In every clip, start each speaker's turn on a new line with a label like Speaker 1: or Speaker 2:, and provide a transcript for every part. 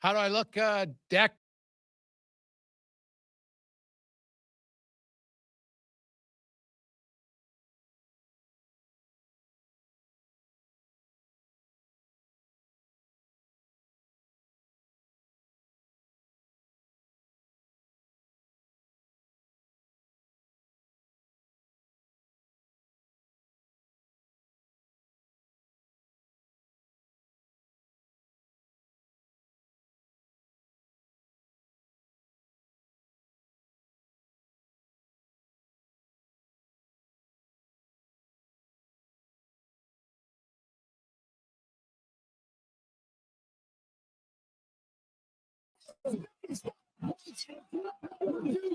Speaker 1: How do I look, Deck?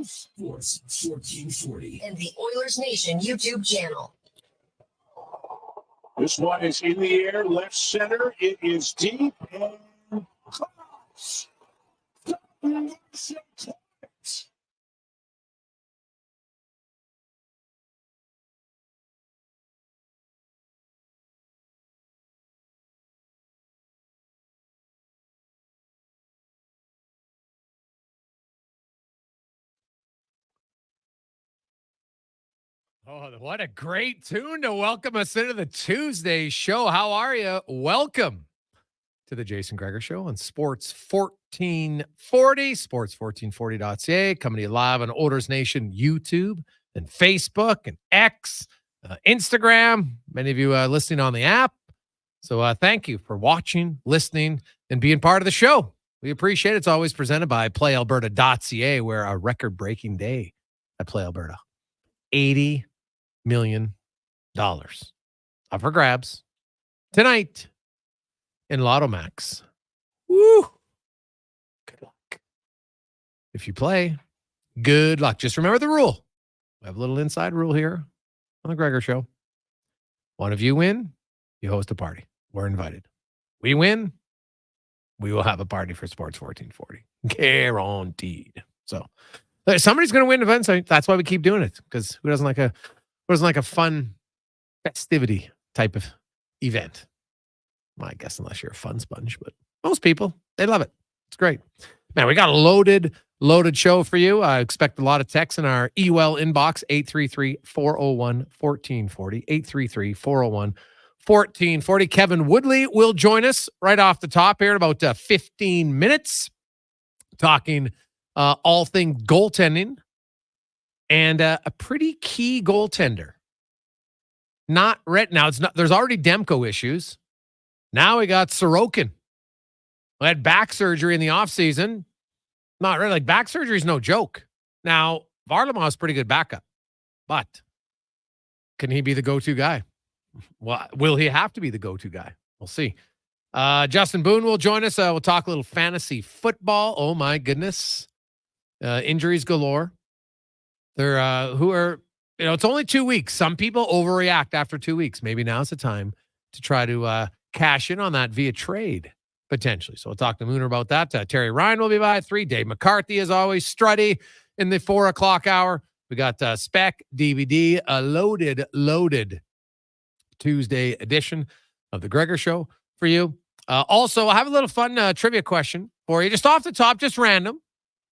Speaker 2: Sports 1440 and the Oilers Nation YouTube channel.
Speaker 3: This one is in the air, left center. It is deep and close.
Speaker 1: Oh, what a great tune to welcome us into the Tuesday show. How are you? Welcome to the Jason Gregor Show on Sports 1440, sports1440.ca, coming to you live on Oilers Nation YouTube and Facebook and X, Instagram. Many of you listening on the app. So thank you for watching, listening, and being part of the show. We appreciate it. It's always presented by playalberta.ca, where a record-breaking day at Play Alberta. $80 million up for grabs tonight in Lotto Max. Woo! Good luck. If you play, good luck. Just remember the rule. We have a little inside rule here on the Gregor Show. One of you win, you host a party. We're invited. We win, we will have a party for Sports 1440. Guaranteed. So somebody's going to win events. That's why we keep doing it, because who doesn't like a fun festivity type of event? Well, I guess unless you're a fun sponge, but most people, they love it. It's great. Man, we got a loaded show for you. I expect a lot of texts in our EWEL inbox, 833-401-1440, 833-401-1440. Kevin Woodley will join us right off the top here in about 15 minutes, talking all things goaltending and a pretty key goaltender. Not right now. It's not. There's already Demko issues. Now we got Sorokin, who had back surgery in the offseason. Not really. Like, back surgery is no joke. Now, Varlamov is pretty good backup, but can he be the go-to guy? Well, will he have to be the go-to guy? We'll see. Justin Boone will join us. We'll talk a little fantasy football. Oh, my goodness. Injuries galore. It's only 2 weeks. Some people overreact after 2 weeks. Maybe now's the time to try to cash in on that via trade, potentially. So we'll talk to Mooner about that. Terry Ryan will be by at 3. Dave McCarthy, as always, Struddy in the 4 o'clock hour. We got Spec DVD, a loaded Tuesday edition of the Gregor Show for you. Also, I'll have a little fun trivia question for you. Just off the top, just random.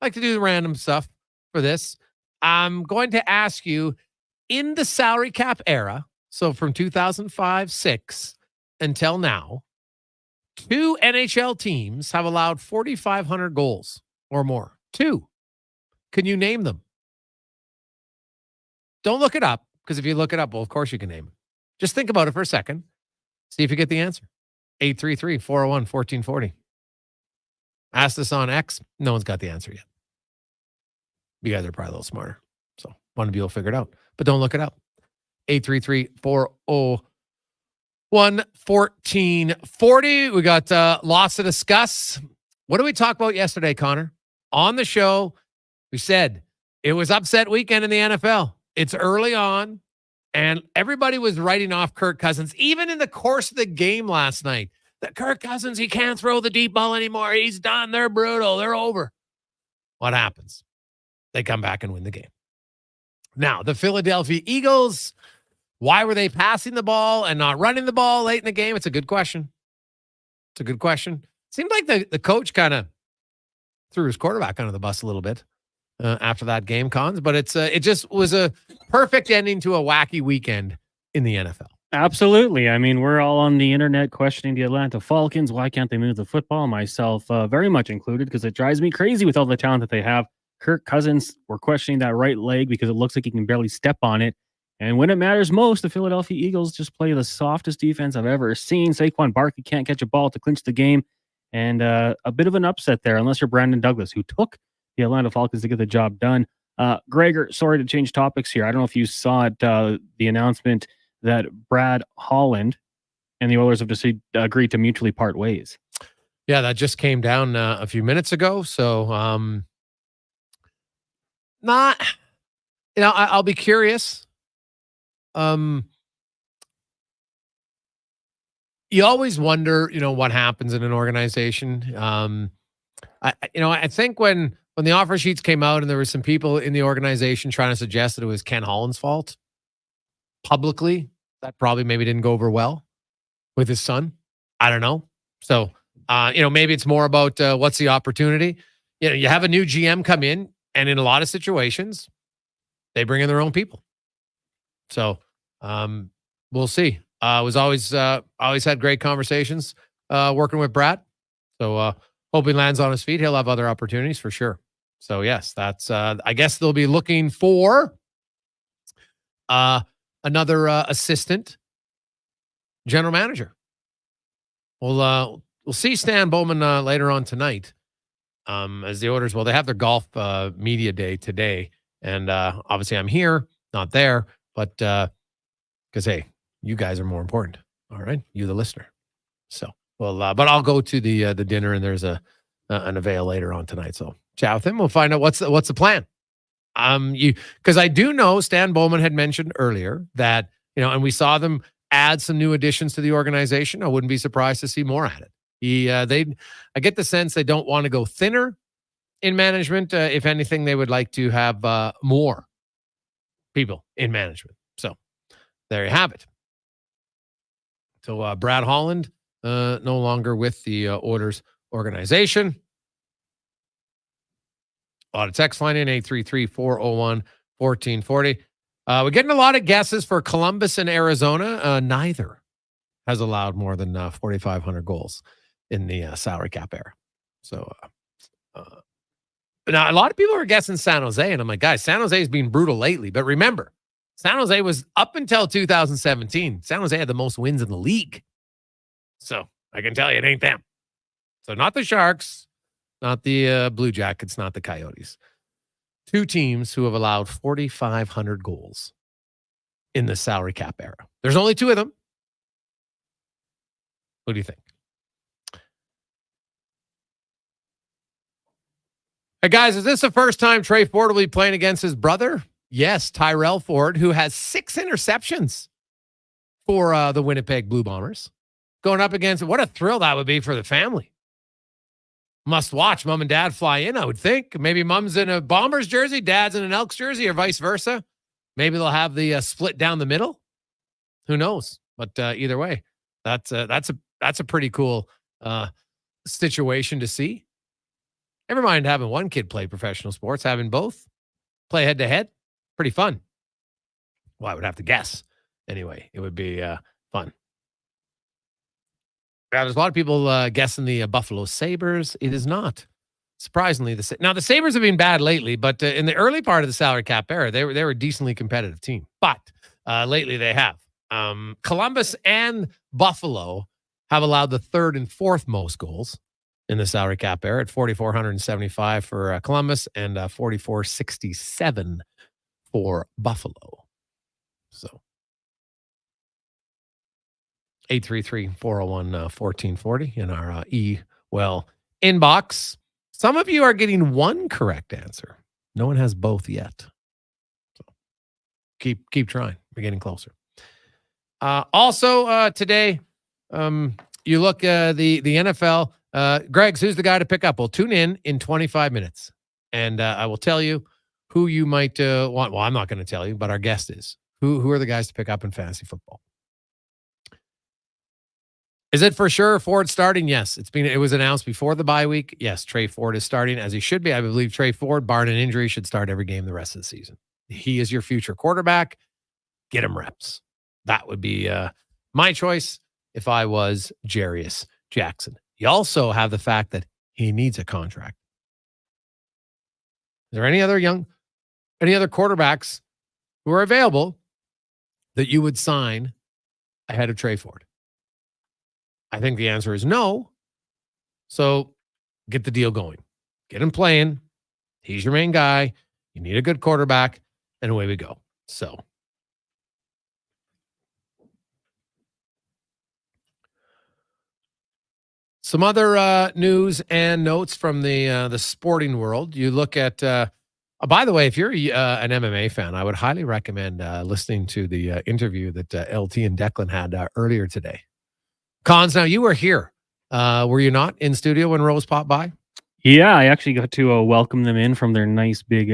Speaker 1: I like to do the random stuff for this. I'm going to ask you, in the salary cap era, so from 2005-06 until now, 2 NHL teams have allowed 4,500 goals or more. 2. Can you name them? Don't look it up, because if you look it up, well, of course you can name them. Just think about it for a second. See if you get the answer. 833-401-1440. Ask this on X. No one's got the answer yet. You guys are probably a little smarter. So one of you will figure it out. But don't look it up. 833-401-1440. We got lots to discuss. What did we talk about yesterday, Connor? On the show, we said it was upset weekend in the NFL. It's early on, and everybody was writing off Kirk Cousins, even in the course of the game last night. That Kirk Cousins, he can't throw the deep ball anymore. He's done. They're brutal. They're over. What happens? They come back and win the game. Now, the Philadelphia Eagles, why were they passing the ball and not running the ball late in the game? It's a good question. Seemed like the coach kind of threw his quarterback under the bus a little bit after that game, Cons. But it just was a perfect ending to a wacky weekend in the NFL.
Speaker 4: Absolutely. I mean, we're all on the internet questioning the Atlanta Falcons. Why can't they move the football? Myself very much included, because it drives me crazy with all the talent that they have. Kirk Cousins, we're questioning that right leg because it looks like he can barely step on it. And when it matters most, the Philadelphia Eagles just play the softest defense I've ever seen. Saquon Barkley can't catch a ball to clinch the game. And a bit of an upset there, unless you're Brandon Douglas, who took the Atlanta Falcons to get the job done. Gregor, sorry to change topics here. I don't know if you saw it, the announcement that Brad Holland and the Oilers have just agreed to mutually part ways.
Speaker 1: Yeah, that just came down a few minutes ago. So, I'll be curious. You always wonder, what happens in an organization. I think when the offer sheets came out and there were some people in the organization trying to suggest that it was Ken Holland's fault publicly, that probably maybe didn't go over well with his son. I don't know. So, maybe it's more about what's the opportunity. You have a new GM come in, and in a lot of situations, they bring in their own people. So, we'll see. Was always had great conversations working with Brad. So, hope he lands on his feet. He'll have other opportunities for sure. So, yes, that's. I guess they'll be looking for another assistant general manager. We'll see Stan Bowman later on tonight. As the Oilers, they have their golf media day today, and obviously I'm here, not there, but because hey, you guys are more important. All right, you the listener. So but I'll go to the dinner, and there's an avail later on tonight. So chat with him. We'll find out what's the plan. Because I do know Stan Bowman had mentioned earlier that and we saw them add some new additions to the organization. I wouldn't be surprised to see more at it. I get the sense they don't want to go thinner in management. If anything, they would like to have more people in management. So there you have it. So Brad Holland, no longer with the Oilers organization. A lot of text line in 833-401-1440. We're getting a lot of guesses for Columbus and Arizona. Neither has allowed more than 4,500 goals in the salary cap era. So now a lot of people are guessing San Jose, and I'm like, guys, San Jose has been brutal lately. But remember, San Jose was up until 2017. San Jose had the most wins in the league. So I can tell you it ain't them. So not the Sharks, not the Blue Jackets, not the Coyotes. Two teams who have allowed 4,500 goals in the salary cap era. There's only two of them. What do you think? Hey, guys, is this the first time Trey Ford will be playing against his brother? Yes, Tyrell Ford, who has 6 interceptions for the Winnipeg Blue Bombers. Going up against, what a thrill that would be for the family. Must watch. Mom and dad fly in, I would think. Maybe mom's in a Bombers jersey, dad's in an Elks jersey, or vice versa. Maybe they'll have the split down the middle. Who knows? But either way, that's a pretty cool situation to see. Never mind having one kid play professional sports, having both play head to head, pretty fun. Well, I would have to guess. Anyway, it would be fun. Yeah, there's a lot of people guessing the Buffalo Sabres. It is not. Surprisingly, the Sabres have been bad lately, but in the early part of the salary cap era, they were a decently competitive team. But lately they have. Columbus and Buffalo have allowed the third and fourth most goals in the salary cap era at 4,475 for Columbus and 4,467 for Buffalo. So 833-401-1440 in our inbox. Some of you are getting one correct answer. No one has both yet. So keep trying. We're getting closer. Also today, you look the NFL. Greg's, who's the guy to pick up? Well, tune in 25 minutes, and I will tell you who you might want. Well, I'm not going to tell you, but our guest is. Who are the guys to pick up in fantasy football? Is it for sure Ford starting? Yes. It was announced before the bye week. Yes, Trey Ford is starting as he should be. I believe Trey Ford, barring an injury, should start every game the rest of the season. He is your future quarterback. Get him reps. That would be my choice if I was Jarius Jackson. You also have the fact that he needs a contract. Is there any other quarterbacks who are available that you would sign ahead of Trey Ford? I think the answer is no. So get the deal going. Get him playing. He's your main guy. You need a good quarterback, and away we go. So some other news and notes from the sporting world. You look at, by the way, if you're an MMA fan, I would highly recommend listening to the interview that LT and Declan had earlier today. Cons, now you were here. Were you not in studio when Rose popped by?
Speaker 4: Yeah, I actually got to welcome them in from their nice big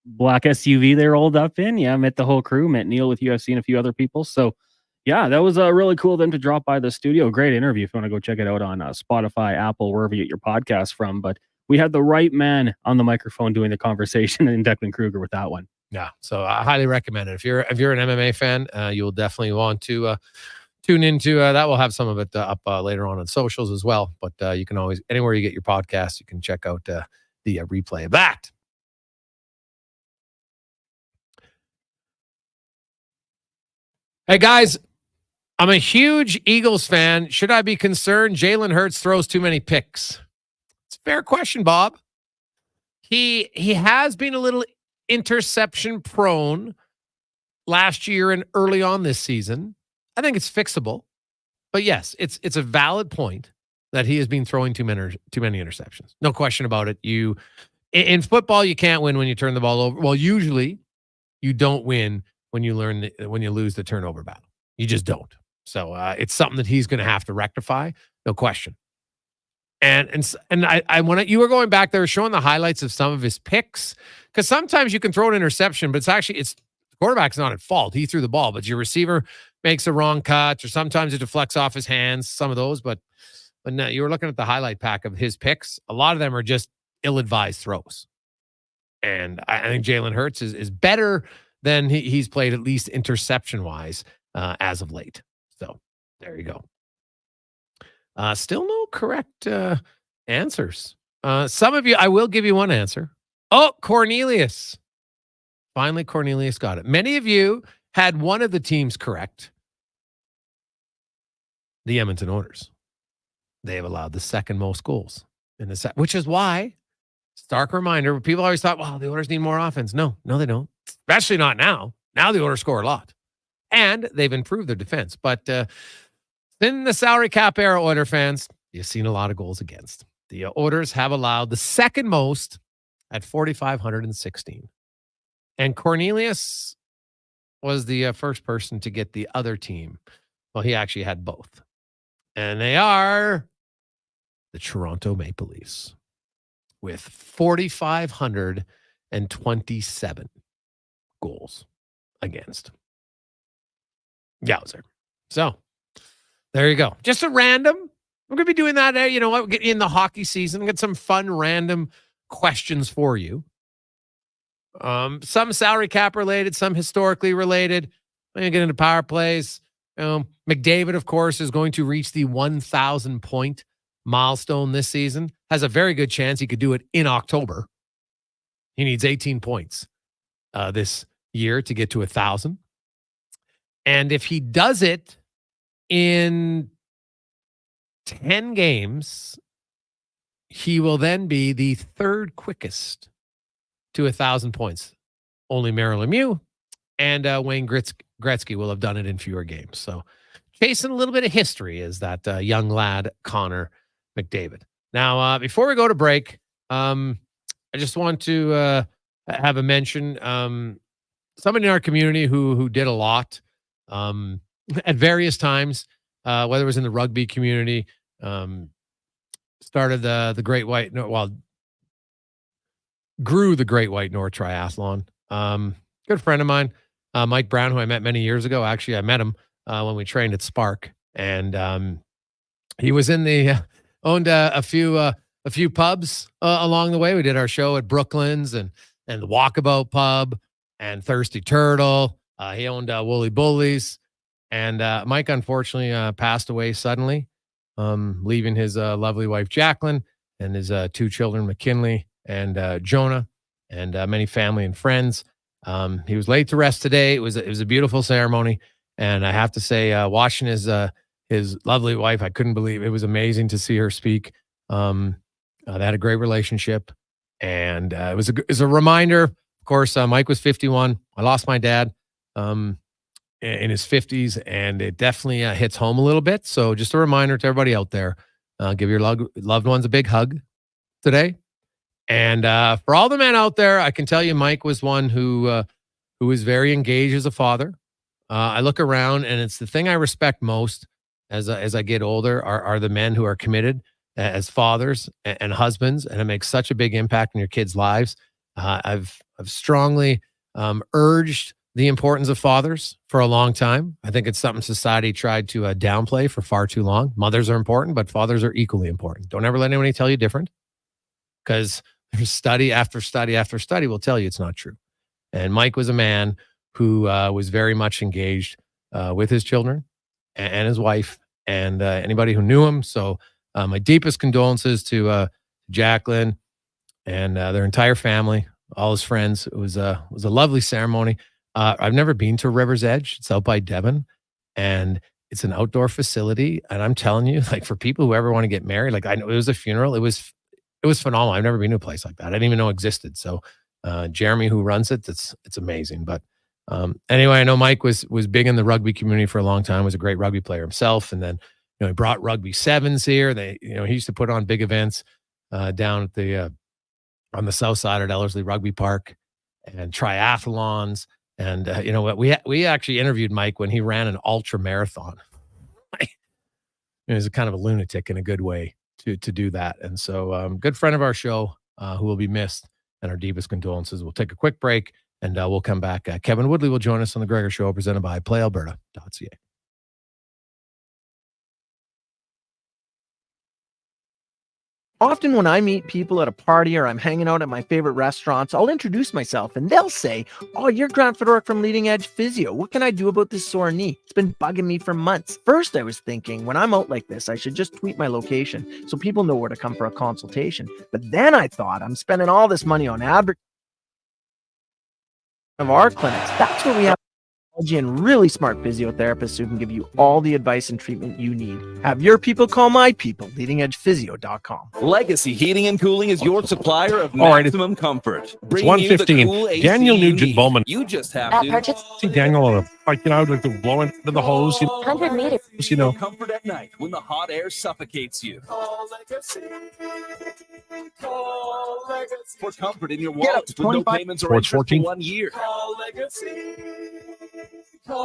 Speaker 4: black SUV they rolled up in. Yeah, met the whole crew, met Neil with UFC and a few other people. So, yeah, that was really cool of them to drop by the studio. Great interview if you want to go check it out on Spotify, Apple, wherever you get your podcast from. But we had the right man on the microphone doing the conversation and Declan Kruger with that one.
Speaker 1: Yeah, so I highly recommend it. If you're an MMA fan, you'll definitely want to tune into that. We'll have some of it up later on socials as well. But you can always, anywhere you get your podcast, you can check out the replay of that. Hey, guys, I'm a huge Eagles fan. Should I be concerned Jalen Hurts throws too many picks? It's a fair question, Bob. He has been a little interception prone last year and early on this season. I think it's fixable. But yes, it's a valid point that he has been throwing too many interceptions. No question about it. In football, you can't win when you turn the ball over. Well, usually you don't win when you lose the turnover battle. You just don't. So it's something that he's going to have to rectify. No question. And when you were going back there showing the highlights of some of his picks, because sometimes you can throw an interception, but it's the quarterback's not at fault. He threw the ball, but your receiver makes a wrong cut, or sometimes it deflects off his hands, some of those. But no, you were looking at the highlight pack of his picks. A lot of them are just ill-advised throws. And I think Jalen Hurts is better than he's played, at least interception-wise, as of late. So there you go. Still no correct answers. Some of you, I will give you one answer. Oh, Cornelius. Finally, Cornelius got it. Many of you had one of the teams correct. The Edmonton Oilers. They have allowed the second most goals in the set, which is why, stark reminder, people always thought, well, the Oilers need more offense. No, they don't. Especially not now. Now the Oilers score a lot. And they've improved their defense. But in the salary cap era, Oiler fans, you've seen a lot of goals against. The Oilers have allowed the second most at 4,516. And Cornelius was the first person to get the other team. Well, he actually had both. And they are the Toronto Maple Leafs with 4,527 goals against. Yowzer. So there you go. Just a random. We're going to be doing that, get in the hockey season. Get some fun random questions for you. Some salary cap related, some historically related. I'm going to get into power plays. McDavid, of course, is going to reach the 1,000 point milestone this season. Has a very good chance he could do it in October. He needs 18 points this year to get to 1,000. And if he does it in 10 games, he will then be the third quickest to 1,000 points. Only Mario Lemieux and Wayne Gretzky will have done it in fewer games. So chasing a little bit of history is that young lad, Connor McDavid. Now, before we go to break, I just want to have a mention. Somebody in our community who did a lot at various times, whether it was in the rugby community, started the Great White, grew the Great White North Triathlon. Good friend of mine, Mike Brown, who I met many years ago. Actually, I met him when we trained at Spark. And he was in the owned a few pubs along the way. We did our show at Brooklands and the Walkabout Pub and Thirsty Turtle. He owned Woolly Bullies, and Mike unfortunately passed away suddenly, leaving his lovely wife Jacqueline and his 2 children McKinley and Jonah, and many family and friends. He was laid to rest today. It was a beautiful ceremony, and I have to say, watching his lovely wife, I couldn't believe it. It was amazing to see her speak. They had a great relationship, and it was a reminder. Of course, Mike was 51. I lost my dad in his 50s, and it definitely hits home a little bit. So just a reminder to everybody out there, give your loved ones a big hug today. And for all the men out there, I can tell you Mike was one who was very engaged as a father. I look around, and it's the thing I respect most as I get older are the men who are committed as fathers and husbands, and it makes such a big impact in your kids' lives. I've strongly urged the importance of fathers for a long time. I think it's something society tried to downplay for far too long. Mothers are important, but fathers are equally important. Don't ever let anybody tell you different, because study after study after study will tell you it's not true. And Mike was a man who was very much engaged with his children and his wife and anybody who knew him. So my deepest condolences to Jacqueline and their entire family, all his friends. It was a lovely ceremony. I've never been to River's Edge. It's out by Devon, and it's an outdoor facility. And I'm telling you, like, for people who ever want to get married, like, I know it was a funeral. It was phenomenal. I've never been to a place like that. I didn't even know it existed. So Jeremy, who runs it, it's amazing. But anyway, I know Mike was big in the rugby community for a long time, was a great rugby player himself. And then, he brought rugby sevens here. He used to put on big events down at the on the south side at Ellerslie Rugby Park, and triathlons. And you know what? We actually interviewed Mike when he ran an ultra marathon. He was a kind of a lunatic in a good way to do that. And so good friend of our show who will be missed, and our deepest condolences. We'll take a quick break, and we'll come back. Kevin Woodley will join us on the Gregor Show, presented by PlayAlberta.ca.
Speaker 5: Often when I meet people at a party or I'm hanging out at my favorite restaurants, I'll introduce myself and they'll say, "Oh, you're Grant Fedoruk from Leading Edge Physio. What can I do about this sore knee? It's been bugging me for months." First, I was thinking, when I'm out like this, I should just tweet my location so people know where to come for a consultation. But then I thought, I'm spending all this money on advertising of our clinics. That's where we have and really smart physiotherapists who can give you all the advice and treatment you need. Have your people call my people. LeadingEdgePhysio.com.
Speaker 6: Legacy Heating and Cooling is your supplier of maximum comfort.
Speaker 7: It's
Speaker 6: Bringing you the
Speaker 7: 1:15.
Speaker 6: cool AC
Speaker 7: Daniel
Speaker 6: you
Speaker 7: Nugent
Speaker 6: need.
Speaker 7: Bowman.
Speaker 6: You just have to
Speaker 7: See Daniel on the like the blowing to the hose.
Speaker 8: 100 meters.
Speaker 6: comfort at night when the hot air suffocates you. For comfort in your wallet with no payments or
Speaker 7: Sports
Speaker 6: interest
Speaker 7: 14.
Speaker 6: for 1 year.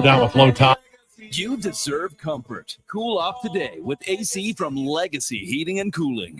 Speaker 7: Down with low top.
Speaker 6: You deserve comfort. Cool off today with AC from Legacy Heating and Cooling.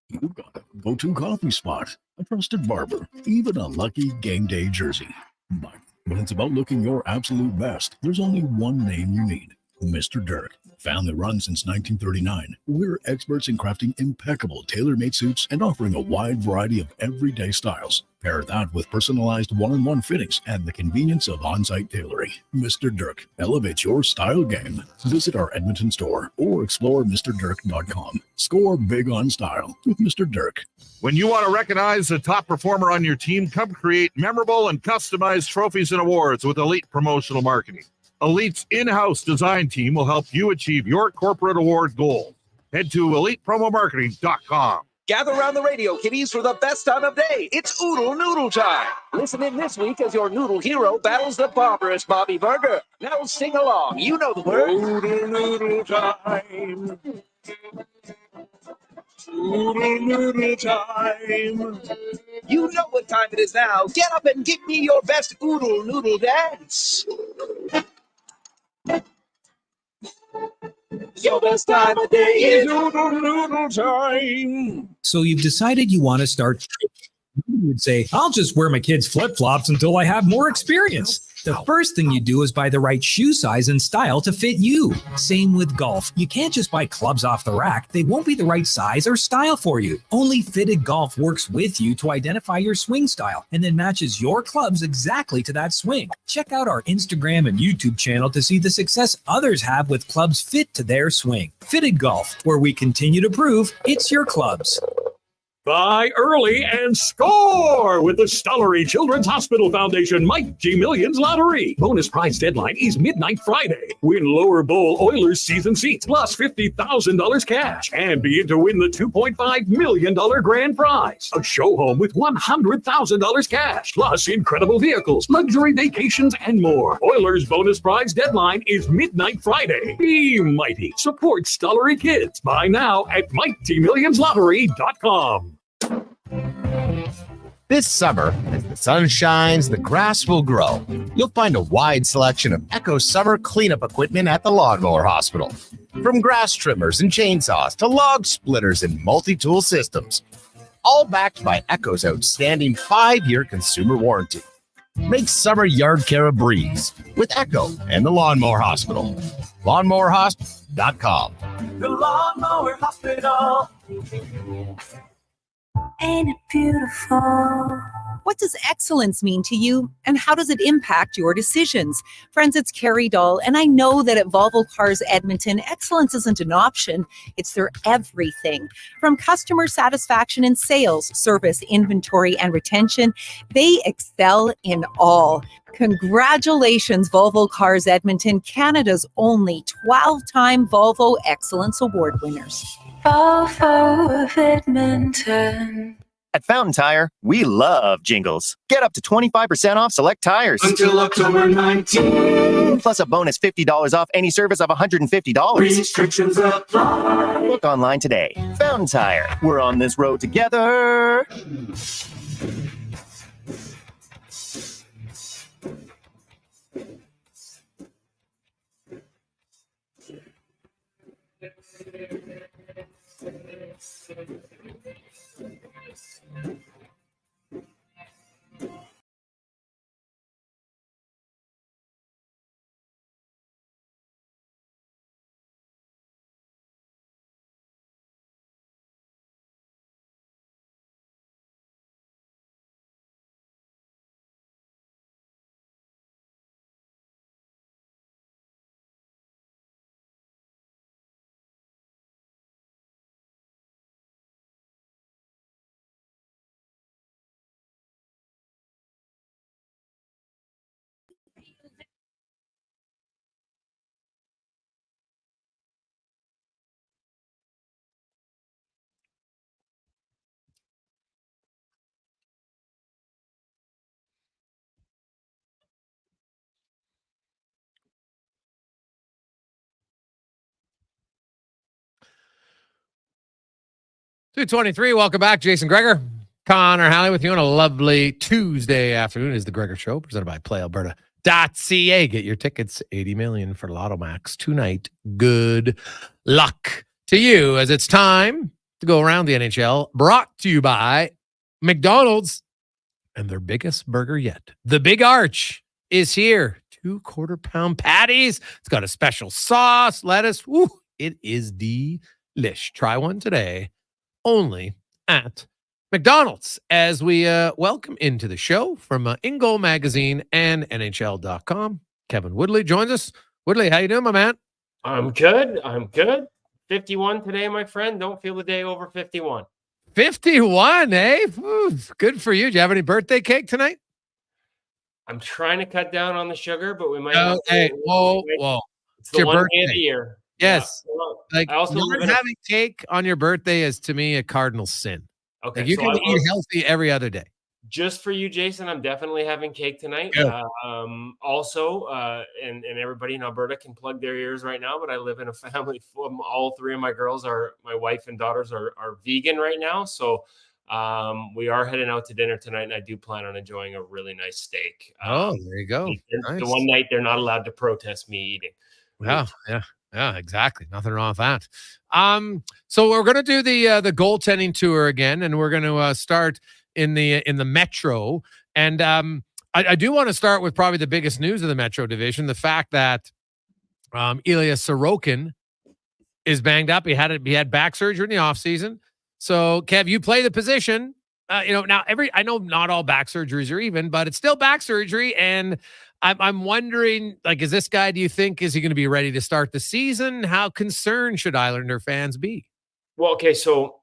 Speaker 9: You've got a go-to coffee spot, a trusted barber, even a lucky game day jersey. But when it's about looking your absolute best, there's only one name you need: Mr. Dirk. Family run since 1939, we're experts in crafting impeccable tailor-made suits and offering a wide variety of everyday styles. Pair that with personalized one-on-one fittings and the convenience of on-site tailoring. Mr. Dirk elevates your style game. Visit our Edmonton store or explore MrDirk.com. Score big on style with Mr. Dirk.
Speaker 10: When you want to recognize the top performer on your team, come create memorable and customized trophies and awards with Elite Promotional Marketing. Elite's in-house design team will help you achieve your corporate award goal. Head to ElitePromoMarketing.com.
Speaker 11: Gather around the radio, kiddies, for the best time of day. It's Oodle Noodle time. Listen in this week as your noodle hero battles the barbarous Bobby Burger. Now sing along. You know the words.
Speaker 3: Oodle noodle time. Oodle noodle time.
Speaker 11: You know what time it is now. Get up and give me your best Oodle Noodle dance. Your best time of day is
Speaker 3: Oodle noodle time.
Speaker 12: So you've decided you want to start training. You would say, "I'll just wear my kids' flip-flops until I have more experience."
Speaker 8: The first thing you do is buy the right shoe size and style to fit you. Same with golf. You can't just buy clubs off the rack. They won't be the right size or style for you. Only Fitted Golf works with you to identify your swing style and then matches your clubs exactly to that swing. Check out our Instagram and YouTube channel to see the success others have with clubs fit to their swing. Fitted Golf, where we continue to prove it's your clubs.
Speaker 3: Buy early and score with the Stollery Children's Hospital Foundation Mike G Millions Lottery. Bonus prize deadline is midnight Friday. Win Lower Bowl Oilers season seats plus $50,000 cash and begin to win the $2.5 million grand prize. A show home with $100,000 cash plus incredible vehicles, luxury vacations, and more. Oilers bonus prize deadline is midnight Friday. Be mighty. Support Stollery Kids. Buy now at MikeGMillionsLottery.com.
Speaker 12: This summer, as the sun shines, the grass will grow. You'll find a wide selection of Echo summer cleanup equipment at the Lawnmower Hospital. From grass trimmers and chainsaws to log splitters and multi-tool systems. All backed by Echo's outstanding 5-year consumer warranty. Make summer yard care a breeze with Echo and the Lawnmower Hospital. LawnmowerHospital.com.
Speaker 6: The Lawnmower Hospital.
Speaker 13: Ain't it beautiful? What does excellence mean to you, and how does it impact your decisions? Friends, it's Carrie Dahl, and I know that at Volvo Cars Edmonton, excellence isn't an option, it's their everything. From customer satisfaction in sales, service, inventory, and retention, they excel in all. Congratulations, Volvo Cars Edmonton, Canada's only 12-time Volvo Excellence Award winners.
Speaker 14: Volvo of Edmonton. At Fountain Tire, we love jingles. Get up to 25% off select tires.
Speaker 15: Until October 19th.
Speaker 14: Plus a bonus $50 off any service of $150.
Speaker 15: Restrictions apply.
Speaker 14: Look online today. Fountain Tire. We're on this road together.
Speaker 1: .223, welcome back. Jason Gregor, Connor Halley with you on a lovely Tuesday afternoon. Is the Gregor Show presented by PlayAlberta.ca. Get your tickets, $80 million for Lotto Max tonight. Good luck to you as it's time to go around the NHL. Brought to you by McDonald's and their biggest burger yet. The Big Arch is here. 2 quarter-pound patties. It's got a special sauce, lettuce. Ooh, it is delish. Try one today. Only at McDonald's, as we welcome into the show from In Goal Magazine and NHL.com. Kevin Woodley joins us. Woodley, how you doing, my man?
Speaker 16: I'm good. 51 today, my friend. Don't feel the day over 51.
Speaker 1: 51, eh? Ooh, good for you. Do you have any birthday cake tonight?
Speaker 16: I'm trying to cut down on the sugar, but we might.
Speaker 1: Whoa.
Speaker 16: It's the one day of the year.
Speaker 1: Yes.
Speaker 16: Yeah.
Speaker 1: Like,
Speaker 16: I also
Speaker 1: not having cake on your birthday is, to me, a cardinal sin.
Speaker 16: Okay.
Speaker 1: Like, you can eat healthy every other day.
Speaker 16: Just for you, Jason, I'm definitely having cake tonight. Also, and everybody in Alberta can plug their ears right now, but I live in a family full. All 3 of my girls my wife and daughters are vegan right now. So we are heading out to dinner tonight, and I do plan on enjoying a really nice steak.
Speaker 1: There you go.
Speaker 16: The one night they're not allowed to protest me eating.
Speaker 1: Yeah, exactly. Nothing wrong with that. So we're going to do the goaltending tour again, and we're going to start in the Metro. And I do want to start with probably the biggest news of the Metro Division, the fact that Ilya Sorokin is banged up. He had back surgery in the offseason. So, Kev, you play the position. Now I know not all back surgeries are even, but it's still back surgery. And I'm wondering, like, is this guy, do you think, is he going to be ready to start the season? How concerned should Islander fans be?
Speaker 16: Well, okay, so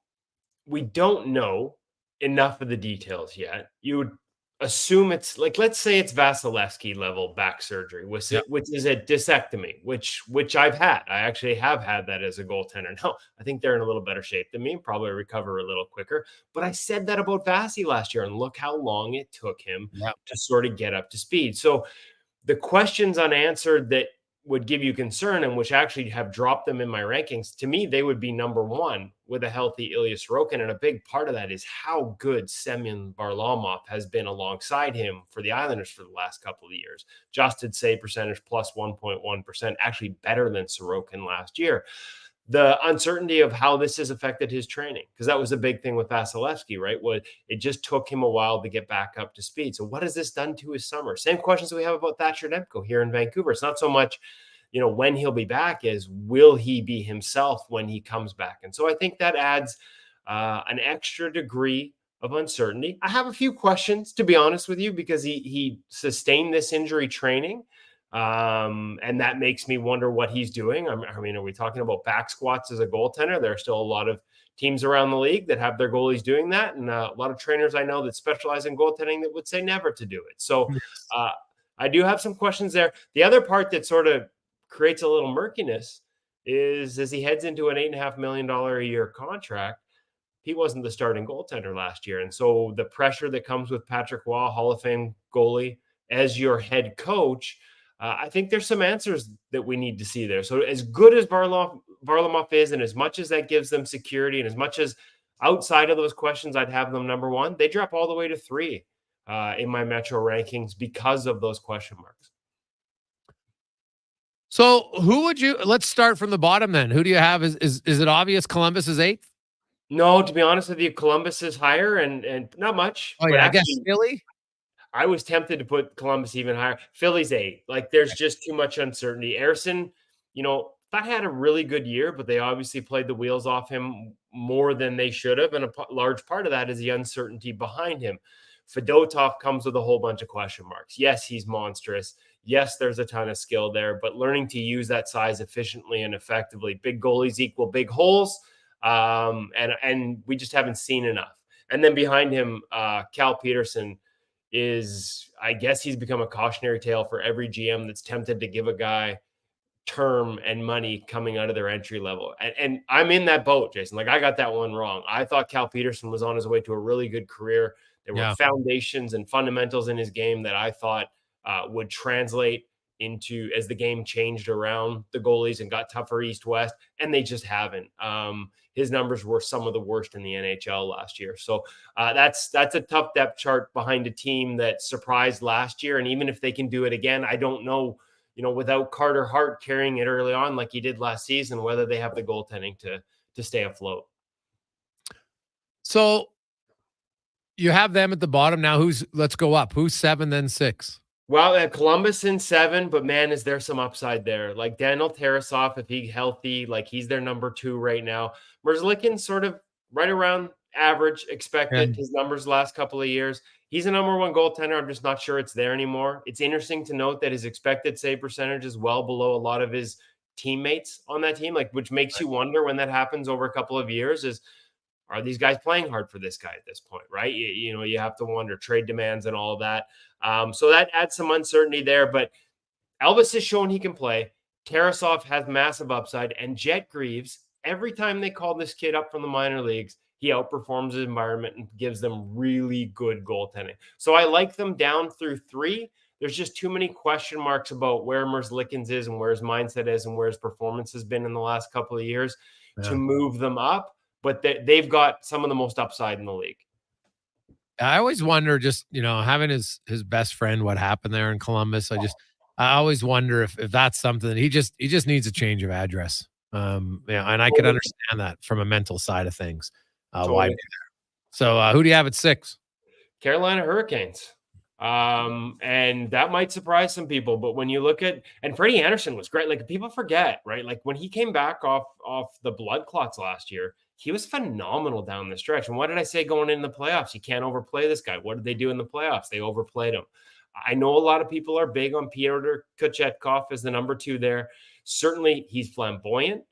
Speaker 16: we don't know enough of the details yet. You would assume it's like, let's say it's Vasilevsky level back surgery, which is a disectomy, which I've had. I actually have had that as a goaltender. Now, I think they're in a little better shape than me, probably recover a little quicker. But I said that about Vasi last year, and look how long it took him to sort of get up to speed. So the questions unanswered that would give you concern and which actually have dropped them in my rankings, to me, they would be number one with a healthy Ilya Sorokin. And a big part of that is how good Semyon Varlamov has been alongside him for the Islanders for the last couple of years. Adjusted save percentage plus 1.1%, actually better than Sorokin last year. The uncertainty of how this has affected his training, because that was a big thing with Vasilevsky, right? It just took him a while to get back up to speed. So what has this done to his summer? Same questions we have about Thatcher Demko here in Vancouver. It's not so much, when he'll be back as will he be himself when he comes back? And so I think that adds an extra degree of uncertainty. I have a few questions, to be honest with you, because he sustained this injury training. And that makes me wonder what he's doing. I mean, are we talking about back squats as a goaltender? There are still a lot of teams around the league that have their goalies doing that. And a lot of trainers I know that specialize in goaltending that would say never to do it. So I do have some questions there. The other part that sort of creates a little murkiness is as he heads into an $8.5 million a year contract, he wasn't the starting goaltender last year. And so the pressure that comes with Patrick Waugh, Hall of Fame goalie, as your head coach, I think there's some answers that we need to see there. So as good as Varlamov is, and as much as that gives them security, and as much as outside of those questions, I'd have them number one, they drop all the way to 3 in my Metro rankings because of those question marks.
Speaker 1: So let's start from the bottom then. Who do you have? Is it obvious Columbus is 8th?
Speaker 16: No, to be honest with you, Columbus is higher and not much.
Speaker 1: Oh, yeah, I guess Philly?
Speaker 16: I was tempted to put Columbus even higher. Philly's 8. Like, there's just too much uncertainty. Ersson, thought had a really good year, but they obviously played the wheels off him more than they should have. And a large part of that is the uncertainty behind him. Fedotov comes with a whole bunch of question marks. Yes, he's monstrous. Yes, there's a ton of skill there, but learning to use that size efficiently and effectively. Big goalies equal big holes. And we just haven't seen enough. And then behind him, Cal Peterson I guess he's become a cautionary tale for every GM that's tempted to give a guy term and money coming out of their entry level. And I'm in that boat, Jason. Like, I got that one wrong. I thought Cal Peterson was on his way to a really good career. There were foundations and fundamentals in his game that I thought would translate into as the game changed around the goalies and got tougher east-west, and they just haven't. His numbers were some of the worst in the NHL last year. So that's a tough depth chart behind a team that surprised last year. And even if they can do it again, I don't know, without Carter Hart carrying it early on like he did last season, whether they have the goaltending to stay afloat.
Speaker 1: So you have them at the bottom now. Let's go up. Who's 7, then 6?
Speaker 16: Well, Columbus in 7, but man, is there some upside there? Like Daniel Tarasov, if he's healthy, like he's their number 2 right now. Merzlikins sort of right around average expected. His numbers last couple of years. He's a number 1 goaltender. I'm just not sure it's there anymore. It's interesting to note that his expected save percentage is well below a lot of his teammates on that team, which makes you wonder when that happens over a couple of years are these guys playing hard for this guy at this point, right? You have to wonder trade demands and all of that. So that adds some uncertainty there, but Elvis has shown he can play. Tarasov has massive upside, and Jet Greaves, every time they call this kid up from the minor leagues, he outperforms his environment and gives them really good goaltending. So I like them down through 3. There's just too many question marks about where Merzlikins is and where his mindset is and where his performance has been in the last couple of years to move them up. But they've got some of the most upside in the league.
Speaker 1: I always wonder, just, having his best friend, what happened there in Columbus. I always wonder if that's something that he just needs a change of address. And I could understand that from a mental side of things. Why be there? So who do you have at 6?
Speaker 16: Carolina Hurricanes. And that might surprise some people. But when you look at, and Freddie Anderson was great. Like, people forget, right? Like, when he came back off the blood clots last year, he was phenomenal down the stretch. And what did I say going into the playoffs? You can't overplay this guy. What did they do in the playoffs? They overplayed him. I know a lot of people are big on Pyotr Kochetkov as the number 2 there. Certainly, he's flamboyant.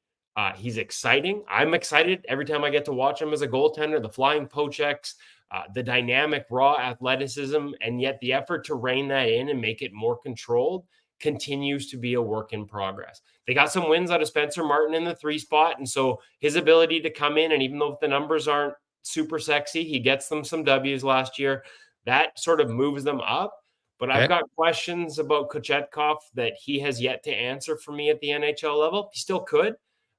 Speaker 16: He's exciting. I'm excited every time I get to watch him as a goaltender. The flying poke checks, the dynamic, raw athleticism, and yet the effort to rein that in and make it more controlled continues to be a work in progress. They got some wins out of Spencer Martin in the 3 spot, and so his ability to come in, and even though the numbers aren't super sexy, he gets them some W's last year. That sort of moves them up. But I've got questions about Kochetkov that he has yet to answer for me at the NHL level. He still could.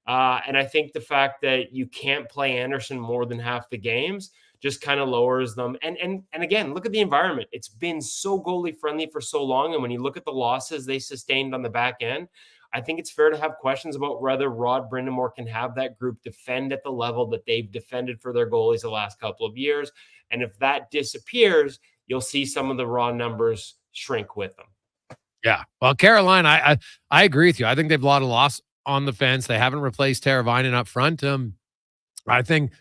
Speaker 16: And I think the fact that you can't play Anderson more than half the games just kind of lowers them. And again, look at the environment. It's been so goalie friendly for so long. And when you look at the losses they sustained on the back end, I think it's fair to have questions about whether Rod Brind'Amour can have that group defend at the level that they've defended for their goalies the last couple of years. And if that disappears, you'll see some of the raw numbers shrink with them.
Speaker 1: Yeah. Well, Carolina, I agree with you. I think they've a lot of loss on the fence. They haven't replaced Teravainen up front. I think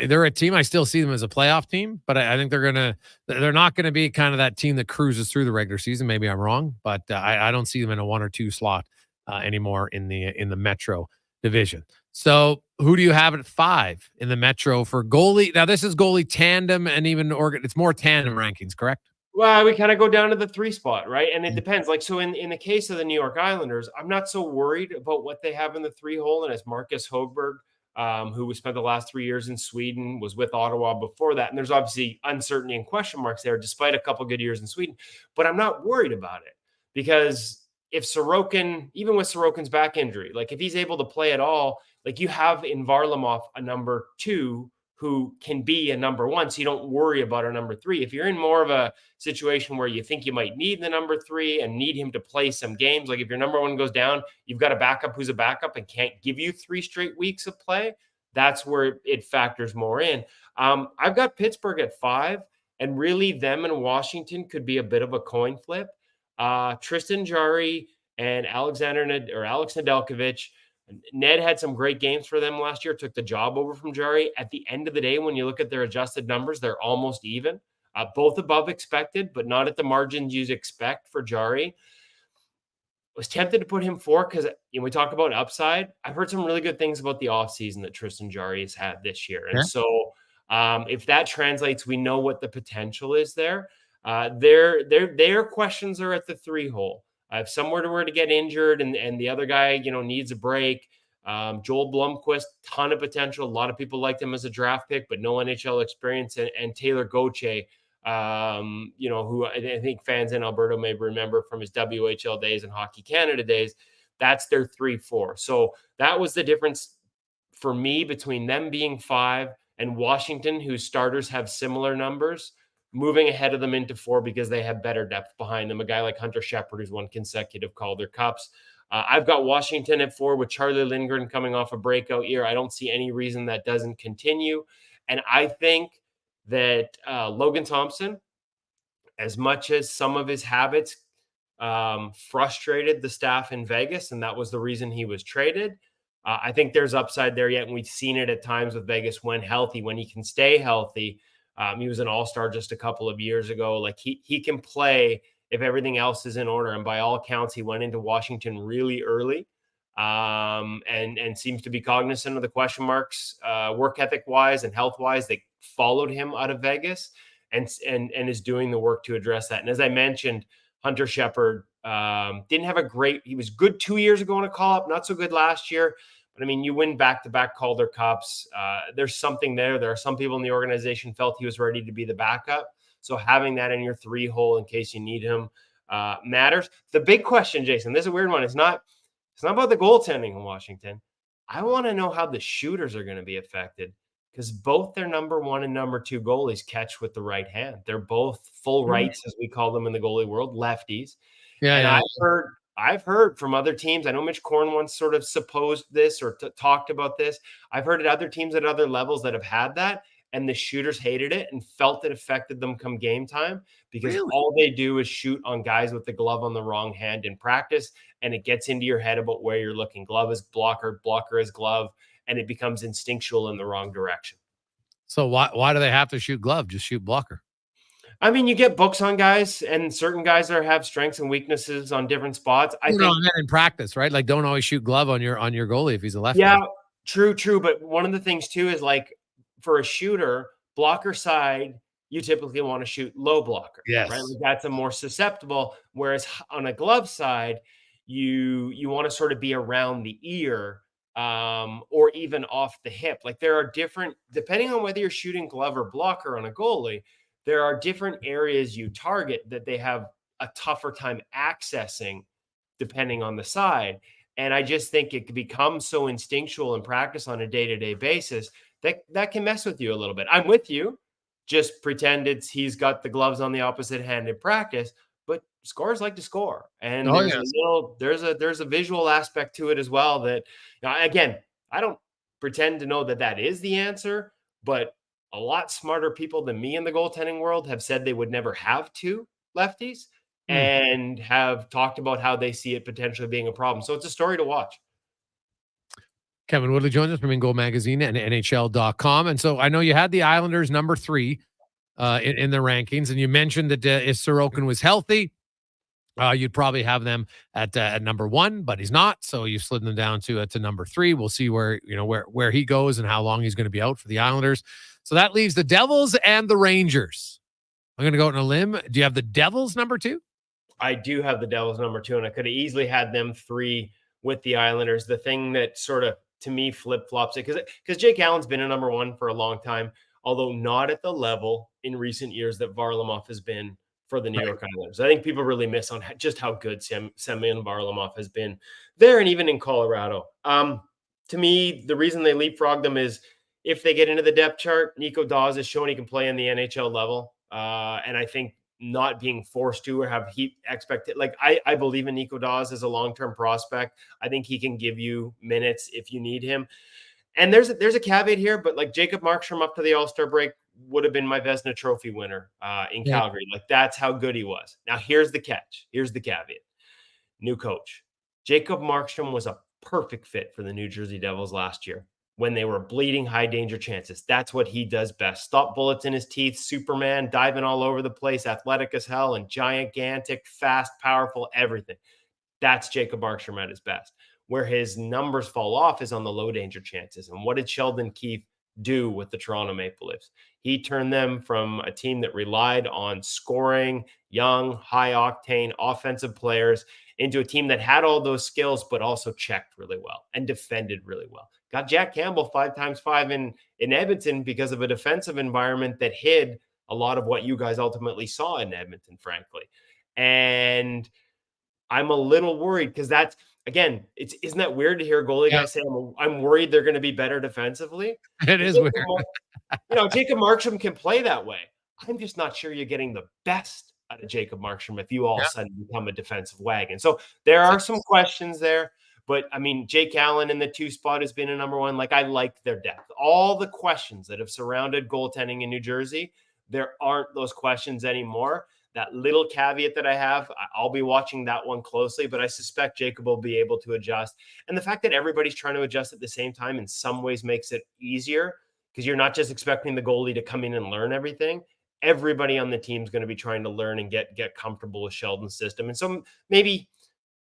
Speaker 1: they're a team. I still see them as a playoff team, but I think they're not going to be kind of that team that cruises through the regular season. Maybe I'm wrong, but I don't see them in a 1 or 2 slot anymore in the Metro division. So who do you have at 5 in the Metro for goalie? Now this is goalie tandem and even it's more tandem rankings, correct?
Speaker 16: Well, we kind of go down to the 3 spot, right? And it depends. Like, so in the case of the New York Islanders, I'm not so worried about what they have in the 3 hole. And as Marcus Högberg, who spent the last 3 years in Sweden, was with Ottawa before that. And there's obviously uncertainty and question marks there, despite a couple good years in Sweden. But I'm not worried about it because if Sorokin, even with Sorokin's back injury, like if he's able to play at all, like you have in Varlamov a number 2 who can be a number 1, so you don't worry about a number 3. If you're in more of a situation where you think you might need the number 3 and need him to play some games, like if your number 1 goes down, you've got a backup who's a backup and can't give you 3 straight weeks of play, that's where it factors more in. I've got Pittsburgh at 5, and really them and Washington could be a bit of a coin flip. Tristan Jarry and Alex Nedeljkovic. Ned had some great games for them last year, took the job over from Jarry. At the end of the day, when you look at their adjusted numbers, they're almost even, both above expected, but not at the margins you'd expect for Jarry. I was tempted to put him 4 because we talk about upside. I've heard some really good things about the offseason that Tristan Jarry has had this year. And so if that translates, we know what the potential is there. Their questions are at the 3 hole. If somewhere were to get injured and the other guy, needs a break, Joel Blomqvist, ton of potential. A lot of people liked him as a draft pick, but no NHL experience. And Taylor Gauthier, who I think fans in Alberta may remember from his WHL days and Hockey Canada days. That's their 3-4. So that was the difference for me between them being 5 and Washington, whose starters have similar numbers, moving ahead of them into 4 because they have better depth behind them. A guy like Hunter Shepard, who's won consecutive Calder Cups. I've got Washington at 4 with Charlie Lindgren coming off a breakout year. I don't see any reason that doesn't continue. And I think that Logan Thompson, as much as some of his habits frustrated the staff in Vegas, and that was the reason he was traded, I think there's upside there yet. And we've seen it at times with Vegas when healthy, when he can stay healthy. He was an all-star just a couple of years ago. Like he can play if everything else is in order. And by all accounts, he went into Washington really early and seems to be cognizant of the question marks, work ethic wise and health wise. They followed him out of Vegas and is doing the work to address that. And as I mentioned, Hunter Shepard didn't have he was good 2 years ago in a call-up, not so good last year. But I mean, you win back-to-back Calder Cups. There's something there. There are some people in the organization felt he was ready to be the backup. So having that in your 3 hole in case you need him matters. The big question, Jason, this is a weird one. It's not about the goaltending in Washington. I want to know how the shooters are going to be affected because both their number 1 and number 2 goalies catch with the right hand. They're both full rights, as we call them in the goalie world, lefties. Yeah. I've heard from other teams. I know Mitch Korn once sort of supposed this or talked about this. I've heard at other teams at other levels that have had that. and the shooters hated it and felt it affected them come game time because
Speaker 1: Really?
Speaker 16: all they do is shoot on guys with the glove on the wrong hand in practice, and it gets into your head about where you're looking. Glove is blocker, blocker is glove, and it becomes instinctual in the wrong direction.
Speaker 1: So why do they have to shoot glove? Just shoot blocker.
Speaker 16: I mean, you get books on guys, and certain guys have strengths and weaknesses on different spots. I think
Speaker 1: in practice, right? Like, don't always shoot glove on your goalie if he's a lefty.
Speaker 16: Yeah, true. But one of the things too is like for a shooter, blocker side, you typically want to shoot low blocker.
Speaker 1: Yes.
Speaker 16: Right. Like that's a more susceptible. Whereas on a glove side, you want to sort of be around the ear or even off the hip. Like there are different, depending on whether you're shooting glove or blocker on a goalie, there are different areas you target that they have a tougher time accessing depending on the side. And I just think it becomes so instinctual in practice on a day-to-day basis that can mess with you a little bit. I'm with you. Just pretend he's got the gloves on the opposite hand in practice, but scorers like to score. And there's a visual aspect to it as well that, again, I don't pretend to know that is the answer, but a lot smarter people than me in the goaltending world have said they would never have two lefties and have talked about how they see it potentially being a problem. So it's a story to watch.
Speaker 1: Kevin Woodley joins us from In Goal Magazine and NHL.com. And so I know you had the Islanders number 3 in the rankings, and you mentioned that if Sorokin was healthy, you'd probably have them at number 1, but he's not. So you slid them down to number 3. We'll see where he goes and how long he's going to be out for the Islanders. So that leaves the Devils and the Rangers. I'm going to go out on a limb. Do you have the Devils number 2?
Speaker 16: I do have the Devils number 2, and I could have easily had them 3 with the Islanders. The thing that sort of, to me, flip-flops it, because Jake Allen's been a number 1 for a long time, although not at the level in recent years that Varlamov has been for the New York Islanders. I think people really miss on just how good Semyon Varlamov has been there and even in Colorado. To me, the reason they leapfrog them is if they get into the depth chart, Nico Daws has shown he can play in the NHL level. And I think not being forced to or have heat expected. Like I believe in Nico Daws as a long-term prospect. I think he can give you minutes if you need him. And there's a caveat here, but like Jacob Markstrom up to the All-Star break would have been my Vezina Trophy winner in Calgary. Like that's how good he was. Now here's the catch. Here's the caveat. New coach. Jacob Markstrom was a perfect fit for the New Jersey Devils last year when they were bleeding high danger chances. That's what he does best. Stop bullets in his teeth, Superman, diving all over the place, athletic as hell, and gigantic, fast, powerful, everything. That's Jacob Markstrom at his best. Where his numbers fall off is on the low danger chances. And what did Sheldon Keefe do with the Toronto Maple Leafs? He turned them from a team that relied on scoring, young, high-octane offensive players into a team that had all those skills, but also checked really well and defended really well. Got Jack Campbell 5x5 in Edmonton because of a defensive environment that hid a lot of what you guys ultimately saw in Edmonton, frankly. And I'm a little worried because that's, again, isn't that weird to hear a goalie guy say, I'm worried they're going to be better defensively?
Speaker 1: It is weird.
Speaker 16: Jacob Markstrom can play that way. I'm just not sure you're getting the best out of Jacob Markstrom if you all of a sudden become a defensive wagon. So there are some questions there. But, I mean, Jake Allen in the 2 spot has been a number 1. Like, I like their depth. All the questions that have surrounded goaltending in New Jersey, there aren't those questions anymore. That little caveat that I have, I'll be watching that one closely, but I suspect Jacob will be able to adjust. And the fact that everybody's trying to adjust at the same time in some ways makes it easier because you're not just expecting the goalie to come in and learn everything. Everybody on the team is going to be trying to learn and get comfortable with Sheldon's system. And so maybe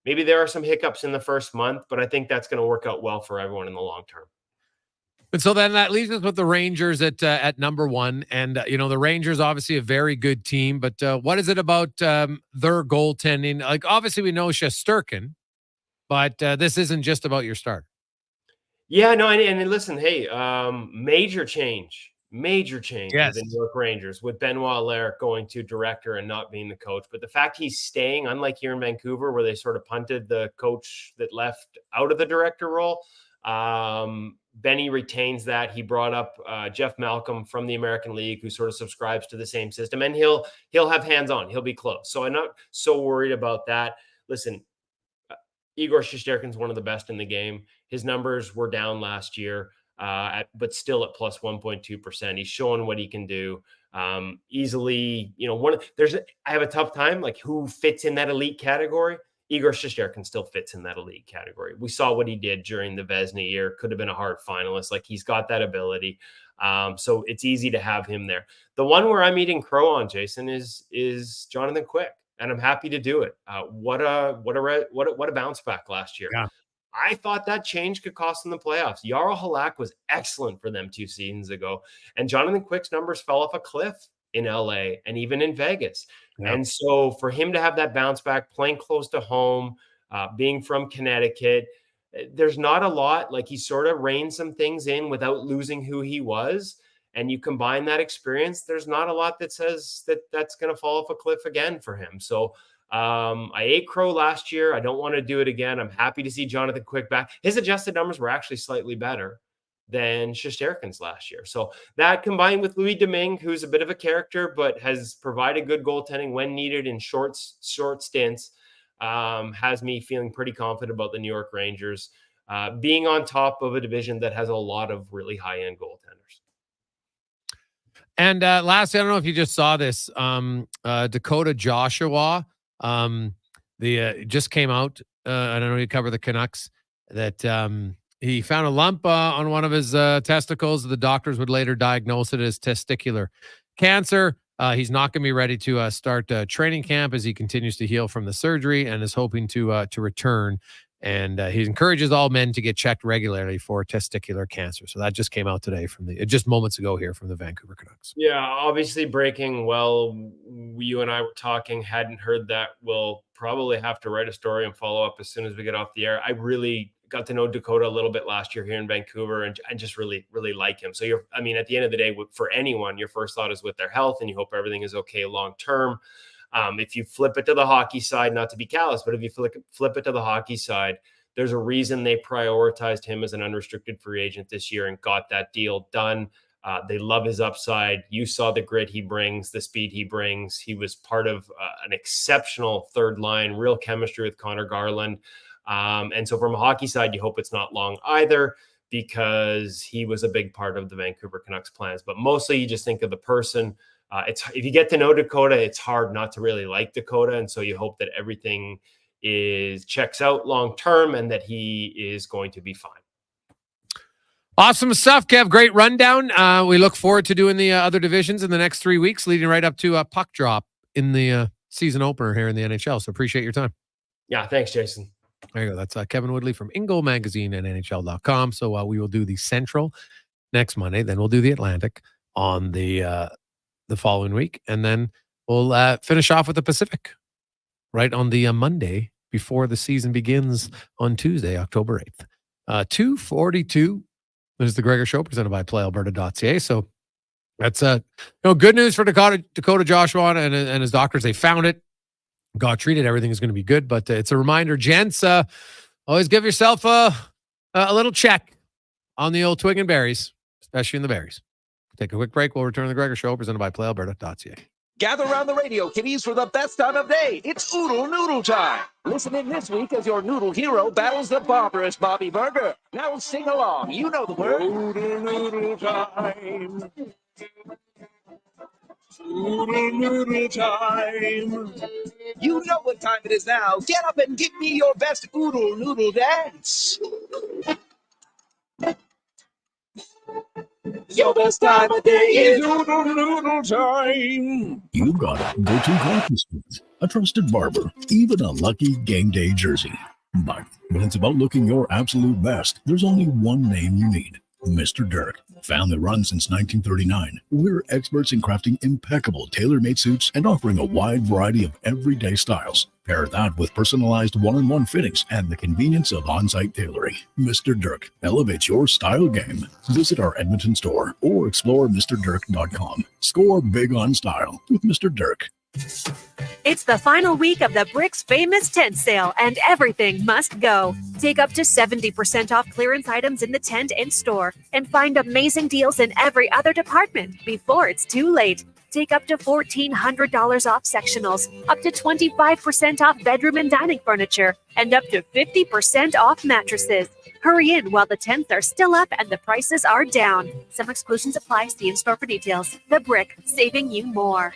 Speaker 16: there are some hiccups in the first month, but I think that's going to work out well for everyone in the long term.
Speaker 1: And so then that leaves us with the Rangers at number 1. And, the Rangers, obviously a very good team, but what is it about their goaltending? Like, obviously we know Shesterkin, but this isn't just about your start.
Speaker 16: Yeah, no. And listen, hey, major change with the New York Rangers with Benoit Allaire going to director and not being the coach. But the fact he's staying, unlike here in Vancouver, where they sort of punted the coach that left out of the director role, Benny retains that. He brought up Jeff Malcolm from the American League, who sort of subscribes to the same system, and he'll have hands-on. He'll be close. So I'm not so worried about that. Listen, Igor Shesterkin's one of the best in the game. His numbers were down last year. but still at plus 1.2%. He's showing what he can do. Easily, I have a tough time, like who fits in that elite category. Igor Shesterkin still fits in that elite category. We saw what he did during the Vezina year. Could have been a Hart finalist. Like, he's got that ability. So it's easy to have him there. The one where I'm eating crow on, Jason, is Jonathan Quick, and I'm happy to do it. What a bounce back last year.
Speaker 1: Yeah.
Speaker 16: I thought that change could cost them the playoffs. Jarl Halak was excellent for them 2 seasons ago, and Jonathan Quick's numbers fell off a cliff in LA and even in Vegas. Yeah. And so for him to have that bounce back, playing close to home, being from Connecticut, there's not a lot. Like, he sort of reined some things in without losing who he was. And you combine that experience, there's not a lot that says that that's going to fall off a cliff again for him. So I ate crow last year. I don't want to do it again. I'm happy to see Jonathan Quick back. His adjusted numbers were actually slightly better than Shesterkin's last year. So that, combined with Louis Domingue, who's a bit of a character, but has provided good goaltending when needed in short stints, has me feeling pretty confident about the New York Rangers being on top of a division that has a lot of really high-end goaltenders.
Speaker 1: And lastly, I don't know if you just saw this, Dakota Joshua, just came out. I don't know, you cover the Canucks, that he found a lump on one of his testicles. The doctors would later diagnose it as testicular cancer. He's not going to be ready to start training camp as he continues to heal from the surgery, and is hoping to return. And he encourages all men to get checked regularly for testicular cancer. So that just came out today just moments ago here from the Vancouver Canucks.
Speaker 16: Yeah, obviously breaking. Well, you and I were talking, hadn't heard that. We'll probably have to write a story and follow up as soon as we get off the air. I really got to know Dakota a little bit last year here in Vancouver, and I just really, really like him. So at the end of the day, for anyone, your first thought is with their health, and you hope everything is okay long-term. If you flip it to the hockey side, not to be callous, but if you flip it to the hockey side, there's a reason they prioritized him as an unrestricted free agent this year and got that deal done. They love his upside. You saw the grit he brings, the speed he brings. He was part of an exceptional third line, real chemistry with Connor Garland. And so from a hockey side, you hope it's not long either, because he was a big part of the Vancouver Canucks plans. But mostly you just think of the person. If you get to know Dakota, it's hard not to really like Dakota. And so you hope that everything checks out long-term and that he is going to be fine.
Speaker 1: Awesome stuff, Kev. Great rundown. We look forward to doing the other divisions in the next 3 weeks, leading right up to a puck drop in the season opener here in the NHL. So appreciate your time.
Speaker 16: Yeah, thanks, Jason.
Speaker 1: There you go. That's Kevin Woodley from InGoal Magazine and NHL.com. So we will do the Central next Monday. Then we'll do the Atlantic on the following week. And then we'll finish off with the Pacific right on the Monday before the season begins on Tuesday, October 8th. 2:42 is the Gregor Show, presented by PlayAlberta.ca. So that's good news for Dakota Joshua and his doctors. They found it, got treated, everything is going to be good. But it's a reminder, gents, always give yourself a little check on the old twig and berries, especially in the berries. Take a quick break. We'll return to the Gregor Show, presented by PlayAlberta.ca.
Speaker 11: Gather around the radio, kiddies, for the best time of day. It's Oodle Noodle time. Listen in this week as your noodle hero battles the barbarous Bobby Burger. Now sing along. You know the word. Oodle Noodle time. Oodle Noodle time. You know what time it is now. Get up and give me your best Oodle Noodle dance. Your best time of day is Oodle Noodle time.
Speaker 9: You got it. Go-to coffee spot, a trusted barber, even a lucky game day jersey. But when it's about looking your absolute best, there's only one name you need. Mr. Dirk. Family run since 1939. We're experts in crafting impeccable tailor-made suits and offering a wide variety of everyday styles. Pair that with personalized one-on-one fittings and the convenience of on-site tailoring. Mr. Dirk elevates your style game. Visit our Edmonton store or explore MrDirk.com. Score big on style with Mr. Dirk.
Speaker 17: It's the final week of the Brick's famous tent sale, and everything must go. Take up to 70% off clearance items in the tent and store, and find amazing deals in every other department before it's too late. Take up to $1,400 off sectionals, up to 25% off bedroom and dining furniture, and up to 50% off mattresses. Hurry in while the tents are still up and the prices are down. Some exclusions apply. See in-store for details. The Brick, saving you more.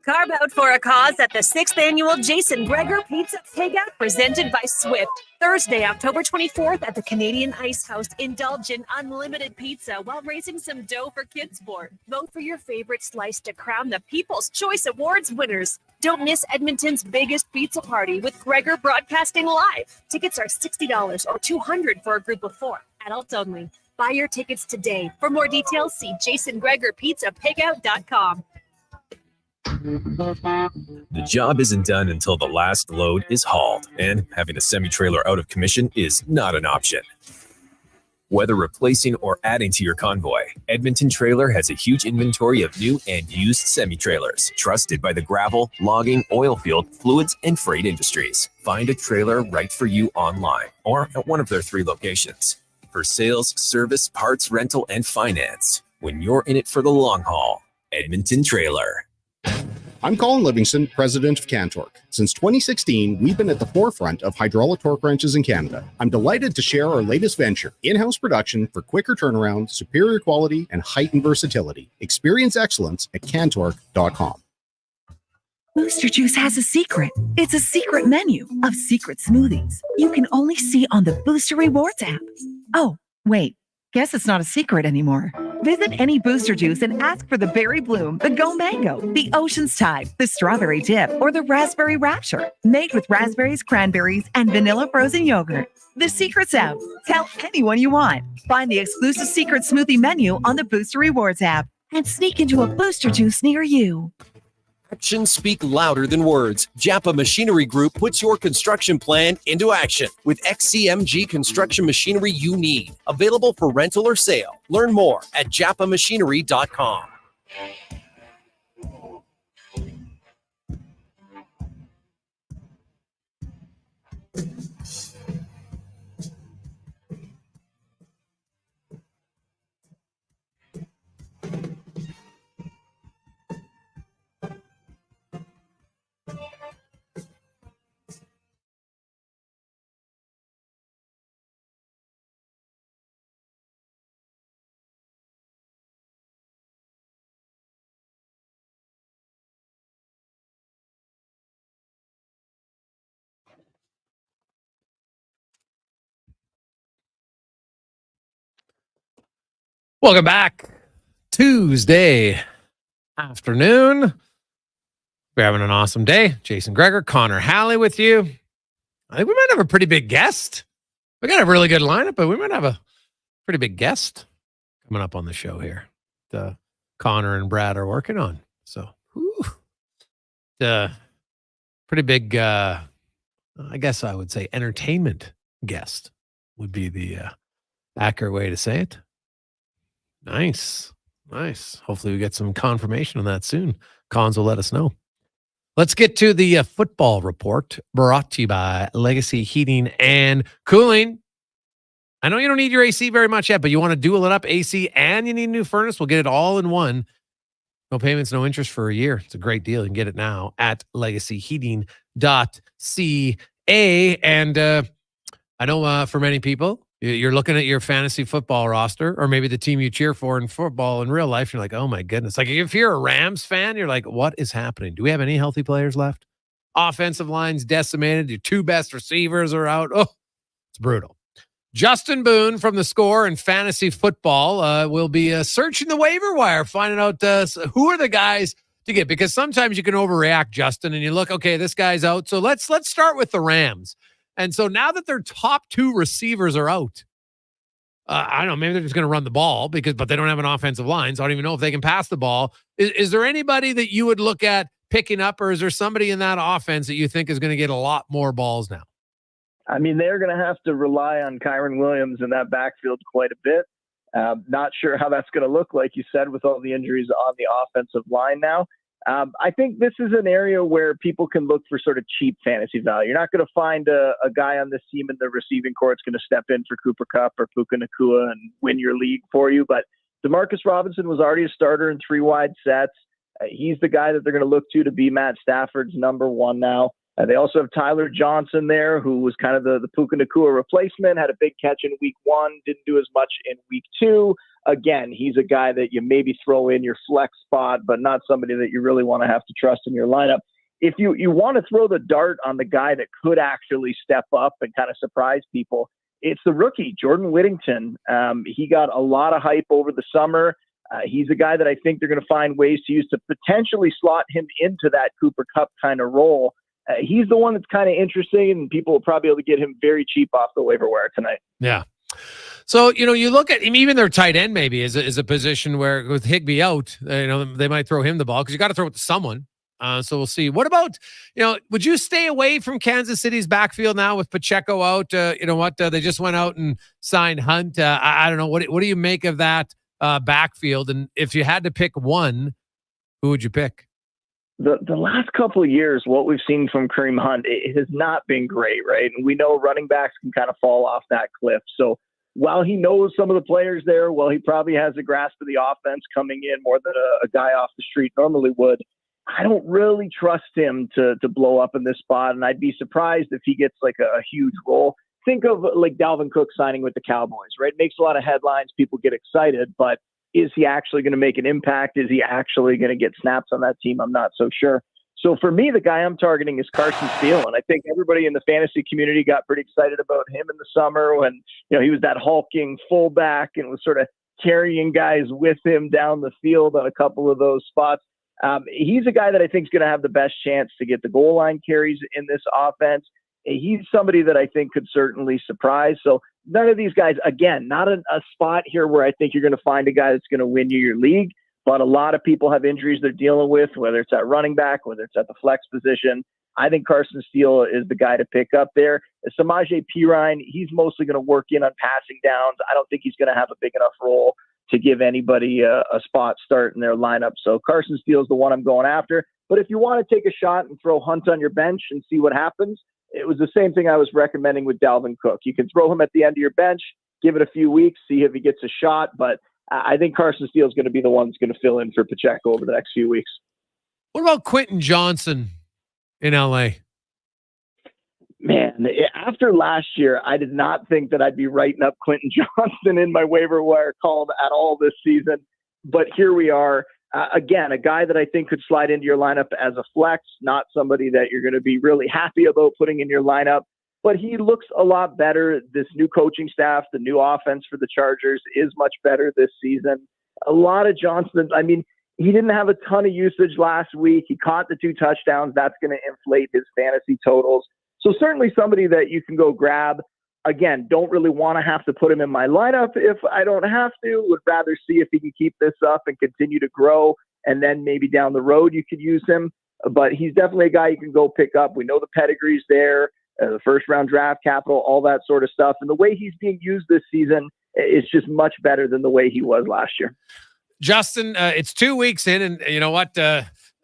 Speaker 17: Carve out for a cause at the 6th Annual Jason Gregor Pizza Takeout presented by Swift. Thursday, October 24th at the Canadian Ice House. Indulge in unlimited pizza while raising some dough for Kids Sport. Vote for your favorite slice to crown the People's Choice Awards winners. Don't miss Edmonton's biggest pizza party with Gregor broadcasting live. Tickets are $60 or $200 for a group of 4. Adults only. Buy your tickets today. For more details, see jasongregorpizzapickout.com.
Speaker 18: The job isn't done until the last load is hauled, and having a semi-trailer out of commission is not an option. Whether replacing or adding to your convoy, Edmonton Trailer has a huge inventory of new and used semi-trailers, trusted by the gravel, logging, oil field, fluids, and freight industries. Find a trailer right for you online or at one of their 3 locations. For sales, service, parts, rental, and finance, when you're in it for the long haul, Edmonton Trailer.
Speaker 19: I'm Colin Livingston, president of Cantork. Since 2016, we've been at the forefront of hydraulic torque wrenches in Canada. I'm delighted to share our latest venture, in-house production for quicker turnaround, superior quality, and heightened versatility. Experience excellence at cantork.com.
Speaker 20: Booster Juice has a secret. It's a secret menu of secret smoothies you can only see on the Booster Rewards app. Oh, wait. Guess it's not a secret anymore. Visit any Booster Juice and ask for the Berry Bloom, the Go Mango, the Ocean's Tide, the Strawberry Dip, or the Raspberry Rapture, made with raspberries, cranberries, and vanilla frozen yogurt. The secret's out. Tell anyone you want. Find the exclusive secret smoothie menu on the Booster Rewards app and sneak into a Booster Juice near you.
Speaker 21: Actions speak louder than words. Japa Machinery Group puts your construction plan into action with XCMG construction machinery you need. Available for rental or sale. Learn more at japamachinery.com.
Speaker 1: Welcome back. Tuesday afternoon. We're having an awesome day. Jason Gregor, Connor Halley with you. I think we might have a pretty big guest. We got a really good lineup, but we might have a pretty big guest coming up on the show here. Connor and Brad are working on. So, the pretty big, I guess I would say entertainment guest would be the accurate way to say it. Nice. Hopefully we get some confirmation on that soon. Cons will let us know. Let's get to the football report brought to you by Legacy Heating and Cooling. I know you don't need your AC very much yet, but you want to dual it up AC and you need a new furnace. We'll get it all in one. No payments, no interest for a year. It's a great deal. You can get it now at legacyheating.ca. And I know for many people, you're looking at your fantasy football roster or maybe the team you cheer for in football in real life. You're like, oh my goodness. Like if you're a Rams fan, you're like, what is happening? Do we have any healthy players left? Offensive line's decimated. Your 2 best receivers are out. Oh, it's brutal. Justin Boone from The Score and Fantasy Football will be searching the waiver wire, finding out who are the guys to get, because sometimes you can overreact, Justin, and you look, okay, this guy's out. So let's start with the Rams. And so now that their top 2 receivers are out, I don't know, maybe they're just going to run the ball but they don't have an offensive line. So I don't even know if they can pass the ball. Is there anybody that you would look at picking up, or is there somebody in that offense that you think is going to get a lot more balls now?
Speaker 22: I mean, they're going to have to rely on Kyron Williams in that backfield quite a bit. Not sure how that's going to look, like you said, with all the injuries on the offensive line now. I think this is an area where people can look for sort of cheap fantasy value. You're not going to find a guy on this team in the receiving corps that's going to step in for Cooper Kupp or Puka Nacua and win your league for you. But Demarcus Robinson was already a starter in 3 wide sets. He's the guy that they're going to look to be Matt Stafford's number one now. They also have Tyler Johnson there, who was kind of the Puka Nacua replacement, had a big catch in week 1, didn't do as much in week 2. Again, he's a guy that you maybe throw in your flex spot, but not somebody that you really want to have to trust in your lineup. If you want to throw the dart on the guy that could actually step up and kind of surprise people, it's the rookie, Jordan Whittington. He got a lot of hype over the summer. He's a guy that I think they're going to find ways to use to potentially slot him into that Cooper Kupp kind of role. He's the one that's kind of interesting, and people will probably be able to get him very cheap off the waiver wire tonight.
Speaker 1: Yeah. So, you look at him, even their tight end maybe is a position where with Higbee out, they might throw him the ball because you got to throw it to someone. So we'll see. What about, would you stay away from Kansas City's backfield now with Pacheco out? They just went out and signed Hunt. I don't know. What do you make of that backfield? And if you had to pick one, who would you pick?
Speaker 22: The last couple of years, what we've seen from Kareem Hunt, it has not been great, right? And we know running backs can kind of fall off that cliff. So while he knows some of the players there, he probably has a grasp of the offense coming in more than a guy off the street normally would. I don't really trust him to blow up in this spot, and I'd be surprised if he gets like a huge role. Think of like Dalvin Cook signing with the Cowboys, right? It makes a lot of headlines. People get excited, but is he actually going to make an impact? Is he actually going to get snaps on that team? I'm not so sure. So for me, the guy I'm targeting is Carson Steele. And I think everybody in the fantasy community got pretty excited about him in the summer when, he was that hulking fullback and was sort of carrying guys with him down the field on a couple of those spots. He's a guy that I think is going to have the best chance to get the goal line carries in this offense. He's somebody that I think could certainly surprise. So none of these guys, again, not a spot here where I think you're going to find a guy that's going to win you your league, but a lot of people have injuries they're dealing with, whether it's at running back, whether it's at the flex position. I think Carson Steele is the guy to pick up there. Samaje Perine, he's mostly going to work in on passing downs. I don't think he's going to have a big enough role to give anybody a spot start in their lineup. So Carson Steele is the one I'm going after. But if you want to take a shot and throw Hunt on your bench and see what happens, it was the same thing I was recommending with Dalvin Cook. You can throw him at the end of your bench, give it a few weeks, see if he gets a shot. But I think Carson Steele is going to be the one that's going to fill in for Pacheco over the next few weeks.
Speaker 1: What about Quentin Johnson in LA?
Speaker 22: Man, after last year, I did not think that I'd be writing up Quentin Johnson in my waiver wire column at all this season. But here we are. Again, a guy that I think could slide into your lineup as a flex, not somebody that you're going to be really happy about putting in your lineup. But he looks a lot better. This new coaching staff, the new offense for the Chargers is much better this season. A lot of Johnson. I mean, he didn't have a ton of usage last week. He caught the 2 touchdowns. That's going to inflate his fantasy totals. So certainly somebody that you can go grab. Again, don't really want to have to put him in my lineup if I don't have to. Would rather see if he can keep this up and continue to grow, and then maybe down the road you could use him. But he's definitely a guy you can go pick up. We know the pedigree's there, the first-round draft capital, all that sort of stuff. And the way he's being used this season is just much better than the way he was last year.
Speaker 1: Justin, it's 2 weeks in, and you know what?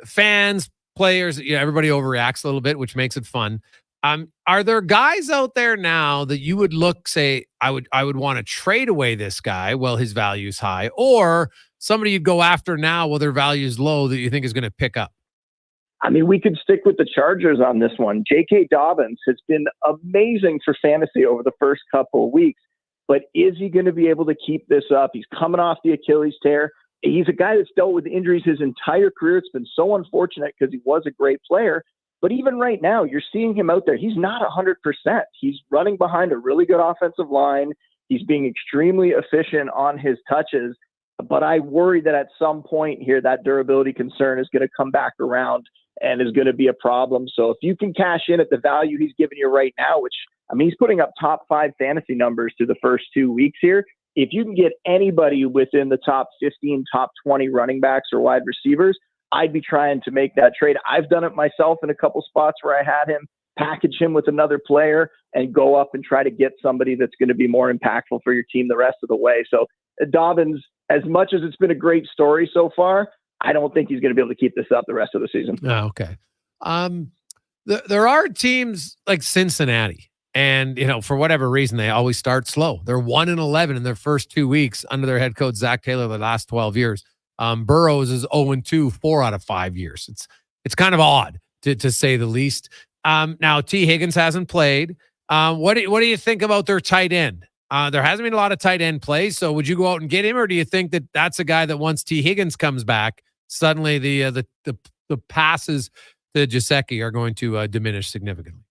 Speaker 1: Fans, players, everybody overreacts a little bit, which makes it fun. Are there guys out there now that you would say, I would want to trade away this guy while his value is high, or somebody you'd go after now while their value is low that you think is going to pick up?
Speaker 22: I mean, we could stick with the Chargers on this one. J.K. Dobbins has been amazing for fantasy over the first couple of weeks, but is he going to be able to keep this up? He's coming off the Achilles tear. He's a guy that's dealt with injuries his entire career. It's been so unfortunate because he was a great player. But even right now, you're seeing him out there. He's not 100%. He's running behind a really good offensive line. He's being extremely efficient on his touches. But I worry that at some point here, that durability concern is going to come back around and is going to be a problem. So if you can cash in at the value he's giving you right now, which, I mean, he's putting up top 5 fantasy numbers through the first 2 weeks here. If you can get anybody within the top 15, top 20 running backs or wide receivers, I'd be trying to make that trade. I've done it myself in a couple spots where I had him, package him with another player, and go up and try to get somebody that's going to be more impactful for your team the rest of the way. So Dobbins, as much as it's been a great story so far, I don't think he's going to be able to keep this up the rest of the season.
Speaker 1: Oh, okay. There are teams like Cincinnati And, for whatever reason, they always start slow. They're 1-11 in their first 2 weeks under their head coach, Zach Taylor, the last 12 years. Burrows is 0-2, 4 out of 5 years. It's kind of odd, to say the least. Now, T. Higgins hasn't played. What do you think about their tight end? There hasn't been a lot of tight end plays, so would you go out and get him, or do you think that that's a guy that once T. Higgins comes back, suddenly the passes to Gesicki are going to diminish significantly?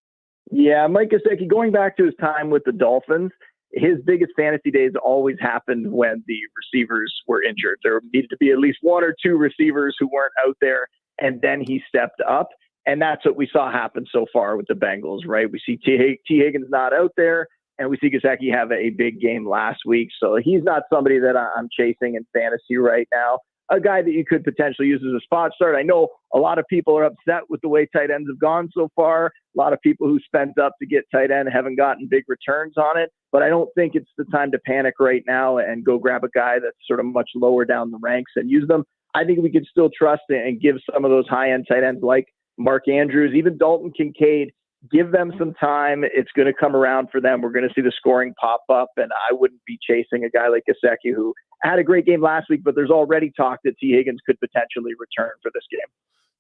Speaker 22: Yeah, Mike Gesicki, going back to his time with the Dolphins, his biggest fantasy days always happened when the receivers were injured. There needed to be at least 1 or 2 receivers who weren't out there, and then he stepped up. And that's what we saw happen so far with the Bengals, right? We see T. Higgins not out there, and we see Gesicki have a big game last week. So he's not somebody that I'm chasing in fantasy right now. A guy that you could potentially use as a spot start. I know a lot of people are upset with the way tight ends have gone so far. A lot of people who spent up to get tight end haven't gotten big returns on it. But I don't think it's the time to panic right now and go grab a guy that's sort of much lower down the ranks and use them. I think we could still trust it and give some of those high-end tight ends like Mark Andrews, even Dalton Kincaid, give them some time. It's going to come around for them. We're going to see the scoring pop up, and I wouldn't be chasing a guy like Gesicki, who had a great game last week, but there's already talk that T. Higgins could potentially return for this game.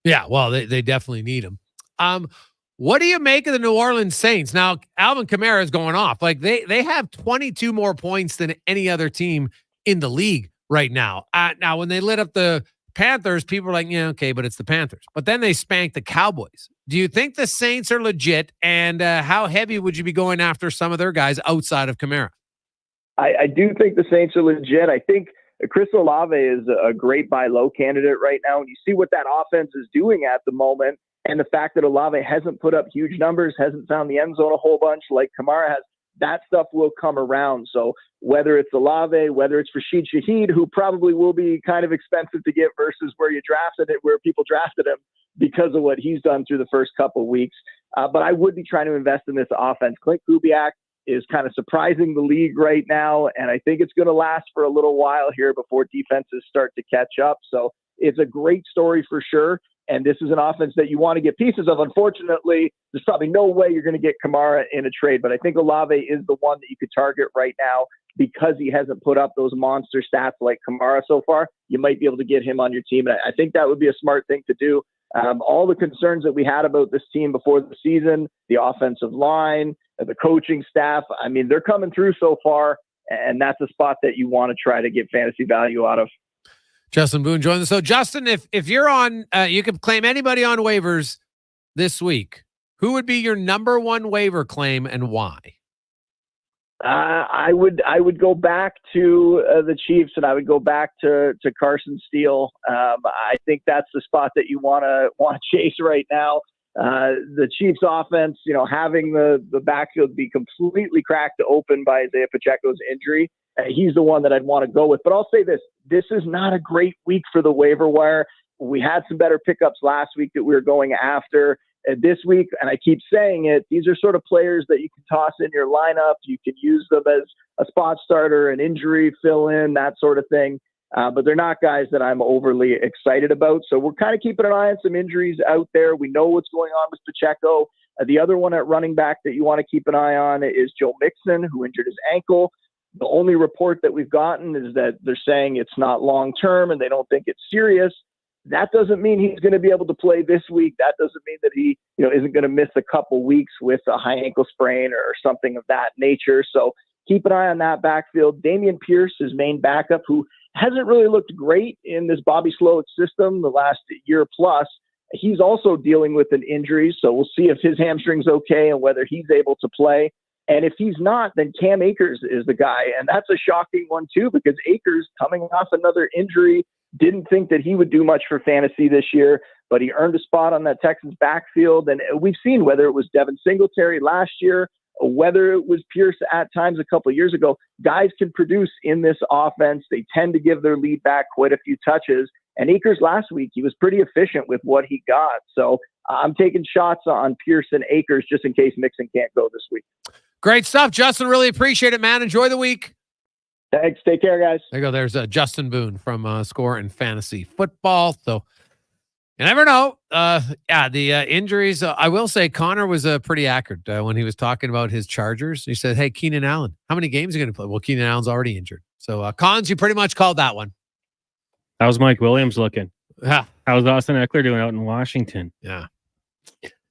Speaker 1: Yeah, well, they definitely need him. What do you make of the New Orleans Saints? Now, Alvin Kamara is going off. Like they have 22 more points than any other team in the league right now. Now, when they lit up the Panthers, people are like, yeah, okay, but it's the Panthers. But then they spanked the Cowboys. Do you think the Saints are legit? And how heavy would you be going after some of their guys outside of Kamara?
Speaker 22: I do think the Saints are legit. I think Chris Olave is a great buy low candidate right now. And you see what that offense is doing at the moment. And the fact that Olave hasn't put up huge numbers, hasn't found the end zone a whole bunch like Kamara has, that stuff will come around. So whether it's Olave, whether it's Rashid Shaheed, who probably will be kind of expensive to get versus where people drafted him because of what he's done through the first couple of weeks. But I would be trying to invest in this offense. Clint Kubiak is kind of surprising the league right now, and I think it's going to last for a little while here before defenses start to catch up. So it's a great story for sure. And this is an offense that you want to get pieces of. Unfortunately, there's probably no way you're going to get Kamara in a trade, but I think Olave is the one that you could target right now because he hasn't put up those monster stats like Kamara so far. You might be able to get him on your team. And I think that would be a smart thing to do. All the concerns that we had about this team before the season, the offensive line, the coaching staff, I mean, they're coming through so far, and that's a spot that you want to try to get fantasy value out of.
Speaker 1: Justin Boone joins us. So, Justin, if you're on, you can claim anybody on waivers this week. Who would be your number one waiver claim and why?
Speaker 22: I would go back to the Chiefs, and I would go back to Carson Steele. I think that's the spot that you want to chase right now. The Chiefs offense, having the backfield be completely cracked open by Isaiah Pacheco's injury, he's the one that I'd want to go with. But I'll say this is not a great week for the waiver wire. We had some better pickups last week that we were going after. This week, and I keep saying it, these are sort of players that you can toss in your lineup. You can use them as a spot starter, an injury fill-in, that sort of thing. But they're not guys that I'm overly excited about. So we're kind of keeping an eye on some injuries out there. We know what's going on with Pacheco. The other one at running back that you want to keep an eye on is Joe Mixon, who injured his ankle. The only report that we've gotten is that they're saying it's not long-term and they don't think it's serious. That doesn't mean he's going to be able to play this week. That doesn't mean that he, isn't going to miss a couple weeks with a high ankle sprain or something of that nature. So keep an eye on that backfield. Dameon Pierce, his main backup, who hasn't really looked great in this Bobby Slowick system the last year plus. He's also dealing with an injury. So we'll see if his hamstring's okay and whether he's able to play. And if he's not, then Cam Akers is the guy. And that's a shocking one too, because Akers, coming off another injury, didn't think that he would do much for fantasy this year, but he earned a spot on that Texans backfield. And we've seen whether it was Devin Singletary last year, or whether it was Pierce at times a couple of years ago, guys can produce in this offense. They tend to give their lead back quite a few touches. And Akers last week, he was pretty efficient with what he got. So I'm taking shots on Pierce and Akers just in case Mixon can't go this week.
Speaker 1: Great stuff, Justin. Really appreciate it, man. Enjoy the week.
Speaker 22: Thanks. Take care, guys.
Speaker 1: There you go. There's Justin Boone from Score and Fantasy Football. So, You never know. The injuries. I will say Connor was pretty accurate when he was talking about his Chargers. He said, hey, Keenan Allen, how many games are you going to play? Well, Keenan Allen's already injured. So, Cons, you pretty much called that one.
Speaker 2: How's Mike Williams looking?
Speaker 1: Yeah.
Speaker 2: How's Austin Eckler doing out in Washington?
Speaker 1: Yeah.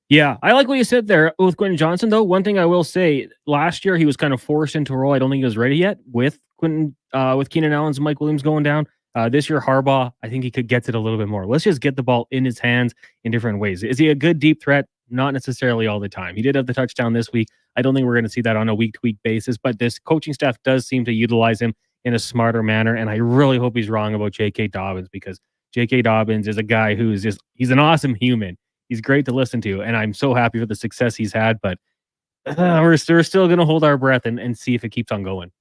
Speaker 2: Yeah, I like what you said there with Quentin Johnson, though. One thing I will say, last year he was kind of forced into a role. I don't think he was ready yet with Keenan Allen's and Mike Williams going down. This year, Harbaugh, I think he could get it a little bit more. Let's just get the ball in his hands in different ways. Is he a good deep threat? Not necessarily all the time. He did have the touchdown this week. I don't think we're going to see that on a week-to-week basis, but this coaching staff does seem to utilize him in a smarter manner, and I really hope he's wrong about J.K. Dobbins, because J.K. Dobbins is a guy who's he's an awesome human. He's great to listen to, and I'm so happy for the success he's had, but we're still going to hold our breath and see if it keeps on going.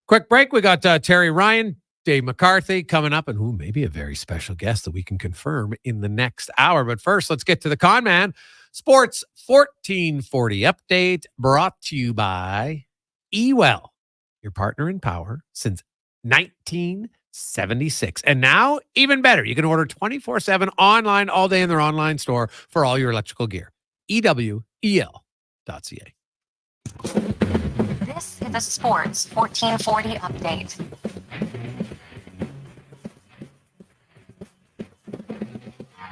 Speaker 1: Quick break. We got Terry Ryan, Dave McCarthy coming up, and maybe a very special guest that we can confirm in the next hour. But first, let's get to the Con Man Sports 1440 update, brought to you by eWell, your partner in power since 1976. And now, even better, you can order 24/7 online all day in their online store for all your electrical gear. EWEL.ca.
Speaker 4: This is the Sports 1440 update.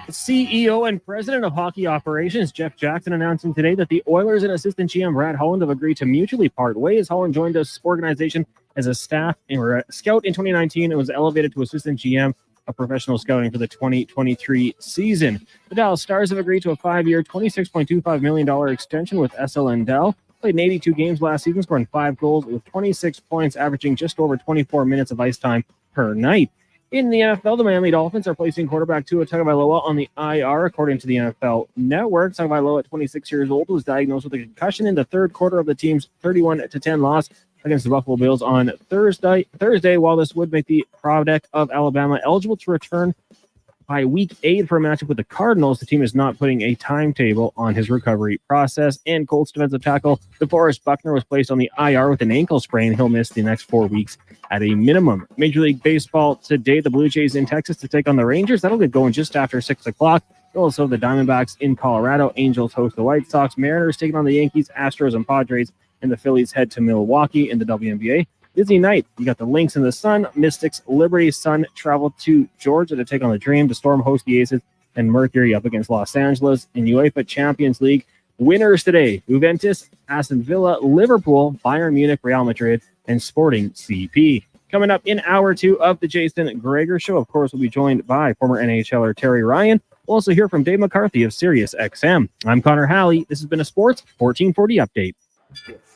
Speaker 2: The CEO and president of hockey operations, Jeff Jackson, announcing today that the Oilers and assistant GM Brad Holland have agreed to mutually part ways. Holland joined this organization as a staff or a scout in 2019 and was elevated to assistant GM of professional scouting for the 2023 season. The Dallas Stars have agreed to a 5-year, $26.25 million extension with SL Lindell. Played in 82 games last season, scoring 5 goals with 26 points, averaging just over 24 minutes of ice time per night. In the NFL, the Miami Dolphins are placing quarterback Tua Tagovailoa on the IR, according to the NFL Network. Tagovailoa, at 26 years old, was diagnosed with a concussion in the third quarter of the team's 31-10 loss against the Buffalo Bills on Thursday, while this would make the product of Alabama eligible to return by week 8 for a matchup with the Cardinals. The team is not putting a timetable on his recovery process. And Colts defensive tackle DeForest Buckner was placed on the IR with an ankle sprain. He'll miss the next 4 weeks at a minimum. Major League Baseball today, the Blue Jays in Texas to take on the Rangers. That'll get going just after 6 o'clock. Also, the Diamondbacks in Colorado. Angels host the White Sox. Mariners taking on the Yankees, Astros, and Padres. And the Phillies head to Milwaukee in the WNBA. Busy night. You got the Lynx and the Sun. Mystics, Liberty, Sun travel to Georgia to take on the Dream. The Storm host the Aces, and Mercury up against Los Angeles. In UEFA Champions League, winners today: Juventus, Aston Villa, Liverpool, Bayern Munich, Real Madrid, and Sporting CP. Coming up in hour 2 of the Jason Gregor Show, of course, we'll be joined by former NHLer Terry Ryan. We'll also hear from Dave McCarthy of Sirius XM. I'm Connor Halley. This has been a Sports 1440 update.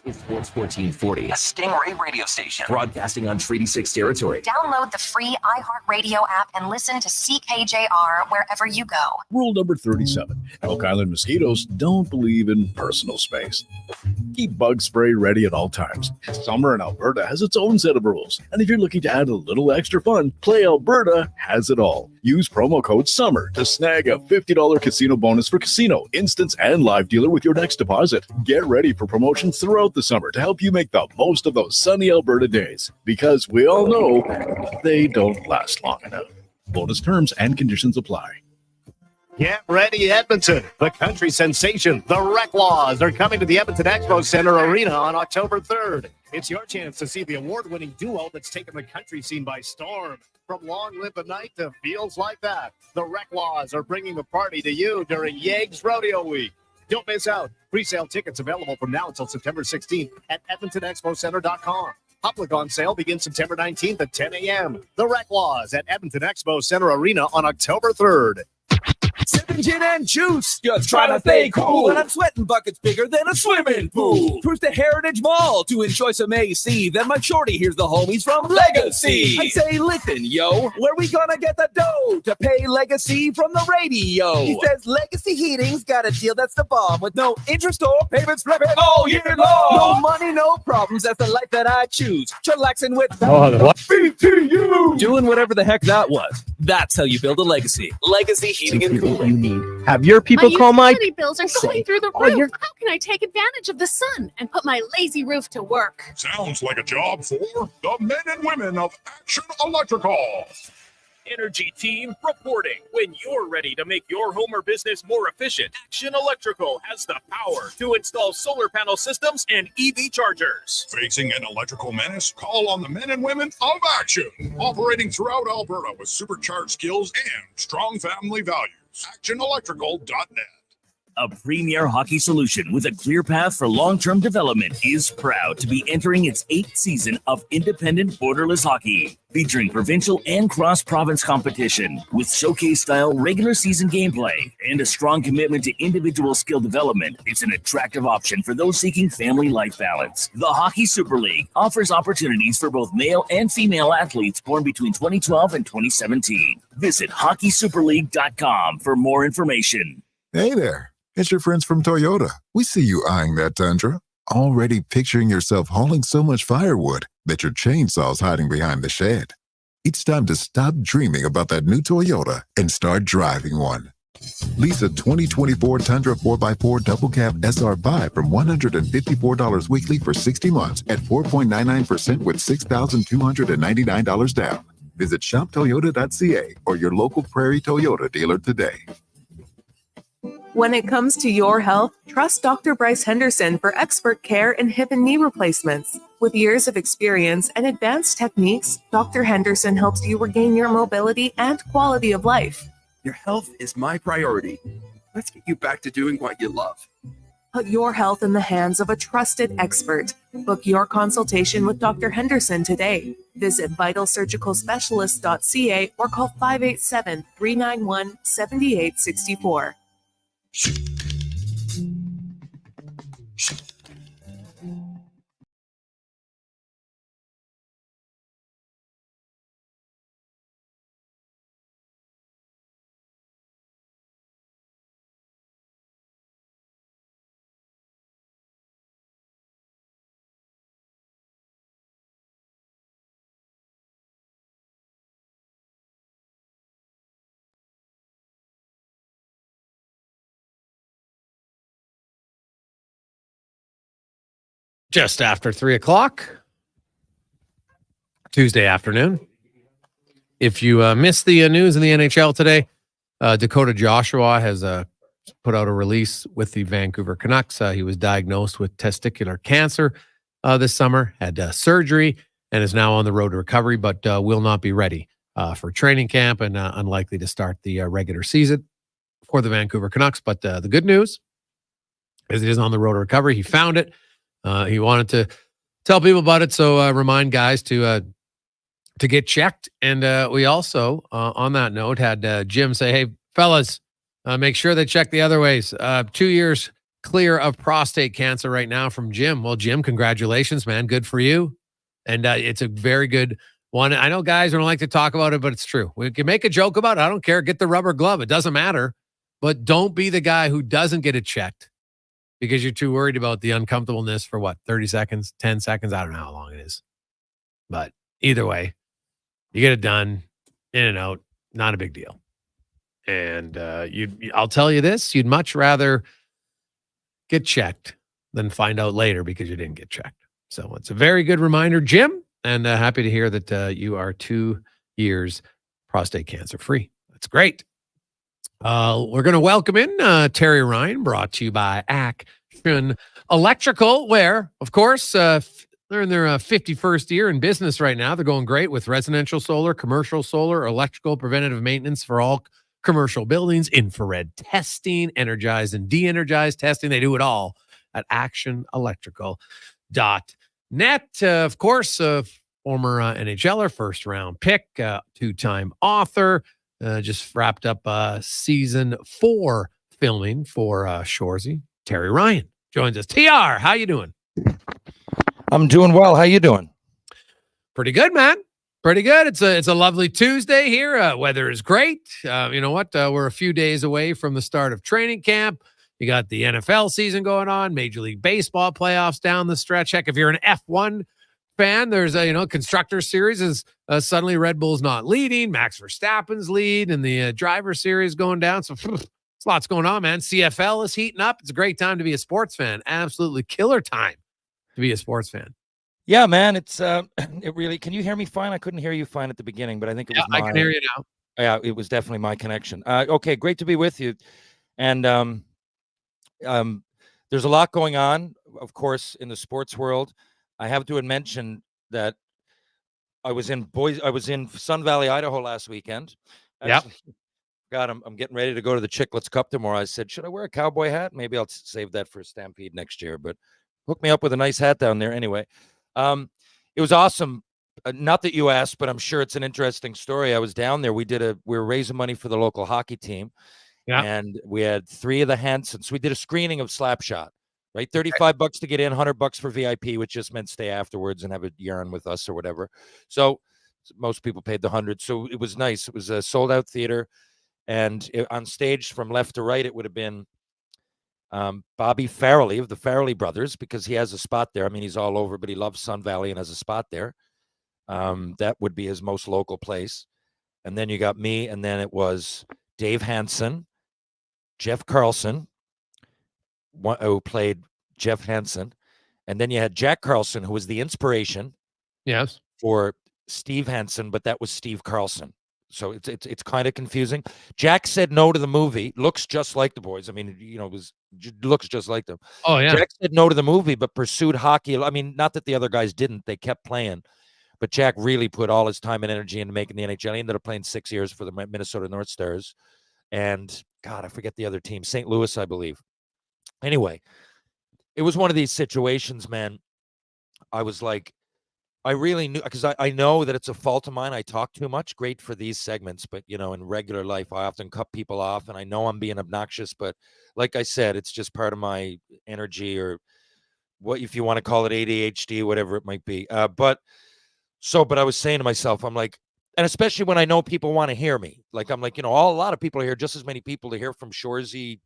Speaker 23: It's Sports 1440,
Speaker 4: A Stingray radio station.
Speaker 23: broadcasting on Treaty 6 territory.
Speaker 4: Download the free iHeartRadio app and listen to CKJR wherever you go.
Speaker 9: Rule number 37. Elk Island mosquitoes don't believe in personal space. Keep bug spray ready at all times. Summer in Alberta has its own set of rules. And if you're looking to add a little extra fun, Play Alberta has it all. Use promo code SUMMER to snag a $50 casino bonus for casino, instance, and live dealer with your next deposit. Get ready for promotions throughout the summer to help you make the most of those sunny Alberta days, because we all know they don't last long enough. Bonus terms and conditions apply.
Speaker 24: Get ready, Edmonton. The country sensation, the Rec Laws, are coming to the Edmonton Expo Center Arena on October 3rd. It's your chance to see the award-winning duo that's taken the country scene by storm. From Long Live the Night to Feels Like That, the Rec Laws are bringing the party to you during Yeggs Rodeo Week. Don't miss out. Pre-sale tickets available from now until September 16th at EdmontonExpoCenter.com. Public on sale begins September 19th at 10 a.m. The Rec Laws at Edmonton Expo Center Arena on October 3rd.
Speaker 6: Sipping gin and juice, just trying to stay cool. And I'm sweating buckets bigger than a swimming pool. Cruise to Heritage Mall to enjoy some AC. Then my shorty here's the homies from Legacy. I say, listen, yo, where we gonna get the dough to pay Legacy from the radio? He says Legacy Heating's got a deal that's the bomb with no interest or payments flipping all year long. No money, no problems. That's the life that I choose. Chillaxing with BTU. Doing whatever the heck that was. That's how you build a legacy. Legacy Heating and Cooling.
Speaker 5: You need. Have your people call my
Speaker 25: utility bills are going through the roof. How can I take advantage of the sun and put my lazy roof to work?
Speaker 26: Sounds like a job for the men and women of Action Electrical.
Speaker 3: Energy team reporting. When you're ready to make your home or business more efficient, Action Electrical has the power to install solar panel systems and EV chargers.
Speaker 7: Facing an electrical menace? Call on the men and women of Action. Operating throughout Alberta with supercharged skills and strong family values. ActionElectrical.net.
Speaker 8: A premier hockey solution with a clear path for long-term development is proud to be entering its 8th season of independent borderless hockey, featuring provincial and cross-province competition with showcase-style regular season gameplay and a strong commitment to individual skill development. It's an attractive option for those seeking family life balance. The Hockey Super League offers opportunities for both male and female athletes born between 2012 and 2017. Visit hockeysuperleague.com for more information.
Speaker 10: Hey there. It's your friends from Toyota. We see you eyeing that Tundra, already picturing yourself hauling so much firewood that your chainsaw's hiding behind the shed. It's time to stop dreaming about that new Toyota and start driving one. Lease a 2024 Tundra 4x4 double cab SR Buy from $154 weekly for 60 months at 4.99% with $6,299 down. Visit shoptoyota.ca or your local Prairie Toyota dealer today.
Speaker 12: When it comes to your health, trust Dr. Bryce Henderson for expert care in hip and knee replacements. With years of experience and advanced techniques, Dr. Henderson helps you regain your mobility and quality of life.
Speaker 26: Your health is my priority. Let's get you back to doing what you love.
Speaker 12: Put your health in the hands of a trusted expert. Book your consultation with Dr. Henderson today. Visit vitalsurgicalspecialist.ca or call 587-391-7864.
Speaker 1: Just after 3:00, Tuesday afternoon. If you missed the news in the NHL today, Dakota Joshua has put out a release with the Vancouver Canucks. He was diagnosed with testicular cancer this summer, had surgery, and is now on the road to recovery, but will not be ready for training camp and unlikely to start the regular season for the Vancouver Canucks. But the good news is he is on the road to recovery. He found it. He wanted to tell people about it, so remind guys to get checked. And we also, on that note, had Jim say, hey, fellas, make sure they check the other ways. 2 years clear of prostate cancer right now from Jim. Well, Jim, congratulations, man. Good for you. And it's a very good one. I know guys don't like to talk about it, but it's true. We can make a joke about it. I don't care. Get the rubber glove. It doesn't matter. But don't be the guy who doesn't get it checked because you're too worried about the uncomfortableness for 30 seconds, 10 seconds. I don't know how long it is. But either way, you get it done, in and out, not a big deal. And I'll tell you this, you'd much rather get checked than find out later because you didn't get checked. So it's a very good reminder, Jim, and happy to hear that you are 2 years prostate cancer free. That's great. We're going to welcome in Terry Ryan, brought to you by Action Electrical, where, of course, they're in their 51st year in business right now. They're going great with residential solar, commercial solar, electrical preventative maintenance for all commercial buildings, infrared testing, energized and de-energized testing. They do it all at actionelectrical.net. Of course, former NHLer, first-round pick, two-time author, just wrapped up season 4 filming for Shoresy. Terry Ryan joins us. TR, how you doing?
Speaker 27: I'm doing well. How you doing?
Speaker 1: Pretty good, man. Pretty good. It's a lovely Tuesday here. Weather is great. You know what? We're a few days away from the start of training camp. You got the NFL season going on, Major League Baseball playoffs down the stretch. Heck, if you're an F1 fan, there's a constructor series is suddenly Red Bull's not leading. Max Verstappen's lead, and the driver series going down. So there's lots going on, man. CFL is heating up. It's a great time to be a sports fan. Absolutely killer time to be a sports fan.
Speaker 27: Yeah, man. It's it really. Can you hear me fine? I couldn't hear you fine at the beginning, but I think it was.
Speaker 1: I can hear you now.
Speaker 27: Yeah, it was definitely my connection. Okay, great to be with you. And there's a lot going on, of course, in the sports world. I have to mention that I was in Sun Valley, Idaho last weekend.
Speaker 1: Yep.
Speaker 27: God, I'm getting ready to go to the Chicklets Cup tomorrow. I said, should I wear a cowboy hat? Maybe I'll save that for a Stampede next year. But hook me up with a nice hat down there anyway. It was awesome. Not that you asked, but I'm sure it's an interesting story. I was down there. We were raising money for the local hockey team.
Speaker 1: Yeah.
Speaker 27: And we had 3 of the Hansons. We did a screening of Slapshot, right? $35 to get in, $100 for VIP, which just meant stay afterwards and have a yarn with us or whatever. So most people paid the $100. So it was nice. It was a sold out theater. And on stage from left to right, it would have been Bobby Farrelly of the Farrelly brothers, because he has a spot there. I mean, he's all over, but he loves Sun Valley and has a spot there. That would be his most local place. And then you got me, and then it was Dave Hansen, Jeff Carlson, who played Jeff Hansen, and then you had Jack Carlson, who was the inspiration,
Speaker 1: yes,
Speaker 27: for Steve Hansen, but that was Steve Carlson. So it's kind of confusing. Jack said no to the movie. Looks just like the boys. I mean, looks just like them.
Speaker 1: Oh yeah.
Speaker 27: Jack said no to the movie, but pursued hockey. I mean, not that the other guys didn't. They kept playing, but Jack really put all his time and energy into making the NHL. He ended up playing 6 years for the Minnesota North Stars, and God, I forget the other team, St. Louis, I believe. Anyway, it was one of these situations, man. I was like, I really knew, because I know that it's a fault of mine. I talk too much. Great for these segments, but in regular life, I often cut people off, and I know I'm being obnoxious, but like I said, it's just part of my energy, or what, if you want to call it ADHD, whatever it might be. But I was saying to myself, I'm like, and especially when I know people want to hear me, like, I'm like, a lot of people are here, just as many people to hear from Shoresy,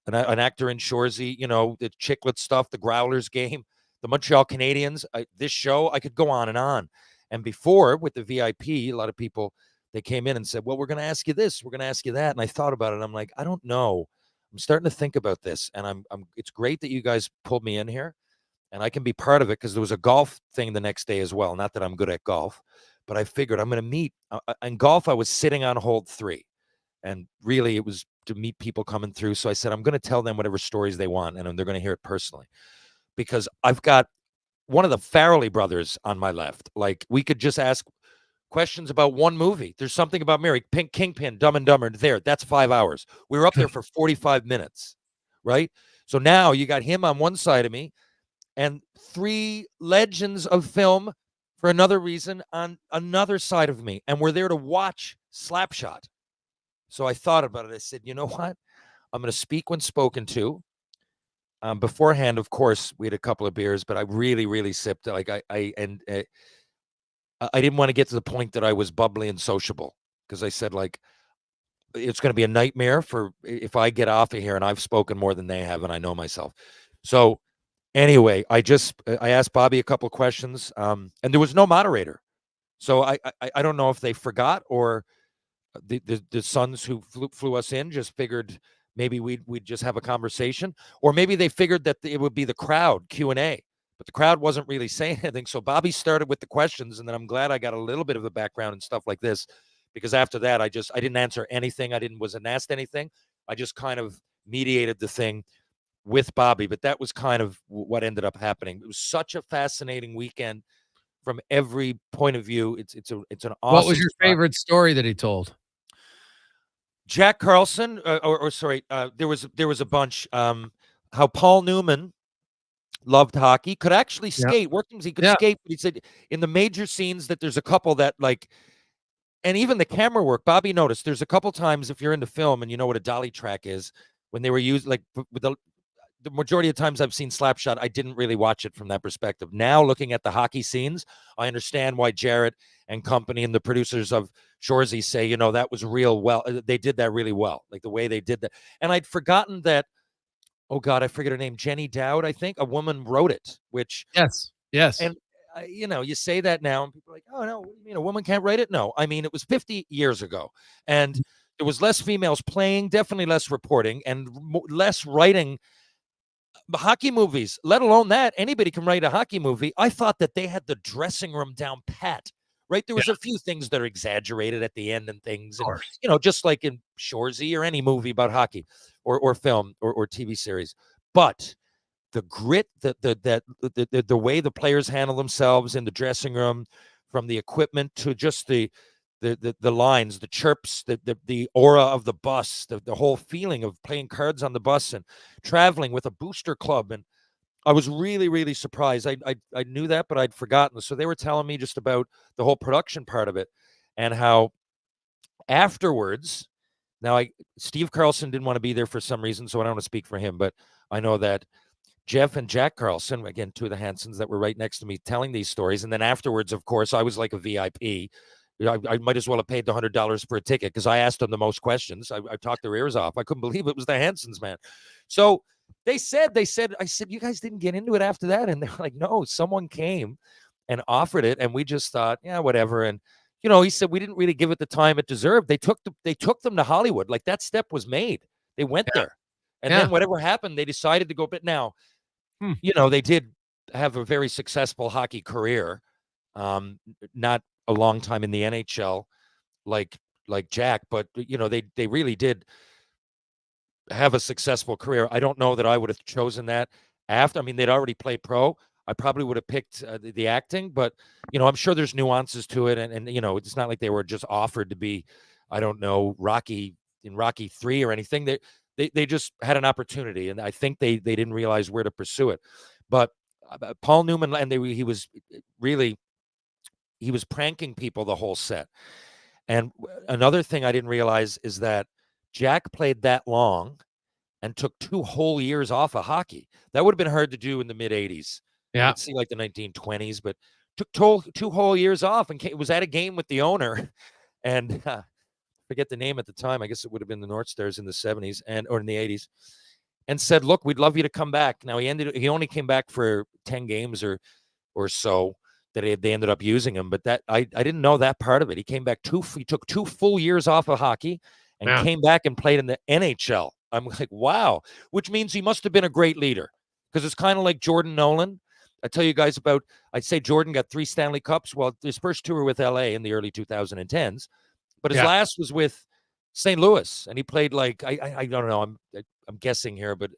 Speaker 27: an actor in Shoresy, the Chiclet stuff, the Growlers game, the Montreal Canadiens, this show, I could go on and on. And before, with the VIP, a lot of people, they came in and said, well, we're going to ask you this, we're going to ask you that. And I thought about it. I'm like, I don't know. I'm starting to think about this. And it's great that you guys pulled me in here, and I can be part of it, because there was a golf thing the next day as well. Not that I'm good at golf, but I figured I'm going to meet. In golf, I was sitting on hold 3. And really, it was to meet people coming through. So I said, I'm going to tell them whatever stories they want, and they're going to hear it personally. Because I've got one of the Farrelly brothers on my left. Like, we could just ask questions about one movie. There's something about Mary, Kingpin, Dumb and Dumber. That's 5 hours. We were up there for 45 minutes, right? So now you got him on one side of me, and 3 legends of film, for another reason, on another side of me. And we're there to watch Slapshot. So I thought about it. I said, you know what? I'm going to speak when spoken to. Beforehand, of course, we had a couple of beers, but I really, really sipped. Like I didn't want to get to the point that I was bubbly and sociable, because I said, like, it's going to be a nightmare if I get off of here, and I've spoken more than they have, and I know myself. So anyway, I asked Bobby a couple of questions, and there was no moderator. So I don't know if they forgot, or the sons who flew us in just figured maybe we'd just have a conversation, or maybe they figured that it would be the crowd Q&A, but the crowd wasn't really saying anything. So Bobby started with the questions, and then I'm glad I got a little bit of a background and stuff like this, because after that, I didn't answer anything. Wasn't asked anything. I just kind of mediated the thing with Bobby, but that was kind of what ended up happening. It was such a fascinating weekend from every point of view. It's an awesome.
Speaker 1: What was your favorite story that he told?
Speaker 27: Jack Carlson, there was a bunch. How Paul Newman loved hockey, could actually skate. He could skate, but he said in the major scenes that there's a couple that, like, and even the camera work, Bobby noticed there's a couple times, if you're into film and you know what a dolly track is, when they were used, like, with the majority of times I've seen Slapshot, I didn't really watch it from that perspective. Now, looking at the hockey scenes, I understand why Jarrett and company and the producers of Shoresy say, that was real well. They did that really well, like the way they did that. And I'd forgotten that, oh God, I forget her name, Jenny Dowd, I think, a woman wrote it, which.
Speaker 1: Yes. And,
Speaker 27: you say that now and people are like, oh no, what do you mean a woman can't write it? No, I mean, it was 50 years ago, and there was less females playing, definitely less reporting, and less writing hockey movies, let alone that. Anybody can write a hockey movie. I thought that they had the dressing room down pat right? There was a few things that are exaggerated at the end and things, and, you know, just like in Shoresy or any movie about hockey or film or TV series. But the grit, the way the players handle themselves in the dressing room, from the equipment to just the lines, the chirps, the aura of the bus, the whole feeling of playing cards on the bus and traveling with a booster club. And I was really, really surprised. I knew that, but I'd forgotten. So they were telling me just about the whole production part of it and how afterwards, now Steve Carlson didn't want to be there for some reason, so I don't want to speak for him, but I know that Jeff and Jack Carlson, again, two of the Hansons that were right next to me telling these stories. And then afterwards, of course, I was like a VIP. I might as well have paid the $100 for a ticket because I asked them the most questions. I talked their ears off. I couldn't believe it was the Hansons, man. So I said, you guys didn't get into it after that. And they're like, no, someone came and offered it. And we just thought, yeah, whatever. And, you know, he said, we didn't really give it the time it deserved. They took them to Hollywood. Like, that step was made. They went there. And then whatever happened, they decided to go. But now, you know, they did have a very successful hockey career. Not a long time in the NHL like Jack, but, you know, they really did have a successful career. I don't know that I would have chosen that after. I mean, they'd already played pro. I probably would have picked the acting, but, you know, I'm sure there's nuances to it. And, you know, it's not like they were just offered to be, I don't know, Rocky 3 or anything. They just had an opportunity, and I think they didn't realize where to pursue it. But Paul Newman, and he was pranking people the whole set. And another thing I didn't realize is that Jack played that long and took 2 whole years off of hockey. That would have been hard to do in the mid 80s.
Speaker 1: Yeah.
Speaker 27: I'd see like the 1920s, but took 2 whole years off and was at a game with the owner and forget the name at the time. I guess it would have been the North Stars in the 70s or in the 80s, and said, look, we'd love you to come back. Now he only came back for 10 games or so that they ended up using him. But that I didn't know that part of it. He came back he took 2 full years off of hockey and came back and played in the NHL. I'm like, wow, which means he must have been a great leader, because it's kind of like Jordan Nolan. I tell you guys I'd say Jordan got 3 Stanley Cups. Well, his first 2 were with LA in the early 2010s. But his last was with St. Louis, and he played like I don't know. I'm guessing here, but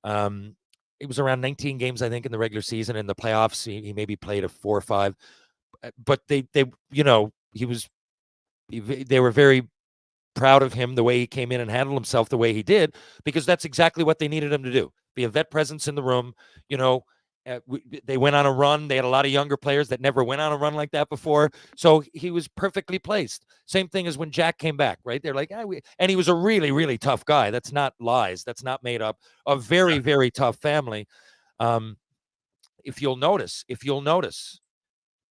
Speaker 27: it was around 19 games, I think, in the regular season. In the playoffs, he maybe played a 4 or 5. But they you know, they were very proud of him, the way he came in and handled himself the way he did, because that's exactly what they needed him to do. Be a vet presence in the room. You know, they went on a run. They had a lot of younger players that never went on a run like that before. So he was perfectly placed. Same thing as when Jack came back, right? They're like, and he was a really, really tough guy. That's not lies. That's not made up. A very, very tough family. If you'll notice,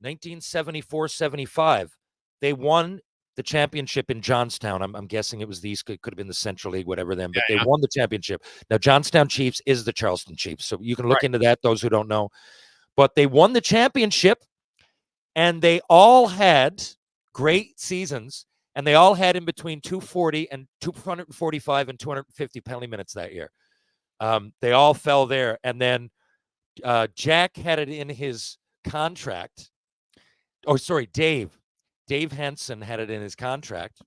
Speaker 27: 1974-75, they won the championship in Johnstown. I'm guessing it was these, could have been the Central League, whatever then, but they won the championship. Now, Johnstown Chiefs is the Charleston Chiefs, so you can look into that, those who don't know. But they won the championship, and they all had great seasons, and they all had in between 240 and 245 and 250 penalty minutes that year. They all fell there, and then Jack had it in his contract. Oh, sorry, Dave Henson had it in his contract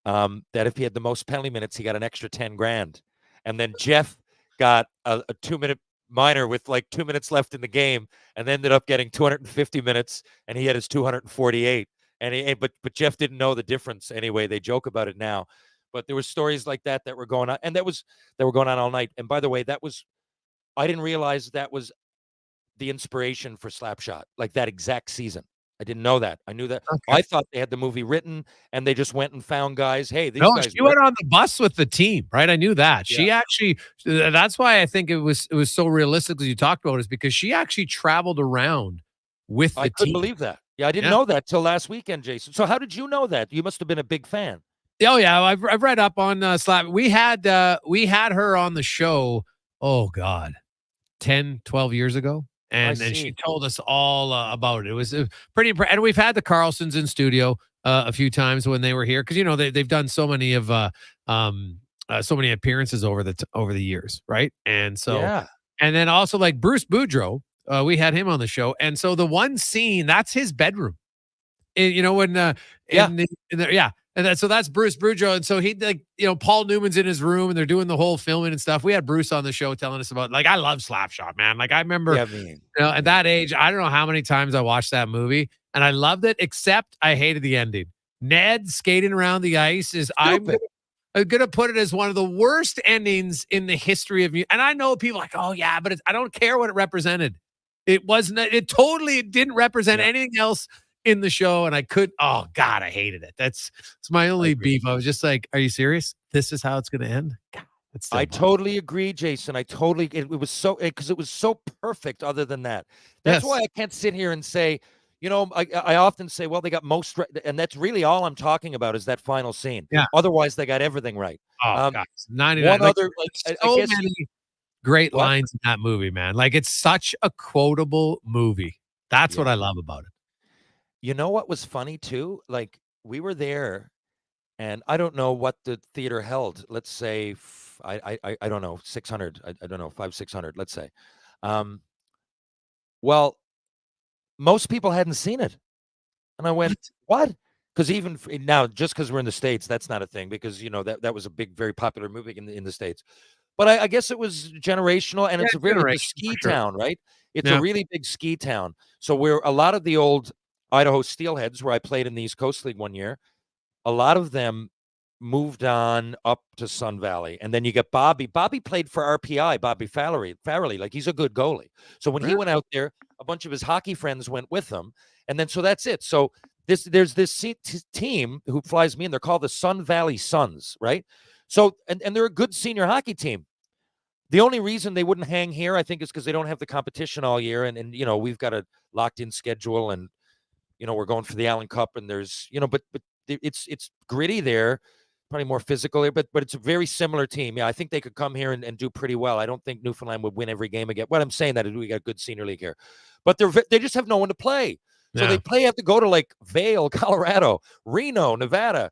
Speaker 27: that if he had the most penalty minutes, he got an extra 10 grand. And then Jeff got a 2-minute minor with like 2 minutes left in the game and ended up getting 250 minutes, and he had his 248. But Jeff didn't know the difference anyway. They joke about it now. But there were stories like that were going on, and that were going on all night. And by the way, I didn't realize that was the inspiration for Slapshot, like that exact season. I didn't know that. I knew that. Okay. I thought they had the movie written and they just went and found guys. Hey, these guys.
Speaker 1: She went on the bus with the team, right? I knew that. Yeah. She actually, that's why I think it was so realistic as you talked about, is because she actually traveled around with the team.
Speaker 27: I couldn't believe that. Yeah, I didn't know that till last weekend, Jason. So how did you know that? You must have been a big fan.
Speaker 1: Oh yeah, I've read up on Slap. We had her on the show. Oh God, 10, 12 years ago. And she told us all about it. It was pretty impressive. And we've had the Carlsons in studio a few times when they were here, because, you know, they've done so many appearances over the years, right? And so, and then also like Bruce Boudreau, We had him on the show. And so the one scene, that's his bedroom. When And so that's Bruce Boudreau. And so he, Paul Newman's in his room and they're doing the whole filming and stuff. We had Bruce on the show telling us about, I love Slapshot, man. I remember, at that age, I don't know how many times I watched that movie and I loved it, except I hated the ending. Ned skating around the ice is, I'm going to put it as one of the worst endings in the history of music. And I know people but I don't care what it represented. It didn't represent anything else in the show, and I hated it. It's my only beef. I was just like, are you serious? This is how it's going to end? God,
Speaker 27: I totally agree, Jason. It was so, because it was so perfect other than that. That's why I can't sit here and say, I often say, well, they got most, and that's really all I'm talking about is that final scene.
Speaker 1: Yeah.
Speaker 27: Otherwise, they got everything right.
Speaker 1: Oh, God. 99.
Speaker 27: One other,
Speaker 1: so many great lines in that movie, man. It's such a quotable movie. That's what I love about it.
Speaker 27: You know what was funny too? We were there, and I don't know what the theater held. Let's say, I don't know, 600. I don't know, 500-600. Let's say. Well, most people hadn't seen it, and I went, "What?" Because even now, just because we're in the States, that's not a thing. Because that was a big, very popular movie in the States. But I guess it was generational, and it's a really big ski town, right? It's a really big ski town. So where a lot of the old Idaho Steelheads, where I played in the East Coast League one year, a lot of them moved on up to Sun Valley. And then you get Bobby. Bobby played for RPI, Bobby Farrelly. He's a good goalie. So when he went out there, a bunch of his hockey friends went with him. And then so that's it. So there's this team who flies me in. They're called the Sun Valley Suns, right? So, and they're a good senior hockey team. The only reason they wouldn't hang here, I think, is because they don't have the competition all year. And we've got a locked-in schedule, and we're going for the Allen Cup, and there's, but it's gritty there, probably more physical there, but it's a very similar team. Yeah, I think they could come here and do pretty well. I don't think Newfoundland would win every game again. What I'm saying that is we got a good senior league here, but they just have no one to play. So they have to go to Vail, Colorado, Reno, Nevada,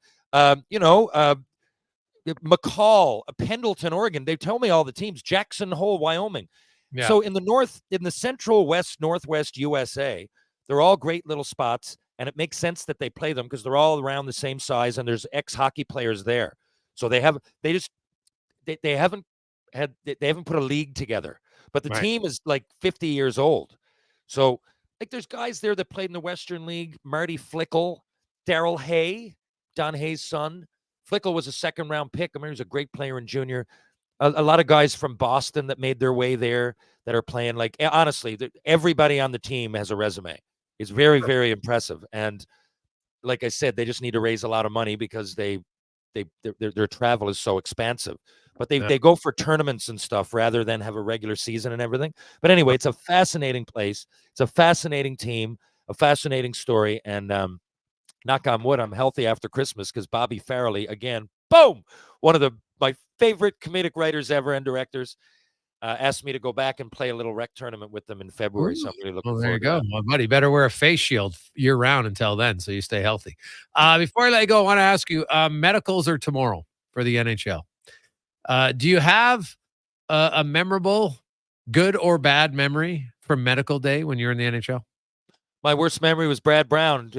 Speaker 27: McCall, Pendleton, Oregon. They tell me all the teams, Jackson Hole, Wyoming. Yeah. So in the central west, northwest USA, they're all great little spots, and it makes sense that they play them because they're all around the same size, and there's ex-hockey players there. So they haven't put a league together, but the team is 50 years old. So there's guys there that played in the Western League, Marty Flickle, Daryl Hay, Don Hay's son. Flickle was a second-round pick. I mean, he was a great player in junior. A lot of guys from Boston that made their way there that are playing. Honestly, everybody on the team has a resume. It's very, very impressive. And like I said, they just need to raise a lot of money because their travel is so expansive. But they go for tournaments and stuff rather than have a regular season and everything. But anyway, it's a fascinating place. It's a fascinating team, a fascinating story. And knock on wood, I'm healthy after Christmas because Bobby Farrelly, again, boom, one of my favorite comedic writers ever and directors, asked me to go back and play a little rec tournament with them in February. So I'm really looking forward to that. There you go.
Speaker 1: Well, buddy, better wear a face shield year round until then so you stay healthy. Before I let you go, I want to ask you, medicals are tomorrow for the NHL. Do you have a memorable, good or bad memory from medical day when you're in the NHL?
Speaker 27: My worst memory was Brad Brown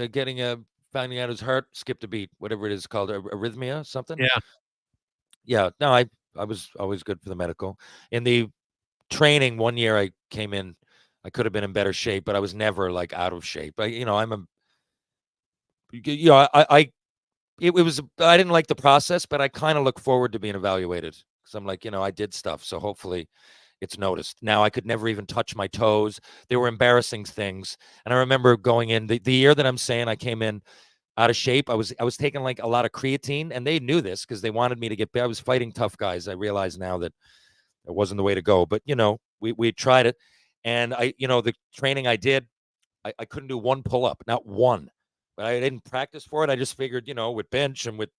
Speaker 27: finding out his heart skipped a beat, whatever it is called, arrhythmia, something.
Speaker 1: Yeah.
Speaker 27: Yeah. No, I was always good for the medical. In the training one year I came in, I could have been in better shape, but I was never out of shape. I didn't like the process, but I kind of look forward to being evaluated because I'm I did stuff. So hopefully it's noticed. Now I could never even touch my toes. They were embarrassing things. And I remember going in the year that I'm saying I came in out of shape. I was taking a lot of creatine, and they knew this because they wanted me to get better. I was fighting tough guys. I realize now that it wasn't the way to go, but we tried it. And the training I did, I couldn't do one pull-up, not one. But I didn't practice for it. I just figured, with bench and with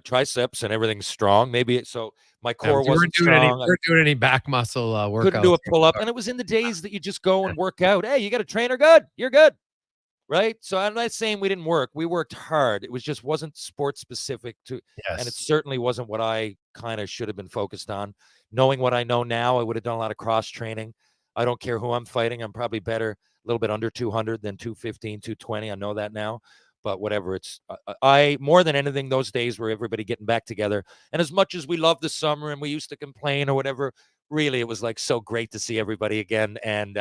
Speaker 27: triceps and everything's strong. Maybe so my core wasn't strong.
Speaker 1: We weren't doing any back muscle workouts.
Speaker 27: Couldn't do a pull-up. And it was in the days that you just go and work out. Hey, you got a trainer? Good. You're good. Right? So I'm not saying we didn't work. We worked hard. It was just wasn't sports specific to, and it certainly wasn't what I kind of should have been focused on. Knowing what I know now, I would have done a lot of cross training. I don't care who I'm fighting. I'm probably better, a little bit under 200 than 215, 220. I know that now. But whatever, it's I more than anything, those days where everybody getting back together. And as much as we love the summer and we used to complain or whatever, really, it was like so great to see everybody again. And,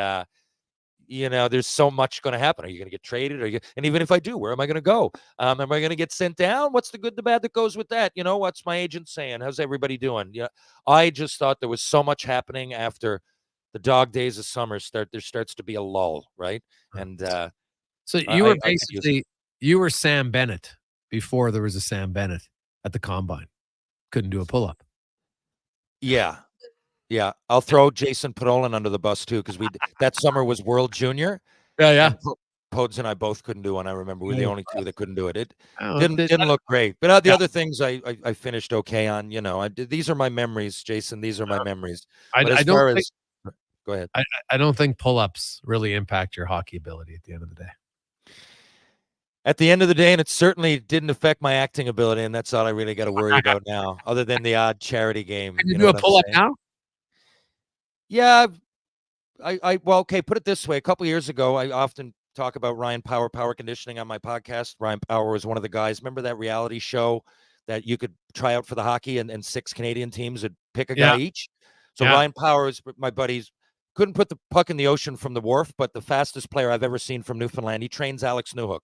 Speaker 27: there's so much going to happen. Are you going to get traded? And even if I do, where am I going to go? Am I going to get sent down? What's the good, the bad that goes with that? What's my agent saying? How's everybody doing? Yeah, I just thought there was so much happening after the dog days of summer there starts to be a lull, right? And
Speaker 1: so you were basically you were Sam Bennett before there was a Sam Bennett at the combine. Couldn't do a pull-up.
Speaker 27: Yeah. I'll throw Jason Podolin under the bus too, because that summer was World Junior.
Speaker 1: Yeah.
Speaker 27: Podes and I both couldn't do one. I remember we were the only two that couldn't do it. It didn't look great, but the other things I finished okay on. These are my memories, Jason. These are my memories. Go ahead.
Speaker 1: I don't think pull-ups really impact your hockey ability at the end of the day.
Speaker 27: At the end of the day, and it certainly didn't affect my acting ability, and that's all I really got to worry about now, other than the odd charity game.
Speaker 1: Can you do a pull-up now?
Speaker 27: Yeah. Well, okay, put it this way. A couple years ago, I often talk about Ryan Power Conditioning on my podcast. Ryan Power was one of the guys. Remember that reality show that you could try out for the hockey and 6 Canadian teams would pick a guy each? So Ryan Power is my buddies. Couldn't put the puck in the ocean from the wharf, but the fastest player I've ever seen from Newfoundland. He trains Alex Newhook.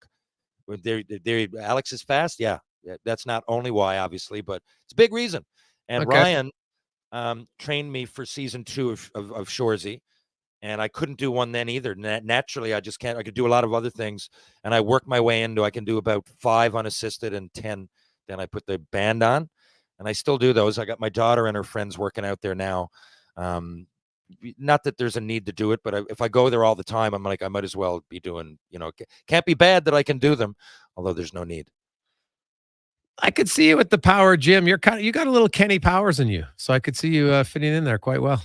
Speaker 27: Alex is fast. Yeah, that's not only why, obviously, but it's a big reason. And Ryan trained me for season 2 of Shoresy, and I couldn't do one then either. Naturally, I just can't. I could do a lot of other things, and I worked my way into. I can do about 5 unassisted and 10. Then I put the band on, and I still do those. I got my daughter and her friends working out there now. Not that there's a need to do it, but if I go there all the time, I'm like, I might as well be doing, can't be bad that I can do them, although there's no need.
Speaker 1: I could see you at the Power Gym. You got a little Kenny Powers in you, so I could see you fitting in there quite well.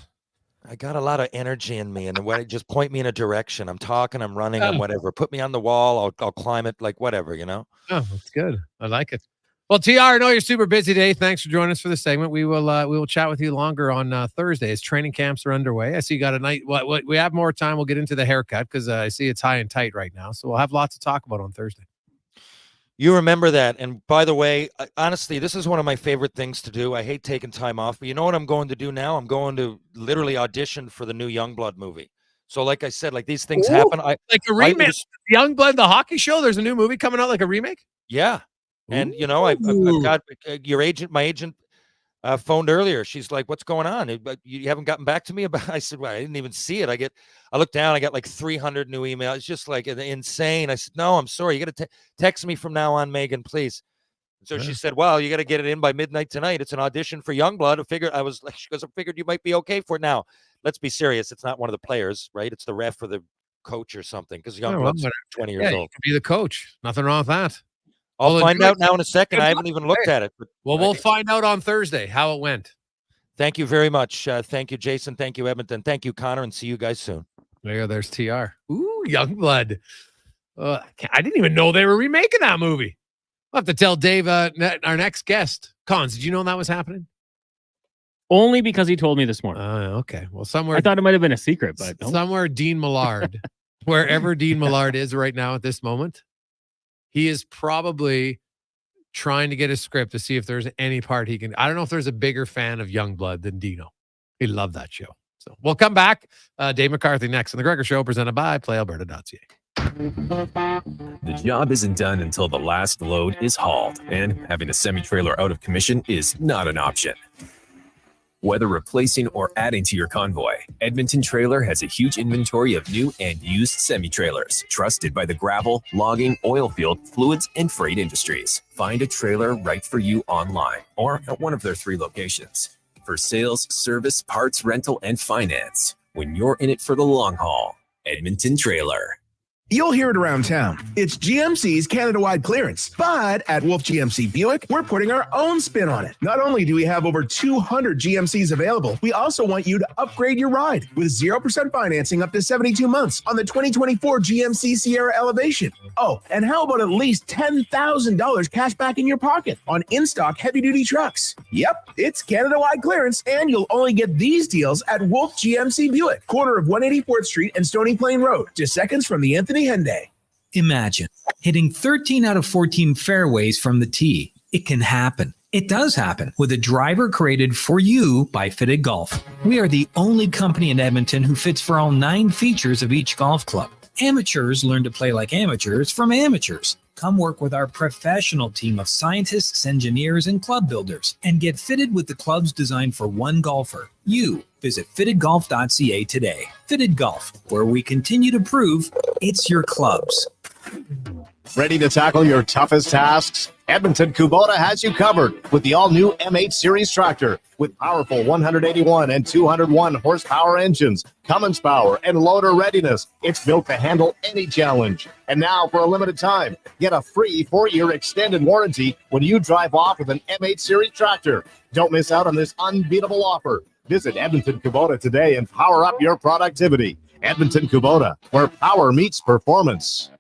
Speaker 27: I got a lot of energy in me, and just point me in a direction. I'm talking, I'm running, I'm whatever. Put me on the wall, I'll climb it, like whatever,
Speaker 1: Oh, that's good. I like it. Well, TR, I know you're super busy today. Thanks for joining us for this segment. We will chat with you longer on Thursday as training camps are underway. I see you got a night. We have more time. We'll get into the haircut because I see it's high and tight right now. So we'll have lots to talk about on Thursday.
Speaker 27: You remember that. And by the way, honestly, this is one of my favorite things to do. I hate taking time off, but you know what I'm going to do now? I'm going to literally audition for the new Youngblood movie. So like I said, like these things happen.
Speaker 1: Like a remake. Youngblood, the hockey show. There's a new movie coming out, like a remake.
Speaker 27: Yeah. And, I've got your agent, my agent phoned earlier. She's like, what's going on? You haven't gotten back to me about, I said, well, I didn't even see it. I looked down, I got like 300 new emails. It's just like insane. I said, no, I'm sorry. You got to text me from now on, Megan, please. So she said, well, you got to get it in by midnight tonight. It's an audition for Youngblood. She goes, I figured you might be okay for it. Now, let's be serious. It's not one of the players, right? It's the ref or the coach or something. Because Youngblood's 20 years old.
Speaker 1: You could be the coach. Nothing wrong with that.
Speaker 27: I'll find out now in a second. I haven't even looked at it.
Speaker 1: We'll find out on Thursday how it went.
Speaker 27: Thank you very much. Thank you, Jason. Thank you, Edmonton. Thank you, Connor, and see you guys soon.
Speaker 1: There you go. There's TR. Ooh, Youngblood. I didn't even know they were remaking that movie. I'll have to tell Dave, our next guest. Cons, did you know that was happening?
Speaker 2: Only because he told me this morning.
Speaker 1: Okay. Well, somewhere.
Speaker 2: I thought it might have been a secret, but
Speaker 1: somewhere Dean Millard, wherever Dean Millard is right now at this moment, he is probably trying to get a script to see if there's any part he can. I don't know if there's a bigger fan of Youngblood than Dino. He loved that show. So we'll come back. Dave McCarthy next on The Gregor Show, presented by PlayAlberta.ca.
Speaker 11: The job isn't done until the last load is hauled, and having a semi-trailer out of commission is not an option. Whether replacing or adding to your convoy, Edmonton Trailer has a huge inventory of new and used semi-trailers, trusted by the gravel, logging, oil field, fluids, and freight industries. Find a trailer right for you online or at one of their 3 locations. For sales, service, parts, rental, and finance, when you're in it for the long haul, Edmonton Trailer.
Speaker 13: You'll hear it around town. It's GMC's Canada-wide clearance. But at Wolf GMC Buick, we're putting our own spin on it. Not only do we have over 200 GMCs available, we also want you to upgrade your ride with 0% financing up to 72 months on the 2024 GMC Sierra Elevation. Oh, and how about at least $10,000 cash back in your pocket on in-stock heavy-duty trucks? Yep, it's Canada-wide clearance, and you'll only get these deals at Wolf GMC Buick, corner of 184th Street and Stony Plain Road, just seconds from the Anthony Hyundai.
Speaker 14: Imagine hitting 13 out of 14 fairways from the tee. It can happen. It does happen with a driver created for you by Fitted Golf. We are the only company in Edmonton who fits for all 9 features of each golf club. Amateurs learn to play like amateurs from amateurs. Come work with our professional team of scientists, engineers, and club builders and get fitted with the clubs designed for one golfer. You. Visit fittedgolf.ca today. Fitted Golf, where we continue to prove it's your clubs.
Speaker 24: Ready to tackle your toughest tasks? Edmonton Kubota has you covered with the all-new M8 Series tractor with powerful 181 and 201 horsepower engines, Cummins power, and loader readiness. It's built to handle any challenge. And now, for a limited time, get a free 4-year extended warranty when you drive off with an M8 Series tractor. Don't miss out on this unbeatable offer. Visit Edmonton Kubota today and power up your productivity. Edmonton Kubota, where power meets performance.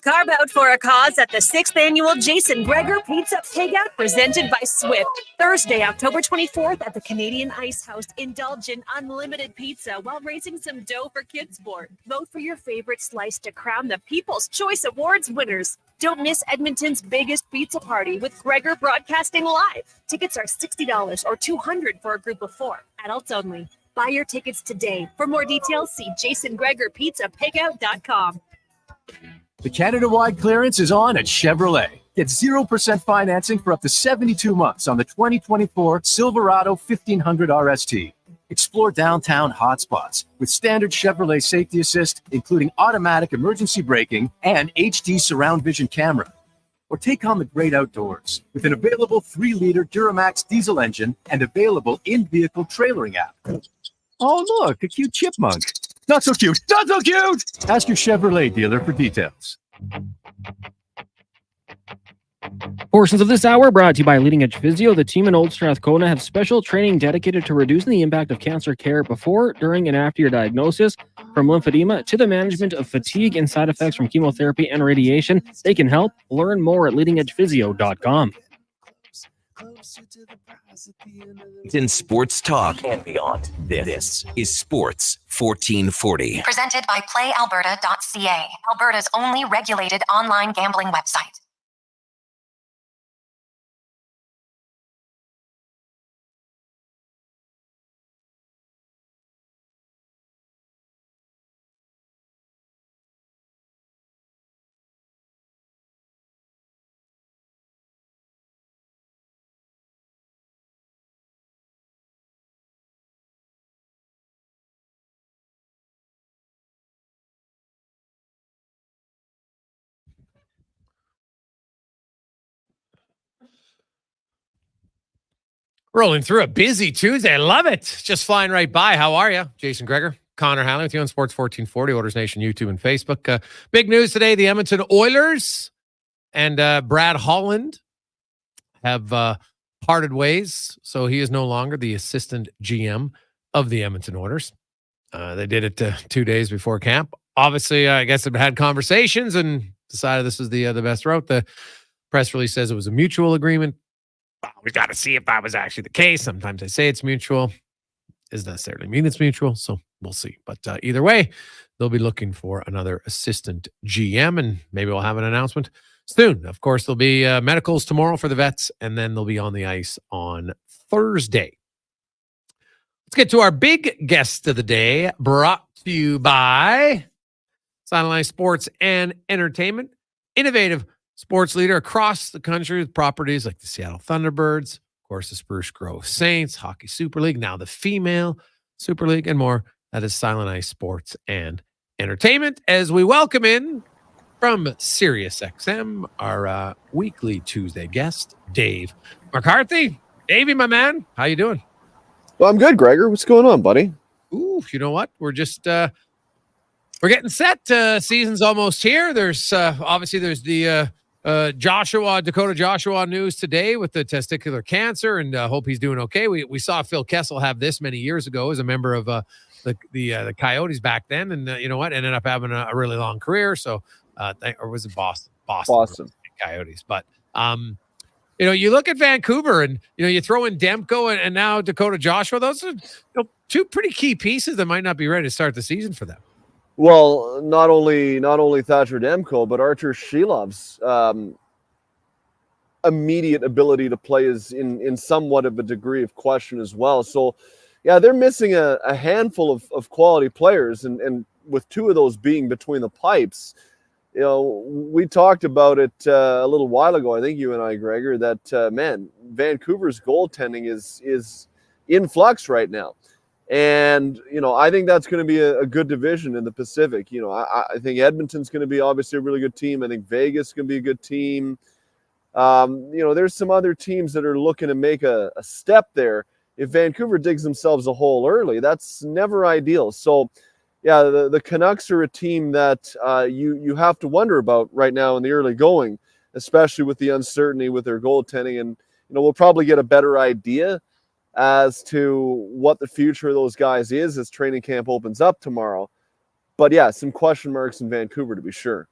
Speaker 15: Carve out for a cause at the 6th annual Jason Gregor Pizza Takeout presented by Swift. Thursday, October 24th at the Canadian Ice House. Indulge in unlimited pizza while raising some dough for Kids Board. Vote for your favorite slice to crown the People's Choice Awards winners. Don't miss Edmonton's biggest pizza party with Gregor Broadcasting Live. Tickets are $60 or $200 for a group of 4. Adults only. Buy your tickets today. For more details, see jasongregorpizzapigout.com.
Speaker 16: The Canada-wide clearance is on at Chevrolet. Get 0% financing for up to 72 months on the 2024 Silverado 1500 RST. Explore downtown hotspots with standard Chevrolet safety assist, including automatic emergency braking and HD surround vision camera. Or take on the great outdoors with an available 3-liter Duramax diesel engine and available in-vehicle trailering app. Oh, look, a cute chipmunk. Not so cute. Not so cute. Ask your Chevrolet dealer for details.
Speaker 2: Portions of this hour brought to you by Leading Edge Physio. The team in Old Strathcona have special training dedicated to reducing the impact of cancer care before, during, and after your diagnosis. From lymphedema to the management of fatigue and side effects from chemotherapy and radiation, they can help. Learn more at leadingedgephysio.com.
Speaker 23: In sports talk and beyond. This is Sports 1440.
Speaker 4: Presented by PlayAlberta.ca, Alberta's only regulated online gambling website.
Speaker 1: Rolling through a busy Tuesday. I love it. Just flying right by. How are you? Jason Gregor, Connor Halley with you on Sports 1440, Oilers Nation, YouTube, and Facebook. Big news today. The Edmonton Oilers and Brad Holland have parted ways. So he is no longer the assistant GM of the Edmonton Oilers. They did it 2 days before camp. Obviously, I guess they've had conversations and decided this was the best route. The press release says it was a mutual agreement. We got to see if that was actually the case. Sometimes they say it's mutual. Doesn't necessarily mean it's mutual, so we'll see. But either way, they'll be looking for another assistant GM, and maybe we'll have an announcement soon. Of course, there'll be medicals tomorrow for the vets, and then they'll be on the ice on Thursday. Let's get to our big guest of the day, brought to you by Silent Eye Sports and Entertainment. Innovative sports leader across the country with properties like the Seattle Thunderbirds, of course, the Spruce Grove Saints, Hockey Super League, now the Female Super League, and more. That is Silent Eye Sports and Entertainment. As we welcome in from SiriusXM, our weekly Tuesday guest, Dave McCarthy. Davey, my man, how you doing?
Speaker 17: Well, I'm good, Gregor. What's going on, buddy?
Speaker 1: Ooh, you know what? We're just We're getting set. Season's almost here. There's obviously there's the Dakota Joshua news today with the testicular cancer, and hope he's doing okay. We saw Phil Kessel have this many years ago as a member of the Coyotes back then, and you know what, ended up having a really long career. So, or was it Boston?
Speaker 9: Boston
Speaker 1: Coyotes. But you look at Vancouver, and you throw in Demko and now Dakota Joshua. Those are two pretty key pieces that might not be ready to start the season for them.
Speaker 9: Well, not only Thatcher Demko, but Artur Shilov's immediate ability to play is in somewhat of a degree of question as well. So, yeah, they're missing a handful of quality players, and with two of those being between the pipes. We talked about it a little while ago, I think you and I, Gregor, that, man, Vancouver's goaltending is in flux right now. And, I think that's going to be a good division in the Pacific. I think Edmonton's going to be obviously a really good team. I think Vegas is going to be a good team. There's some other teams that are looking to make a step there. If Vancouver digs themselves a hole early, that's never ideal. So, yeah, the Canucks are a team that you have to wonder about right now in the early going, especially with the uncertainty with their goaltending. And, we'll probably get a better idea as to what the future of those guys is as training camp opens up tomorrow. But, yeah, some question marks in Vancouver to be sure.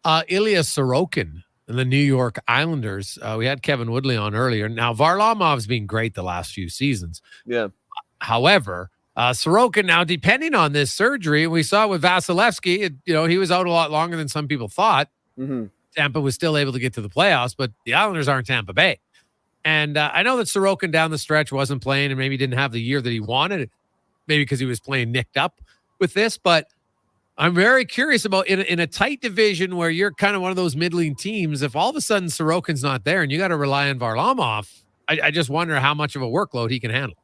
Speaker 1: Ilya Sorokin and the New York Islanders. We had Kevin Woodley on earlier. Now, Varlamov's been great the last few seasons.
Speaker 9: Yeah.
Speaker 1: However, Sorokin now, depending on this surgery, we saw with Vasilevsky, he was out a lot longer than some people thought.
Speaker 9: Mm-hmm.
Speaker 1: Tampa was still able to get to the playoffs, but the Islanders aren't Tampa Bay. And I know that Sorokin down the stretch wasn't playing and maybe didn't have the year that he wanted, maybe because he was playing nicked up with this. But I'm very curious about in a tight division where you're kind of one of those middling teams, if all of a sudden Sorokin's not there and you got to rely on Varlamov, I just wonder how much of a workload he can handle.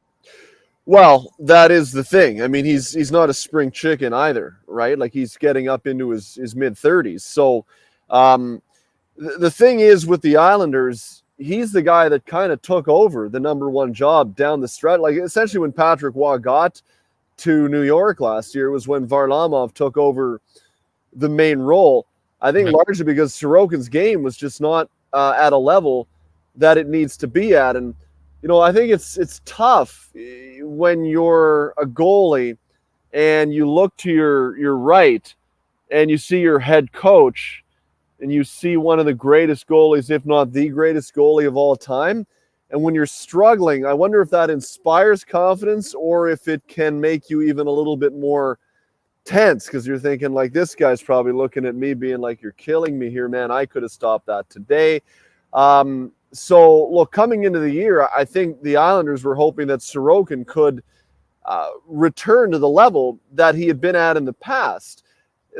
Speaker 9: Well, that is the thing. I mean, he's not a spring chicken either, right? Like he's getting up into his mid-30s. So the thing is with the Islanders, he's the guy that kind of took over the number one job down the stretch. Like essentially when Patrick Waugh got to New York last year was when Varlamov took over the main role. I think largely because Sorokin's game was just not at a level that it needs to be at. And, I think it's tough when you're a goalie and you look to your right and you see your head coach and you see one of the greatest goalies, if not the greatest goalie of all time. And when you're struggling, I wonder if that inspires confidence or if it can make you even a little bit more tense because you're thinking like, this guy's probably looking at me being like, you're killing me here, man. I could have stopped that today. So, look, coming into the year, I think the Islanders were hoping that Sorokin could return to the level that he had been at in the past.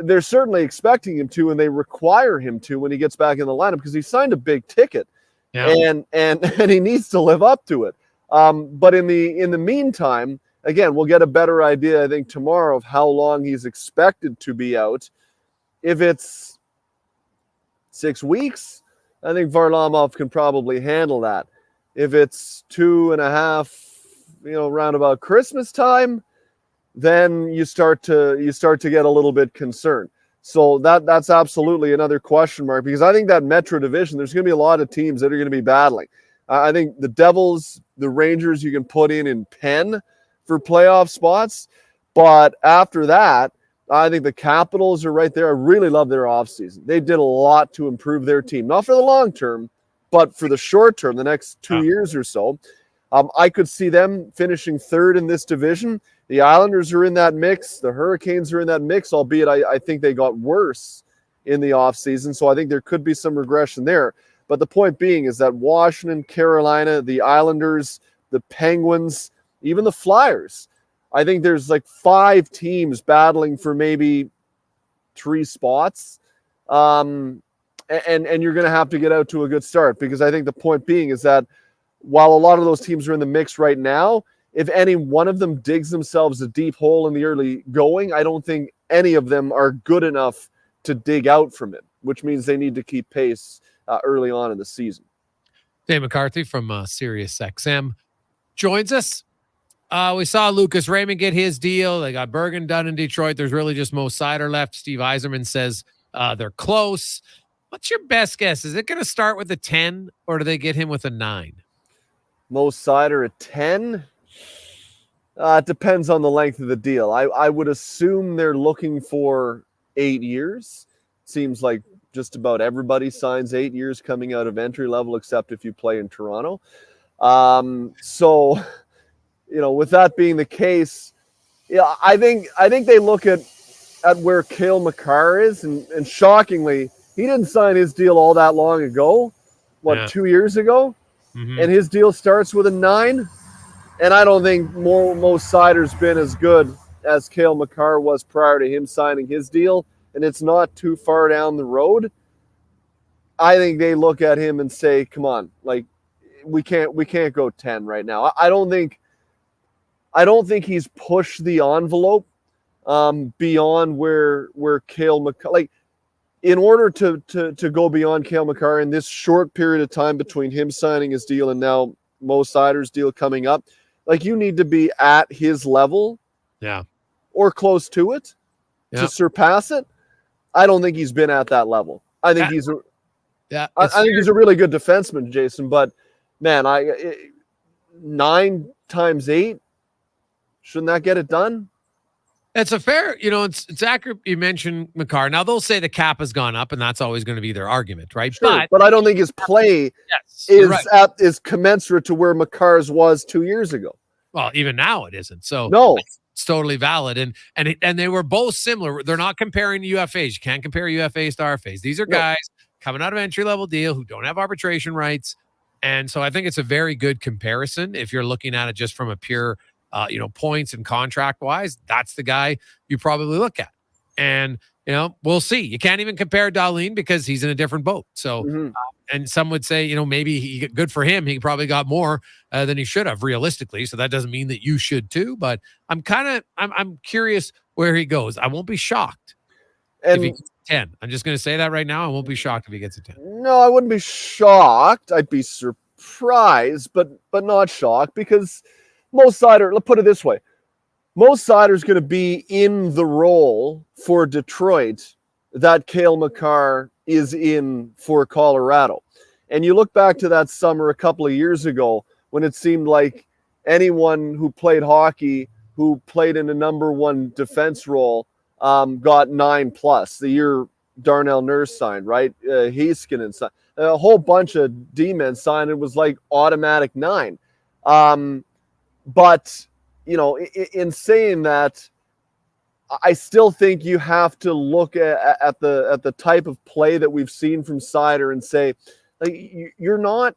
Speaker 9: They're certainly expecting him to, and they require him to when he gets back in the lineup because he signed a big ticket, and he needs to live up to it. But in the meantime, again, we'll get a better idea, I think, tomorrow of how long he's expected to be out. If it's 6 weeks, I think Varlamov can probably handle that. If it's 2.5, round about Christmas time, then you start to get a little bit concerned. So that's absolutely another question mark because I think that Metro division, there's going to be a lot of teams that are going to be battling. I think the Devils, the Rangers, you can put in pen for playoff spots, but after that, I think the Capitals are right there. I really love their offseason. They did a lot to improve their team, not for the long term, but for the short term, the next 2 years or so. I could see them finishing third in this division. The Islanders are in that mix. The Hurricanes are in that mix, albeit I think they got worse in the offseason. So I think there could be some regression there. But the point being is that Washington, Carolina, the Islanders, the Penguins, even the Flyers, I think there's like 5 teams battling for maybe 3 spots. And you're going to have to get out to a good start because I think the point being is that while a lot of those teams are in the mix right now, if any one of them digs themselves a deep hole in the early going, I don't think any of them are good enough to dig out from it, which means they need to keep pace early on in the season.
Speaker 1: Dave McCarthy from SiriusXM joins us. We saw Lucas Raymond get his deal. They got Bergen done in Detroit. There's really just Mo Seider left. Steve Yzerman says they're close. What's your best guess? Is it going to start with a 10 or do they get him with a 9?
Speaker 9: Mo Seider at 10? It depends on the length of the deal. I would assume they're looking for 8 years. Seems like just about everybody signs 8 years coming out of entry level, except if you play in Toronto. So, with that being the case, I think they look at where Cale Makar is, and shockingly, he didn't sign his deal all that long ago. 2 years ago?
Speaker 1: Mm-hmm.
Speaker 9: And his deal starts with a 9. And I don't think Mo Seider's been as good as Cale Makar was prior to him signing his deal, and it's not too far down the road. I think they look at him and say, "Come on, like we can't go 10 right now." I don't think he's pushed the envelope beyond where Cale Makar, like, in order to go beyond Cale Makar in this short period of time between him signing his deal and now Mo Seider's deal coming up. Like, you need to be at his level, or close to it, to surpass it. I don't think he's been at that level. I think he's I think he's a really good defenseman, Jason. But man, 9 times 8, shouldn't that get it done?
Speaker 1: It's a fair, it's accurate. You mentioned Makar. Now they'll say the cap has gone up, and that's always going to be their argument, right?
Speaker 9: Sure, but I don't think his play is commensurate to where Makar's was 2 years ago.
Speaker 1: Well, even now it isn't. So
Speaker 9: no,
Speaker 1: it's totally valid. And they were both similar. They're not comparing UFAs. You can't compare UFAs to RFAs. These are guys coming out of entry level deal who don't have arbitration rights, and so I think it's a very good comparison if you're looking at it just from a pure. Points and contract wise, that's the guy you probably look at. And, we'll see. You can't even compare Dahlin because he's in a different boat. So, and some would say, maybe good for him. He probably got more than he should have realistically. So that doesn't mean that you should too, but I'm curious where he goes. I won't be shocked if he gets 10. I'm just going to say that right now. I won't be shocked if he gets a 10.
Speaker 9: No, I wouldn't be shocked. I'd be surprised, but not shocked, because Mo Seider, let's put it this way. Mo Seider's going to be in the role for Detroit that Cale Makar is in for Colorado. And you look back to that summer a couple of years ago when it seemed like anyone who played hockey, who played in a number one defense role, got 9+. The year Darnell Nurse signed, right? Heiskanen signed. A whole bunch of D-men signed. It was like automatic 9. But, in saying that, I still think you have to look at the type of play that we've seen from Seider and say, like, you're not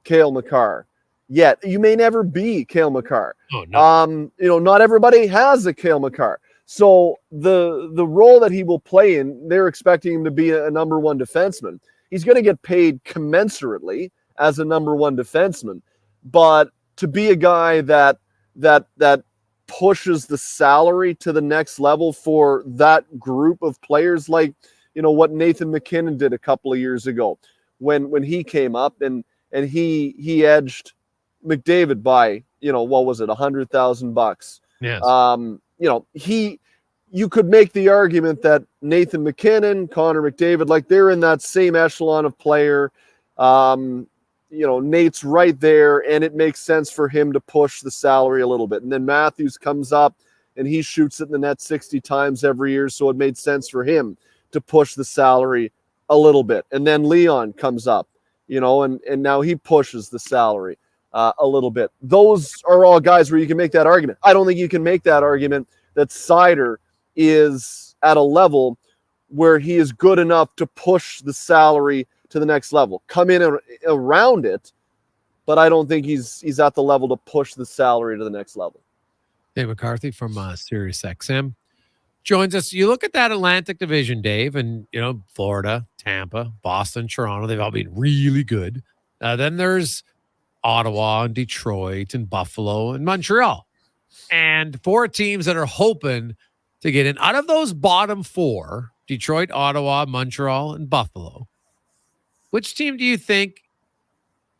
Speaker 9: Cale Makar yet. You may never be Cale Makar.
Speaker 1: Oh, no.
Speaker 9: Not everybody has a Cale Makar. So the role that he will play in, they're expecting him to be a number one defenseman. He's going to get paid commensurately as a number one defenseman, but to be a guy that pushes the salary to the next level for that group of players, like what Nathan McKinnon did a couple of years ago when he came up and he edged McDavid by what was it, $100,000.
Speaker 1: Yes.
Speaker 9: You could make the argument that Nathan McKinnon, Connor McDavid, like, they're in that same echelon of player. Nate's right there, and it makes sense for him to push the salary a little bit. And then Matthews comes up, and he shoots it in the net 60 times every year, so it made sense for him to push the salary a little bit. And then Leon comes up, and now he pushes the salary a little bit. Those are all guys where you can make that argument. I don't think you can make that argument that Seider is at a level where he is good enough to push the salary to the next level, come in around it, but I don't think he's at the level to push the salary to the next level.
Speaker 1: Dave McCarthy from Sirius XM joins us. You look at that Atlantic Division, Dave, and Florida, Tampa, Boston, Toronto, they've all been really good. Then there's Ottawa and Detroit and Buffalo and Montreal, and 4 teams that are hoping to get in. Out of those bottom 4, Detroit, Ottawa, Montreal, and Buffalo, which team do you think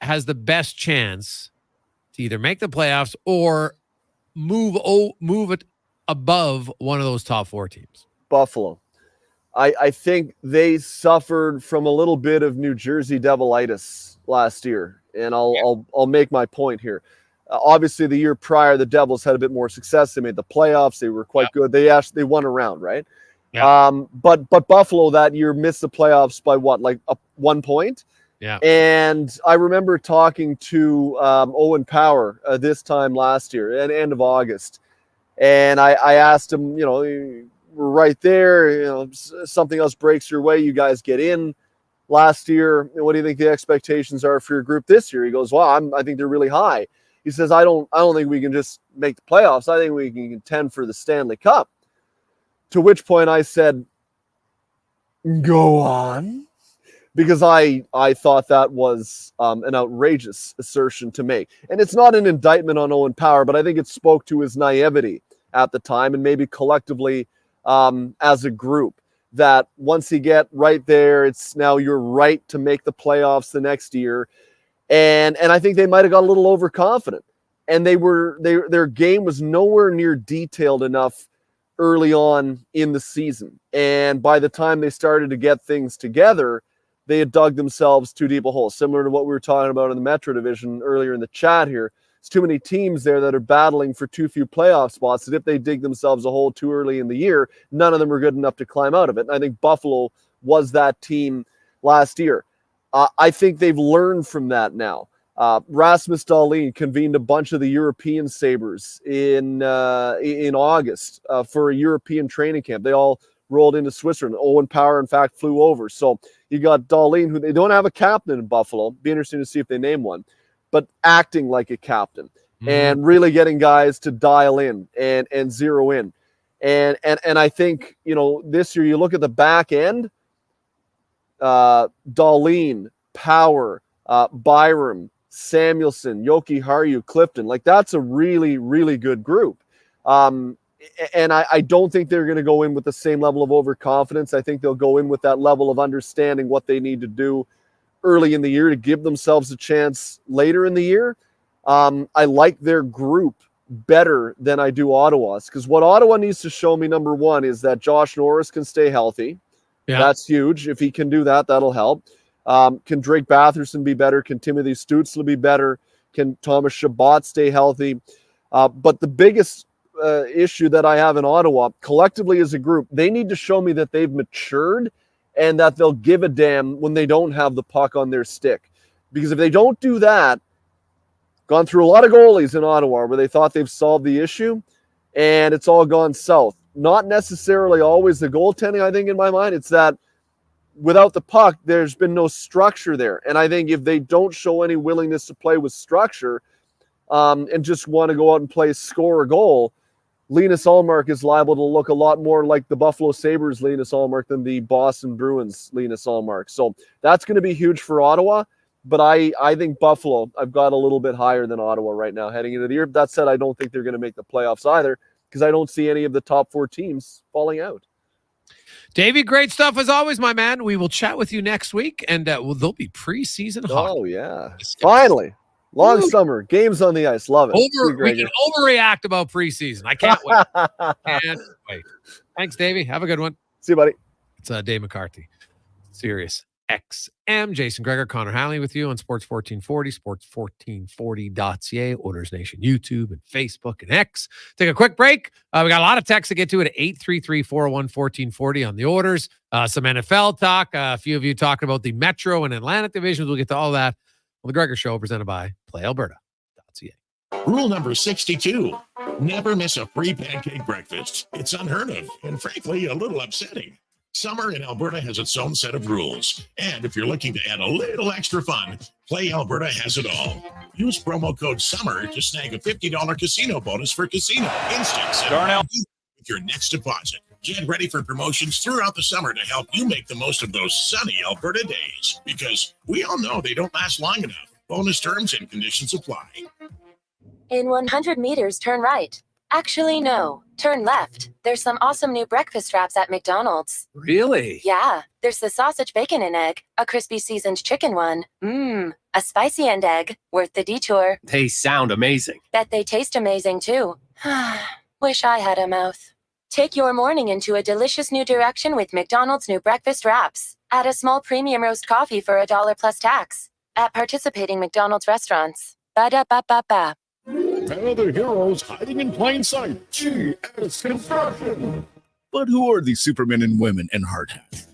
Speaker 1: has the best chance to either make the playoffs or move it above one of those top 4 teams?
Speaker 9: Buffalo. I think they suffered from a little bit of New Jersey Devilitis last year, and I'll make my point here. Obviously, the year prior, the Devils had a bit more success. They made the playoffs. They were quite good. They won a round, right? Yeah. But Buffalo that year missed the playoffs by what, like 1 point?
Speaker 1: Yeah.
Speaker 9: And I remember talking to Owen Power this time last year, at the end of August, and I asked him, we're right there. Something else breaks your way, you guys get in. Last year, what do you think the expectations are for your group this year? He goes, well, I think they're really high. He says, I don't think we can just make the playoffs. I think we can contend for the Stanley Cup. To which point I said, go on. Because I thought that was an outrageous assertion to make. And it's not an indictment on Owen Power, but I think it spoke to his naivety at the time and maybe collectively as a group, that once you get right there, it's now your right to make the playoffs the next year. And I think they might have got a little overconfident, and their game was nowhere near detailed enough early on in the season. And by the time they started to get things together, they had dug themselves too deep a hole, similar to what we were talking about in the Metro Division earlier in the chat here. There's too many teams there that are battling for too few playoff spots that if they dig themselves a hole too early in the year, none of them are good enough to climb out of it. And I think Buffalo was that team last year. I think they've learned from that now. Rasmus Dahlin convened a bunch of the European Sabres in August for a European training camp. They all rolled into Switzerland. Owen Power, in fact, flew over. So you got Dahlin, who they don't have a captain in Buffalo. Be interesting to see if they name one, but acting like a captain and really getting guys to dial in and zero in. And I think, this year you look at the back end, Dahlin, Power, Byram, Samuelson, Yoki Haru, Clifton, like that's a really, really good group. And I don't think they're going to go in with the same level of overconfidence. I think they'll go in with that level of understanding what they need to do early in the year to give themselves a chance later in the year. I like their group better than I do Ottawa's, because what Ottawa needs to show me, number one, is that Josh Norris can stay healthy. Yeah. That's huge. If he can do that, that'll help. Can Drake Batherson be better? Can Timothy Stützle be better? Can Thomas Chabot stay healthy? But the biggest issue that I have in Ottawa, collectively as a group, they need to show me that they've matured and that they'll give a damn when they don't have the puck on their stick. Because if they don't do that, gone through a lot of goalies in Ottawa where they thought they've solved the issue and it's all gone south. Not necessarily always the goaltending, I think, in my mind. It's that without the puck, there's been no structure there. And I think if they don't show any willingness to play with structure and just want to go out and play score a goal, Linus Ullmark is liable to look a lot more like the Buffalo Sabres Linus Ullmark than the Boston Bruins Linus Ullmark. So that's going to be huge for Ottawa. But I think Buffalo, I've got a little bit higher than Ottawa right now heading into the year. That said, I don't think they're going to make the playoffs either, because I don't see any of the top 4 teams falling out.
Speaker 1: Davey, great stuff as always, my man. We will chat with you next week, and there'll be preseason hockey.
Speaker 9: Oh, yeah. Finally. Long summer. Games on the ice. Love it.
Speaker 1: We can overreact about preseason. I can't wait. Can't wait. Thanks, Davey. Have a good one.
Speaker 9: See you, buddy.
Speaker 1: It's Dave McCarthy. Sirius XM. Jason Gregor, Connor Halley with you on Sports 1440, sports1440.ca, Oilers Nation YouTube and Facebook and X. Take a quick break. We got a lot of texts to get to at 833-401-1440 on the Oilers. Some NFL talk. A few of you talking about the Metro and Atlantic divisions. We'll get to all that on the Gregor Show, presented by PlayAlberta.ca.
Speaker 6: Rule number 62. Never miss a free pancake breakfast. It's unheard of and, frankly, a little upsetting. Summer in Alberta has its own set of rules. And if you're looking to add a little extra fun, Play Alberta has it all. Use promo code SUMMER to snag a $50 casino bonus for casino instants with your next deposit. Get ready for promotions throughout the summer to help you make the most of those sunny Alberta days. Because we all know they don't last long enough. Bonus terms and conditions apply.
Speaker 17: In 100 meters, turn right.
Speaker 4: Actually, no. Turn left. There's some awesome new breakfast wraps at McDonald's.
Speaker 16: Really?
Speaker 4: Yeah, there's the sausage, bacon, and egg, a crispy seasoned chicken one, a spicy and egg, worth the detour.
Speaker 16: They sound amazing.
Speaker 4: Bet they taste amazing too. Wish I had a mouth. Take your morning into a delicious new direction with McDonald's new breakfast wraps. Add a small premium roast coffee for $1 plus tax at participating McDonald's restaurants. Ba-da-ba-ba-ba.
Speaker 7: Other heroes hiding in plain sight. GS Construction.
Speaker 5: But who are these supermen and women in hard hats?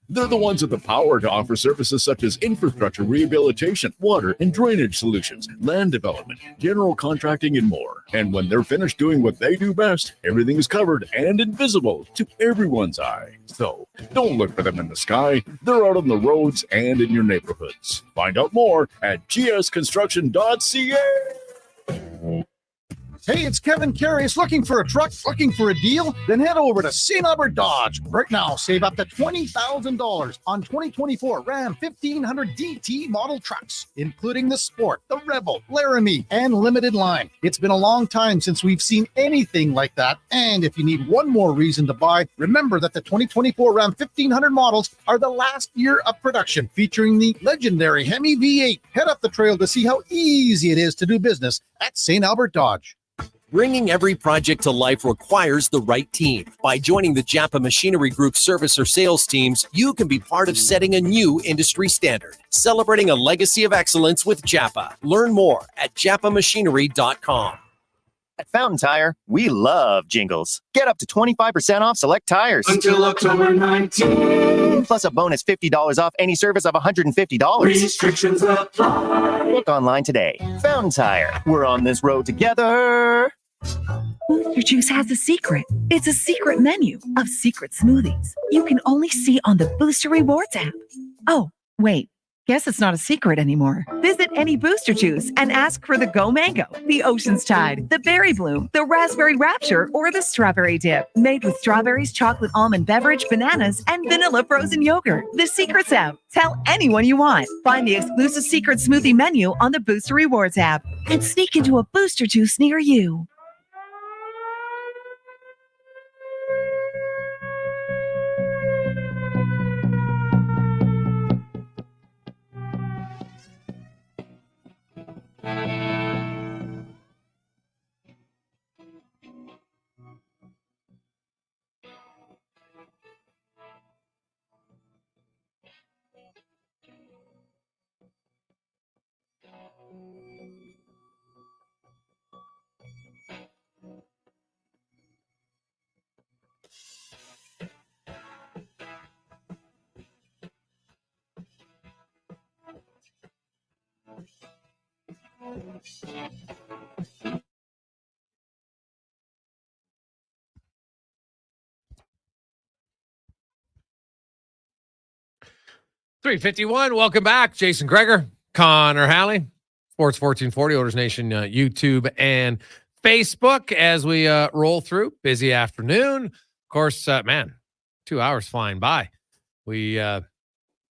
Speaker 5: They're the ones with the power to offer services such as infrastructure rehabilitation, water and drainage solutions, land development, general contracting, and more. And when they're finished doing what they do best, everything is covered and invisible to everyone's eye. So don't look for them in the sky. They're out on the roads and in your neighborhoods. Find out more at gsconstruction.ca.
Speaker 17: Hey, it's Kevin Carius. Looking for a truck? Looking for a deal? Then head over to St. Albert Dodge. Right now, save up to $20,000 on 2024 Ram 1500 DT model trucks, including the Sport, the Rebel, Laramie, and Limited Line. It's been a long time since we've seen anything like that. And if you need one more reason to buy, remember that the 2024 Ram 1500 models are the last year of production, featuring the legendary Hemi V8. Head up the trail to see how easy it is to do business at St. Albert Dodge.
Speaker 18: Bringing every project to life requires the right team. By joining the Japa Machinery Group service or sales teams, you can be part of setting a new industry standard. Celebrating a legacy of excellence with Japa. Learn more at japamachinery.com.
Speaker 19: At Fountain Tire, we love jingles. Get up to 25% off select tires.
Speaker 20: Until October 19th.
Speaker 19: Plus a bonus $50 off any service of $150.
Speaker 20: Restrictions apply.
Speaker 19: Look online today. Fountain Tire. We're on this road together.
Speaker 21: Booster Juice has a secret. It's a secret menu of secret smoothies you can only see on the Booster Rewards app. Oh, wait. Guess it's not a secret anymore. Visit any Booster Juice and ask for the Go Mango, the Ocean's Tide, the Berry Bloom, the Raspberry Rapture, or the Strawberry Dip. Made with strawberries, chocolate almond beverage, bananas, and vanilla frozen yogurt. The secret's out. Tell anyone you want. Find the exclusive secret smoothie menu on the Booster Rewards app and sneak into a Booster Juice near you.
Speaker 1: .351. Welcome back. Jason Gregor, Connor Halley, Sports 1440, Oilers Nation, YouTube and Facebook as we roll through. Busy afternoon. Of course, man, 2 hours flying by. We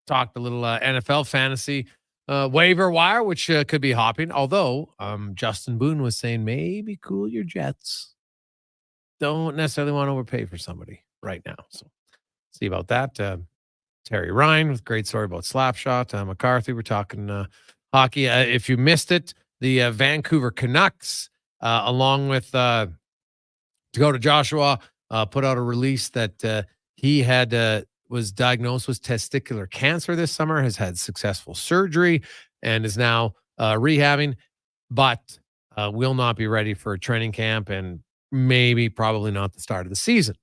Speaker 1: talked a little NFL fantasy waiver wire, which could be hopping. Although Justin Boone was saying maybe cool your jets. Don't necessarily want to overpay for somebody right now. So see about that. Terry Ryan with a great story about Slapshot. McCarthy, we're talking hockey. If you missed it, the Vancouver Canucks, along with Dakota Joshua, put out a release that he had was diagnosed with testicular cancer this summer, has had successful surgery, and is now rehabbing, but will not be ready for a training camp and probably not the start of the season.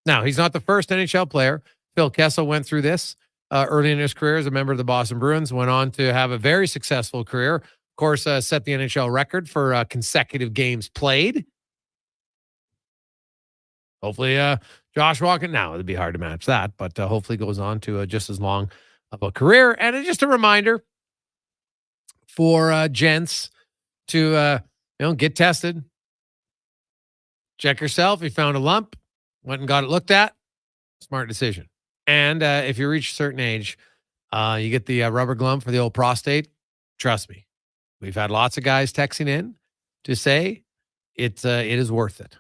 Speaker 1: Now, he's not the first NHL player. Phil Kessel went through this early in his career as a member of the Boston Bruins, went on to have a very successful career. Of course, set the NHL record for consecutive games played. Hopefully, Josh Walken, now it'd be hard to match that, but hopefully goes on to just as long of a career. And it's just a reminder for gents to get tested. Check yourself. You found a lump, went and got it looked at. Smart decision. And if you reach a certain age, you get the rubber glove for the old prostate. Trust me, we've had lots of guys texting in to say it is worth it.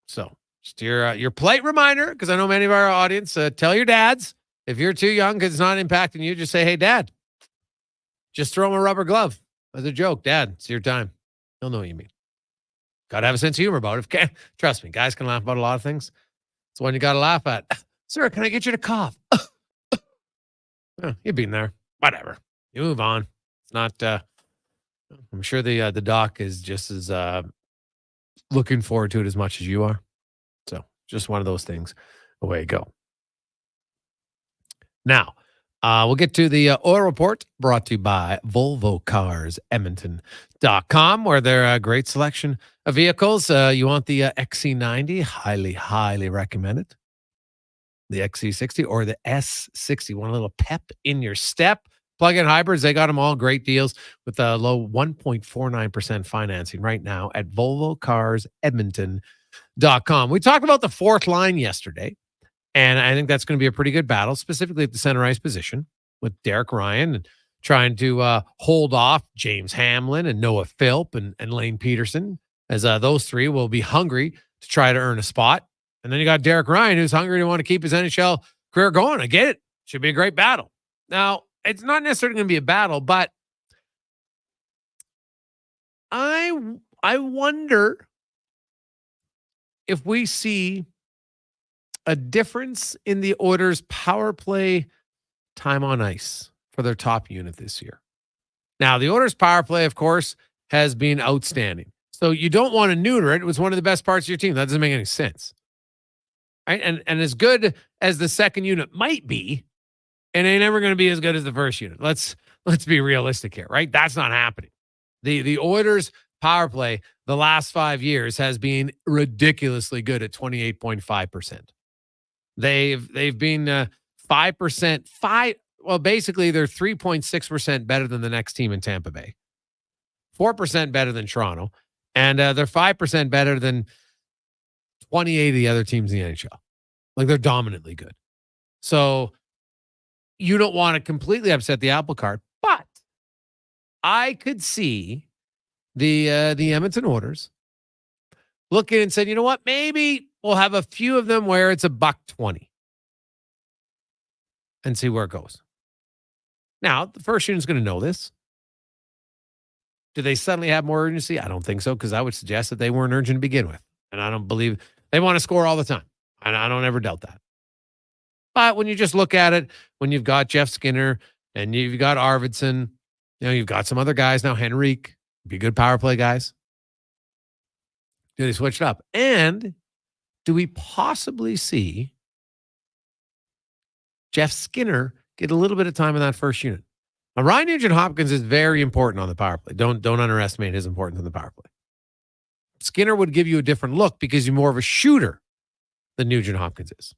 Speaker 1: So just your polite reminder, because I know many of our audience, tell your dads, if you're too young because it's not impacting you, just say, hey, Dad, just throw him a rubber glove as a joke. Dad, it's your time. He'll know what you mean. Got to have a sense of humor about it. Trust me, guys can laugh about a lot of things. It's one you got to laugh at. Sir, can I get you to cough? You've been there. Whatever. You move on. It's not, I'm sure the doc is just as looking forward to it as much as you are. So just one of those things. Away you go. Now, we'll get to the oil report brought to you by Volvo Cars Edmonton.com, where they're a great selection of vehicles. You want the XC90? Highly, highly recommended. The XC60 or the S60. Want a little pep in your step? Plug-in hybrids, they got them all. Great deals with a low 1.49% financing right now at Volvo Cars Edmonton.com. We talked about the fourth line yesterday, and I think that's going to be a pretty good battle, specifically at the center ice position with Derek Ryan and trying to hold off James Hamlin and Noah Philp and Lane Peterson, as those three will be hungry to try to earn a spot. And then you got Derek Ryan, who's hungry to want to keep his NHL career going. I get it. Should be a great battle. Now, it's not necessarily going to be a battle, but I wonder if we see a difference in the Oilers' power play time on ice for their top unit this year. Now, the Oilers' power play, of course, has been outstanding. So you don't want to neuter it. It was one of the best parts of your team. That doesn't make any sense. Right? And as good as the second unit might be, it ain't ever going to be as good as the first unit. Let's be realistic here, right? That's not happening. The Oilers' power play the last 5 years has been ridiculously good at 28.5%. They've been 5%. Well, basically they're 3.6% better than the next team in Tampa Bay, 4% better than Toronto, and they're 5% better than 28 of the other teams in the NHL. Like, they're dominantly good. So you don't want to completely upset the apple cart, but I could see the Edmonton Oilers looking and saying, you know what, maybe we'll have a few of them where it's $1.20 and see where it goes. Now, the first unit's going to know this. Do they suddenly have more urgency? I don't think so, because I would suggest that they weren't urgent to begin with. And I don't believe they want to score all the time. And I don't ever doubt that. But when you just look at it, when you've got Jeff Skinner and you've got Arvidsson, you've got some other guys now, Henrique, be good power play guys. Do they switch it up? And do we possibly see Jeff Skinner get a little bit of time in that first unit? Now, Ryan Nugent-Hopkins is very important on the power play. Don't underestimate his importance on the power play. Skinner would give you a different look because you're more of a shooter than Nugent-Hopkins is.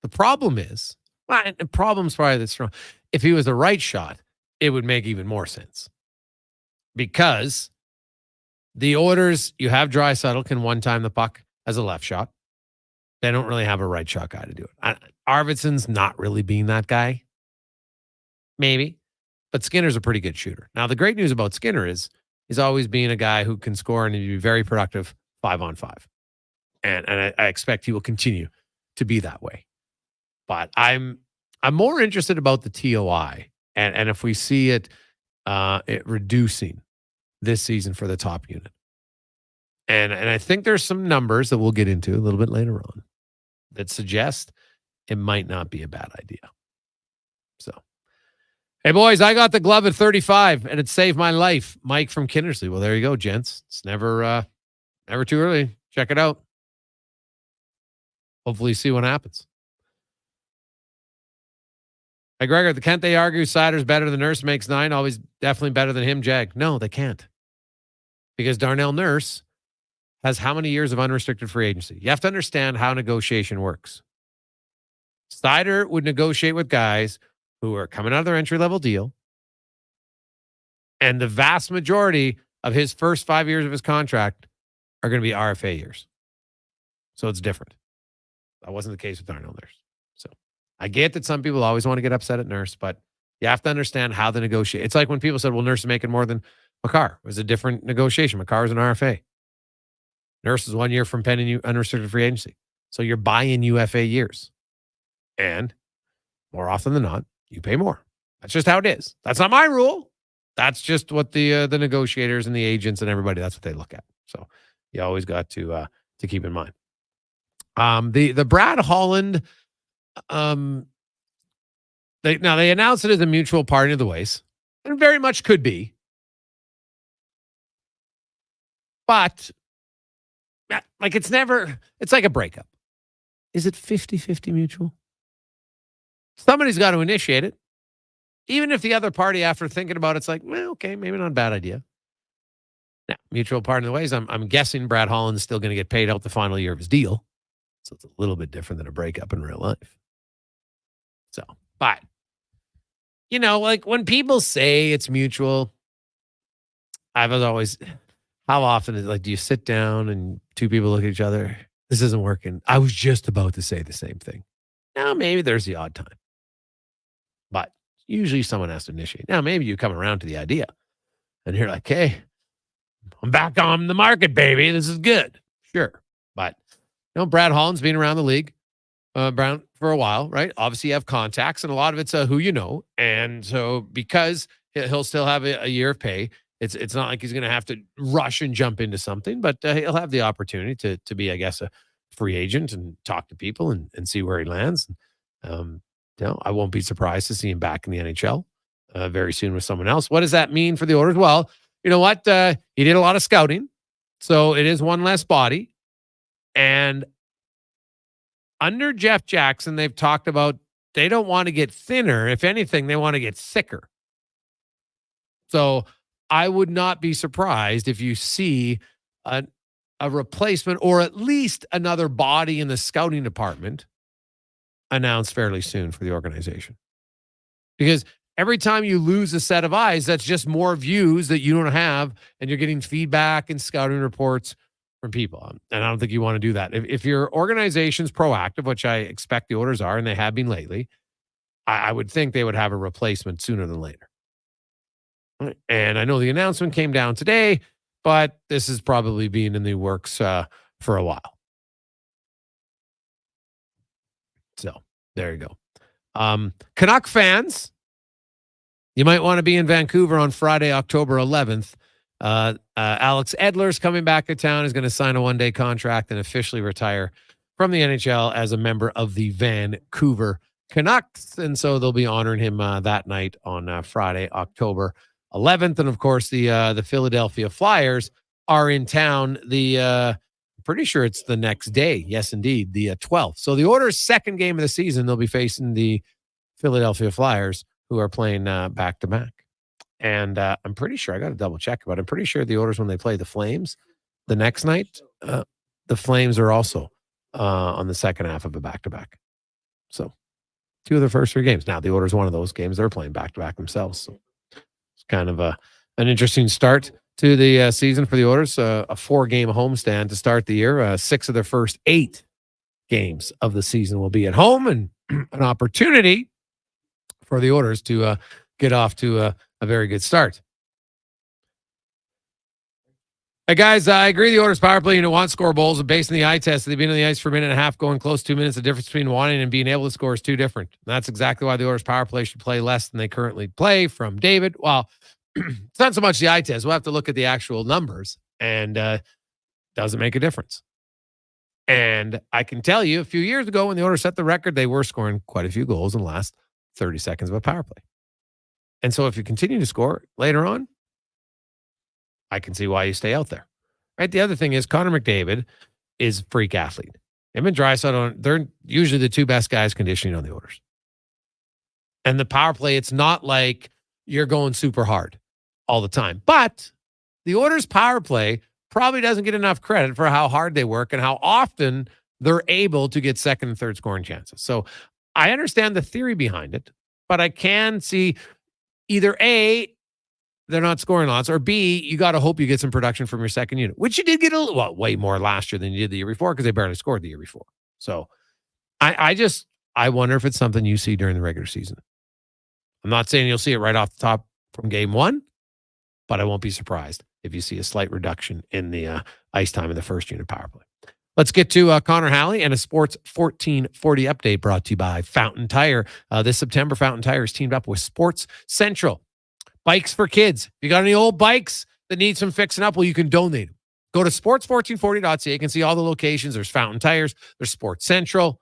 Speaker 1: The problem is, and the problem's probably this strong. If he was a right shot, it would make even more sense. Because the Oilers, you have Draisaitl can one-time the puck as a left shot. They don't really have a right shot guy to do it. Arvidsson's not really being that guy. Maybe. But Skinner's a pretty good shooter. Now, the great news about Skinner is he's always being a guy who can score and be very productive 5-on-5. And I expect he will continue to be that way. But I'm more interested about the TOI and if we see it reducing this season for the top unit. And I think there's some numbers that we'll get into a little bit later on that suggest it might not be a bad idea. So, hey, boys, I got the glove at 35, and it saved my life. Mike from Kindersley. Well, there you go, gents. It's never too early. Check it out. Hopefully see what happens. Hey, Gregor, can't they argue Sider's better than Nurse makes 9? Always definitely better than him, Jag? No, they can't. Because Darnell Nurse has how many years of unrestricted free agency? You have to understand how negotiation works. Sider would negotiate with guys who are coming out of their entry-level deal, and the vast majority of his first 5 years of his contract are going to be RFA years. So it's different. That wasn't the case with Darnell Nurse. So I get that some people always want to get upset at Nurse, but you have to understand how they negotiate. It's like when people said, well, Nurse is making more than Makar was a different negotiation. Makar is an RFA. Nurse is 1 year from pending unrestricted free agency. So you're buying UFA years. And more often than not, you pay more. That's just how it is. That's not my rule. That's just what the negotiators and the agents and everybody, that's what they look at. So you always got to keep in mind. The Brad Holland, they announced it as a mutual parting of the ways, and very much could be. But like it's like a breakup. Is it 50-50 mutual? Somebody's got to initiate it. Even if the other party, after thinking about it's like, well, okay, maybe not a bad idea. Now, mutual parting of the ways, I'm guessing Brad Holland's still going to get paid out the final year of his deal. So it's a little bit different than a breakup in real life. So, but, like when people say it's mutual, I've always, how often is it like, do you sit down and two people look at each other? This isn't working. I was just about to say the same thing. Now, maybe there's the odd time. But usually someone has to initiate. Now, maybe you come around to the idea and you're like, hey, I'm back on the market, baby. This is good. Sure. But, Brad Holland's been around the league for a while, right? Obviously, you have contacts, and a lot of it's who you know. And so because he'll still have a year of pay, it's not like he's going to have to rush and jump into something, but he'll have the opportunity to be, I guess, a free agent and talk to people and see where he lands. I won't be surprised to see him back in the NHL very soon with someone else. What does that mean for the Oilers? Well, you know what? He did a lot of scouting, so it is one less body. And under Jeff Jackson, they've talked about they don't want to get thinner. If anything, they want to get thicker. So I would not be surprised if you see a replacement or at least another body in the scouting department announced fairly soon for the organization. Because every time you lose a set of eyes, that's just more views that you don't have, and you're getting feedback and scouting reports from people. And I don't think you want to do that. If your organization's proactive, which I expect the Oilers are, and they have been lately, I would think they would have a replacement sooner than later. And I know the announcement came down today, but this is probably being in the works for a while. So there you go. Canuck fans, you might want to be in Vancouver on Friday, October 11th. Alex Edler's coming back to town, is going to sign a one-day contract and officially retire from the NHL as a member of the Vancouver Canucks. And so they'll be honoring him that night on Friday, October 11th. And of course, the Philadelphia Flyers are in town. Pretty sure it's the next day. Yes, indeed, the 12th. So the Oilers' second game of the season, they'll be facing the Philadelphia Flyers, who are playing back-to-back. And I'm pretty sure, I got to double check, but I'm pretty sure the Oilers, when they play the Flames the next night, the Flames are also on the second half of a back-to-back. So 2 of their first 3 games. Now, the Oilers, one of those games, they're playing back-to-back themselves. So it's kind of an interesting start to the season for the Oilers. A 4-game homestand to start the year. 6 of their first 8 games of the season will be at home, and an opportunity for the Oilers to get off to a very good start. Hey guys, I agree the Oilers power play unit wants score goals, and based on the eye test, they've been on the ice for a minute and a half, going close 2 minutes. The difference between wanting and being able to score is too different. And that's exactly why the Oilers power play should play less than they currently play. From David. Well, it's not so much the eye test. We'll have to look at the actual numbers, and doesn't make a difference. And I can tell you, a few years ago when the Oilers set the record, they were scoring quite a few goals in the last 30 seconds of a power play. And so if you continue to score later on, I can see why you stay out there. Right? The other thing is Connor McDavid is a freak athlete. Him and Draisaitl, they're usually the 2 best guys conditioning on the Oilers. And the power play, it's not like you're going super hard all the time. But the Oilers power play probably doesn't get enough credit for how hard they work and how often they're able to get second and third scoring chances. So I understand the theory behind it, but I can see either A, they're not scoring lots, or B, you got to hope you get some production from your second unit, which you did get way more last year than you did the year before, because they barely scored the year before. So I wonder if it's something you see during the regular season. I'm not saying you'll see it right off the top from game 1, but I won't be surprised if you see a slight reduction in the ice time in the first unit power play. Let's get to Connor Halley and a Sports 1440 update brought to you by Fountain Tire. This September, Fountain Tire is teamed up with Sports Central. Bikes for kids. If you got any old bikes that need some fixing up, well, you can donate them. Go to sports1440.ca. You can see all the locations. There's Fountain Tires. There's Sports Central.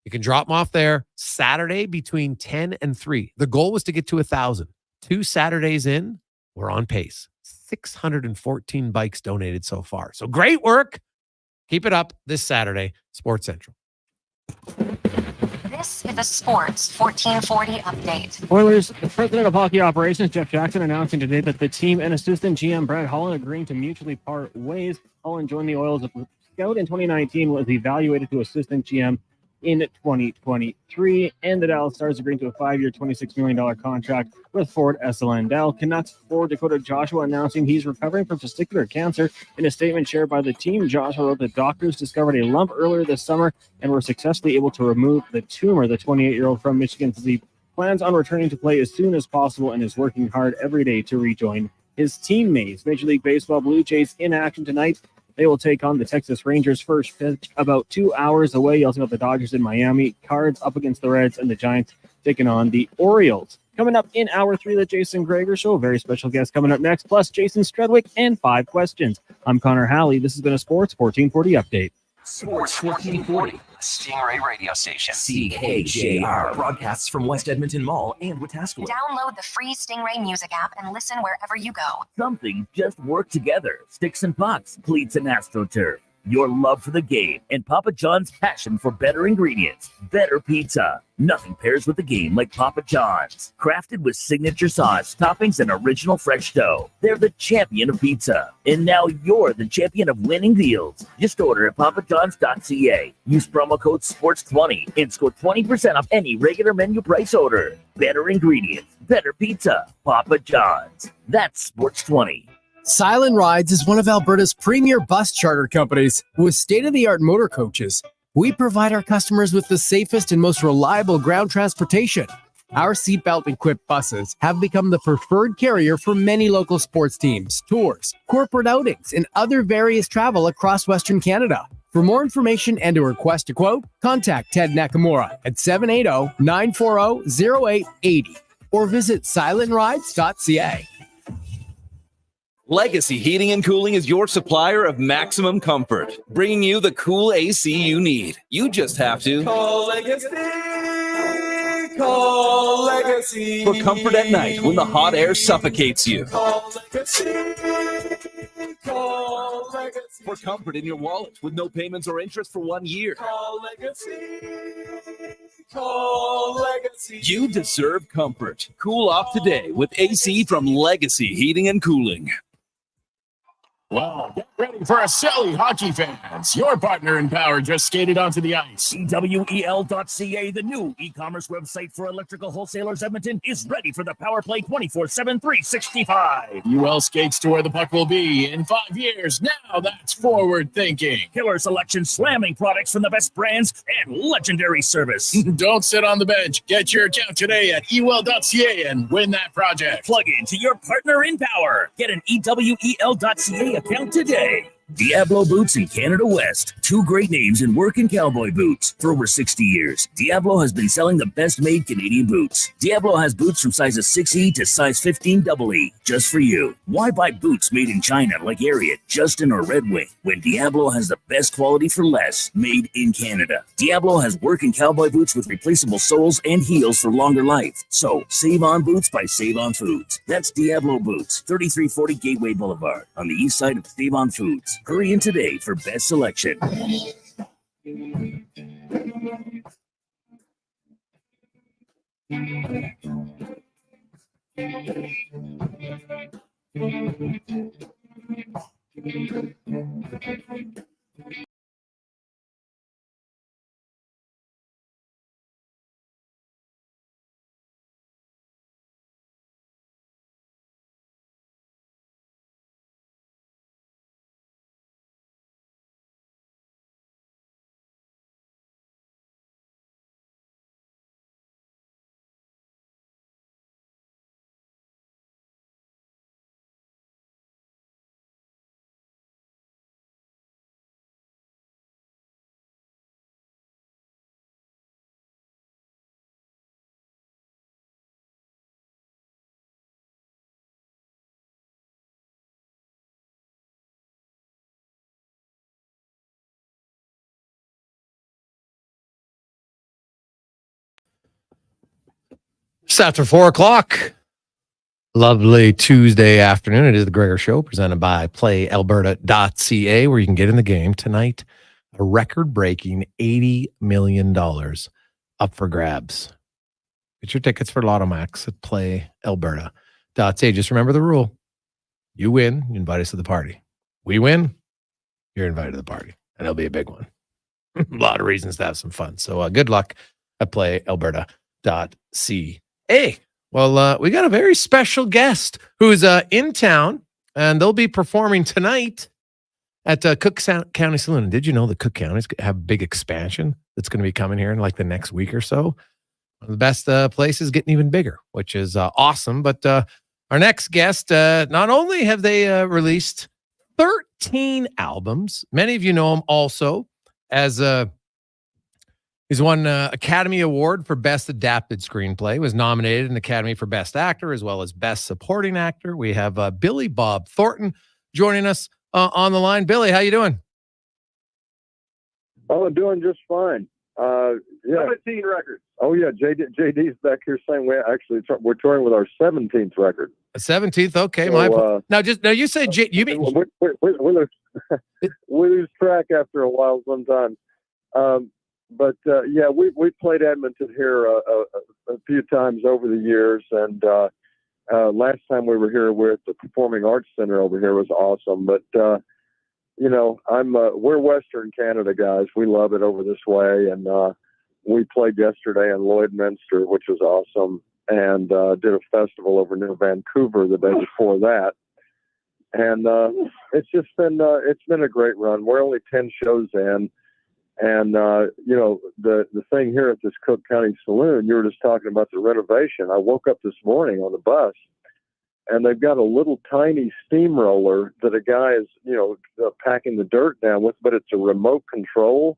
Speaker 1: You can drop them off there Saturday between 10 and 3. The goal was to get to 1,000. 2 Saturdays in, we're on pace. 614 bikes donated so far. So great work. Keep it up this Saturday, Sports Central.
Speaker 4: This is a Sports 1440 update.
Speaker 2: Oilers, the president of hockey operations, Jeff Jackson, announcing today that the team and assistant GM Brad Holland agreeing to mutually part ways. Holland joined the Oilers as a scout in 2019, was evaluated to assistant GM in 2023, and the Dallas Stars agreeing to a 5-year, $26 million contract with Ford Esselendel. Canucks forward Dakota Joshua announcing he's recovering from testicular cancer. In a statement shared by the team, Joshua wrote that doctors discovered a lump earlier this summer and were successfully able to remove the tumor. The 28-year-old from Michigan says he plans on returning to play as soon as possible and is working hard every day to rejoin his teammates. Major League Baseball Blue Jays in action tonight. They will take on the Texas Rangers. First pitch about 2 hours away. You also got the Dodgers in Miami. Cards up against the Reds, and the Giants taking on the Orioles. Coming up in Hour 3 of the Jason Gregor Show. Very special guest coming up next, plus Jason Strudwick and 5 questions. I'm Connor Halley. This has been a Sports 1440 update.
Speaker 23: Sports 1440, Stingray radio station. CKJR broadcasts from West Edmonton Mall and Wetaskiwin.
Speaker 4: Download the free Stingray music app and listen wherever you go.
Speaker 3: Something just worked together. Sticks and pucks, cleats and AstroTurf. Your love for the game and Papa John's passion for better ingredients, better pizza. Nothing pairs with the game like Papa John's. Crafted with signature sauce, toppings, and original fresh dough. They're the champion of pizza. And now you're the champion of winning deals. Just order at papajohns.ca. Use promo code SPORTS20 and score 20% off any regular menu price order. Better ingredients, better pizza. Papa John's. That's SPORTS20.
Speaker 8: Silent Rides is one of Alberta's premier bus charter companies with state-of-the-art motor coaches. We provide our customers with the safest and most reliable ground transportation. Our seatbelt-equipped buses have become the preferred carrier for many local sports teams, tours, corporate outings, and other various travel across Western Canada. For more information and to request a quote, contact Ted Nakamura at 780-940-0880 or visit silentrides.ca.
Speaker 23: Legacy Heating and Cooling is your supplier of maximum comfort, bringing you the cool AC you need. You just have to call Legacy. Call Legacy for comfort at night when the hot air suffocates you. Call Legacy. Call Legacy for comfort in your wallet with no payments or interest for 1 year. Call Legacy. Call Legacy. You deserve comfort. Cool off today with AC from Legacy Heating and Cooling.
Speaker 10: Well, get ready for a silly hockey fans. Your partner in power just skated onto the ice.
Speaker 3: EWEL.ca, the new e-commerce website for electrical wholesalers Edmonton, is ready for the Power Play 24/7 365.
Speaker 10: UL skates to where the puck will be in 5 years. Now that's forward thinking.
Speaker 3: Killer selection, slamming products from the best brands, and legendary service.
Speaker 10: Don't sit on the bench. Get your account today at EWEL.ca and win that project.
Speaker 3: Plug into your partner in power. Get an EWEL.ca account today. Diablo Boots in Canada West. 2 great names in work and cowboy boots. For over 60 years, Diablo has been selling the best-made Canadian boots. Diablo has boots from sizes 6E to size 15 EE, just for you. Why buy boots made in China like Ariat, Justin, or Red Wing, when Diablo has the best quality for less, made in Canada? Diablo has work and cowboy boots with replaceable soles and heels for longer life. So, save on boots by Save On Foods. That's Diablo Boots, 3340 Gateway Boulevard, on the east side of Save On Foods. Hurry in today for best selection.
Speaker 1: Just after 4 o'clock. Lovely Tuesday afternoon. It is the Gregor Show presented by PlayAlberta.ca, where you can get in the game tonight. A record-breaking $80 million up for grabs. Get your tickets for Lotto Max at PlayAlberta.ca. Just remember the rule. You win, you invite us to the party. We win, you're invited to the party. And it'll be a big one. A lot of reasons to have some fun. So good luck at PlayAlberta.ca. Well, we got a very special guest who's in town, and they'll be performing tonight at Cook County Saloon. Did you know that Cook County's have a big expansion that's going to be coming here in like the next week or so? One of the best places getting even bigger, which is awesome. But our next guest, not only have they released 13 albums, many of you know him also as he's won Academy Award for Best Adapted Screenplay, was nominated in the Academy for Best Actor as well as Best Supporting Actor. We have Billy Bob Thornton joining us on the line. Billy, how you doing?
Speaker 11: Oh, doing just fine. 17 records. Oh, yeah. JD's back here saying we're touring with our 17th record.
Speaker 1: 17th, okay.
Speaker 11: So,
Speaker 1: now you said you mean
Speaker 11: we lose track after a while sometimes. But we played Edmonton here a few times over the years, and last time we were here, we're at the Performing Arts Center over here. It was awesome. But we're Western Canada guys. We love it over this way, and we played yesterday in Lloydminster, which was awesome, and did a festival over near Vancouver the day before that. And it's been a great run. We're only 10 shows in. And, the thing here at this Cook County Saloon, you were just talking about the renovation. I woke up this morning on the bus, and they've got a little tiny steamroller that a guy is, packing the dirt down with, but it's a remote control.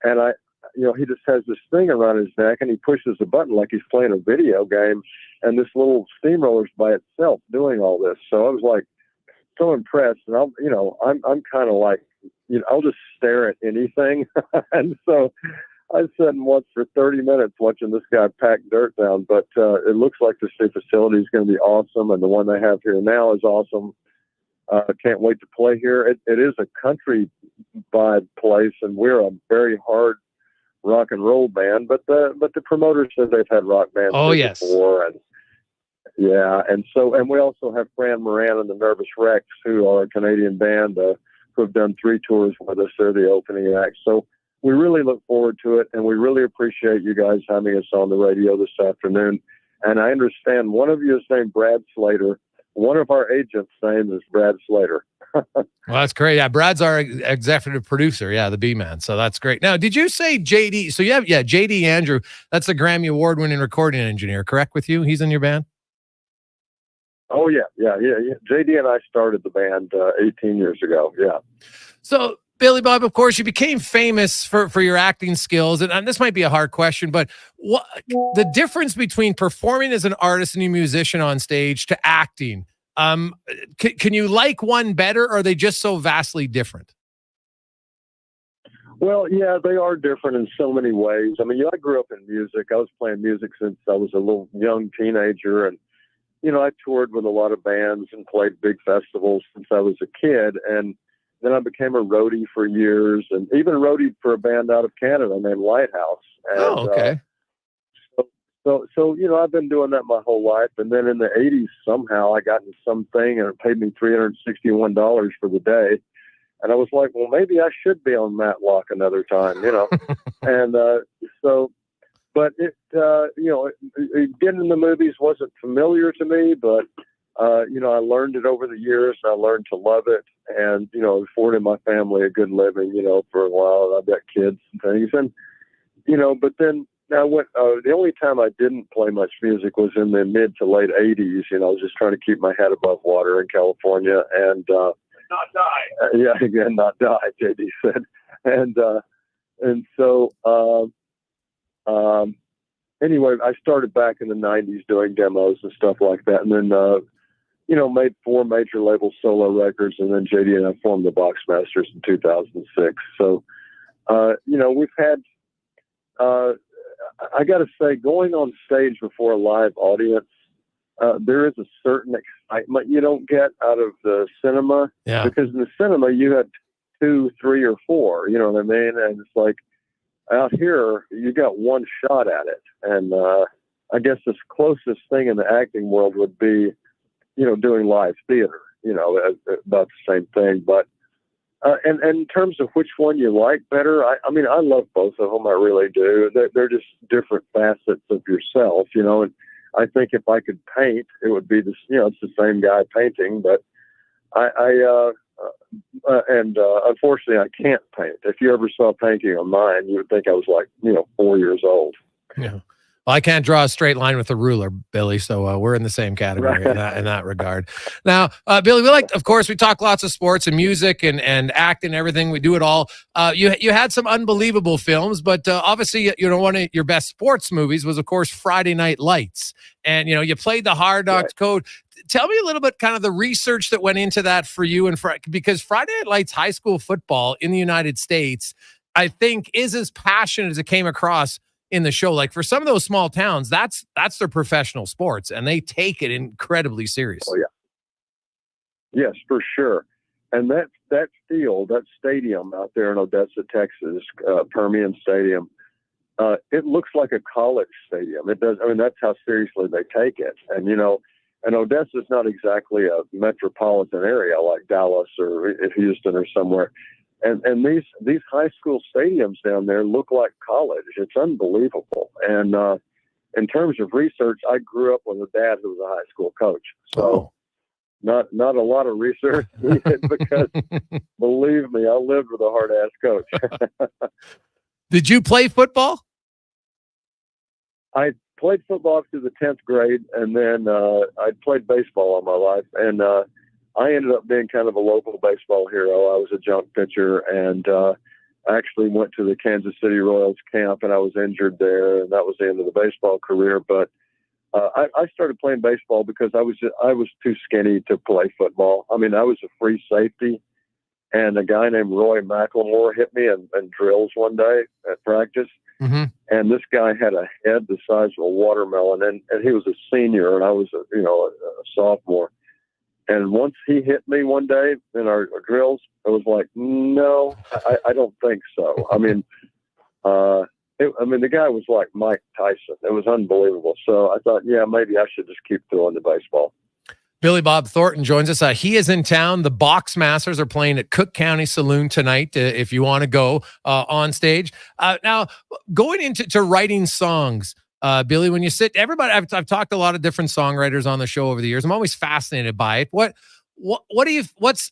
Speaker 11: And he just has this thing around his neck, and he pushes a button like he's playing a video game, and this little steamroller's by itself doing all this. So I was like so impressed, and I'm kind of like, I'll just stare at anything. And so I sat and watched for 30 minutes watching this guy pack dirt down. But it looks like this new facility is going to be awesome. And the one they have here now is awesome. Can't wait to play here. It is a country vibe place, and we're a very hard rock and roll band. But the promoters said they've had rock bands before. And yeah. And we also have Fran Moran and the Nervous Rex, who are a Canadian band, who have done 3 tours with us. They're the opening act. So we really look forward to it, and we really appreciate you guys having us on the radio this afternoon. And I understand one of you is named Brad Slater. One of our agents' name is Brad Slater.
Speaker 1: Well, that's great. Yeah, Brad's our executive producer. Yeah, the B-man. So that's great. Now, did you say JD? So you have, JD Andrew. That's a Grammy Award-winning recording engineer, correct with you? He's in your band?
Speaker 11: Oh, yeah. JD and I started the band 18 years ago. Yeah.
Speaker 1: So, Billy Bob, of course, you became famous for your acting skills. And this might be a hard question, but what the difference between performing as an artist and a musician on stage to acting, can you like one better, or are they just so vastly different?
Speaker 11: Well, yeah, they are different in so many ways. I mean, I grew up in music. I was playing music since I was a little young teenager, and I toured with a lot of bands and played big festivals since I was a kid. And then I became a roadie for years, and even roadied for a band out of Canada named Lighthouse. And,
Speaker 1: okay.
Speaker 11: So I've been doing that my whole life. And then in the 80s, somehow I got into something, and it paid me $361 for the day. And I was like, well, maybe I should be on Matlock another time, And but it, getting in the movies wasn't familiar to me, but, I learned it over the years, and I learned to love it, and, afforded my family a good living, for a while. I've got kids and things. And, but then I went, the only time I didn't play much music was in the mid to late 80s. I was just trying to keep my head above water in California, and, not die. Not die, JD said. And so, anyway, I started back in the 90s doing demos and stuff like that. And then, made 4 major label solo records. And then JD and I formed the Boxmasters in 2006. So, we've had, I got to say, going on stage before a live audience, there is a certain excitement you don't get out of the cinema.
Speaker 1: Yeah.
Speaker 11: Because in the cinema, you had 2, 3, or 4, you know what I mean? And it's like out here, you got one shot at it. And I guess the closest thing in the acting world would be, you know, doing live theater, you know, about the same thing. But and in terms of which one you like better, I mean, I love both of them. I really do. They're just different facets of yourself, you know. And I think if I could paint, it would be this. You know, it's the same guy painting, but unfortunately, I can't paint. If you ever saw a painting of mine, you would think I was like, you know, 4 years old.
Speaker 1: Yeah. Well, I can't draw a straight line with a ruler, Billy, so we're in the same category in that regard. Now, Billy, of course, we talk lots of sports and music and act and everything. We do it all. You had some unbelievable films, but obviously, you know, one of your best sports movies was, of course, Friday Night Lights. And, you know, you played the Hard Knocks coach. Tell me a little bit kind of the research that went into that for you, because Friday Night Lights high school football in the United States, I think, is as passionate as it came across in the show. Like for some of those small towns, that's their professional sports, and they take it incredibly seriously.
Speaker 11: Oh yeah, yes, for sure. And that field, that stadium out there in Odessa, Texas, Permian Stadium, it looks like a college stadium. It does. I mean, that's how seriously they take it. And you know, and Odessa is not exactly a metropolitan area like Dallas or Houston or somewhere. And these high school stadiums down there look like college. It's unbelievable. And in terms of research, I grew up with a dad who was a high school coach. So not a lot of research because believe me, I lived with a hard ass coach.
Speaker 1: Did you play football?
Speaker 11: I played football up to the 10th grade, and then I played baseball all my life. And I ended up being kind of a local baseball hero. I was a junk pitcher, and I actually went to the Kansas City Royals camp, and I was injured there, and that was the end of the baseball career. But I started playing baseball because I was too skinny to play football. I mean, I was a free safety, and a guy named Roy McLemore hit me in drills one day at practice.
Speaker 1: Mm-hmm.
Speaker 11: And this guy had a head the size of a watermelon, and he was a senior, and I was a sophomore. And once he hit me one day in our drills, I was like, no, I don't think so. I mean, the guy was like Mike Tyson. It was unbelievable. So I thought, yeah, maybe I should just keep throwing the baseball.
Speaker 1: Billy Bob Thornton joins us. He is in town. The Box Masters are playing at Cook County Saloon tonight if you want to go on stage. Now, going into writing songs, Billy, when you sit, everybody, I've talked to a lot of different songwriters on the show over the years. I'm always fascinated by it.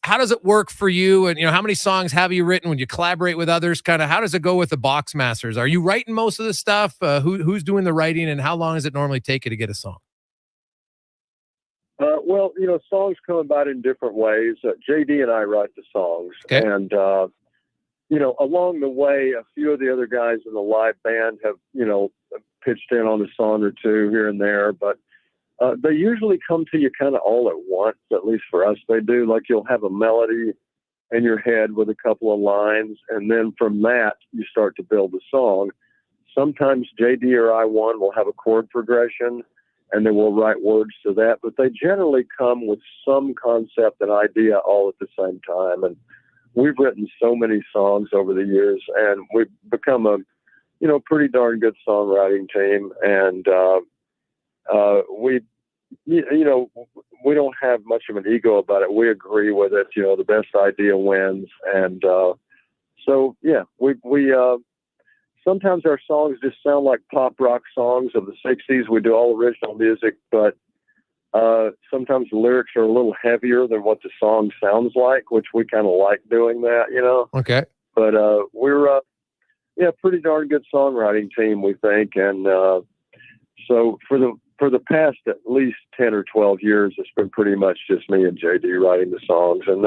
Speaker 1: How does it work for you? And, you know, how many songs have you written when you collaborate with others? Kind of, how does it go with the Box Masters? Are you writing most of the stuff? Who's doing the writing, and how long does it normally take you to get a song?
Speaker 11: Well, you know, songs come about in different ways. JD and I write the songs, and you know, along the way, a few of the other guys in the live band have, you know, pitched in on a song or two here and there, but they usually come to you kind of all at once. At least for us, they do. Like you'll have a melody in your head with a couple of lines, and then from that you start to build the song. Sometimes JD or I will have a chord progression, and then we'll write words to that. But they generally come with some concept and idea all at the same time. And we've written so many songs over the years, and we've become a, you know, pretty darn good songwriting team. And we don't have much of an ego about it. We agree with it. You know, the best idea wins. And so, yeah, we sometimes our songs just sound like pop rock songs of the 60s. We do all original music, but sometimes the lyrics are a little heavier than what the song sounds like, which we kind of like doing that, you know?
Speaker 1: Okay.
Speaker 11: But we're pretty darn good songwriting team, we think. And so for the past at least 10 or 12 years, it's been pretty much just me and JD writing the songs. And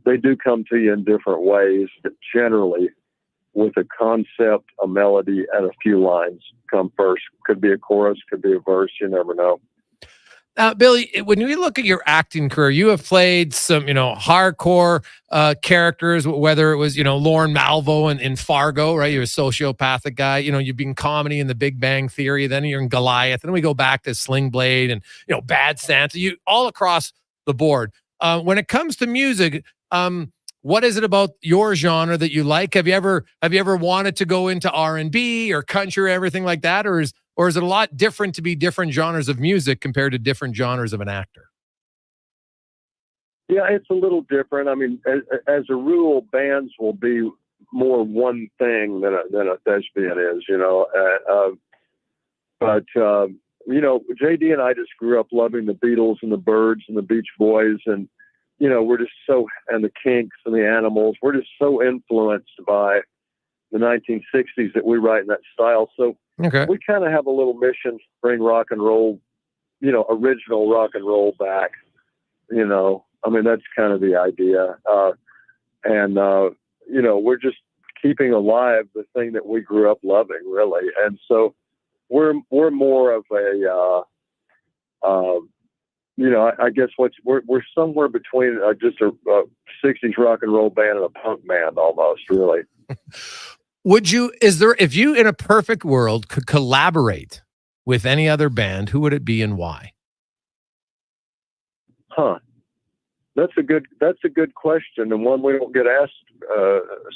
Speaker 11: they do come to you in different ways, but generally with a concept, a melody, and a few lines come first. Could be a chorus, could be a verse, you never know.
Speaker 1: Billy, when we look at your acting career, you have played some, hardcore characters, whether it was, Lorne Malvo in Fargo, right? You're a sociopathic guy. You've been comedy in The Big Bang Theory. Then you're in Goliath. Then we go back to Sling Blade and, Bad Santa. You all across the board. When it comes to music, what is it about your genre that you like? Have you ever wanted to go into R&B or country or everything like that, or is it a lot different to be different genres of music compared to different genres of an actor?
Speaker 11: Yeah, it's a little different. I mean, as a rule, bands will be more one thing than a thespian is, But JD and I just grew up loving the Beatles and the Byrds and the Beach Boys, and we're just and the Kinks and the Animals. We're just so influenced by the 1960s that we write in that style. So we kind of have a little mission to bring rock and roll, original rock and roll back. I mean, that's kind of the idea. We're just keeping alive the thing that we grew up loving, really. And so we're more of a, I guess we're somewhere between just a 60s rock and roll band and a punk band almost, really.
Speaker 1: If you in a perfect world could collaborate with any other band, who would it be and why?
Speaker 11: That's a good question, and one we don't get asked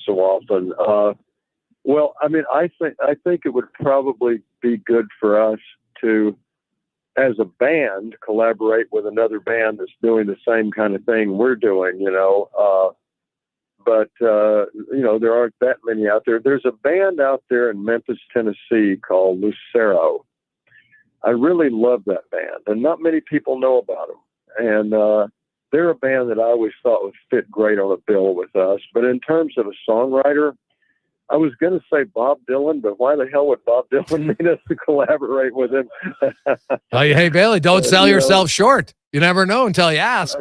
Speaker 11: so often. Well, I mean, I think it would probably be good for us to, as a band, collaborate with another band that's doing the same kind of thing we're doing, But there aren't that many out there. There's a band out there in Memphis, Tennessee called Lucero. I really love that band, and not many people know about them. And they're a band that I always thought would fit great on a bill with us. But in terms of a songwriter, I was going to say Bob Dylan, but why the hell would Bob Dylan need us to collaborate with him?
Speaker 1: Hey, Bailey, don't sell yourself short. You never know until you ask.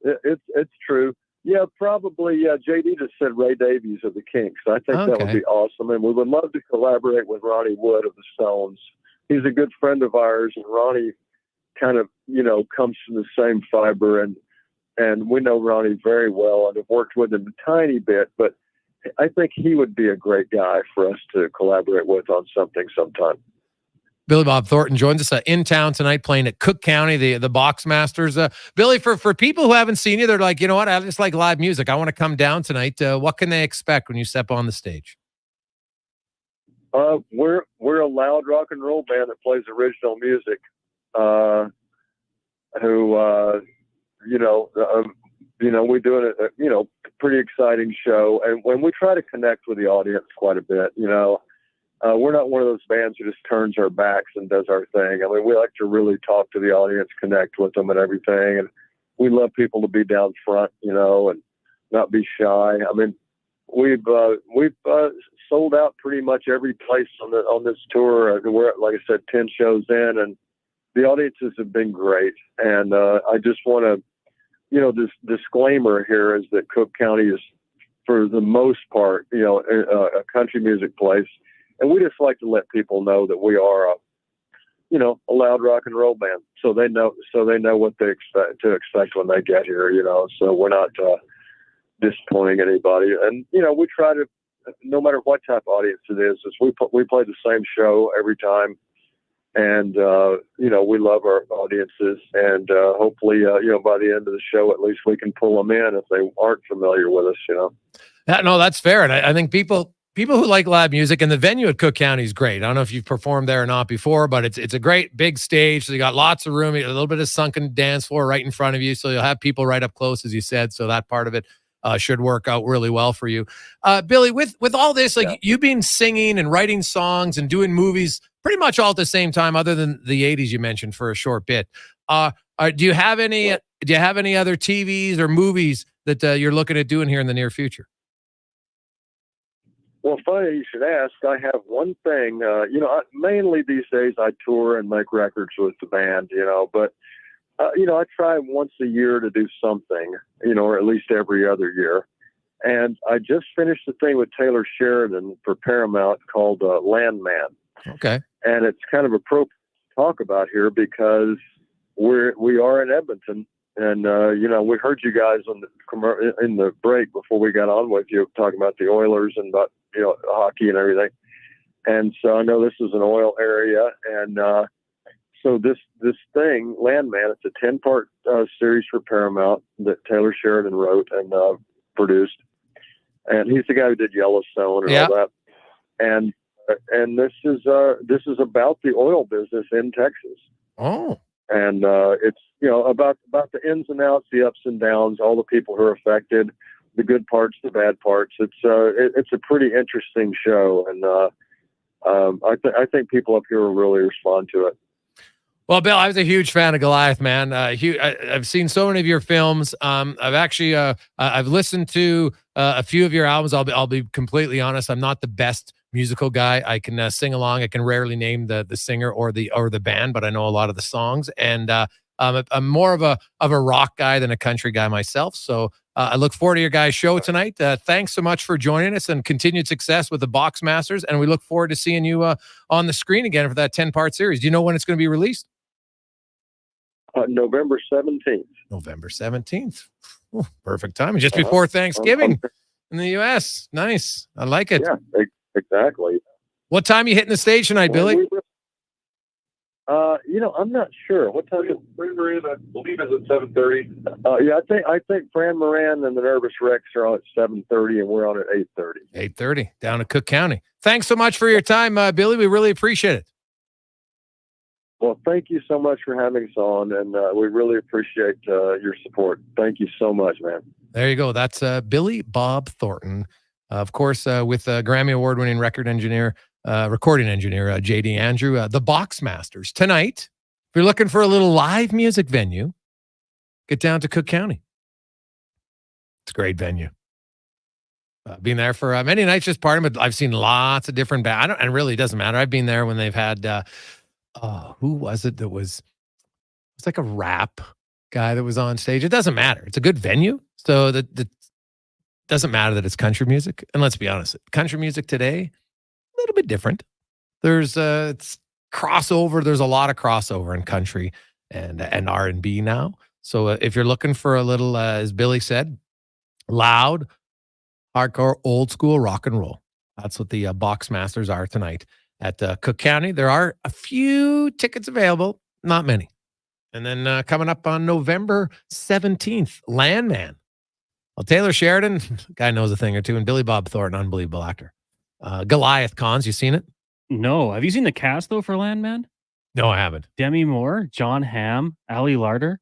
Speaker 11: It's true. Yeah, probably. Yeah, JD just said Ray Davies of the Kinks. I think that would be awesome, and we would love to collaborate with Ronnie Wood of the Stones. He's a good friend of ours, and Ronnie kind of comes from the same fiber, and we know Ronnie very well and have worked with him a tiny bit. But I think he would be a great guy for us to collaborate with on something sometime.
Speaker 1: Billy Bob Thornton joins us in town tonight playing at Cook County, the Box Masters. Billy, for people who haven't seen you, they're like, you know what, I just like live music. I want to come down tonight. What can they expect when you step on the stage?
Speaker 11: We're a loud rock and roll band that plays original music. We're doing a pretty exciting show, and when we try to connect with the audience quite a bit, we're not one of those bands who just turns our backs and does our thing. I mean, we like to really talk to the audience, connect with them and everything. And we love people to be down front, and not be shy. I mean, we've sold out pretty much every place on this tour. We're, like I said, 10 shows in, and the audiences have been great. And I just want to, this disclaimer here is that Cook County is, for the most part, a country music place. And we just like to let people know that we are a loud rock and roll band. So they know what they expect when they get here, so we're not disappointing anybody. And, we try to, no matter what type of audience it is we play the same show every time. And, we love our audiences, and hopefully, by the end of the show, at least we can pull them in if they aren't familiar with us,
Speaker 1: No, that's fair. And I think people who like live music, and the venue at Cook County is great. I don't know if you've performed there or not before, but it's a great big stage. So you got lots of room, a little bit of sunken dance floor right in front of you. So you'll have people right up close, as you said. So that part of it should work out really well for you. Billy, with all this, you've been singing and writing songs and doing movies pretty much all at the same time, other than the 80s you mentioned for a short bit. Do you have any other TVs or movies that you're looking at doing here in the near future?
Speaker 11: Well, funny you should ask. I have one thing, mainly these days I tour and make records with the band, but, I try once a year to do something, or at least every other year. And I just finished the thing with Taylor Sheridan for Paramount called Landman.
Speaker 1: Okay.
Speaker 11: And it's kind of talk about here because we are in Edmonton, and we heard you guys in the break before we got on with you talking about the Oilers and about hockey and everything. And so I know this is an oil area, and so this thing, Landman, it's a 10-part series for Paramount that Taylor Sheridan wrote and produced, and he's the guy who did Yellowstone and all that. And this is about the oil business in Texas.
Speaker 1: Oh,
Speaker 11: and it's about the ins and outs, the ups and downs, all the people who are affected, the good parts, the bad parts. It's a pretty interesting show, and I think people up here will really respond to it.
Speaker 1: Well, Bill, I was a huge fan of Goliath, man. I've seen so many of your films. I've actually I've listened to a few of your albums. I'll be completely honest. I'm not the best musical guy. I can sing along. I can rarely name the singer or the band, but I know a lot of the songs. And I'm more of a rock guy than a country guy myself. So I look forward to your guys' show tonight. Thanks so much for joining us, and continued success with the Box Masters. And we look forward to seeing you on the screen again for that 10-part series. Do you know when it's going to be released?
Speaker 11: November 17th.
Speaker 1: November 17th. Oh, perfect timing. Just before Thanksgiving in the U.S. Nice. I like it.
Speaker 11: Yeah, exactly.
Speaker 1: What time are you hitting the stage tonight, Billy?
Speaker 11: I'm not sure. What time is Fran Moran? I believe it's at 7:30. Yeah, I think Fran Moran and the Nervous Rex are on at 7:30, and we're on at 8:30.
Speaker 1: 8:30 down at Cook County. Thanks so much for your time, Billy. We really appreciate it.
Speaker 11: Well, thank you so much for having us on, and we really appreciate your support. Thank you so much, man.
Speaker 1: There you go. That's Billy Bob Thornton, of course, with Grammy Award-winning recording engineer J.D. Andrew. The Box Masters tonight. If you're looking for a little live music venue, get down to Cook County. It's a great venue. Been there for many nights just part of it. I've seen lots of different bands. And really, it doesn't matter. I've been there when they've had. Who was it that was? It's like a rap guy that was on stage. It doesn't matter. It's a good venue, so that doesn't matter that it's country music. And let's be honest, country music today a little bit different. There's it's crossover. There's a lot of crossover in country and R&B now. So if you're looking for a little, as Billy said, loud, hardcore, old school rock and roll, that's what the Box Masters are tonight at Cook County. There are a few tickets available, not many. And then coming up on November 17th, Landman. Well, Taylor Sheridan, guy knows a thing or two, and Billy Bob Thornton, unbelievable actor. Goliath Cons, you seen it?
Speaker 2: No. Have you seen the cast, though, for Landman?
Speaker 1: No, I haven't.
Speaker 2: Demi Moore, John Hamm, Ali Larder.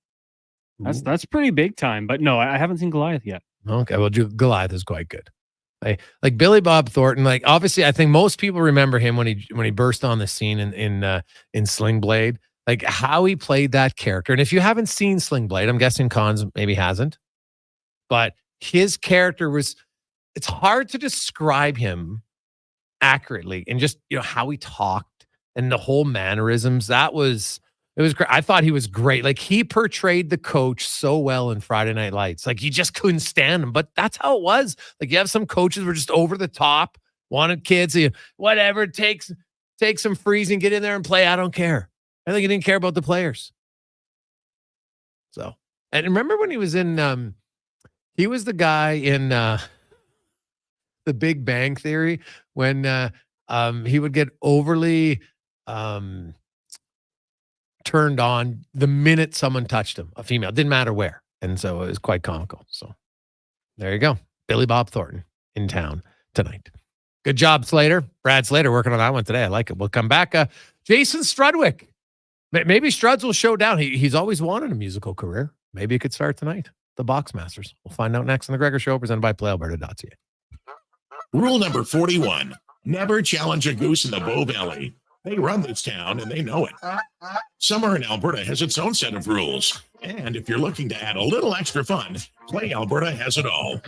Speaker 2: That's pretty big time. But no, I haven't seen Goliath yet.
Speaker 1: Okay, well, Goliath is quite good. Like Billy Bob Thornton, like obviously I think most people remember him when he burst on the scene in Sling Blade, like how he played that character. And if you haven't seen Sling Blade, I'm guessing Cons maybe hasn't, but his character it's hard to describe him accurately, and just how he talked and the whole mannerisms. It was great. I thought he was great. Like he portrayed the coach so well in Friday Night Lights. Like you just couldn't stand him, but that's how it was. Like you have some coaches who were just over the top, wanted kids, whatever, take some freezing, get in there and play. I don't care. I think he didn't care about the players. So, and remember when he was in, he was the guy in The Big Bang Theory when he would get overly turned on the minute someone touched him, a female, didn't matter where. And so it was quite comical. So there you go. Billy Bob Thornton in town tonight. Good job, Slater. Brad Slater working on that one today. I like it. We'll come back. Jason Strudwick. Maybe Struds will show down. He's always wanted a musical career. Maybe it could start tonight. The Box Masters. We'll find out next on the Gregor Show, presented by PlayAlberta.ca.
Speaker 6: Rule number 41. Never challenge a goose in the Bow Valley. They run this town, and they know it. Summer in Alberta has its own set of rules. And if you're looking to add a little extra fun, Play Alberta has it all.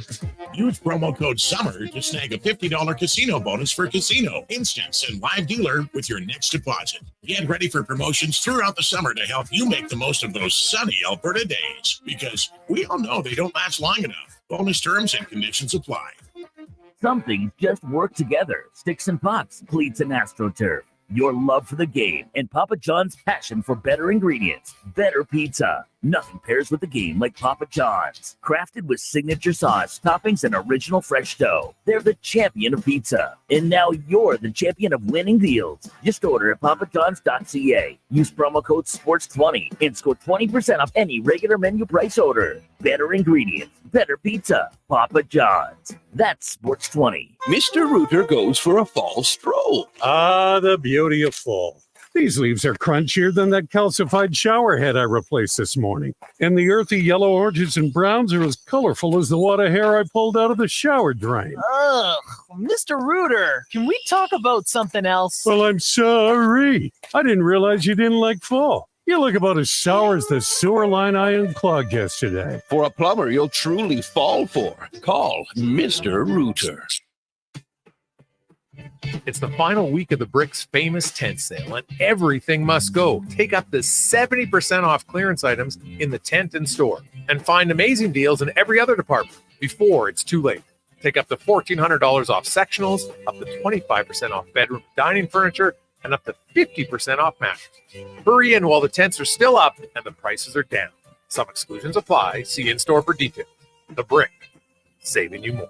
Speaker 6: Use promo code SUMMER to snag a $50 casino bonus for casino, instants, and live dealer with your next deposit. Get ready for promotions throughout the summer to help you make the most of those sunny Alberta days. Because we all know they don't last long enough. Bonus terms and conditions apply.
Speaker 3: Some things just work together. Sticks and pucks, cleats and AstroTurf. your love for the game, and Papa John's passion for better ingredients, better pizza. Nothing pairs with the game like Papa John's. Crafted with signature sauce, toppings, and original fresh dough. They're the champion of pizza. And now you're the champion of winning deals. Just order at papajohns.ca. Use promo code SPORTS20 and score 20% off any regular menu price order. Better ingredients, better pizza. Papa John's. That's SPORTS20.
Speaker 12: Mr. Rooter goes for a fall stroll.
Speaker 13: Ah, the beauty of fall. These leaves are crunchier than that calcified shower head I replaced this morning. And the earthy yellow, oranges, and browns are as colorful as the wad of hair I pulled out of the shower drain.
Speaker 14: Ugh, Mr. Rooter, can we talk about something else?
Speaker 13: Well, I'm sorry. I didn't realize you didn't like fall. You look about as sour as the sewer line I unclogged yesterday.
Speaker 12: For a plumber you'll truly fall for. Call Mr. Rooter.
Speaker 1: It's the final week of the Bricks famous tent sale, and everything must go. Take up to 70% off clearance items in the tent and store, and find amazing deals in every other department before it's too late. Take up to $1,400 off sectionals, up to 25% off bedroom dining furniture, and up to 50% off mattresses. Hurry in while the tents are still up and the prices are down. Some exclusions apply. See in-store for details. The Brick, saving you more.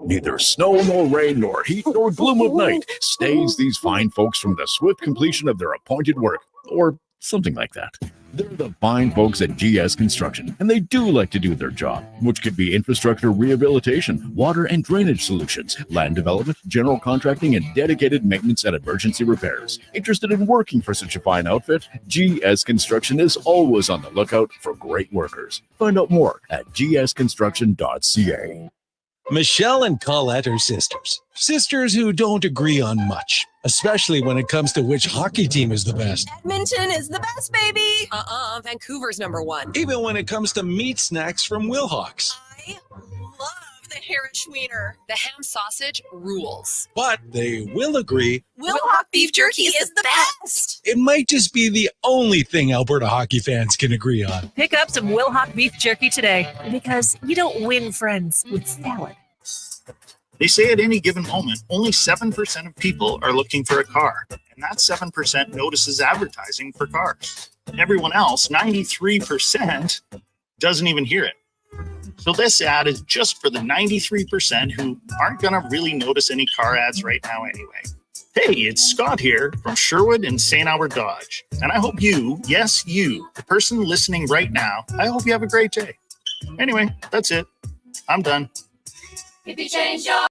Speaker 5: Neither snow nor rain nor heat nor gloom of night stays these fine folks from the swift completion of their appointed work, or something like that. They're the fine folks at GS Construction, and they do like to do their job, which could be infrastructure rehabilitation, water and drainage solutions, land development, general contracting, and dedicated maintenance and emergency repairs. Interested in working for such a fine outfit? GS Construction is always on the lookout for great workers. Find out more at gsconstruction.ca.
Speaker 22: Michelle and Colette are sisters. Sisters who don't agree on much, especially when it comes to which hockey team is the best.
Speaker 25: Edmonton is the best, baby. Vancouver's number one.
Speaker 22: Even when it comes to meat snacks from Wilhawks.
Speaker 25: I love the Herrenschwiener. The ham sausage rules.
Speaker 22: But they will agree.
Speaker 25: Wilhawk beef jerky is the best.
Speaker 22: It might just be the only thing Alberta hockey fans can agree on.
Speaker 15: Pick up some Wilhawk beef jerky today, because you don't win friends with salad.
Speaker 26: They say at any given moment, only 7% of people are looking for a car, and that 7% notices advertising for cars. Everyone else, 93%, doesn't even hear it. So this ad is just for the 93% who aren't going to really notice any car ads right now anyway. Hey, it's Scott here from Sherwood and St. Albert Dodge, and I hope you, yes you, the person listening right now, I hope you have a great day. Anyway, that's it. I'm done.
Speaker 25: If you change your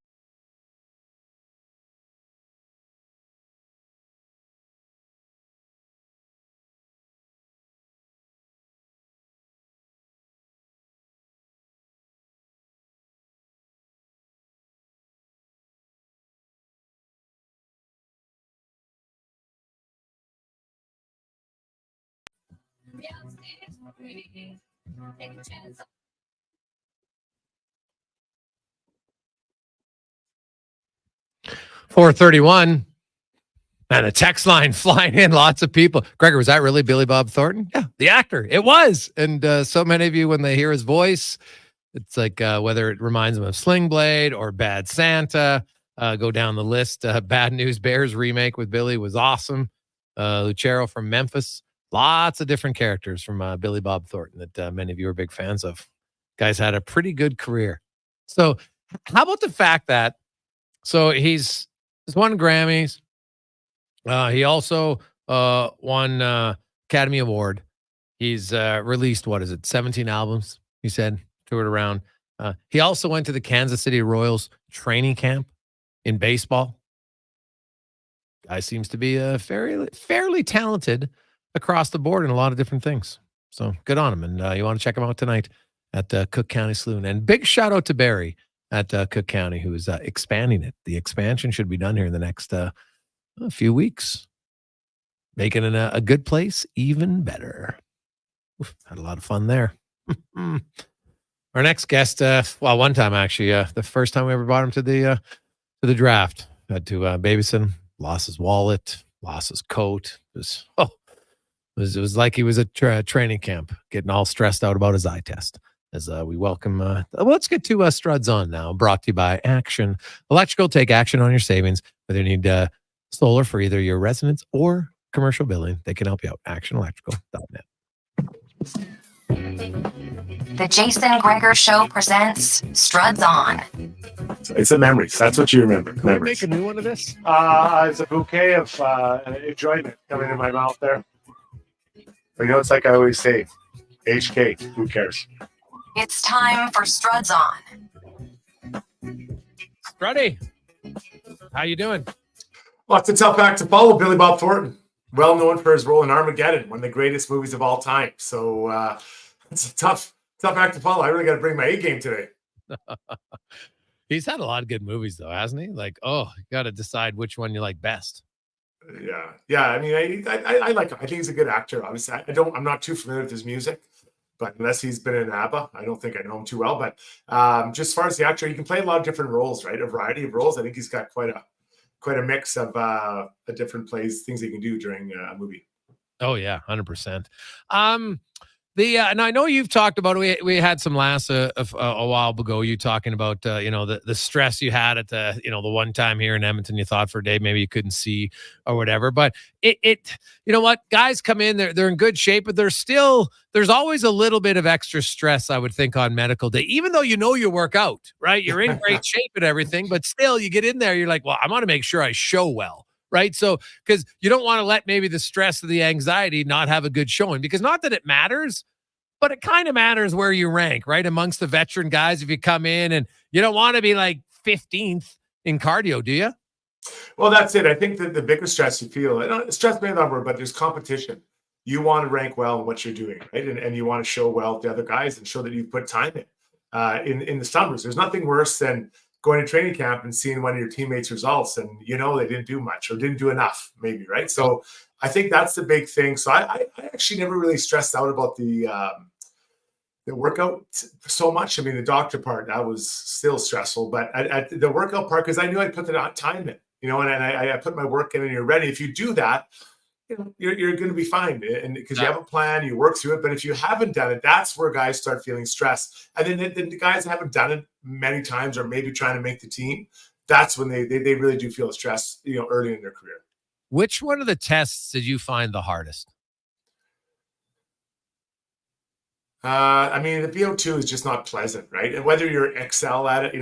Speaker 1: .431 and a text line flying in. Lots of people. Gregor, was that really Billy Bob Thornton? Yeah, the actor. It was. And so many of you, when they hear his voice, it's like whether it reminds them of Sling Blade or Bad Santa. Go down the list. Bad News Bears remake with Billy was awesome. Lucero from Memphis. Lots of different characters from Billy Bob Thornton that many of you are big fans of. Guy's had a pretty good career. So how about the fact that he's won Grammys. He also won Academy Award. He's released, 17 albums, he said, toured around. He also went to the Kansas City Royals training camp in baseball. Guy seems to be fairly talented across the board in a lot of different things. So good on him. And you want to check him out tonight at Cook County Saloon. And big shout out to Barry at Cook County, who is expanding it. The expansion should be done here in the next few weeks, making it a good place even better. Oof, had a lot of fun there. Our next guest, one time actually, the first time we ever brought him to the draft, had to babysit him, lost his wallet, lost his coat. It was like he was at training camp, getting all stressed out about his eye test. As we welcome, let's get to Struds on now. Brought to you by Action Electrical. Take action on your savings. Whether you need Solar for either your residence or commercial building. They can help you out. actionelectrical.net.
Speaker 7: The Jason Gregor Show presents Struds On.
Speaker 9: It's the memories. That's what you remember.
Speaker 1: Can we
Speaker 9: Memories.
Speaker 1: make a new one of this?
Speaker 9: It's a bouquet of enjoyment coming in my mouth there. But it's like I always say, HK, who cares?
Speaker 7: It's time for Struds On.
Speaker 1: Struddy, how you doing?
Speaker 9: Lots of tough act to follow. Billy Bob Thornton, well known for his role in Armageddon, one of the greatest movies of all time. So it's a tough act to follow. I really got to bring my A game today.
Speaker 1: He's had a lot of good movies, though, hasn't he? Like, you got to decide which one you like best.
Speaker 9: Yeah. I mean, I like him. I think he's a good actor. Obviously, I'm not too familiar with his music, but unless he's been in ABBA, I don't think I know him too well. But just as far as the actor, he can play a lot of different roles, right? A variety of roles. I think he's got quite a mix of different things he can do during a movie.
Speaker 1: Oh yeah, 100%. And I know you've talked about it. We had some laughs a while ago. You talking about the stress you had at the one time here in Edmonton. You thought for a day maybe you couldn't see or whatever. But it you know what, guys come in, they're in good shape, but there's always a little bit of extra stress, I would think, on medical day. Even though you work out, right? You're in great shape and everything, but still you get in there. You're like, well, I want to make sure I show well. Right. So, because you don't want to let maybe the stress or the anxiety not have a good showing, because not that it matters, but it kind of matters where you rank, right? Amongst the veteran guys, if you come in and you don't want to be like 15th in cardio, do you?
Speaker 9: Well, that's it. I think that the biggest stress you feel, stress may not work, but there's competition. You want to rank well in what you're doing, right? And you want to show well to other guys and show that you've put time in the summers. There's nothing worse than going to training camp and seeing one of your teammates' results and they didn't do much or didn't do enough, maybe, right? So I think that's the big thing. So I actually never really stressed out about the workout so much. I mean, the doctor part, that was still stressful, but at the workout part, because I knew I'd put the time in, and I put my work in and you're ready. If you do that, you're going to be fine, and because you have a plan, you work through it. But if you haven't done it, that's where guys start feeling stressed. And then the guys that haven't done it many times, or maybe trying to make the team, that's when they really do feel stressed, early in their career.
Speaker 1: Which one of the tests did you find the hardest?
Speaker 9: I mean, the VO2 is just not pleasant, right? And whether you're excel at it,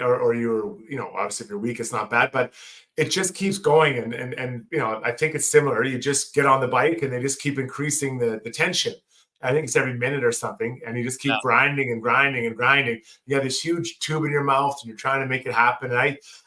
Speaker 9: or you're, obviously if you're weak, it's not bad, but it just keeps going. And I think it's similar. You just get on the bike and they just keep increasing the tension. I think it's every minute or something. And you just keep grinding and grinding and grinding. You have this huge tube in your mouth and you're trying to make it happen. And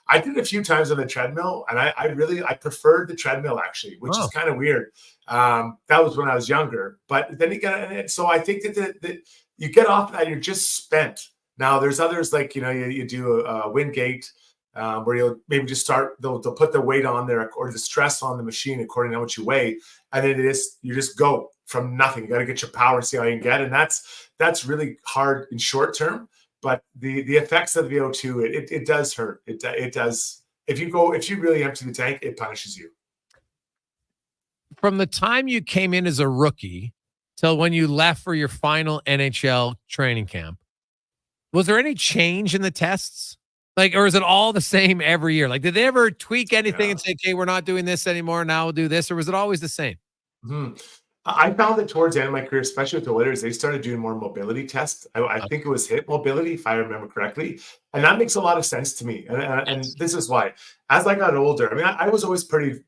Speaker 9: I did it a few times on the treadmill, and I preferred the treadmill actually, which is kind of weird. That was when I was younger, but then so I think that you get off that, you're just spent. Now there's others like, you do a Wingate, where you'll maybe just they'll put the weight on there or the stress on the machine according to how much you weigh. And then you just go from nothing. You got to get your power and see how you can get. And that's really hard in short term, but the effects of the VO2, it does hurt. It does. If you really empty the tank, it punishes you.
Speaker 1: From the time you came in as a rookie till when you left for your final NHL training camp, was there any change in the tests? Or is it all the same every year? Did they ever tweak anything and say, okay, we're not doing this anymore, now we'll do this? Or was it always the same?
Speaker 9: Mm-hmm. I found that towards the end of my career, especially with the Oilers, they started doing more mobility tests. I think it was hip mobility, if I remember correctly. And that makes a lot of sense to me. And this is why. As I got older, I mean, I was always pretty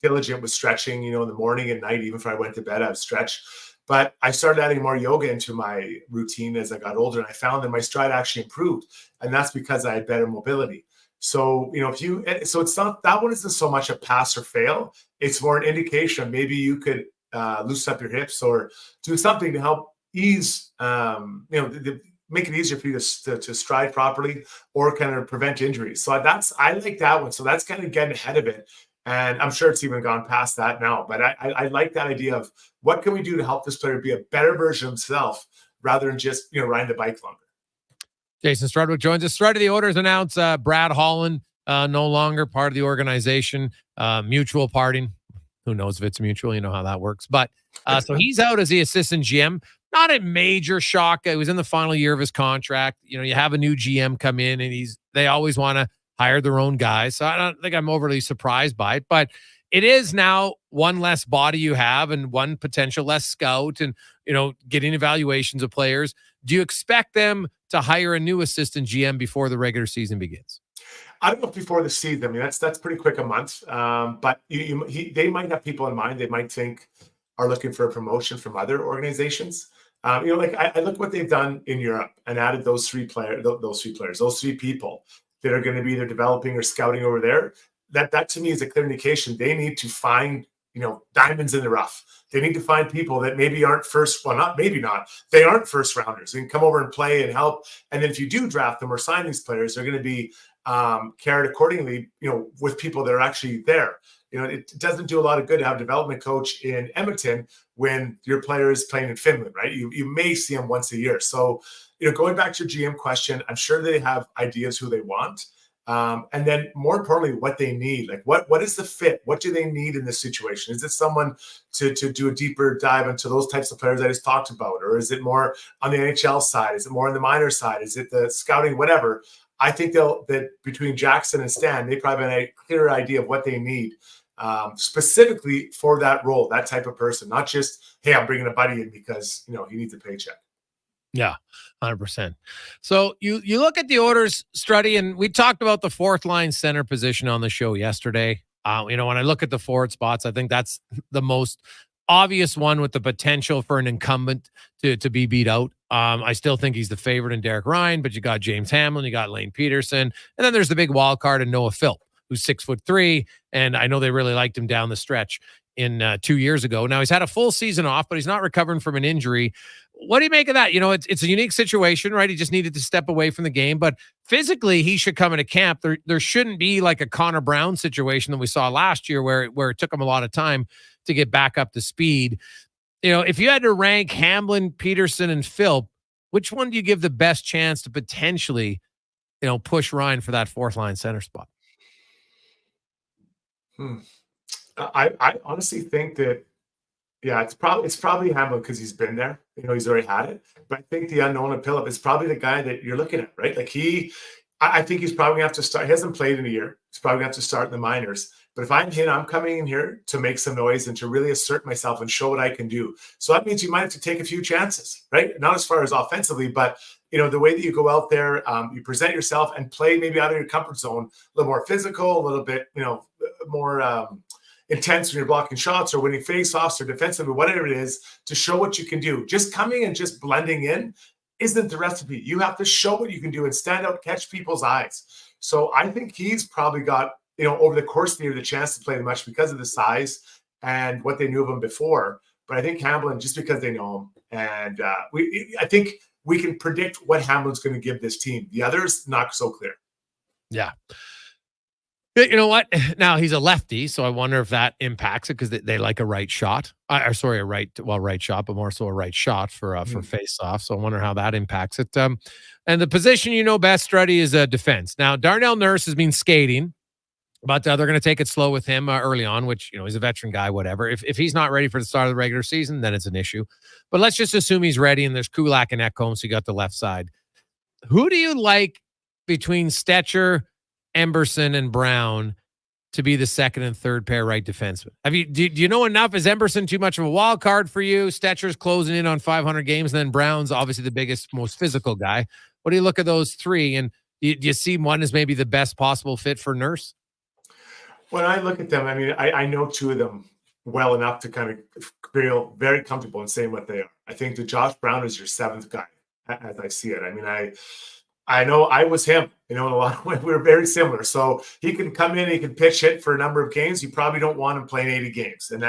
Speaker 9: diligent with stretching, in the morning and night. Even if I went to bed, I would stretch. But I started adding more yoga into my routine as I got older, and I found that my stride actually improved, and that's because I had better mobility. So so it's not, that one isn't so much a pass or fail. It's more an indication. Maybe you could loosen up your hips or do something to help ease, make it easier for you to stride properly or kind of prevent injuries. So I like that one. So that's kind of getting ahead of it. And I'm sure it's even gone past that now, but I like that idea of what can we do to help this player be a better version of himself rather than just, riding the bike longer.
Speaker 1: Jason Strudwick joins us. Strud of the Oilers announced Brad Holland no longer part of the organization, mutual parting. Who knows if it's mutual? You know how that works. But so he's out as the assistant GM. Not a major shock. It was in the final year of his contract. You have a new GM come in, and they always want to hired their own guys. So I don't think I'm overly surprised by it, but it is now one less body you have and one potential less scout and, getting evaluations of players. Do you expect them to hire a new assistant GM before the regular season begins?
Speaker 9: I don't know if before the season. I mean, that's pretty quick a month. But they might have people in mind. They might think are looking for a promotion from other organizations. I look what they've done in Europe and added those three people that are going to be either developing or scouting over there. That to me is a clear indication they need to find, diamonds in the rough. They need to find people that maybe aren't they aren't first rounders and come over and play and help. And then if you do draft them or sign these players, they're going to be carried accordingly, with people that are actually there. It doesn't do a lot of good to have a development coach in Edmonton when your player is playing in Finland, right? You may see him once a year. So, going back to your GM question, I'm sure they have ideas who they want. And then more importantly, what they need, like what is the fit? What do they need in this situation? Is it someone to do a deeper dive into those types of players I just talked about? Or is it more on the NHL side? Is it more on the minor side? Is it the scouting, whatever? I think that between Jackson and Stan, they probably have a clearer idea of what they need specifically for that role, that type of person, not just, hey, I'm bringing a buddy in because, he needs a paycheck.
Speaker 1: Yeah, 100%. So you look at the orders, Struddy, and we talked about the fourth line center position on the show yesterday. When I look at the forward spots, I think that's the most obvious one with the potential for an incumbent to be beat out. I still think he's the favorite in Derek Ryan, but you got James Hamlin, you got Lane Peterson, and then there's the big wild card in Noah Philp, who's 6'3", and I know they really liked him down the stretch in 2 years ago. Now he's had a full season off, but he's not recovering from an injury. What do you make of that? It's a unique situation, right? He just needed to step away from the game, but physically he should come into camp. There shouldn't be like a Connor Brown situation that we saw last year where it took him a lot of time to get back up to speed. If you had to rank Hamlin, Peterson, and Philp, which one do you give the best chance to potentially, push Ryan for that fourth line center spot?
Speaker 9: I honestly think that, it's probably Hamlin because he's been there. He's already had it. But I think the unknown of Philip is probably the guy that you're looking at, right? Like I think he's probably going to have to start. He hasn't played in a year. He's probably going to have to start in the minors. But if I'm him, I'm coming in here to make some noise and to really assert myself and show what I can do. So that means you might have to take a few chances, right? Not as far as offensively, but the way that you go out there, you present yourself and play maybe out of your comfort zone, a little more physical, a little bit, more intense when you're blocking shots or winning faceoffs or defensively, whatever it is, to show what you can do. Just coming and just blending in isn't the recipe. You have to show what you can do and stand out, catch people's eyes. So I think he's probably got, over the course of the year, the chance to play much because of the size and what they knew of him before. But I think Hamlin, just because they know him, and I think we can predict what Hamlin's going to give this team. The others, not so clear.
Speaker 1: Yeah. You know what? Now he's a lefty, so I wonder if that impacts it because they like a right shot. Right shot, but more so a right shot for face-off. So I wonder how that impacts it. And the position best, Struddy, is defense. Now Darnell Nurse has been skating, but they're going to take it slow with him early on, which he's a veteran guy. Whatever. If he's not ready for the start of the regular season, then it's an issue. But let's just assume he's ready. And there's Kulak and Ekholm, so you got the left side. Who do you like between Stetcher, Emberson, and Brown to be the second and third pair right defenseman? Do you know enough? Is Emberson too much of a wild card for you? Stetcher's closing in on 500 games, and then Brown's obviously the biggest, most physical guy. What do you look at those three? And do you see one as maybe the best possible fit for Nurse?
Speaker 9: When I look at them, I mean, I know two of them well enough to kind of feel very comfortable in saying what they are. I think that Josh Brown is your seventh guy, as I see it. I mean, I know I was him, in a lot of ways. We were very similar. So he can come in, he can pitch hit for a number of games. You probably don't want him playing 80 games. And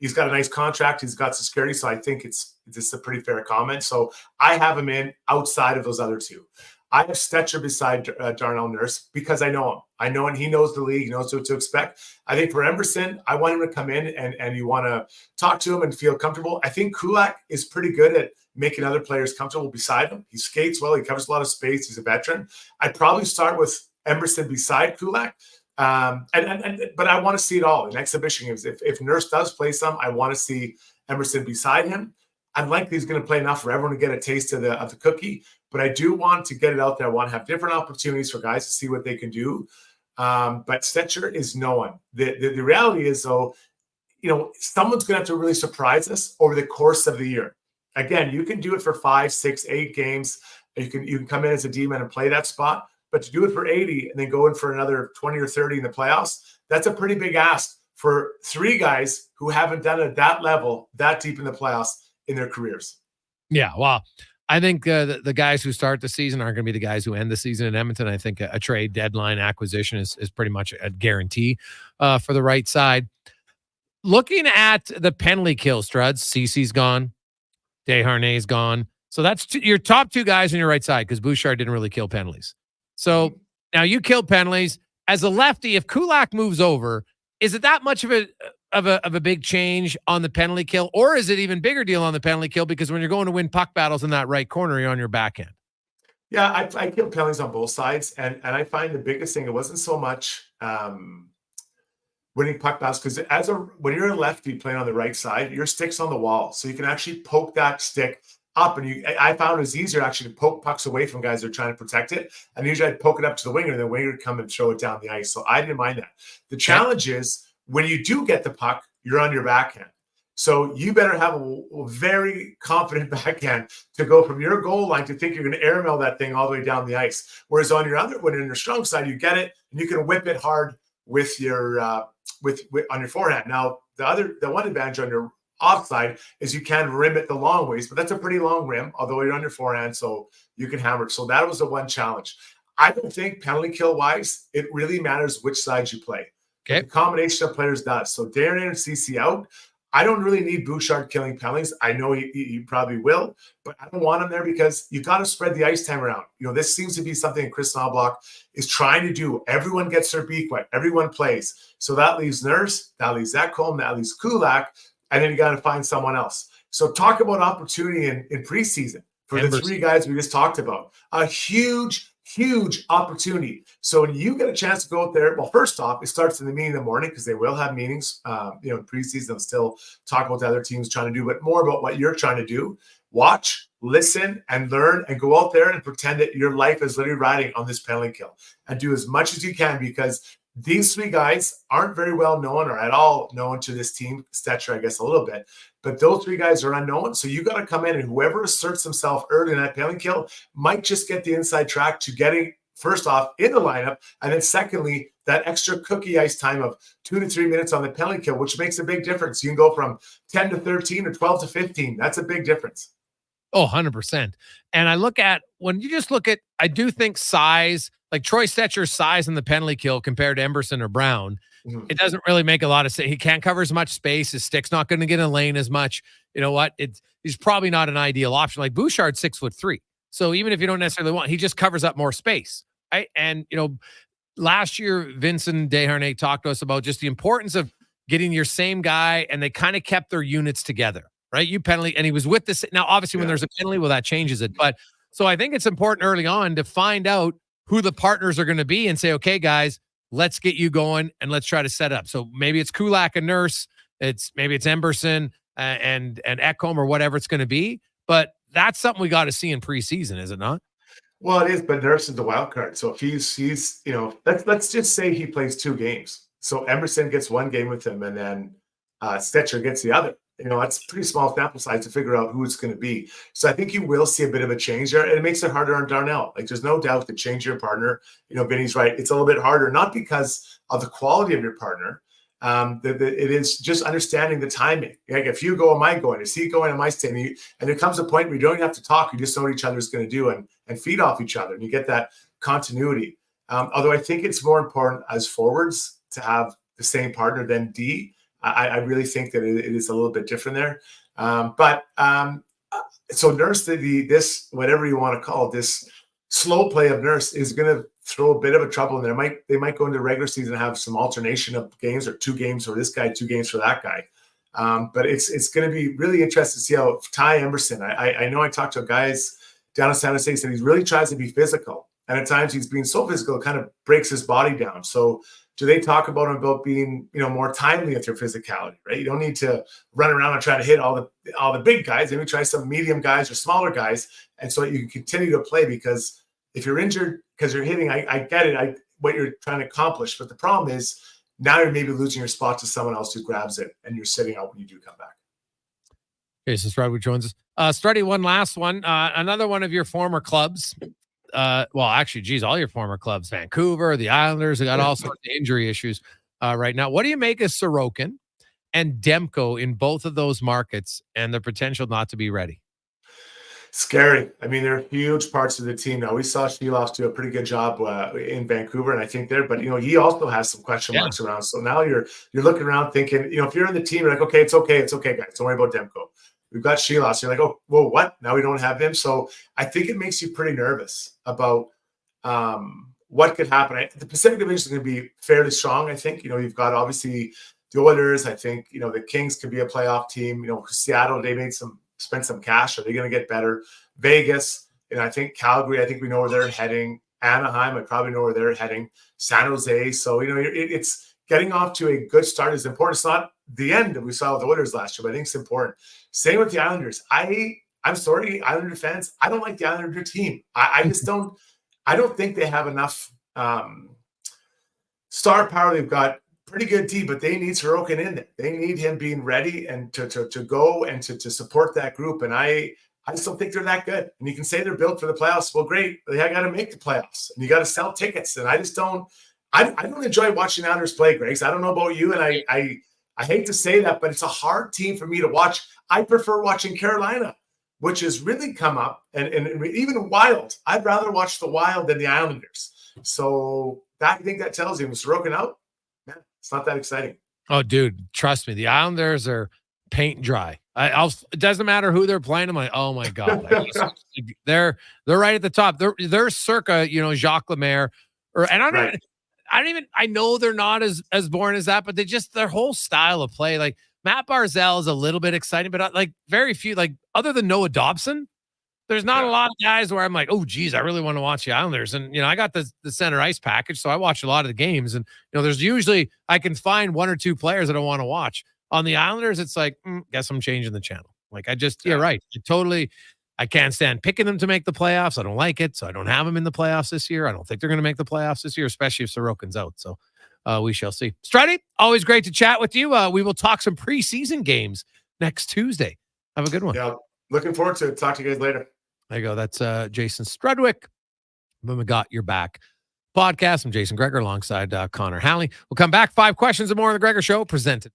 Speaker 9: he's got a nice contract. He's got some security. So I think it's a pretty fair comment. So I have him in outside of those other two. I have Stetcher beside Darnell Nurse because I know him. I know, and he knows the league. He knows what to expect. I think for Emberson, I want him to come in and you want to talk to him and feel comfortable. I think Kulak is pretty good at making other players comfortable beside him. He skates well. He covers a lot of space. He's a veteran. I'd probably start with Emberson beside Kulak. But I want to see it all in exhibition games. If Nurse does play some, I want to see Emberson beside him. Unlikely he's going to play enough for everyone to get a taste of the cookie. but I do want to get it out there. I want to have different opportunities for guys to see what they can do. But Stetcher is no one. The reality is, though, someone's going to have to really surprise us over the course of the year. Again, you can do it for 5, 6, 8 games. You can come in as a D-man and play that spot, but to do it for 80 and then go in for another 20 or 30 in the playoffs, that's a pretty big ask for 3 guys who haven't done it at that level, that deep in the playoffs in their careers.
Speaker 1: Yeah, well, I think the guys who start the season aren't going to be the guys who end the season in Edmonton. I think a trade deadline acquisition is pretty much a guarantee for the right side. Looking at the penalty kill, Struds, Cece's gone, Desharnais's gone. So that's your top 2 guys on your right side because Bouchard didn't really kill penalties. So now you killed penalties. As a lefty, if Kulak moves over, is it that much of a big change on the penalty kill, or is it even bigger deal on the penalty kill because when you're going to win puck battles in that right corner, you're on your back end?
Speaker 9: Yeah, I killed penalties on both sides, and I find the biggest thing, it wasn't so much winning puck battles, because when you're a lefty playing on the right side, your stick's on the wall, so you can actually poke that stick up, and I found it was easier actually to poke pucks away from guys that are trying to protect it, and usually I'd poke it up to the winger, and the winger would come and throw it down the ice, so I didn't mind that. The challenge is when you do get the puck, you're on your backhand. So you better have a very confident backhand to go from your goal line to think you're going to airmail that thing all the way down the ice. Whereas when in your strong side, you get it and you can whip it hard with your on your forehand. Now the one advantage on your offside is you can rim it the long ways, but that's a pretty long rim, although you're on your forehand, so you can hammer it. So that was the one challenge. I don't think penalty kill wise, it really matters which side you play. Okay. The combination of players does. So Darren and CC out. I don't really need Bouchard killing penalties. I know he probably will, but I don't want him there because you got to spread the ice time around. This seems to be something Chris Knobloch is trying to do. Everyone gets their beak wet. Everyone plays. So that leaves Nurse, that leaves Ekholm, that leaves Kulak, and then you got to find someone else. So talk about opportunity in preseason for the 3 guys we just talked about. A huge opportunity. So when you get a chance to go out there, well, first off, it starts in the meeting in the morning because they will have meetings, in preseason. They'll still talk about the other teams trying to do, but more about what you're trying to do. Watch, listen, and learn, and go out there and pretend that your life is literally riding on this penalty kill, and do as much as you can, because these 3 guys aren't very well known or at all known to this team. Stetcher, I guess, a little bit, but those 3 guys are unknown. So you got to come in, and whoever asserts himself early in that penalty kill might just get the inside track to getting, first off, in the lineup, and then secondly, that extra cookie ice time of 2 to 3 minutes on the penalty kill, which makes a big difference. You can go from 10 to 13 or 12 to 15. That's a big difference.
Speaker 1: Oh, 100%. And when you just look at, I do think size, like Troy Stetcher's size in the penalty kill compared to Emberson or Brown, it doesn't really make a lot of sense. He can't cover as much space. His stick's not going to get in a lane as much. You know what? He's probably not an ideal option. Like Bouchard's 6'3". So even if you don't necessarily want, he just covers up more space. Right. And, last year, Vincent Desharnais talked to us about just the importance of getting your same guy, and they kind of kept their units together. Right. You penalty, and he was with this. Now, obviously, when there's a penalty, well, that changes it. But so I think it's important early on to find out who the partners are going to be and say, okay, guys, let's get you going and let's try to set up. So maybe it's Kulak and Nurse. Maybe it's Emberson and Ekholm or whatever it's going to be. But that's something we got to see in preseason, is it not?
Speaker 9: Well, it is, but Nurse is the wild card. So if he's let's just say he plays 2 games. So Emerson gets 1 game with him, and then Stetcher gets the other. That's a pretty small sample size to figure out who it's going to be. So I think you will see a bit of a change there, and it makes it harder on Darnell. Like, there's no doubt to change your partner. Vinny's right. It's a little bit harder, not because of the quality of your partner. It is just understanding the timing. Like, if you go, am I going? Is he going? Am I staying? And there comes a point where you don't even have to talk. You just know what each other is going to do and feed off each other, and you get that continuity. Although I think it's more important as forwards to have the same partner than D. I really think that it is a little bit different there. So Nurse, this whatever you want to call it, this slow play of Nurse is going to throw a bit of a trouble in there. They might go into regular season and have some alternation of games, or 2 games for this guy, 2 games for that guy. But it's going to be really interesting to see how Ty Emberson. I know I talked to guys down in San Jose, said he really tries to be physical, and at times he's being so physical it kind of breaks his body down. So do they talk about being, more timely with your physicality, right? You don't need to run around and try to hit all the big guys. Maybe try some medium guys or smaller guys, and so you can continue to play. Because if you're injured because you're hitting, I get it, what you're trying to accomplish, but the problem is now you're maybe losing your spot to someone else who grabs it, and you're sitting out when you do come back.
Speaker 1: Jason Strudwick joins us. Struddy, one last one. Another one of your former clubs. Well, actually, geez, all your former clubs, Vancouver, the Islanders, they got all sorts of injury issues right now. What do you make of Sorokin and Demko in both of those markets and the potential not to be ready?
Speaker 9: Scary. I mean, they're huge parts of the team now. We saw Sheeloff do a pretty good job in Vancouver, and I think but he also has some question marks around. So now you're looking around thinking, if you're in the team, you're like, okay, it's okay, guys. Don't worry about Demko. We've got Sheeloff. So you're like, oh, well, what? Now we don't have him. So I think it makes you pretty nervous about what could happen. The Pacific Division is going to be fairly strong, I think. You've got obviously the Oilers. I think, the Kings could be a playoff team. Seattle, they spent some cash. Are they going to get better? Vegas, I think Calgary, I think we know where they're heading. Anaheim, I probably know where they're heading. San Jose. So, it's getting off to a good start is important. It's not the end that we saw with the Oilers last year, but I think it's important. Same with the Islanders. I'm sorry, Islander fans. I don't like the Islander team. I just don't. I don't think they have enough star power. They've got pretty good team, but they need Sorokin in there. They need him being ready and to go and to support that group. And I just don't think they're that good. And you can say they're built for the playoffs. Well, great. They got to make the playoffs, and you got to sell tickets. And I just don't. I don't enjoy watching Islanders play, Greg. I don't know about you, and I hate to say that, but it's a hard team for me to watch. I prefer watching Carolina, which has really come up, and even Wild. I'd rather watch the Wild than the Islanders. So I think that tells you, with Sorokin out, man, it's not that exciting.
Speaker 1: Oh, dude, trust me, the Islanders are paint dry. It doesn't matter who they're playing. I'm like, oh my god, they're right at the top. They're circa Jacques Lemaire, I know they're not as boring as that, but their whole style of play, like Matt Barzal is a little bit exciting, but like very few, like other than Noah Dobson, there's not a lot of guys where I'm like, oh geez, I really want to watch the Islanders. And I got the center ice package, so I watch a lot of the games, and there's usually I can find one or two players that I want to watch. On the Islanders, it's like, guess I'm changing the channel. Like you're right. I can't stand picking them to make the playoffs. I don't like it, so I don't have them in the playoffs this year. I don't think they're going to make the playoffs this year, especially if Sorokin's out. So we shall see. Struddy, always great to chat with you. We will talk some preseason games next Tuesday. Have a good one.
Speaker 9: Yeah, looking forward to it. Talk to you guys later.
Speaker 1: There you go. That's Jason Strudwick. When we got your back podcast. I'm Jason Gregor alongside Connor Halley. We'll come back. 5 questions and more on the Gregor Show presented.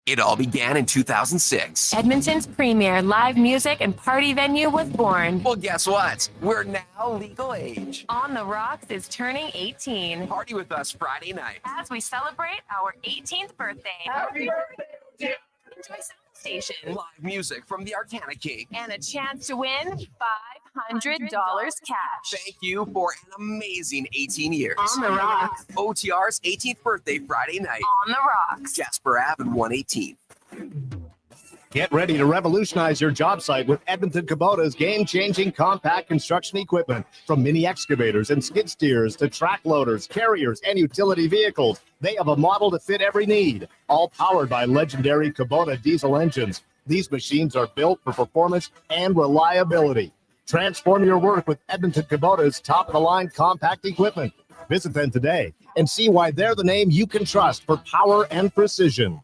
Speaker 16: It all began in 2006.
Speaker 4: Edmonton's premier live music and party venue was born.
Speaker 16: Well, guess what? We're now legal age.
Speaker 4: On the Rocks is turning 18.
Speaker 16: Party with us Friday night
Speaker 4: as we celebrate our 18th birthday.
Speaker 16: Happy birthday!
Speaker 4: Enjoy Sound Station.
Speaker 16: Live music from the Arcana Cake.
Speaker 4: And a chance to win $500 cash.
Speaker 16: Thank you for an amazing 18 years.
Speaker 4: On the Rocks.
Speaker 16: OTR's 18th birthday Friday night.
Speaker 4: On the Rocks.
Speaker 16: Jasper Ave and 118th.
Speaker 17: Get ready to revolutionize your job site with Edmonton Kubota's game-changing compact construction equipment. From mini excavators and skid steers to track loaders, carriers, and utility vehicles, they have a model to fit every need. All powered by legendary Kubota diesel engines. These machines are built for performance and reliability. Transform your work with Edmonton Kubota's top-of-the-line compact equipment. Visit them today and see why they're the name you can trust for power and precision.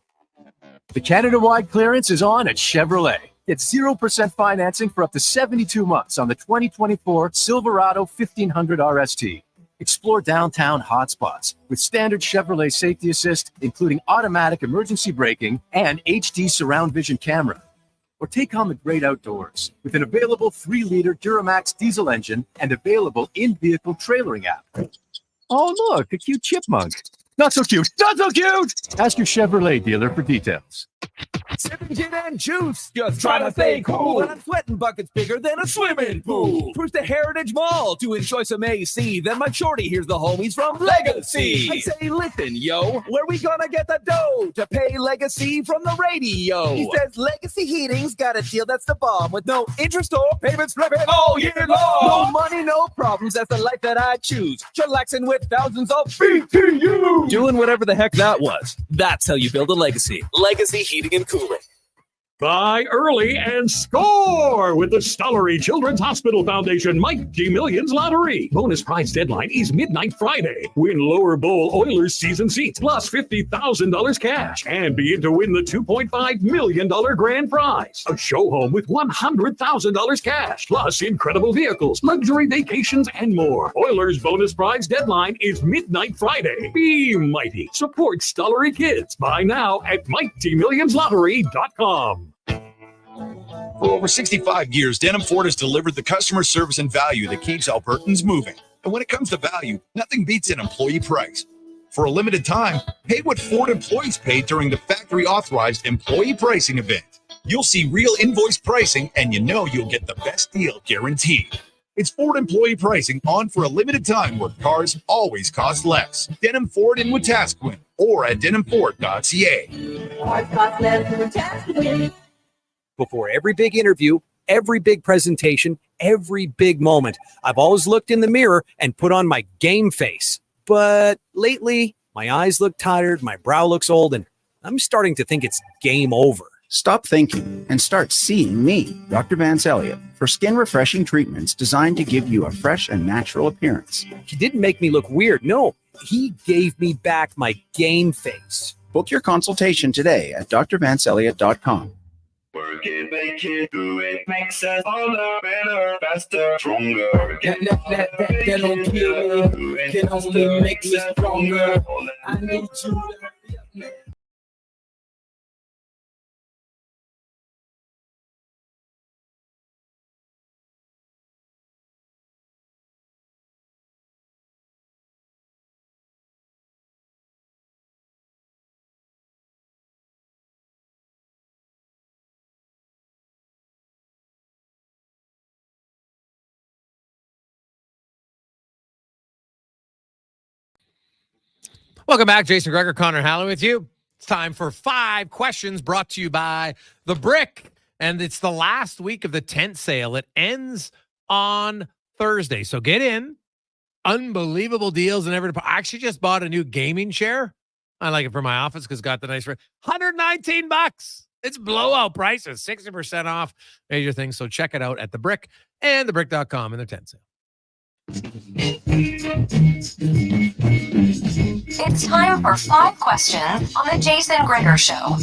Speaker 18: The Canada-wide clearance is on at Chevrolet. Get 0% financing for up to 72 months on the 2024 Silverado 1500 RST. Explore downtown hotspots with standard Chevrolet safety assist, including automatic emergency braking and HD surround vision camera. Or take on the great outdoors with an available 3-liter Duramax diesel engine and available in-vehicle trailering app. Oh, look, a cute chipmunk. Not so cute. Not so cute. Ask your Chevrolet dealer for details.
Speaker 8: Sipping gin and juice, just trying to stay cool. And I'm sweating buckets bigger than a swimming pool. Cruise to Heritage Mall to enjoy some AC. Then my shorty hears the homies from Legacy. I say, listen, yo, where we gonna get the dough to pay Legacy from the radio? He says Legacy Heating's got a deal that's the bomb with no interest or payments flipping all year long. No money, no problems. That's the life that I choose. Chillaxing with thousands of BTU. Doing whatever the heck that was. That's how you build a legacy. Legacy Heating and Cooling.
Speaker 19: Buy early and score with the Stollery Children's Hospital Foundation Mighty Millions Lottery. Bonus prize deadline is midnight Friday. Win Lower Bowl Oilers season seats plus $50,000 cash and begin to win the $2.5 million grand prize. A show home with $100,000 cash plus incredible vehicles, luxury vacations, and more. Oilers bonus prize deadline is midnight Friday. Be mighty. Support Stollery Kids. Buy now at MightyMillionsLottery.com.
Speaker 20: For over 65 years, Denham Ford has delivered the customer service and value that keeps Albertans moving. And when it comes to value, nothing beats an employee price. For a limited time, pay what Ford employees pay during the factory-authorized employee pricing event. You'll see real invoice pricing, and you know you'll get the best deal guaranteed. It's Ford employee pricing on for a limited time where cars always cost less. Denham Ford in Wetaskiwin or at denhamford.ca.
Speaker 21: Before every big interview, every big presentation, every big moment, I've always looked in the mirror and put on my game face. But lately, my eyes look tired, my brow looks old, and I'm starting to think it's game over.
Speaker 23: Stop thinking and start seeing me, Dr. Vance Elliott, for skin refreshing treatments designed to give you a fresh and natural appearance.
Speaker 21: He didn't make me look weird. No, he gave me back my game face.
Speaker 23: Book your consultation today at drvanceelliott.com.
Speaker 24: Work it, make it, do it, makes us harder, better, faster, stronger. That don't kill me, can only make us stronger. I need you to hurry up.
Speaker 1: Welcome back. Jason Gregor, Connor Halley with you. It's time for 5 questions brought to you by The Brick. And it's the last week of the tent sale. It ends on Thursday. So get in. Unbelievable deals and everything. I actually just bought a new gaming chair. I like it for my office because it's got the nice $119. It's blowout prices. 60% off major things. So check it out at The Brick and thebrick.com in their tent sale.
Speaker 7: It's time for 5 questions on the Jason Gregor Show.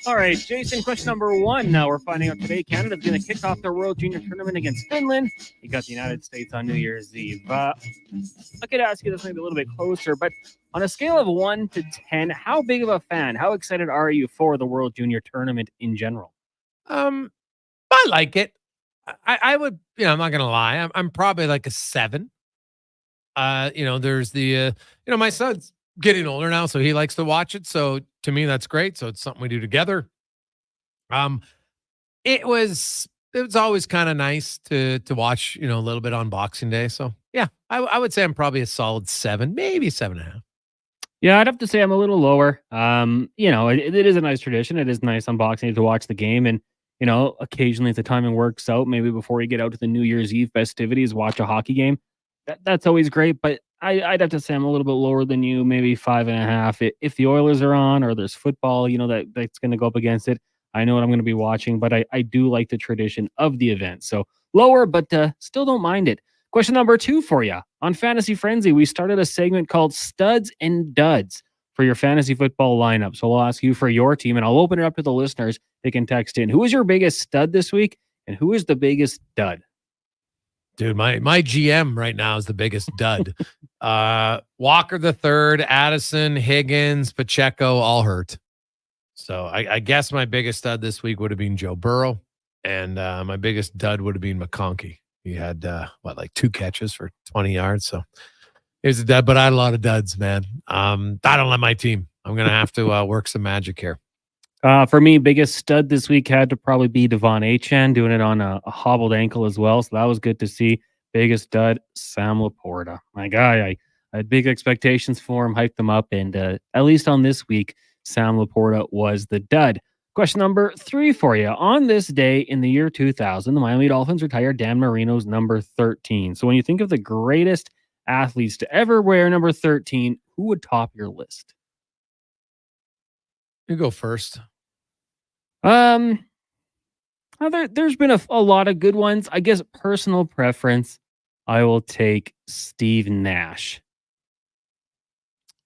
Speaker 2: All right, Jason, question number 1. Now we're finding out today Canada's going to kick off their World Junior Tournament against Finland. You got the United States on New Year's Eve. I could ask you this maybe a little bit closer, but on a scale of 1 to 10, how big of a fan, how excited are you for the World Junior Tournament in general?
Speaker 1: I like it. I would, I'm not going to lie. I'm probably like a 7. There's the, my son's getting older now, so he likes to watch it. So to me, that's great. So it's something we do together. It was always kind of nice to watch, a little bit on Boxing Day. So yeah, I would say I'm probably a solid 7, maybe 7.5.
Speaker 2: Yeah, I'd have to say I'm a little lower. It is a nice tradition. It is nice on Boxing Day to watch the game. And, occasionally if the timing works out, maybe before you get out to the New Year's Eve festivities, watch a hockey game. That's always great. But I'd have to say I'm a little bit lower than you, maybe 5.5. If the Oilers are on or there's football, that's going to go up against it. I know what I'm going to be watching, but I do like the tradition of the event. So lower, but still don't mind it. Question number 2 for you. On Fantasy Frenzy, we started a segment called Studs and Duds for your fantasy football lineup. So we'll ask you for your team, and I'll open it up to the listeners. They can text in. Who is your biggest stud this week, and who is the biggest dud?
Speaker 1: Dude, my GM right now is the biggest dud. Walker the third, Addison, Higgins, Pacheco, all hurt. So I guess my biggest stud this week would have been Joe Burrow, and my biggest dud would have been McConkey. He had 2 catches for 20 yards. So it was a dud, but I had a lot of duds, man. I don't like my team. I'm going to have to work some magic here.
Speaker 2: For me, biggest stud this week had to probably be Devon Achan, doing it on a hobbled ankle as well. So that was good to see. Biggest stud, Sam Laporta. My guy, I had big expectations for him, hyped him up, and at least on this week, Sam Laporta was the dud. Question number 3 for you. On this day in the year 2000, the Miami Dolphins retired Dan Marino's number 13. So when you think of the greatest athletes to ever wear number 13, who would top your list?
Speaker 1: You go first.
Speaker 2: There's been a lot of good ones. I guess personal preference, I will take Steve Nash.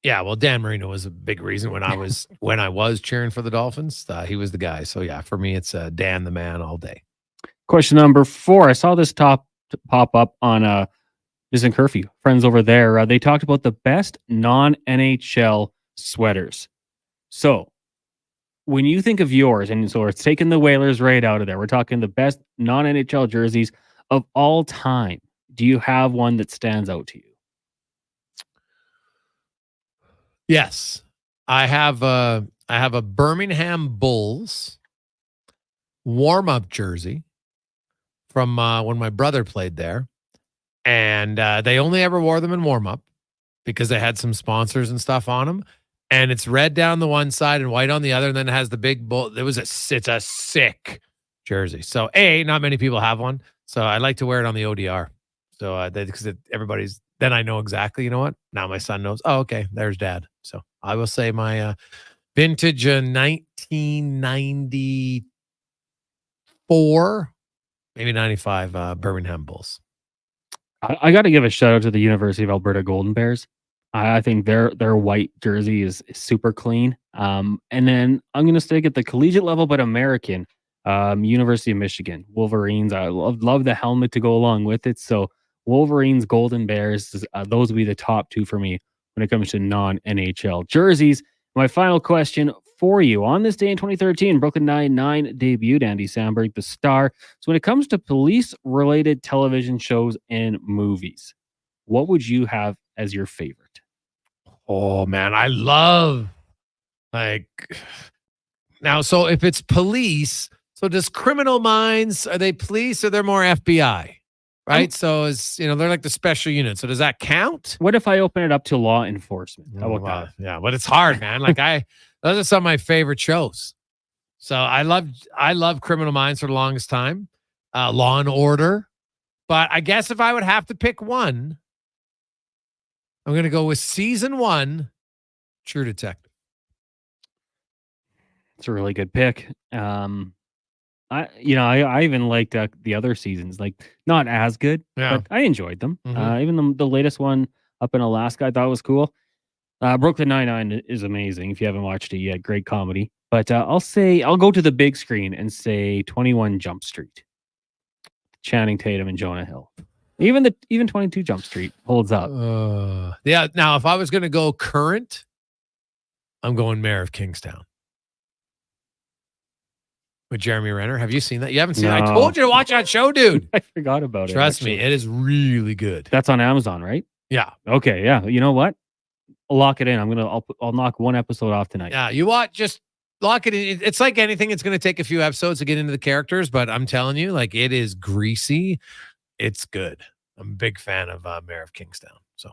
Speaker 1: Yeah, well, Dan Marino was a big reason when I was cheering for the Dolphins. He was the guy. So yeah, for me, it's Dan the man all day.
Speaker 2: Question number 4. I saw this pop up on Jason Curfew, friends over there. They talked about the best non-NHL sweaters. So when you think of yours, and so it's taking the Whalers right out of there, we're talking the best non-NHL jerseys of all time. Do you have one that stands out to you?
Speaker 1: Yes, I have a Birmingham Bulls warm-up jersey from when my brother played there, and they only ever wore them in warm-up because they had some sponsors and stuff on them. And it's red down the one side and white on the other, and then it has the big bull. It's a sick jersey. So not many people have one, so I like to wear it on the ODR. So because everybody's. Then I know exactly, you know what? Now my son knows, oh, okay, there's dad. So I will say my vintage 1994, maybe 95 Birmingham Bulls.
Speaker 2: I got to give a shout out to the University of Alberta Golden Bears. I think their white jersey is super clean. And then I'm going to stick at the collegiate level, but American, University of Michigan, Wolverines. I love the helmet to go along with it. So Wolverines, Golden Bears, those would be the top 2 for me when it comes to non-NHL jerseys. My final question for you. On this day in 2013, Brooklyn Nine-Nine debuted. Andy Samberg, the star. So when it comes to police-related television shows and movies, what would you have as your favorite?
Speaker 1: Oh, man, I love, now, so if it's police, so does Criminal Minds, are they police or they're more FBI? Right. So they're like the special unit. So does that count?
Speaker 2: What if I open it up to law enforcement? How about that?
Speaker 1: Yeah, but it's hard, man. Those are some of my favorite shows. So I love Criminal Minds for the longest time. Law and Order. But I guess if I would have to pick one, I'm going to go with season 1, True Detective.
Speaker 2: It's a really good pick. I even liked the other seasons, not as good, but I enjoyed them.
Speaker 1: Mm-hmm.
Speaker 2: Even the latest one up in Alaska, I thought was cool. Brooklyn Nine-Nine is amazing. If you haven't watched it yet, great comedy. But I'll go to the big screen and say 21 Jump Street, Channing Tatum and Jonah Hill. Even 22 Jump Street holds up.
Speaker 1: Yeah. Now, if I was going to go current, I'm going Mayor of Kingstown. With Jeremy Renner. Have you seen that? You haven't seen it? I told you to watch that show, dude.
Speaker 2: I forgot about it.
Speaker 1: Trust me, it is really good.
Speaker 2: That's on Amazon, right?
Speaker 1: Yeah.
Speaker 2: Okay, yeah. You know what? I'll lock it in. I'll knock one episode off tonight.
Speaker 1: Yeah, just lock it in. It's like anything. It's going to take a few episodes to get into the characters, but I'm telling you, it is greasy. It's good. I'm a big fan of Mayor of Kingstown. So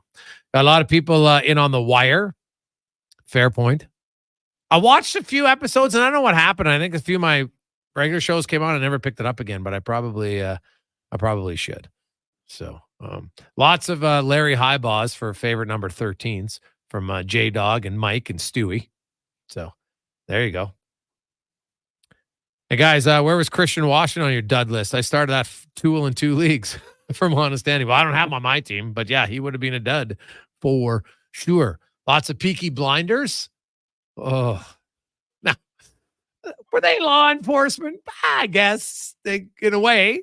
Speaker 1: got a lot of people in on The Wire. Fair point. I watched a few episodes and I don't know what happened. I think a few of my regular shows came on and never picked it up again, but I probably should. So lots of Larry Highbaws for favorite number 13s from J-Dog and Mike and Stewie. So there you go. Hey guys, where was Christian Washington on your dud list? I started that tool in 2 leagues from honest Andy. Well, I don't have him on my team, but yeah, he would have been a dud for sure. Lots of Peaky Blinders. Oh, now, were they law enforcement? I guess they, in a way,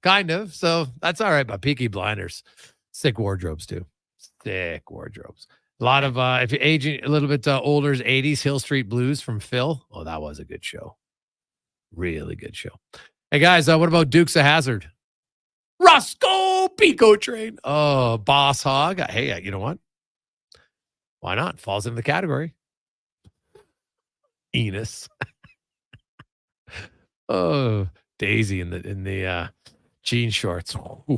Speaker 1: kind of. So that's all right. But Peaky Blinders, sick wardrobes too. Sick wardrobes. A lot of if you're aging a little bit older, 80s Hill Street Blues from Phil. Oh, that was a good show. Really good show. Hey guys, what about Dukes of Hazzard? Roscoe Pico Train. Oh, Boss Hog. Hey, you know what? Why not? Falls into the category. Enos. Oh, Daisy in the jean shorts. Ooh.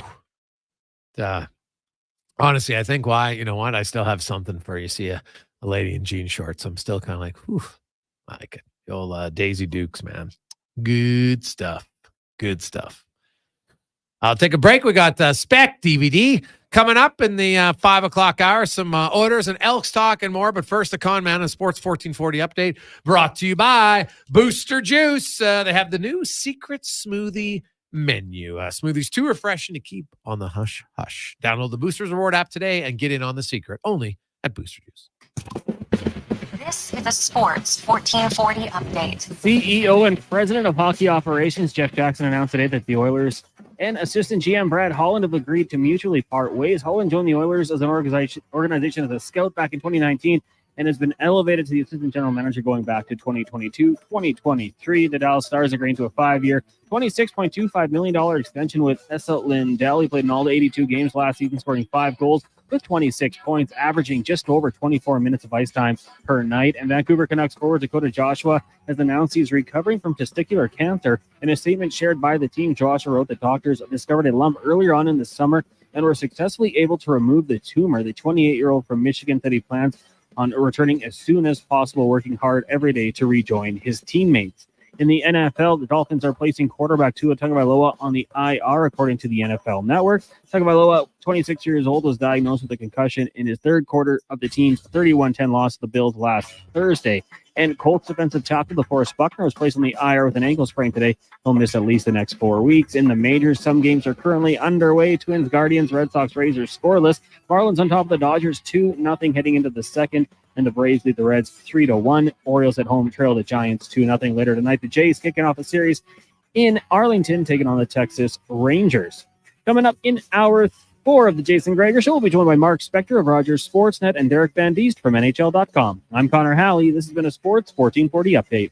Speaker 1: Honestly, I think why, you know what? I still have something for you. See a lady in jean shorts. I'm still kind of like, whew, I like it. The old Daisy Dukes, man. Good stuff. Good stuff. I'll take a break. We got Spec DVD coming up in the 5 o'clock hour. Some Oilers and Elks talk and more. But first, the Con Man and Sports 1440 update brought to you by Booster Juice. They have the new secret smoothie menu. Smoothies too refreshing to keep on the hush hush. Download the Boosters Reward app today and get in on the secret only at Booster Juice.
Speaker 7: This is a Sports 1440 update.
Speaker 2: CEO and President of Hockey Operations Jeff Jackson announced today that the Oilers and assistant GM Brad Holland have agreed to mutually part ways. Holland joined the Oilers as an organization as a scout back in 2019 and has been elevated to the assistant general manager going back to 2022-2023. The Dallas Stars agreeing to a 5-year, $26.25 million extension with Esa Lindell. He played in all the 82 games last season, scoring 5 goals with 26 points, averaging just over 24 minutes of ice time per night. And Vancouver Canucks forward Dakota Joshua has announced he's recovering from testicular cancer. In a statement shared by the team, Joshua wrote that doctors discovered a lump earlier on in the summer and were successfully able to remove the tumor. The 28-year-old from Michigan said he plans on returning as soon as possible, working hard every day to rejoin his teammates. In the NFL, the Dolphins are placing quarterback Tua Tagovailoa on the IR, according to the NFL Network. Tagovailoa, 26 years old, was diagnosed with a concussion in his third quarter of the team's 31-10 loss to the Bills last Thursday. And Colts defensive tackle DeForest Buckner was placed on the IR with an ankle sprain today. He'll miss at least the next 4 weeks. In the majors, some games are currently underway. Twins, Guardians, Red Sox, Razors scoreless. Marlins on top of the Dodgers 2-0 heading into the second. And the Braves lead the Reds 3-1. Orioles at home trail the Giants 2-0 later tonight. The Jays kicking off a series in Arlington, taking on the Texas Rangers. Coming up in hour 4 of the Jason Gregor Show, we'll be joined by Mark Spector of Rogers Sportsnet and Derek Van Diest from NHL.com. I'm Connor Halley. This has been a Sports 1440 update.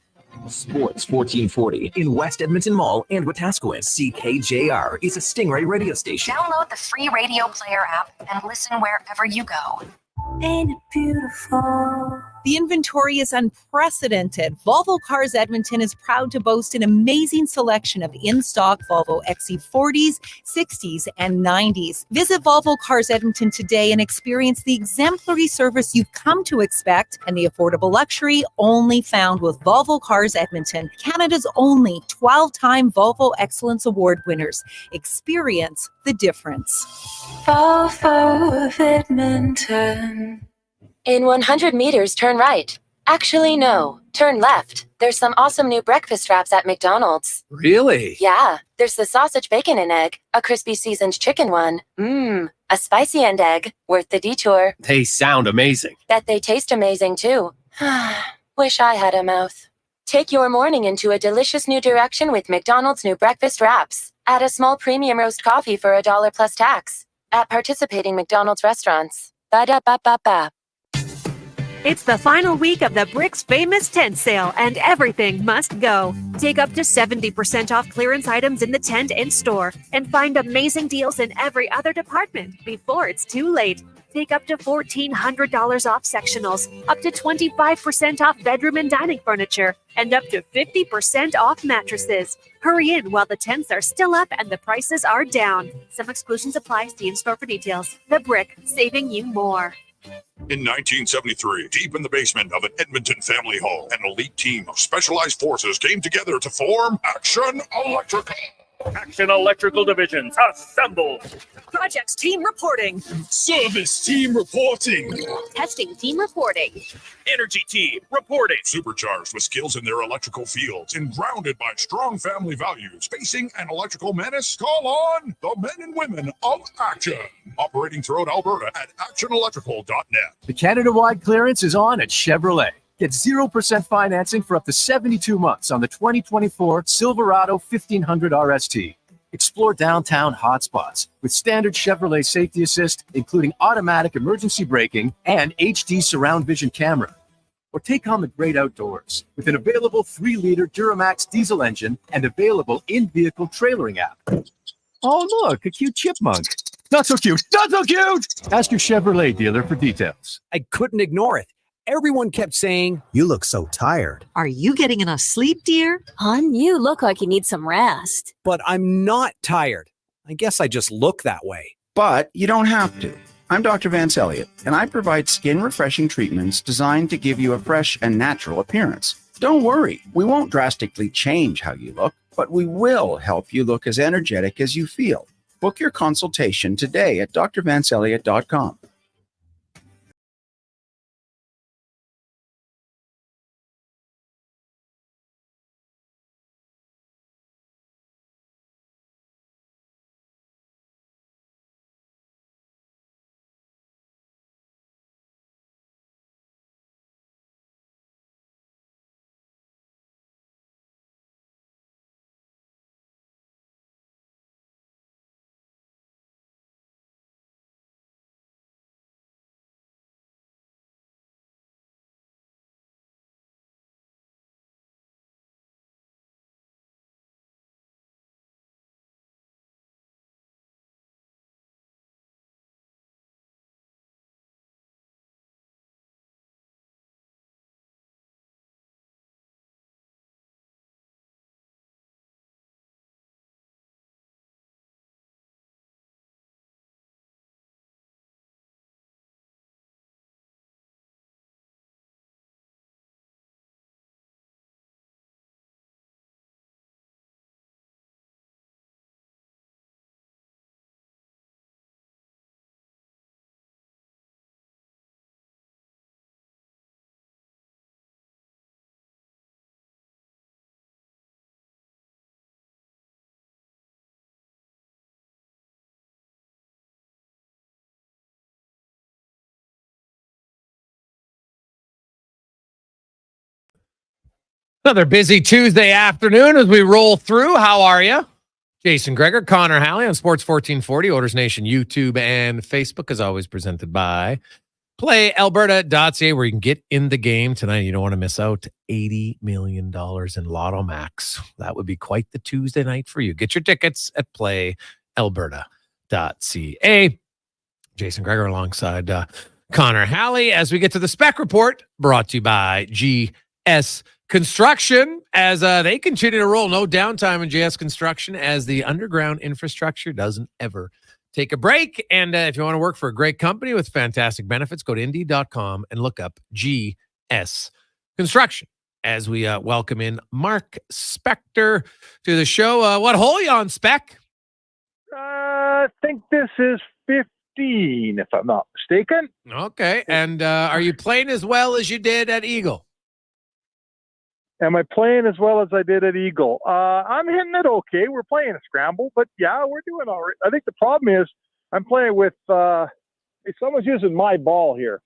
Speaker 16: Sports 1440 in West Edmonton Mall and Wetaskiwin. CKJR is a Stingray radio station.
Speaker 7: Download the free radio player app and listen wherever you go.
Speaker 15: Ain't it beautiful? The inventory is unprecedented. Volvo Cars Edmonton is proud to boast an amazing selection of in-stock Volvo XC40s, 60s, and 90s. Visit Volvo Cars Edmonton today and experience the exemplary service you've come to expect and the affordable luxury only found with Volvo Cars Edmonton, Canada's only 12-time Volvo Excellence Award winners. Experience the difference.
Speaker 4: Volvo of Edmonton. In 100 meters, turn right. Actually, no. Turn left. There's some awesome new breakfast wraps at McDonald's.
Speaker 21: Really?
Speaker 4: Yeah. There's the sausage, bacon, and egg, a crispy seasoned chicken one. A spicy and egg. Worth the detour.
Speaker 21: They sound amazing.
Speaker 4: Bet they taste amazing, too. Wish I had a mouth. Take your morning into a delicious new direction with McDonald's new breakfast wraps. Add a small premium roast coffee for $1 plus tax. At participating McDonald's restaurants. Ba-da-ba-ba-ba.
Speaker 15: It's the final week of the Brick's famous tent sale, and everything must go. Take up to 70% off clearance items in the tent and store, and find amazing deals in every other department before it's too late. Take up to $1,400 off sectionals, up to 25% off bedroom and dining furniture, and up to 50% off mattresses. Hurry in while the tents are still up and the prices are down. Some exclusions apply. See in-store for details. The Brick, saving you more.
Speaker 3: In 1973, deep in the basement of an Edmonton family home, an elite team of specialized forces came together to form Action Electrical.
Speaker 6: Action Electrical Divisions, assemble!
Speaker 15: Projects team reporting.
Speaker 3: Service team reporting.
Speaker 15: Testing team reporting.
Speaker 6: Energy team reporting.
Speaker 3: Supercharged with skills in their electrical fields and grounded by strong family values. Facing an electrical menace? Call on the men and women of Action. Operating throughout Alberta at actionelectrical.net.
Speaker 18: The Canada-wide clearance is on at Chevrolet. Get 0% financing for up to 72 months on the 2024 Silverado 1500 RST. Explore downtown hotspots with standard Chevrolet safety assist, including automatic emergency braking and HD surround vision camera. Or take on the great outdoors with an available 3-liter Duramax diesel engine and available in-vehicle trailering app. Oh, look, a cute chipmunk. Not so cute. Not so cute. Ask your Chevrolet dealer for details.
Speaker 21: I couldn't ignore it. Everyone kept saying, "You look so tired."
Speaker 5: Are you getting enough sleep, dear?
Speaker 15: Hon, you look like you need some rest.
Speaker 21: But I'm not tired. I guess I just look that way.
Speaker 23: But you don't have to. I'm Dr. Vance Elliott, and I provide skin-refreshing treatments designed to give you a fresh and natural appearance. Don't worry, we won't drastically change how you look, but we will help you look as energetic as you feel. Book your consultation today at drvanceelliott.com.
Speaker 1: Another busy Tuesday afternoon as we roll through. How are you? Jason Gregor, Connor Halley on Sports 1440, Oilers Nation, YouTube, and Facebook, as always, presented by PlayAlberta.ca, where you can get in the game tonight. You don't want to miss out. $80 million in Lotto Max. That would be quite the Tuesday night for you. Get your tickets at PlayAlberta.ca. Jason Gregor alongside Connor Halley as we get to the Spec Report, brought to you by GS Construction, as they continue to roll. No downtime in GS Construction as the underground infrastructure doesn't ever take a break. And if you want to work for a great company with fantastic benefits, go to Indeed.com and look up GS Construction. As we welcome in Mark Spector to the show. What hole you on, Spec?
Speaker 10: I think this is 15, if I'm not mistaken.
Speaker 1: Okay. And are you playing as well as you did at Eagle?
Speaker 10: Am I playing as well as I did at Eagle? I'm hitting it okay. We're playing a scramble, but yeah, we're doing all right. I think the problem is I'm playing with someone's using my ball here.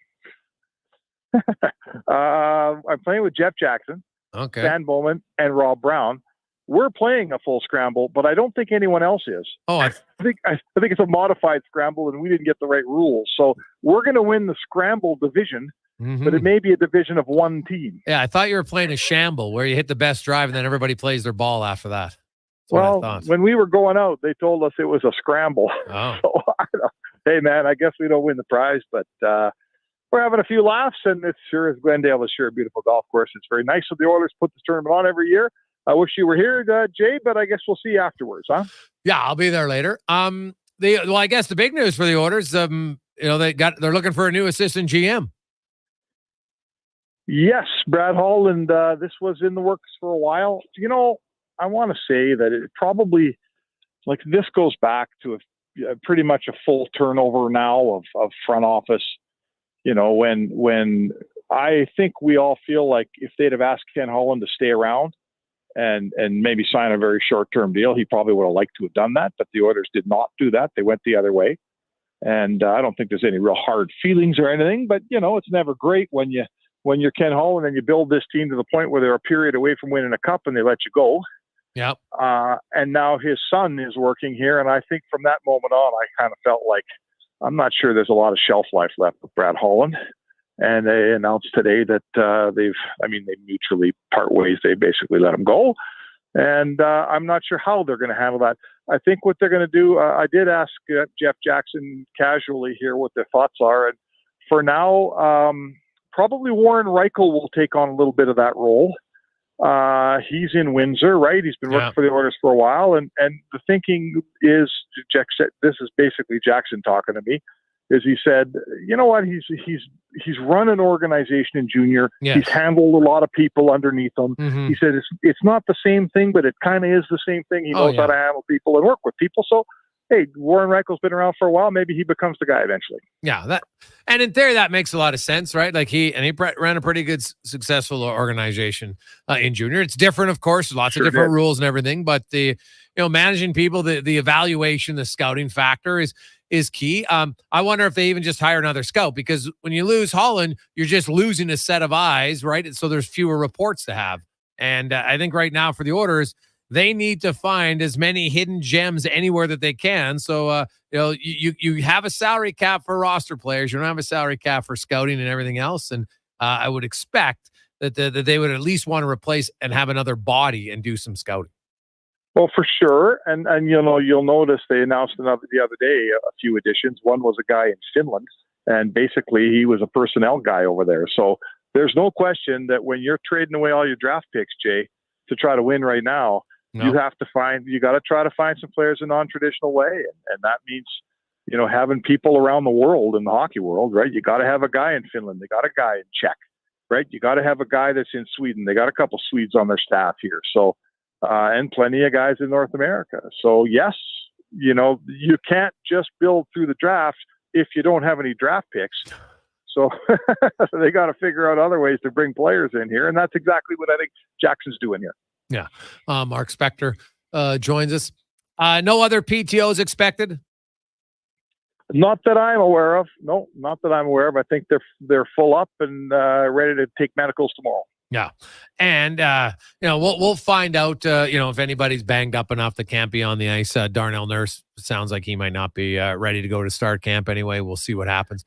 Speaker 10: I'm playing with Jeff Jackson, Stan Bowman, and Rob Brown. We're playing a full scramble, but I don't think anyone else is.
Speaker 1: Oh,
Speaker 10: I think it's a modified scramble, and we didn't get the right rules. So we're going to win the scramble division. But it may be a division of one team.
Speaker 1: Yeah, I thought you were playing a shamble where you hit the best drive and then everybody plays their ball after that.
Speaker 10: Well, when we were going out, they told us it was a scramble.
Speaker 1: Oh.
Speaker 10: So, hey, man, I guess we don't win the prize, but we're having a few laughs, and it sure is. Glendale is sure a beautiful golf course. It's very nice of the Oilers to put this tournament on every year. I wish you were here, Jay, but I guess we'll see you afterwards, huh?
Speaker 1: Yeah, I'll be there later. I guess the big news for the Oilers, they're looking for a new assistant GM.
Speaker 10: Yes, Brad Holland, this was in the works for a while. You know, I want to say that it probably, this goes back to pretty much a full turnover now of front office. You know, when I think we all feel like if they'd have asked Ken Holland to stay around and maybe sign a very short-term deal, he probably would have liked to have done that, but the Oilers did not do that. They went the other way. And I don't think there's any real hard feelings or anything, but, you know, it's never great when you're Ken Holland and you build this team to the point where they're a period away from winning a cup and they let you go.
Speaker 1: Yep.
Speaker 10: And now his son is working here. And I think from that moment on, I kind of felt like I'm not sure there's a lot of shelf life left with Brad Holland. And they announced today that they mutually part ways. They basically let him go. And I'm not sure how they're going to handle that. I think what they're going to do, I did ask Jeff Jackson casually here what their thoughts are. And for now, probably Warren Reichel will take on a little bit of that role. He's in Windsor, right? He's been working for the Oilers for a while, and the thinking is, Jack said, this is basically Jackson talking to me, is he said, you know what, he's run an organization in junior.
Speaker 1: Yes.
Speaker 10: He's handled a lot of people underneath him.
Speaker 1: Mm-hmm.
Speaker 10: He said it's not the same thing, but it kind of is the same thing. He knows how to handle people and work with people. So, hey, Warren Reichel's been around for a while. Maybe he becomes the guy eventually.
Speaker 1: Yeah, and in theory, that makes a lot of sense, right? Like he ran a pretty good, successful organization in junior. It's different, of course, lots of different rules and everything, but managing people, the evaluation, the scouting factor is key. I wonder if they even just hire another scout, because when you lose Holland, you're just losing a set of eyes, right? So there's fewer reports to have. And I think right now for the Oilers, they need to find as many hidden gems anywhere that they can. So, you have a salary cap for roster players. You don't have a salary cap for scouting and everything else. And I would expect that they would at least want to replace and have another body and do some scouting.
Speaker 10: Well, for sure. And you'll notice they announced the other day a few additions. One was a guy in Finland, and basically he was a personnel guy over there. So there's no question that when you're trading away all your draft picks, Jay, to try to win right now, you got to try to find some players in a non-traditional way. And that means, having people around the world, in the hockey world, right? You got to have a guy in Finland. They got a guy in Czech, right? You got to have a guy that's in Sweden. They got a couple Swedes on their staff here. So, and plenty of guys in North America. So yes, you can't just build through the draft if you don't have any draft picks. So they got to figure out other ways to bring players in here. And that's exactly what I think Jackson's doing here.
Speaker 1: Yeah. Mark Spector joins us. No other PTOs expected?
Speaker 10: Not that I'm aware of. No, not that I'm aware of. I think they're full up and ready to take medicals tomorrow.
Speaker 1: Yeah. And, we'll find out, if anybody's banged up enough that can't be on the ice. Darnell Nurse sounds like he might not be ready to go to start camp anyway. We'll see what happens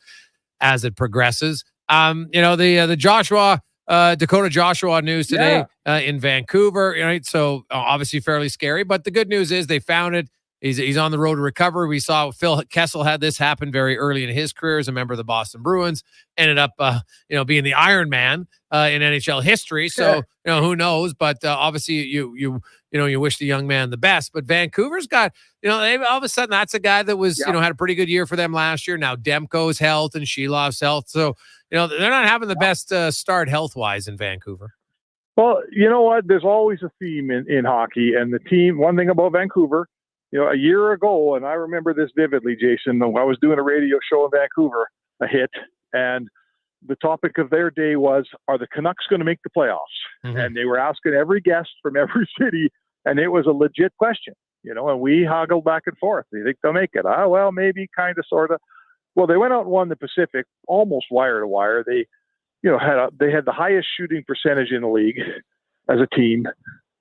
Speaker 1: as it progresses. The Joshua, Dakota Joshua news today in Vancouver, right? So obviously fairly scary, but the good news is they found it. He's on the road to recovery. We saw Phil Kessel had this happen very early in his career as a member of the Boston Bruins. Ended up, being the Iron Man in NHL history. So who knows? But obviously, you wish the young man the best. But Vancouver's got, they all of a sudden that's a guy that was had a pretty good year for them last year. Now Demko's health and Shilov's health. So they're not having the best start health wise in Vancouver.
Speaker 10: Well, you know what? There's always a theme in hockey, and the team. One thing about Vancouver. A year ago, and I remember this vividly, Jason, I was doing a radio show in Vancouver, a hit, and the topic of their day was, are the Canucks going to make the playoffs? Mm-hmm. And they were asking every guest from every city, and it was a legit question, and we hoggled back and forth. Do you think they'll make it? Well, maybe, kind of, sort of. Well, they went out and won the Pacific almost wire to wire. They, they had the highest shooting percentage in the league as a team,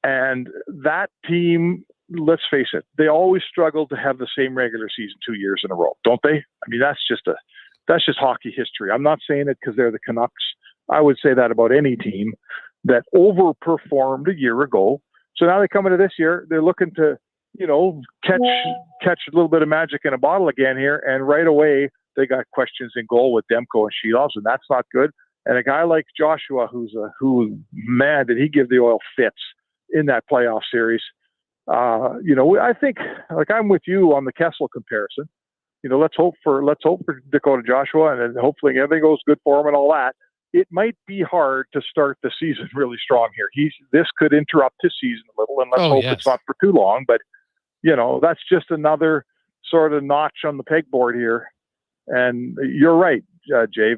Speaker 10: and that team, let's face it, they always struggle to have the same regular season 2 years in a row, don't they? I mean, that's just hockey history. I'm not saying it because they're the Canucks. I would say that about any team that overperformed a year ago. So now they come into this year, they're looking to, catch a little bit of magic in a bottle again here. And right away, they got questions in goal with Demko and Shilovs, and that's not good. And a guy like Joshua, who man, did he give the Oil fits in that playoff series. I think, like, I'm with you on the Kessel comparison. Let's hope for Dakota Joshua, and then hopefully everything goes good for him and all that. It might be hard to start the season really strong here. This could interrupt his season a little, and let's hope it's not for too long. But that's just another sort of notch on the pegboard here. And you're right, Jay.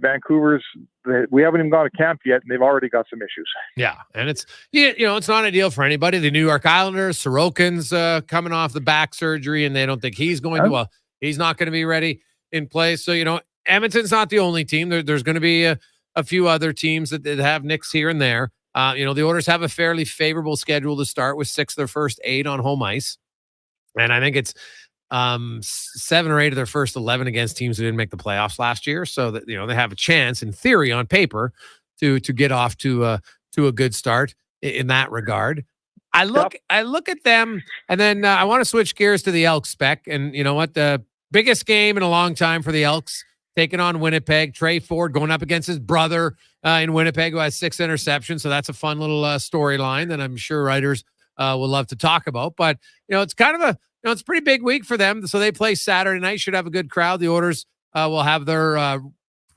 Speaker 10: We haven't even gone to camp yet, and they've already got some issues.
Speaker 1: Yeah, and it's it's not ideal for anybody. The New York Islanders, Sorokin's coming off the back surgery, and they don't think he's going to. Well, he's not going to be ready in place. So Edmonton's not the only team. There's going to be a few other teams that have nicks here and there. The Oilers have a fairly favorable schedule to start with 6 of their first 8 on home ice, and I think it's 7 or 8 of their first 11 against teams who didn't make the playoffs last year. So that, they have a chance in theory on paper to get off to a good start in that regard. I look at them, and then I want to switch gears to the Elks spec. And you know what? The biggest game in a long time for the Elks taking on Winnipeg. Trey Ford going up against his brother in Winnipeg, who has 6 interceptions. So that's a fun little storyline that I'm sure writers will love to talk about. But, it's kind of it's a pretty big week for them. So they play Saturday night, should have a good crowd. The Oilers will have their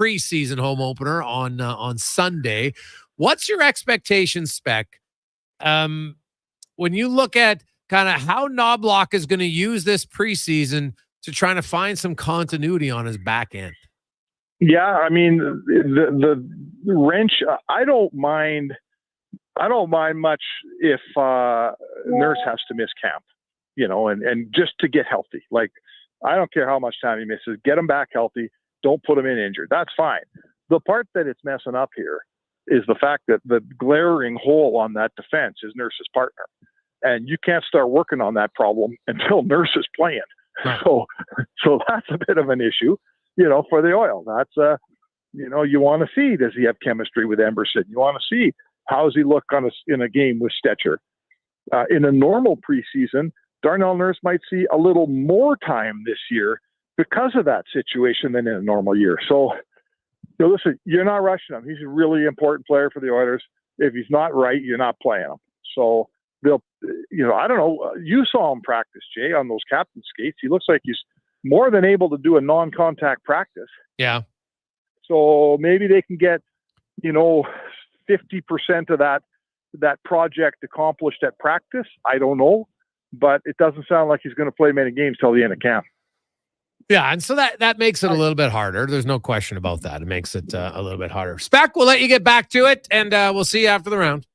Speaker 1: preseason home opener on Sunday. What's your expectation, Spec? When you look at kind of how Knobloch is going to use this preseason to trying to find some continuity on his back end.
Speaker 10: Yeah, I mean the wrench. I don't mind much if Nurse has to miss camp, and just to get healthy. Like, I don't care how much time he misses. Get him back healthy. Don't put him in injured. That's fine. The part that it's messing up here is the fact that the glaring hole on that defense is Nurse's partner. And you can't start working on that problem until Nurse is playing. Right. So that's a bit of an issue, for the Oil. That's, you want to see, does he have chemistry with Emerson? You want to see, how does he look in a game with Stetcher? In a normal preseason, Darnell Nurse might see a little more time this year because of that situation than in a normal year. So, listen, you're not rushing him. He's a really important player for the Oilers. If he's not right, you're not playing him. So they'll, I don't know. You saw him practice, Jay, on those captain skates. He looks like he's more than able to do a non-contact practice.
Speaker 1: Yeah.
Speaker 10: So maybe they can get, 50% of that project accomplished at practice. I don't know, but it doesn't sound like he's going to play many games till the end of camp.
Speaker 1: Yeah, and so that makes it a little bit harder. There's no question about that. It makes it a little bit harder. Spec, we'll let you get back to it, and we'll see you after the round.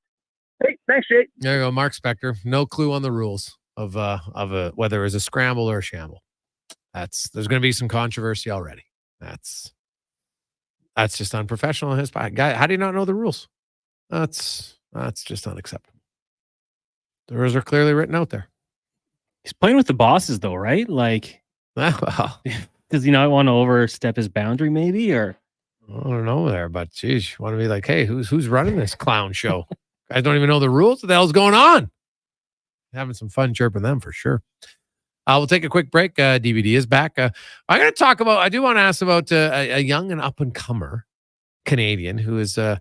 Speaker 10: Hey, thanks, Jay.
Speaker 1: There you go, Mark Spector. No clue on the rules of whether it was a scramble or a shamble. There's going to be some controversy already. That's just unprofessional on his part. Guy, how do you not know the rules? That's just unacceptable. The rules are clearly written out there.
Speaker 2: He's playing with the bosses, though, right? Like,
Speaker 1: well,
Speaker 2: does he not want to overstep his boundary, maybe? Or
Speaker 1: I don't know there, but geez, you want to be like, hey, who's running this clown show? Guys don't even know the rules. What the hell's going on? Having some fun chirping them for sure. We'll take a quick break. DVD is back. I do want to ask about a young and up-and-comer Canadian who is, I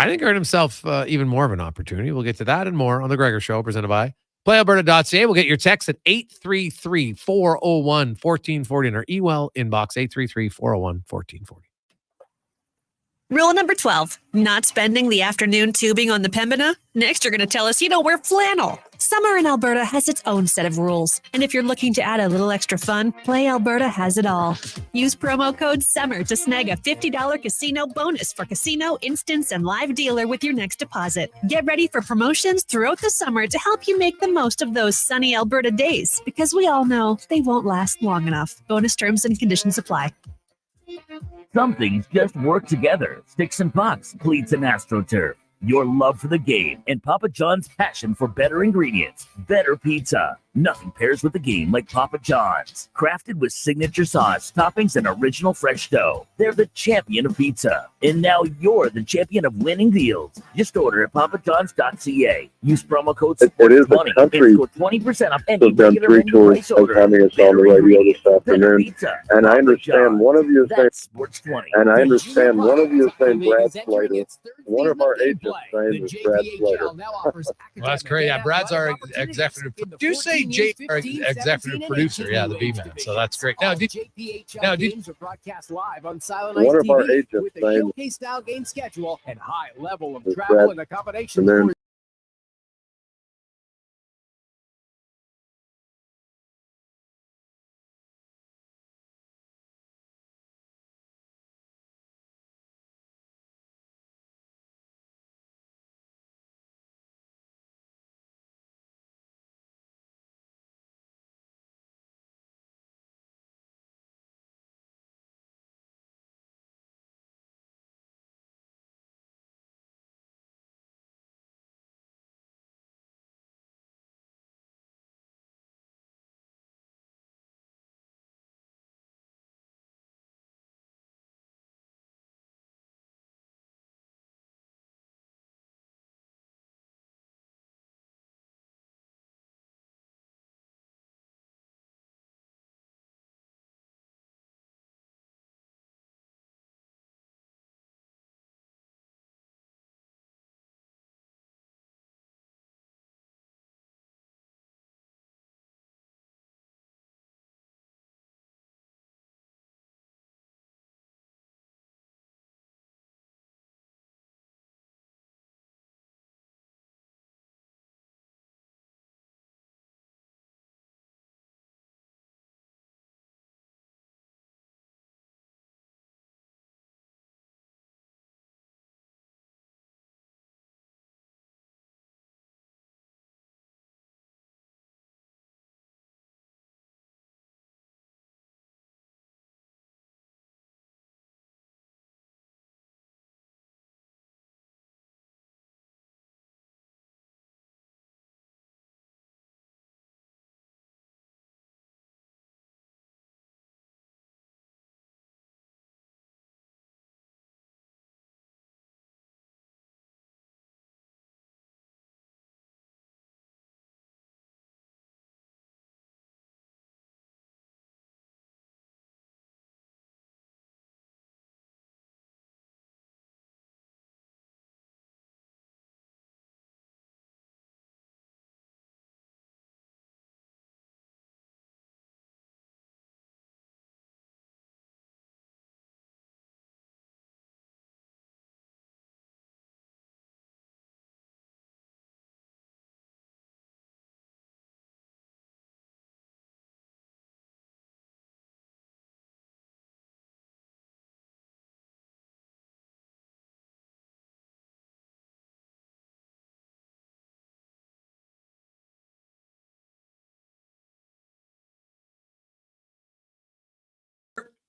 Speaker 1: think, earned himself even more of an opportunity. We'll get to that and more on The Gregor Show, presented by PlayAlberta.ca. We'll get your text at 833-401-1440 in our email inbox, 833-401-1440.
Speaker 15: Rule number 12, not spending the afternoon tubing on the Pembina? Next, you're going to tell us you don't wear flannel. Summer in Alberta has its own set of rules. And if you're looking to add a little extra fun, Play Alberta has it all. Use promo code SUMMER to snag a $50 casino bonus for casino, instance, and live dealer with your next deposit. Get ready for promotions throughout the summer to help you make the most of those sunny Alberta days, because we all know they won't last long enough. Bonus terms and conditions apply.
Speaker 11: Some things just work together. Sticks and pucks, cleats and AstroTurf. Your love for the game and Papa John's passion for better ingredients, better pizza. Nothing pairs with the game like Papa John's. Crafted with signature sauce, toppings, and original fresh dough. They're the champion of pizza. And now you're the champion of winning deals. Just order at papajohns.ca. Use promo code SPORTS20 and score 20% off any regular menu price order.
Speaker 12: Having us on the radio this afternoon, and I understand one of you is saying, and I understand one of you is saying Brad Slater. One of our agents saying is Brad Slater.
Speaker 1: Well, that's great. Yeah, Brad's our executive. Did you say Jay, our executive producer? Yeah, the B-man. So that's great. Now, games are broadcast live on Silent Ice TV with a showcase-style game schedule and high level of travel and accommodation.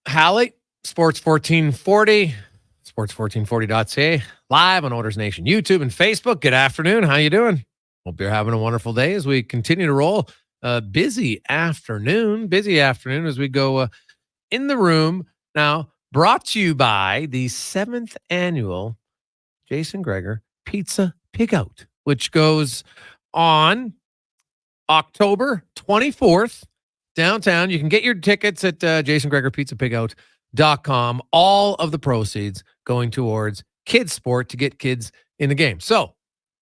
Speaker 1: Halley, Sports 1440, sports1440.ca, live on Oilers Nation YouTube and Facebook. Good afternoon. How you doing? Hope you're having a wonderful day as we continue to roll. Busy afternoon as we go in the room. Now, brought to you by the 7th annual Jason Gregor Pizza Pigout, which goes on October 24th downtown. You can get your tickets at jasongregorpizzapigout.com. All of the proceeds going towards kids sport to get kids in the game. So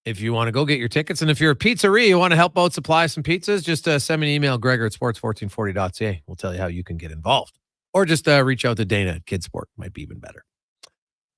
Speaker 1: if you want to go get your tickets, and if you're a pizzeria, you want to help out supply some pizzas, just send me an email, Gregor at sports1440.ca. We'll tell you how you can get involved. Or just reach out to Dana at Kidsport. Might be even better.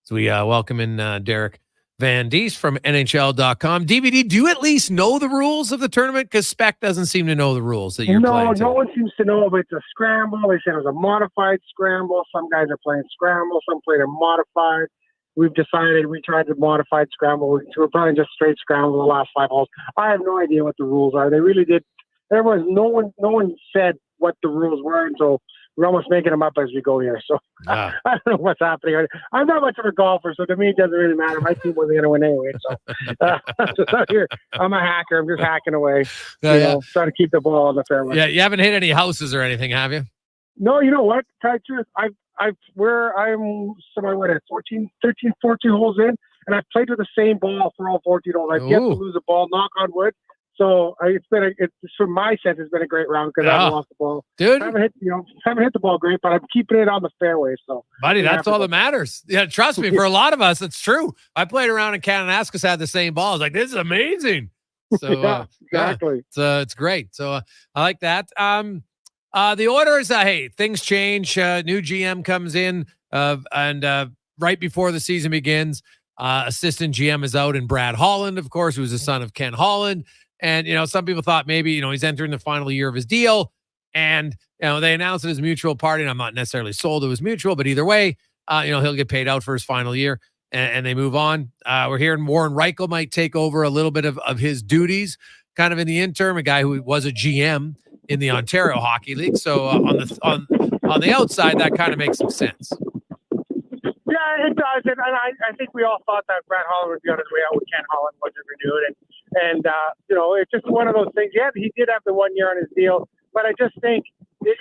Speaker 1: So we welcome in Derek Van Dies from NHL.com. DVD, do you at least know the rules of the tournament? Because Spec doesn't seem to know the rules that you're playing.
Speaker 9: No one seems to know if it's a scramble. They said it was a modified scramble. Some guys are playing scramble. Some played a modified. We've decided we tried the modified scramble. We're playing just straight scramble the last 5 holes. I have no idea what the rules are. They really did. No one said what the rules were, and so we're almost making them up as we go here. So I don't know what's happening. I'm not much of a golfer, so to me it doesn't really matter. My team wasn't going to win anyway. So here, I'm a hacker. I'm just hacking away, trying to keep the ball on the fairway.
Speaker 1: Yeah, you haven't hit any houses or anything, have you?
Speaker 9: No, you know what? To tell you the truth, I'm 14 holes in, and I've played with the same ball for all 14 holes. I've yet to lose a ball, knock on wood. So it's from my sense, it's been a great round because I haven't lost the ball.
Speaker 1: Dude,
Speaker 9: I haven't hit the ball great, but I'm keeping it on the fairway. So,
Speaker 1: buddy, that's all that matters. Yeah, trust me. For a lot of us, it's true. I played around in Kananaskis, had the same ball. I was like, this is amazing. So
Speaker 9: exactly.
Speaker 1: It's great. So I like that. The Oilers, hey, things change. New GM comes in, and right before the season begins, assistant GM is out, and Brad Holland, of course, who's the son of Ken Holland. And, some people thought maybe, he's entering the final year of his deal, and, they announced it as mutual party, and I'm not necessarily sold it was mutual, but either way, he'll get paid out for his final year, and they move on. We're hearing Warren Reichel might take over a little bit of his duties kind of in the interim, a guy who was a GM in the Ontario Hockey League. So on the outside, that kind of makes some sense.
Speaker 9: Yeah, it does. And I think we all thought that Brad Holland would be on his way out with Ken Holland wasn't renewed. And it's just one of those things. Yeah, he did have the 1 year on his deal, but I just think it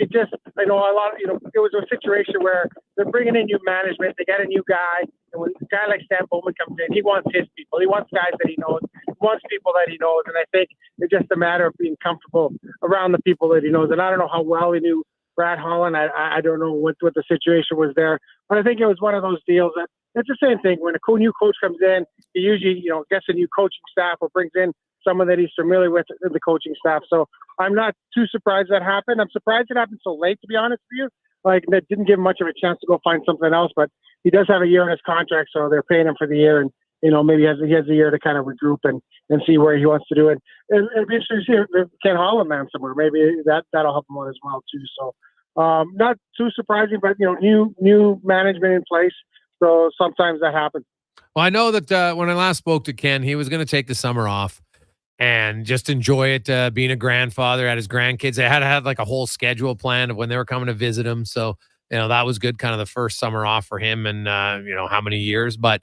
Speaker 9: was a situation where they're bringing in new management. They got a new guy. And when a guy like Stan Bowman comes in, he wants his people. He wants guys that he knows. He wants people that he knows. And I think it's just a matter of being comfortable around the people that he knows. And I don't know how well he knew Brad Holland. I don't know what the situation was there. But I think it was one of those deals that it's the same thing. When a new coach comes in, he usually, gets a new coaching staff or brings in someone that he's familiar with in the coaching staff. So I'm not too surprised that happened. I'm surprised it happened so late, to be honest with you. Like, that didn't give him much of a chance to go find something else. But he does have a year in his contract, so they're paying him for the year. And, maybe he has a year to kind of regroup and see where he wants to do it. It'd be interesting to see if Ken Holland lands somewhere. Maybe that'll help him out as well, too. So not too surprising, but, new management in place. So sometimes that happens.
Speaker 1: Well, I know that when I last spoke to Ken, he was going to take the summer off and just enjoy it, being a grandfather, had his grandkids. They had like a whole schedule planned of when they were coming to visit him. So, that was good, kind of the first summer off for him and, how many years. But,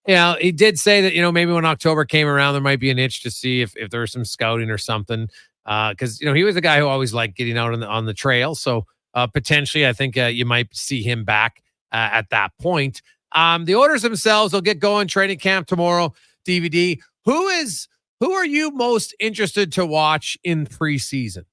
Speaker 1: he did say that, maybe when October came around, there might be an itch to see if there was some scouting or something. Because, he was a guy who always liked getting out on the trail. So potentially, I think you might see him back at that point. The Oilers themselves will get going training camp tomorrow. DVD. Who are you most interested to watch in preseason?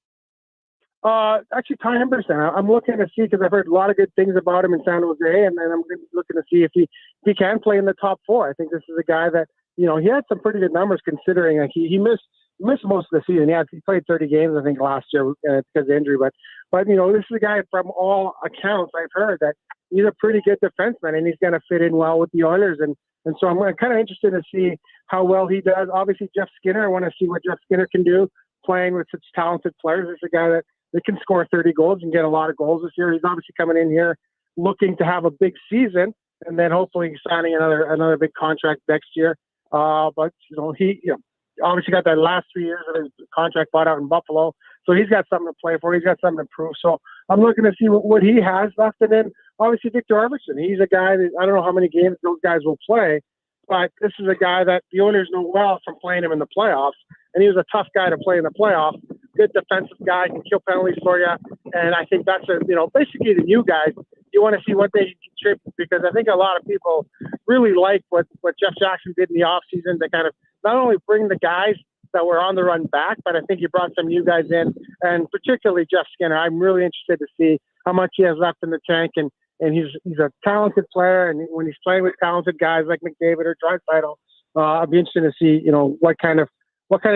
Speaker 9: Actually, Ty Henderson. I'm looking to see, because I've heard a lot of good things about him in San Jose, and then I'm looking to see if he can play in the top 4. I think this is a guy that, he had some pretty good numbers considering he missed most of the season. Yeah, he played 30 games, I think, last year because of injury. But this is a guy, from all accounts I've heard, that he's a pretty good defenseman, and he's going to fit in well with the Oilers. And so I'm kind of interested to see how well he does. Obviously, Jeff Skinner, I want to see what Jeff Skinner can do playing with such talented players. This is a guy that can score 30 goals and get a lot of goals this year. He's obviously coming in here looking to have a big season, and then hopefully signing another big contract next year. But he obviously got that last 3 years of his contract bought out in Buffalo, so he's got something to play for. He's got something to prove. So I'm looking to see what he has left, and then obviously Victor Arvidsson. He's a guy that I don't know how many games those guys will play, but this is a guy that the owners know well from playing him in the playoffs. And he was a tough guy to play in the playoffs. Good defensive guy, can kill penalties for you. And I think that's basically the new guys. You want to see what they can contribute, because I think a lot of people really like what Jeff Jackson did in the offseason to kind of not only bring the guys that were on the run back, but I think he brought some new guys in, and particularly Jeff Skinner. I'm really interested to see how much he has left in the tank, and he's a talented player, and when he's playing with talented guys like McDavid or Draisaitl, I'll be interested to see what kind of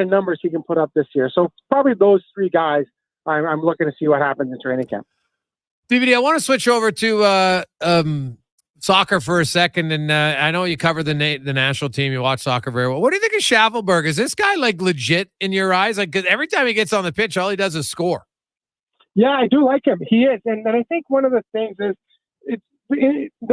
Speaker 9: numbers he can put up this year. So probably those three guys. I'm looking to see what happens in training camp.
Speaker 1: DVD, I want to switch over to soccer for a second, and I know you cover the national team. You watch soccer very well. What do you think of Schavelberg? Is this guy like legit in your eyes? Like, 'cause every time he gets on the pitch, all he does is score.
Speaker 9: Yeah, I do like him. He is, and I think one of the things is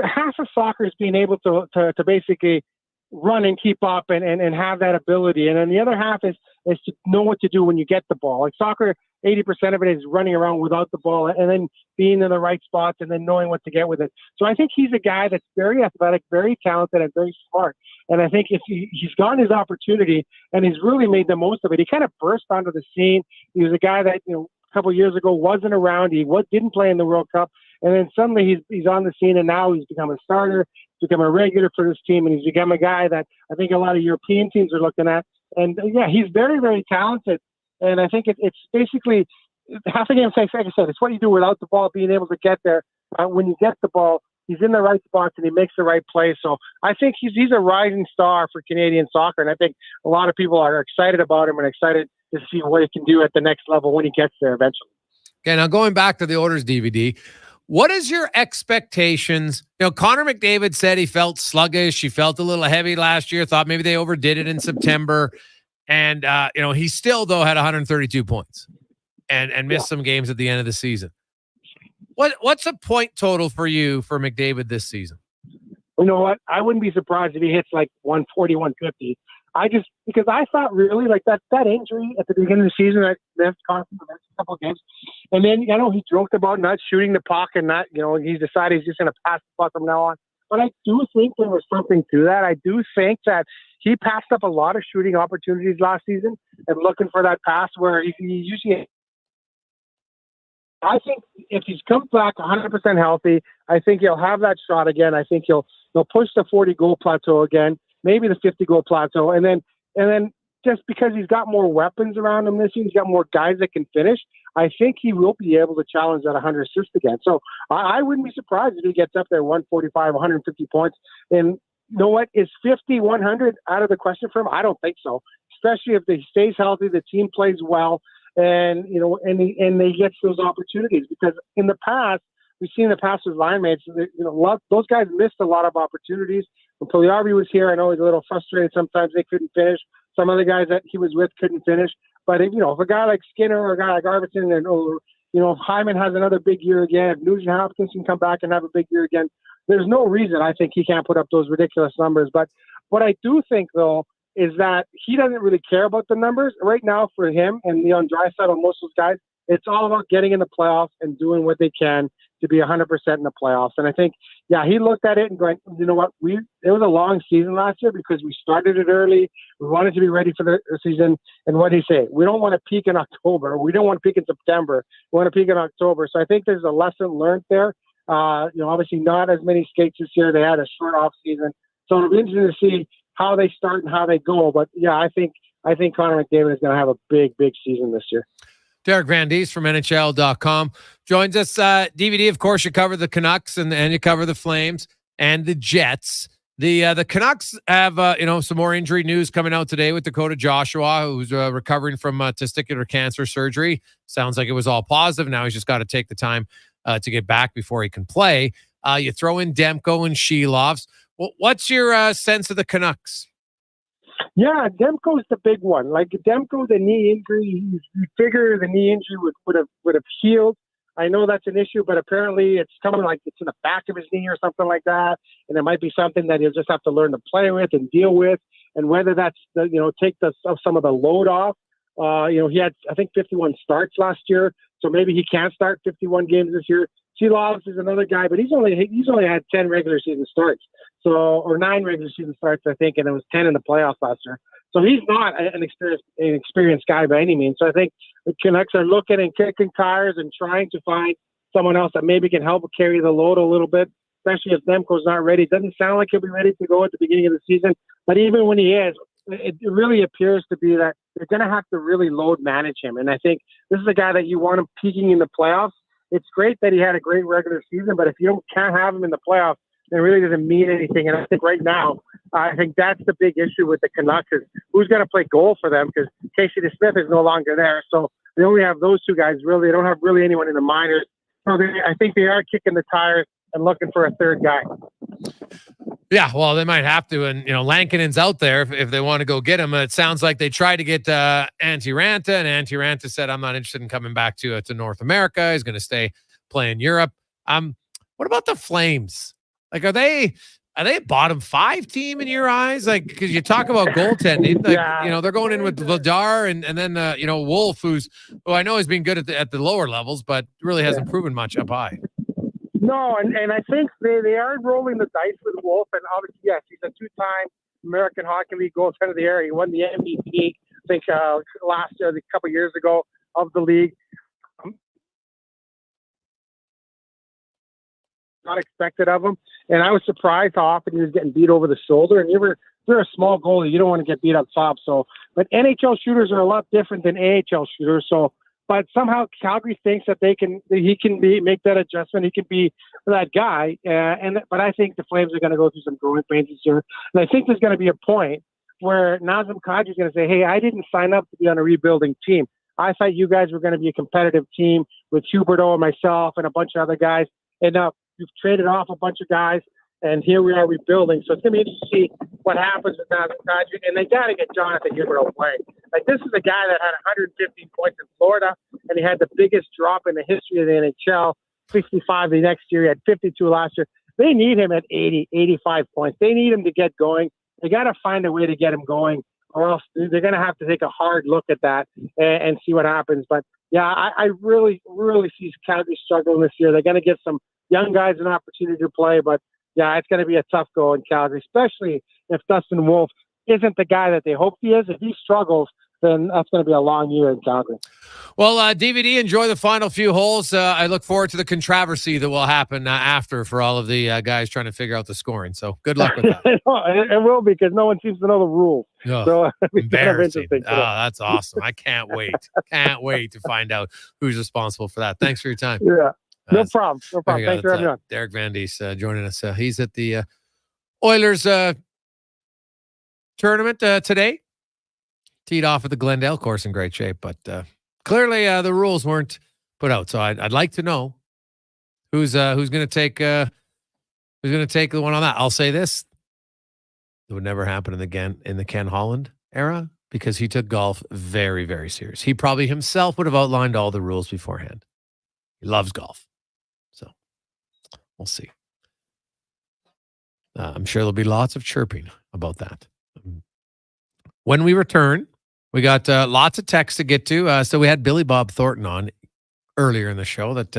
Speaker 9: half of soccer is being able to basically run and keep up and have that ability, and then the other half is to know what to do when you get the ball. Like soccer, 80% of it is running around without the ball and then being in the right spots and then knowing what to get with it. So I think he's a guy that's very athletic, very talented, and very smart. And I think if he's gotten his opportunity and he's really made the most of it. He kind of burst onto the scene. He was a guy that a couple of years ago wasn't around. He didn't play in the World Cup, and then suddenly he's on the scene, and now he's become a starter, become a regular for this team, and he's become a guy that I think a lot of European teams are looking at. And yeah, he's very, very talented. And I think it's basically half a game. Like I said, it's what you do without the ball, being able to get there. When you get the ball, he's in the right spots and he makes the right play. So I think he's a rising star for Canadian soccer, and I think a lot of people are excited about him and excited to see what he can do at the next level when he gets there eventually.
Speaker 1: Okay, now going back to the orders, DVD, what is your expectations? Connor McDavid said he felt sluggish. He felt a little heavy last year, thought maybe they overdid it in September. And, he still, though, had 132 points and missed some games at the end of the season. What's a point total for you for McDavid this season?
Speaker 9: You know what? I wouldn't be surprised if he hits like 140, 150. Because I thought really like that injury at the beginning of the season, that cost him the next couple of games. And then, he joked about not shooting the puck and not, he's decided he's just going to pass the puck from now on. But I do think there was something to that. I do think that he passed up a lot of shooting opportunities last season and looking for that pass where he usually. I think if he's come back 100% healthy, I think he'll have that shot again. I think he'll push the 40-goal plateau again, maybe the 50-goal plateau, and then just because he's got more weapons around him this year, he's got more guys that can finish. I think he will be able to challenge that 100 assists again. So I wouldn't be surprised if he gets up there 145, 150 points. And you know what? Is 50, 100 out of the question for him? I don't think so. Especially if he stays healthy, the team plays well, and and they get those opportunities. Because in the past, we've seen the past with line mates. Those guys missed a lot of opportunities. When Puljujärvi was here, I know he's a little frustrated. Sometimes they couldn't finish. Some other guys that he was with couldn't finish. But if a guy like Skinner or a guy like Arvidsson, if Hyman has another big year again, if Nugent Hopkins can come back and have a big year again, there's no reason I think he can't put up those ridiculous numbers. But what I do think, though, is that he doesn't really care about the numbers. Right now for him and Leon Draisaitl and most of those guys, it's all about getting in the playoffs and doing what they can to be 100% in the playoffs. And I think, he looked at it and going, you know what, it was a long season last year because we started it early. We wanted to be ready for the season. And what did he say? We don't want to peak in October. We don't want to peak in September. We want to peak in October. So I think there's a lesson learned there. Obviously not as many skates this year. They had a short off season. So it'll be interesting to see how they start and how they go. But I think Connor McDavid is going to have a big, big season this year.
Speaker 1: Derek Van Diest from NHL.com joins us. DVD, of course, you cover the Canucks and you cover the Flames and the Jets. The Canucks have some more injury news coming out today with Dakota Joshua, who's recovering from testicular cancer surgery. Sounds like it was all positive. Now he's just got to take the time to get back before he can play. You throw in Demko and Shelovs. What's your sense of the Canucks?
Speaker 9: Yeah, Demko's the big one. Like Demko, the knee injury, you figure the knee injury would have healed. I know that's an issue, but apparently it's coming like it's in the back of his knee or something like that, and it might be something that he'll just have to learn to play with and deal with. And whether that's take some of the load off. He had I think 51 starts last year, so maybe he can't start 51 games this year. Loves is another guy, but he's only had 10 regular season starts, or 9 regular season starts, I think, and it was 10 in the playoffs last year. So he's not an experienced guy by any means. So I think the Canucks are looking and kicking tires and trying to find someone else that maybe can help carry the load a little bit, especially if Demko's not ready. It doesn't sound like he'll be ready to go at the beginning of the season, but even when he is, it really appears to be that they're going to have to really load manage him. And I think this is a guy that you want him peaking in the playoffs. It's great that he had a great regular season, but if you can't have him in the playoffs, it really doesn't mean anything. And I think right now, I think that's the big issue with the Canucks is who's going to play goal for them, because Casey DeSmith is no longer there. So they only have those two guys, really. They don't have really anyone in the minors. So I think they are kicking the tires and looking for a third guy.
Speaker 1: Yeah, well, they might have to. And, Lankinen's out there if they want to go get him. It sounds like they tried to get Antti Raanta, and Antti Raanta said, I'm not interested in coming back to North America. He's going to stay play in Europe. What about the Flames? Like, are they a bottom 5 team in your eyes? Like, because you talk about goaltending, like, they're going in with Vladar and then, Wolf, who I know has been good at the lower levels, but really hasn't proven much up high.
Speaker 9: No, and I think they are rolling the dice with Wolf, and obviously, yes, he's a 2-time American Hockey League goaltender of the year. He won the MVP, I think, last year, a couple years ago, of the league. Not expected of him, and I was surprised how often he was getting beat over the shoulder. And you're a small goalie, you don't want to get beat up top. So, but NHL shooters are a lot different than AHL shooters. So, but somehow Calgary thinks that he can make that adjustment. He can be that guy. But I think the Flames are going to go through some growing pains this year. And I think there's going to be a point where Nazem Kadri is going to say, hey, I didn't sign up to be on a rebuilding team. I thought you guys were going to be a competitive team with Huberdeau and myself and a bunch of other guys. And now you've traded off a bunch of guys, and here we are rebuilding. So it's going to be interesting to see what happens with Nazem Kadri. And they got to get Jonathan Huberdeau playing. Like, this is a guy that had 115 points in Florida, and he had the biggest drop in the history of the NHL, 65 the next year. He had 52 last year. They need him at 80, 85 points. They need him to get going. They got to find a way to get him going, or else they're going to have to take a hard look at that and see what happens. But, yeah, I really, really see Calgary struggling this year. They're going to get some young guys an opportunity to play, but, yeah, it's going to be a tough go in Calgary, especially if Dustin Wolf isn't the guy that they hope he is. If he struggles, then that's going to be a long year in Calgary.
Speaker 1: Well, DVD, enjoy the final few holes. I look forward to the controversy that will happen after for all of the guys trying to figure out the scoring. So good luck with that.
Speaker 9: It will, because no one seems to know the rules.
Speaker 1: Oh,
Speaker 9: so
Speaker 1: embarrassing. Oh, that's awesome. I can't wait. Can't wait to find out who's responsible for that. Thanks for your time.
Speaker 9: Yeah. No problem. Thanks for having me on.
Speaker 1: Derek Van Dies joining us. He's at the Oilers tournament today. Teed off at the Glendale course in great shape, but clearly the rules weren't put out. So I'd like to know who's going to take the one on that. I'll say this: it would never happen in the Ken Holland era, because he took golf very, very serious. He probably himself would have outlined all the rules beforehand. He loves golf, so we'll see. I'm sure there'll be lots of chirping about that. When we return, we got lots of texts to get to. So we had Billy Bob Thornton on earlier in the show that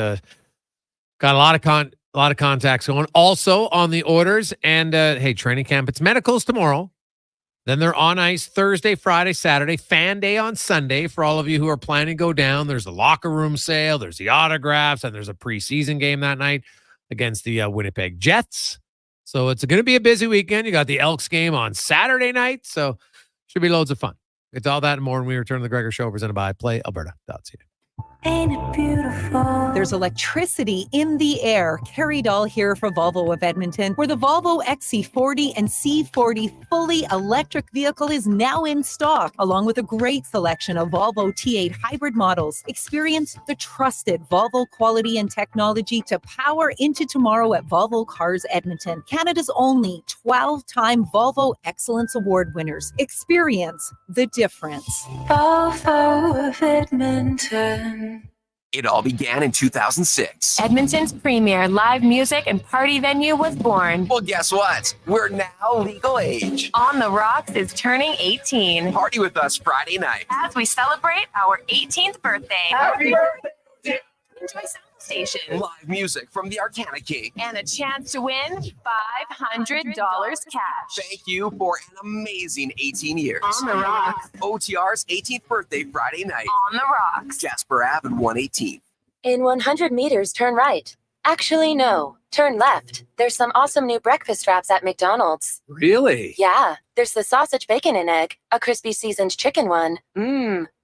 Speaker 1: got a lot of contacts going. Also on the Oilers, and hey, training camp. It's medicals tomorrow. Then they're on ice Thursday, Friday, Saturday. Fan day on Sunday for all of you who are planning to go down. There's the locker room sale. There's the autographs, and there's a preseason game that night against the Winnipeg Jets. So it's going to be a busy weekend. You got the Elks game on Saturday night. So should be loads of fun. It's all that and more when we return to the Gregor Show, presented by PlayAlberta.ca.
Speaker 13: Ain't it beautiful? There's electricity in the air. Carrie Dahl here for Volvo of Edmonton, where the Volvo XC40 and C40 fully electric vehicle is now in stock, along with a great selection of Volvo T8 hybrid models. Experience the trusted Volvo quality and technology to power into tomorrow at Volvo Cars Edmonton, Canada's only 12-time Volvo Excellence Award winners. Experience the difference. Volvo of Edmonton.
Speaker 16: It all began in 2006.
Speaker 4: Edmonton's premier live music and party venue was born.
Speaker 16: Well, guess what? We're now legal age.
Speaker 4: On the Rocks is turning 18.
Speaker 16: Party with us Friday night
Speaker 4: as we celebrate our 18th birthday.
Speaker 16: Happy birthday!
Speaker 4: Enjoy sound
Speaker 15: station.
Speaker 16: Live music from the Arcana King.
Speaker 15: And a chance to win $500 cash.
Speaker 16: Thank you for an amazing 18 years.
Speaker 15: On the rocks.
Speaker 16: OTR's 18th birthday Friday night.
Speaker 15: On the rocks.
Speaker 16: Jasper Ave and 118th.
Speaker 4: In 100 meters, turn right. Actually, no. Turn left. There's some awesome new breakfast wraps at McDonald's.
Speaker 16: Really?
Speaker 4: Yeah. There's the sausage, bacon, and egg, a crispy seasoned chicken one.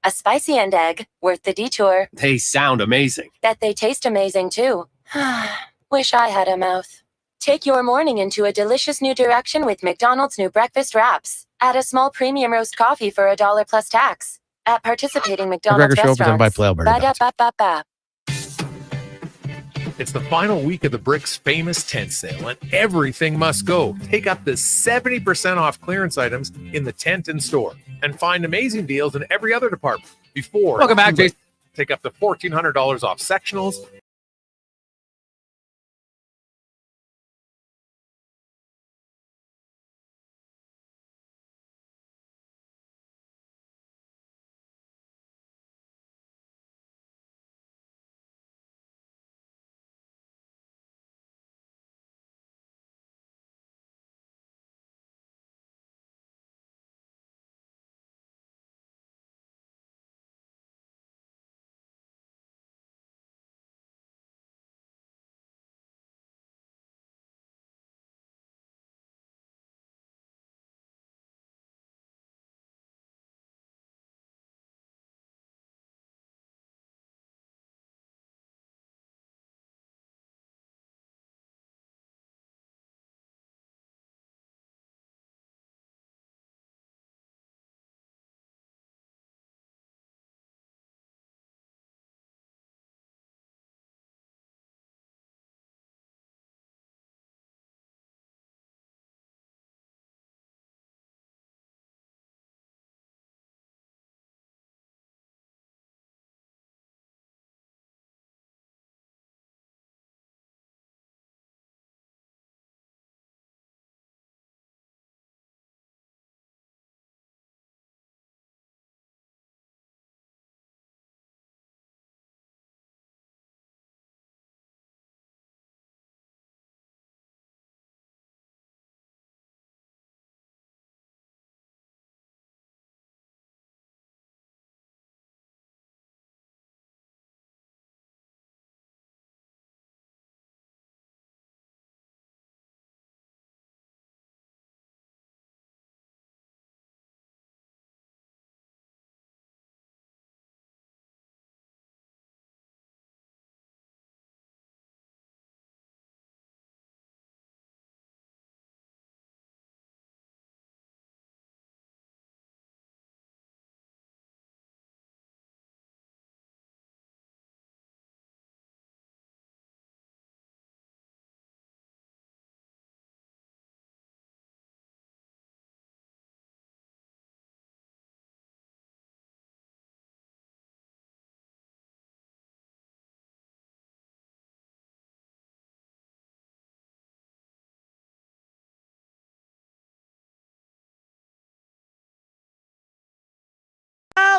Speaker 4: A spicy and egg, worth the detour.
Speaker 16: They sound amazing.
Speaker 4: Bet they taste amazing, too. Wish I had a mouth. Take your morning into a delicious new direction with McDonald's new breakfast wraps. Add a small premium roast coffee for $1 plus tax. At participating McDonald's
Speaker 1: Gregor Show presented by
Speaker 4: restaurants. Ba-da-ba-ba-ba.
Speaker 1: It's the final week of the Brick's famous tent sale, and everything must go. Take up to 70% off clearance items in the tent and store, and find amazing deals in every other department. Welcome back, Jason. Take up to $1,400 off sectionals.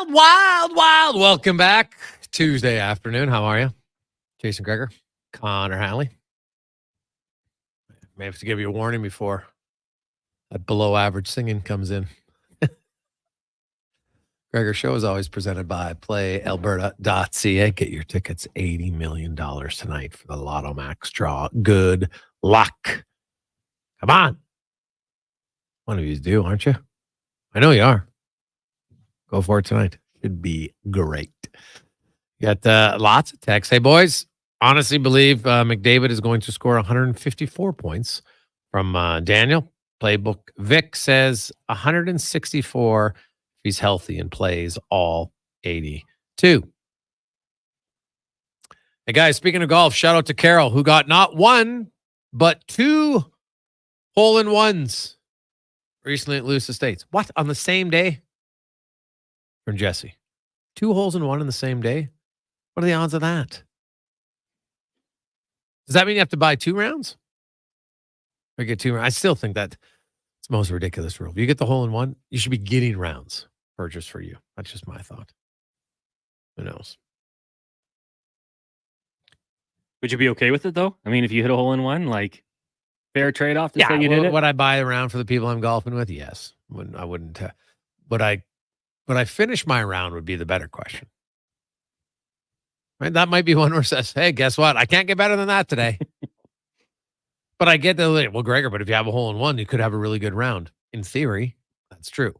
Speaker 1: Wild. Welcome back. Tuesday afternoon. How are you? Jason Gregor, Connor Halley. May have to give you a warning before that below average singing comes in. Gregor Show is always presented by PlayAlberta.ca. Get your tickets. $80 million tonight for the Lotto Max draw. Good luck. Come on. One of you do, aren't you? I know you are. Go for it tonight. Should be great. You got lots of texts. Hey, boys, honestly believe McDavid is going to score 154 points from Daniel. Playbook Vic says 164 if he's healthy and plays all 82. Hey, guys, speaking of golf, shout out to Carol, who got not one, but 2 hole-in-ones recently at Lewis Estates. What? On the same day? From Jesse. 2 holes in one in the same day? What are the odds of that? Does that mean you have to buy 2 rounds? Or get 2 rounds? I still think that it's the most ridiculous rule. If you get the hole in one, you should be getting rounds purchased for you. That's just my thought. Who knows?
Speaker 2: Would you be okay with it though? I mean, if you hit a hole in one, like fair trade off to say you did it.
Speaker 1: Would I buy a round for the people I'm golfing with? Yes. I wouldn't. Would I finish my round would be the better question. Right? That might be one where it says, hey, guess what? I can't get better than that today. But I get well, Gregor, but if you have a hole in one, you could have a really good round. In theory, that's true.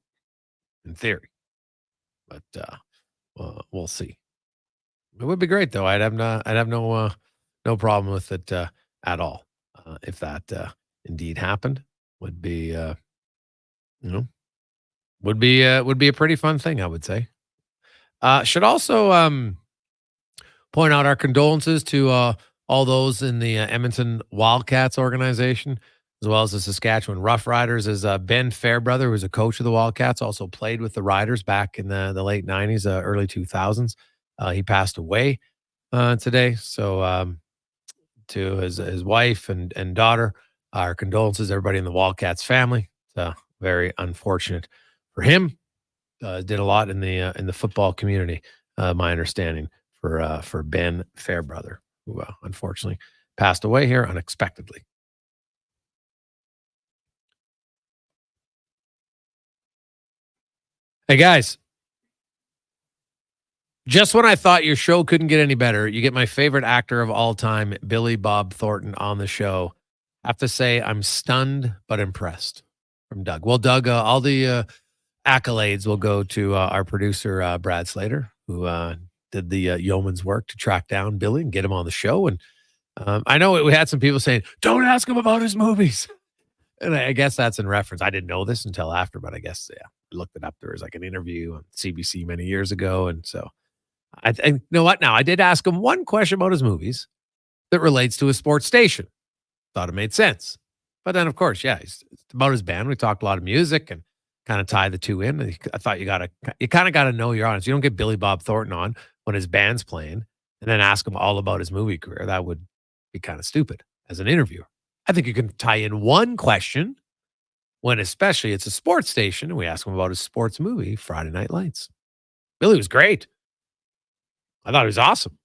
Speaker 1: In theory. But we'll see. It would be great though. I'd have no problem with it at all. If that indeed happened, would be would be a pretty fun thing, I would say. Should also point out our condolences to all those in the Edmonton Wildcats organization, as well as the Saskatchewan Roughriders. As Ben Fairbrother, who was a coach of the Wildcats, also played with the Riders back in the late 90s, early 2000s. He passed away today. So to his wife and daughter, our condolences, everybody in the Wildcats family. It's very unfortunate for him. Did a lot in the football community, my understanding, for Ben Fairbrother, who unfortunately passed away here unexpectedly. Hey guys, just when I thought your show couldn't get any better, you get my favorite actor of all time, Billy Bob Thornton, on the show. I have to say, I'm stunned but impressed from Doug. Well, Doug, all the accolades will go to our producer, Brad Slater, who did the yeoman's work to track down Billy and get him on the show. And I know we had some people saying, don't ask him about his movies. And I guess that's in reference. I didn't know this until after, but I guess, yeah, I looked it up. There was like an interview on CBC many years ago. And so I you know what? Now, I did ask him one question about his movies that relates to his sports station. Thought it made sense. But then, of course, yeah, it's about his band. We talked a lot of music and kind of tie the two in. And I thought you kind of got to know your audience. You don't get Billy Bob Thornton on when his band's playing and then ask him all about his movie career. That would be kind of stupid as an interviewer. I think you can tie in one question when especially it's a sports station and we ask him about his sports movie, Friday Night Lights. Billy was great. I thought he was awesome.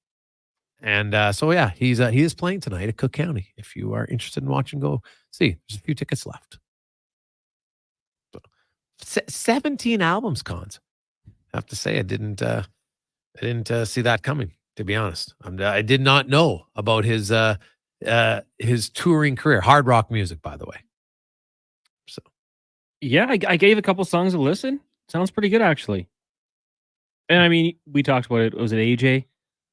Speaker 1: And so, yeah, he is playing tonight at Cook County. If you are interested in watching, go see. There's a few tickets left. 17 albums, Cons. I have to say, I didn't see that coming, to be honest. I did not know about his touring career. Hard rock music, by the way. So,
Speaker 2: yeah, I gave a couple songs a listen. Sounds pretty good, actually. And I mean, we talked about it. Was it AJ?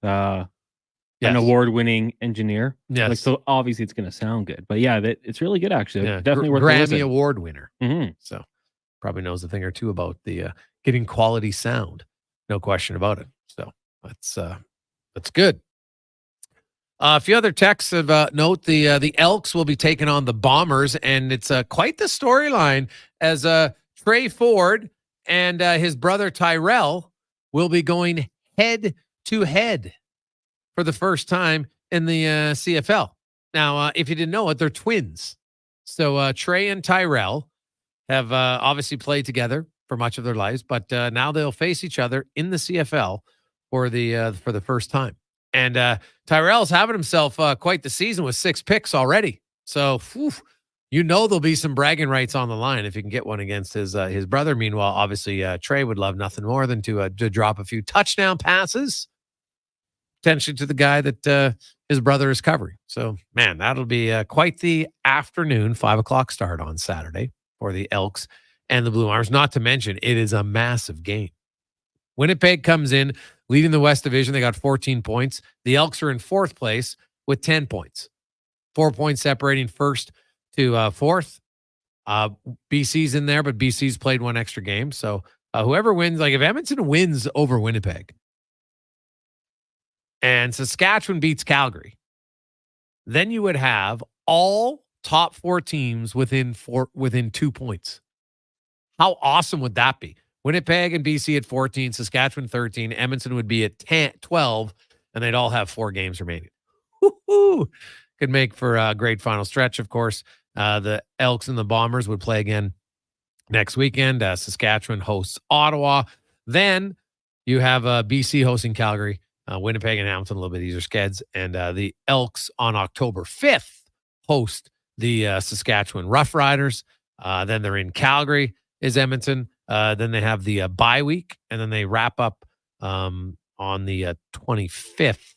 Speaker 2: An award-winning engineer.
Speaker 1: Yes.
Speaker 2: Like, so obviously it's going to sound good. But yeah, it's really good, actually.
Speaker 1: Yeah,
Speaker 2: Definitely worth a
Speaker 1: Grammy
Speaker 2: listen.
Speaker 1: Award winner.
Speaker 2: Mm-hmm.
Speaker 1: So probably knows a thing or two about the getting quality sound. No question about it. So that's good. A few other texts of note. The Elks will be taking on the Bombers, and it's quite the storyline as Trey Ford and his brother Tyrell will be going head to head for the first time in the CFL. Now, if you didn't know it, they're twins. So Trey and Tyrell have obviously played together for much of their lives, but now they'll face each other in the CFL for the first time. And Tyrell's having himself quite the season with 6 picks already. So, there'll be some bragging rights on the line if you can get one against his brother. Meanwhile, obviously, Trey would love nothing more than to drop a few touchdown passes, potentially to the guy that his brother is covering. So, man, that'll be quite the afternoon, 5:00 start on Saturday for the Elks and the Blue Arms. Not to mention, it is a massive game. Winnipeg comes in leading the West Division. They got 14 points. The Elks are in 4th place with 10 points. 4 points separating first to 4th. BC's in there, but BC's played one extra game. So whoever wins, like if Edmonton wins over Winnipeg and Saskatchewan beats Calgary, then you would have all top 4 teams within 2 points. How awesome would that be? Winnipeg and BC at 14, Saskatchewan 13, Edmonton would be at 12, and they'd all have 4 games remaining. Woo-hoo! Could make for a great final stretch, of course. The Elks and the Bombers would play again next weekend. Saskatchewan hosts Ottawa. Then you have BC hosting Calgary, Winnipeg and Hamilton, a little bit easier skeds. And the Elks on October 5th host the Saskatchewan Roughriders. Then they're in Calgary is Edmonton. Then they have the bye week, and then they wrap up on the 25th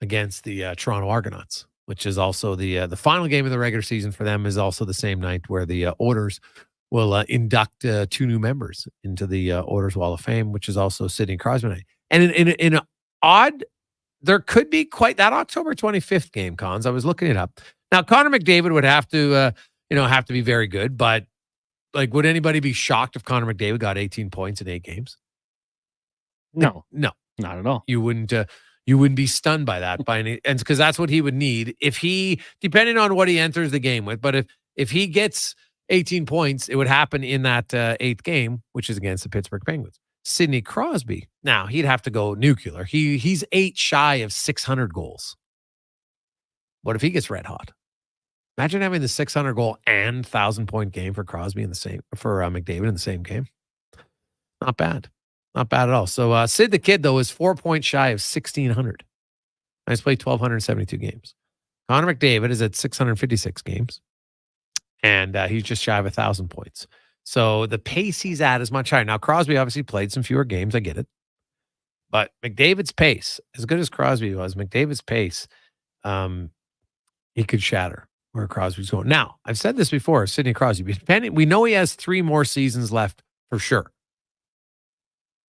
Speaker 1: against the Toronto Argonauts, which is also the final game of the regular season for them, is also the same night where the Oilers will induct 2 new members into the Oilers Wall of Fame, which is also Sidney Crosby night. And in an odd, there could be quite that October 25th game, Cons. I was looking it up. Now, Connor McDavid would have to, have to be very good, but like, would anybody be shocked if Connor McDavid got 18 points in 8 games?
Speaker 2: No,
Speaker 1: not
Speaker 2: at all.
Speaker 1: You wouldn't be stunned by that and because that's what he would need if he, depending on what he enters the game with. But if he gets 18 points, it would happen in that 8th game, which is against the Pittsburgh Penguins. Sidney Crosby, now he'd have to go nuclear. He's 8 shy of 600 goals. What if he gets red hot? Imagine having the 600 goal and 1,000-point game for Crosby for McDavid in the same game. Not bad. Not bad at all. So Sid the Kid, though, is 4 points shy of 1,600. He's played 1,272 games. Connor McDavid is at 656 games. And he's just shy of 1,000 points. So the pace he's at is much higher. Now, Crosby obviously played some fewer games. I get it. But McDavid's pace, as good as Crosby was, McDavid's pace, he could shatter where Crosby's going. Now, I've said this before, Sidney Crosby. We know he has 3 more seasons left for sure.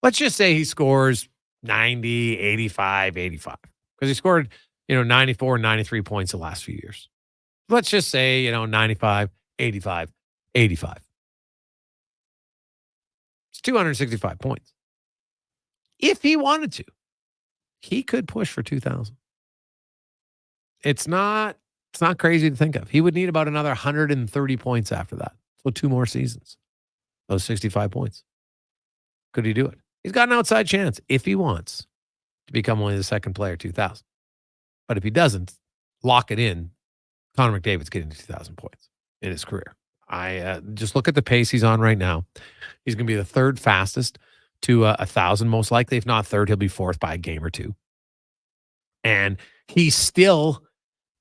Speaker 1: Let's just say he scores 90, 85, 85. Because he scored, 94 and 93 points the last few years. Let's just say, 95, 85, 85. It's 265 points. If he wanted to, he could push for 2,000. It's not crazy to think of. He would need about another 130 points after that. So 2 more seasons. Those 65 points. Could he do it? He's got an outside chance if he wants to become only the second player 2,000. But if he doesn't, lock it in. Connor McDavid's getting to 2,000 points in his career. I just look at the pace he's on right now. He's going to be the 3rd fastest to 1,000, most likely. If not 3rd, he'll be 4th by a game or 2. And he's still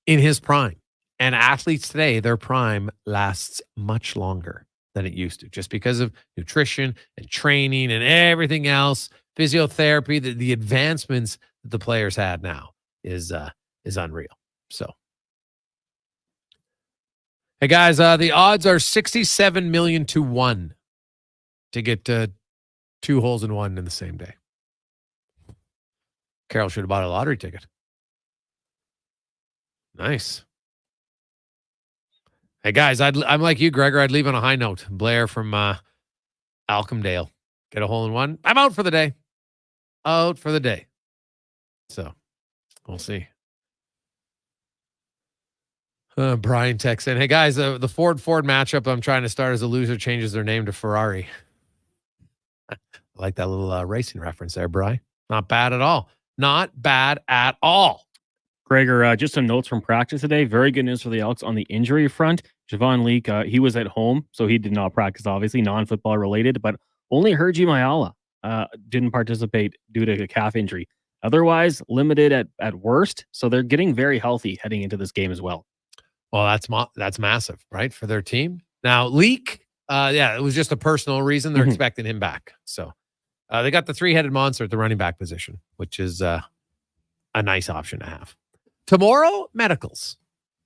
Speaker 1: in his prime. And athletes today, their prime lasts much longer than it used to, just because of nutrition and training and everything else, physiotherapy. The advancements that the players had now is unreal. So, hey guys, the odds are 67 million to 1 to get 2 holes in one in the same day. Carol should have bought a lottery ticket. Nice. Hey guys, I'm like you, Gregor. I'd leave on a high note. Blair from Alcomdale, get a hole in one. I'm out for the day. Out for the day. So we'll see. Brian texts in, hey guys, the Ford matchup I'm trying to start as a loser changes their name to Ferrari. I like that little racing reference there, Brian. Not bad at all. Not bad at all.
Speaker 2: Gregor, just some notes from practice today. Very good news for the Elks on the injury front. Javon Leake, he was at home, so he did not practice, obviously, non-football related, but only Hergy Mayala didn't participate due to a calf injury. Otherwise, limited at worst, so they're getting very healthy heading into this game as well.
Speaker 1: Well, that's massive, right, for their team. Now, Leake, it was just a personal reason. They're expecting him back. So they got the 3-headed monster at the running back position, which is a nice option to have. Tomorrow, medicals.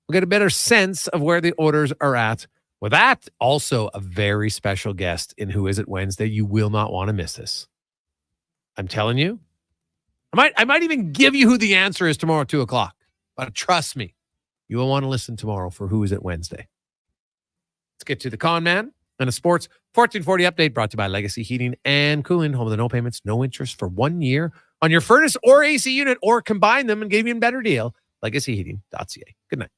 Speaker 1: We'll get a better sense of where the orders are at. With that, also a very special guest in Who Is It Wednesday. You will not want to miss this. I'm telling you. I might even give you who the answer is tomorrow at 2:00. But trust me, you will want to listen tomorrow for Who Is It Wednesday. Let's get to the Con Man and a Sports 1440 update brought to you by Legacy Heating and Cooling, home of the no payments, no interest for 1 year on your furnace or AC unit, or combine them and give you a better deal. LegacyHeating.ca. Good night.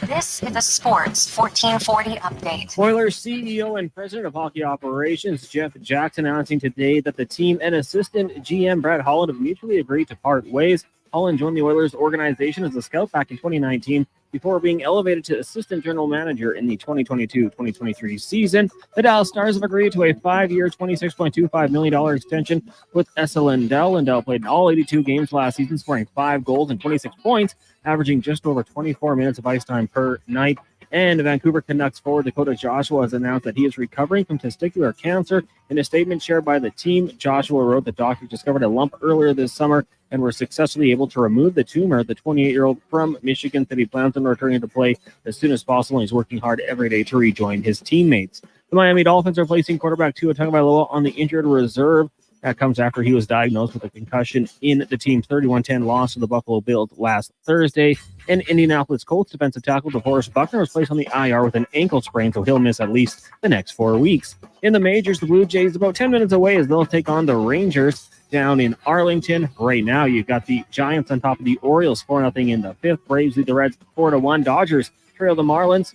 Speaker 7: This is a Sports 1440 update.
Speaker 2: Oilers CEO and President of Hockey Operations Jeff Jackson announcing today that the team and assistant GM Brad Holland have mutually agreed to part ways. Holland joined the Oilers organization as a scout back in 2019 before being elevated to assistant general manager in the 2022-2023 season. The Dallas Stars have agreed to a 5-year, $26.25 million extension with Esa Lindell. Lindell played in all 82 games last season, scoring 5 goals and 26 points, averaging just over 24 minutes of ice time per night. And Vancouver Canucks forward Dakota Joshua has announced that he is recovering from testicular cancer. In a statement shared by the team, Joshua wrote that doctors discovered a lump earlier this summer and were successfully able to remove the tumor. The 28-year-old from Michigan said he plans on returning to play as soon as possible, and he's working hard every day to rejoin his teammates. The Miami Dolphins are placing quarterback Tua Tagovailoa on the injured reserve. That comes after he was diagnosed with a concussion in the team's 31-10 loss to the Buffalo Bills last Thursday. And Indianapolis Colts defensive tackle DeForest Buckner was placed on the IR with an ankle sprain, so he'll miss at least the next 4 weeks. In the majors, the Blue Jays about 10 minutes away as they'll take on the Rangers down in Arlington. Right now, you've got the Giants on top of the Orioles 4-0 in the fifth. Braves lead the Reds 4-1. Dodgers trail the Marlins.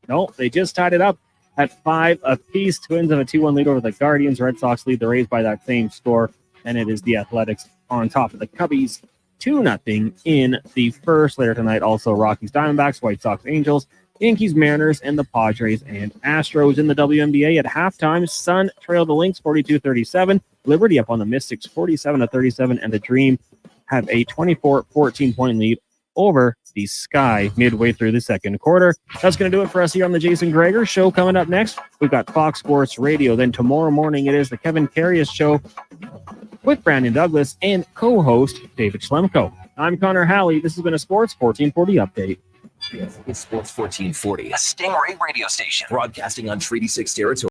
Speaker 2: No, they just tied it up at 5 apiece. Twins have a 2-1 lead over the Guardians. Red Sox lead the Rays by that same score, and it is the Athletics on top of the Cubbies 2-0 in the first. Later tonight, also Rockies, Diamondbacks, White Sox, Angels, Yankees, Mariners, and the Padres and Astros. In the WNBA at halftime, Sun trailed the Lynx 42-37. Liberty up on the Mystics 47-37, and the Dream have a 24-14 lead over the Sky midway through the second quarter. That's going to do it for us here on the Jason Gregor Show. Coming up next, we've got Fox Sports Radio. Then tomorrow morning, it is the Kevin Carius Show with Brandon Douglas and co-host David Schlemko. I'm Connor Halley. This has been a Sports 1440 update.
Speaker 16: It's Sports 1440, a Stingray radio station broadcasting on Treaty 6 territory.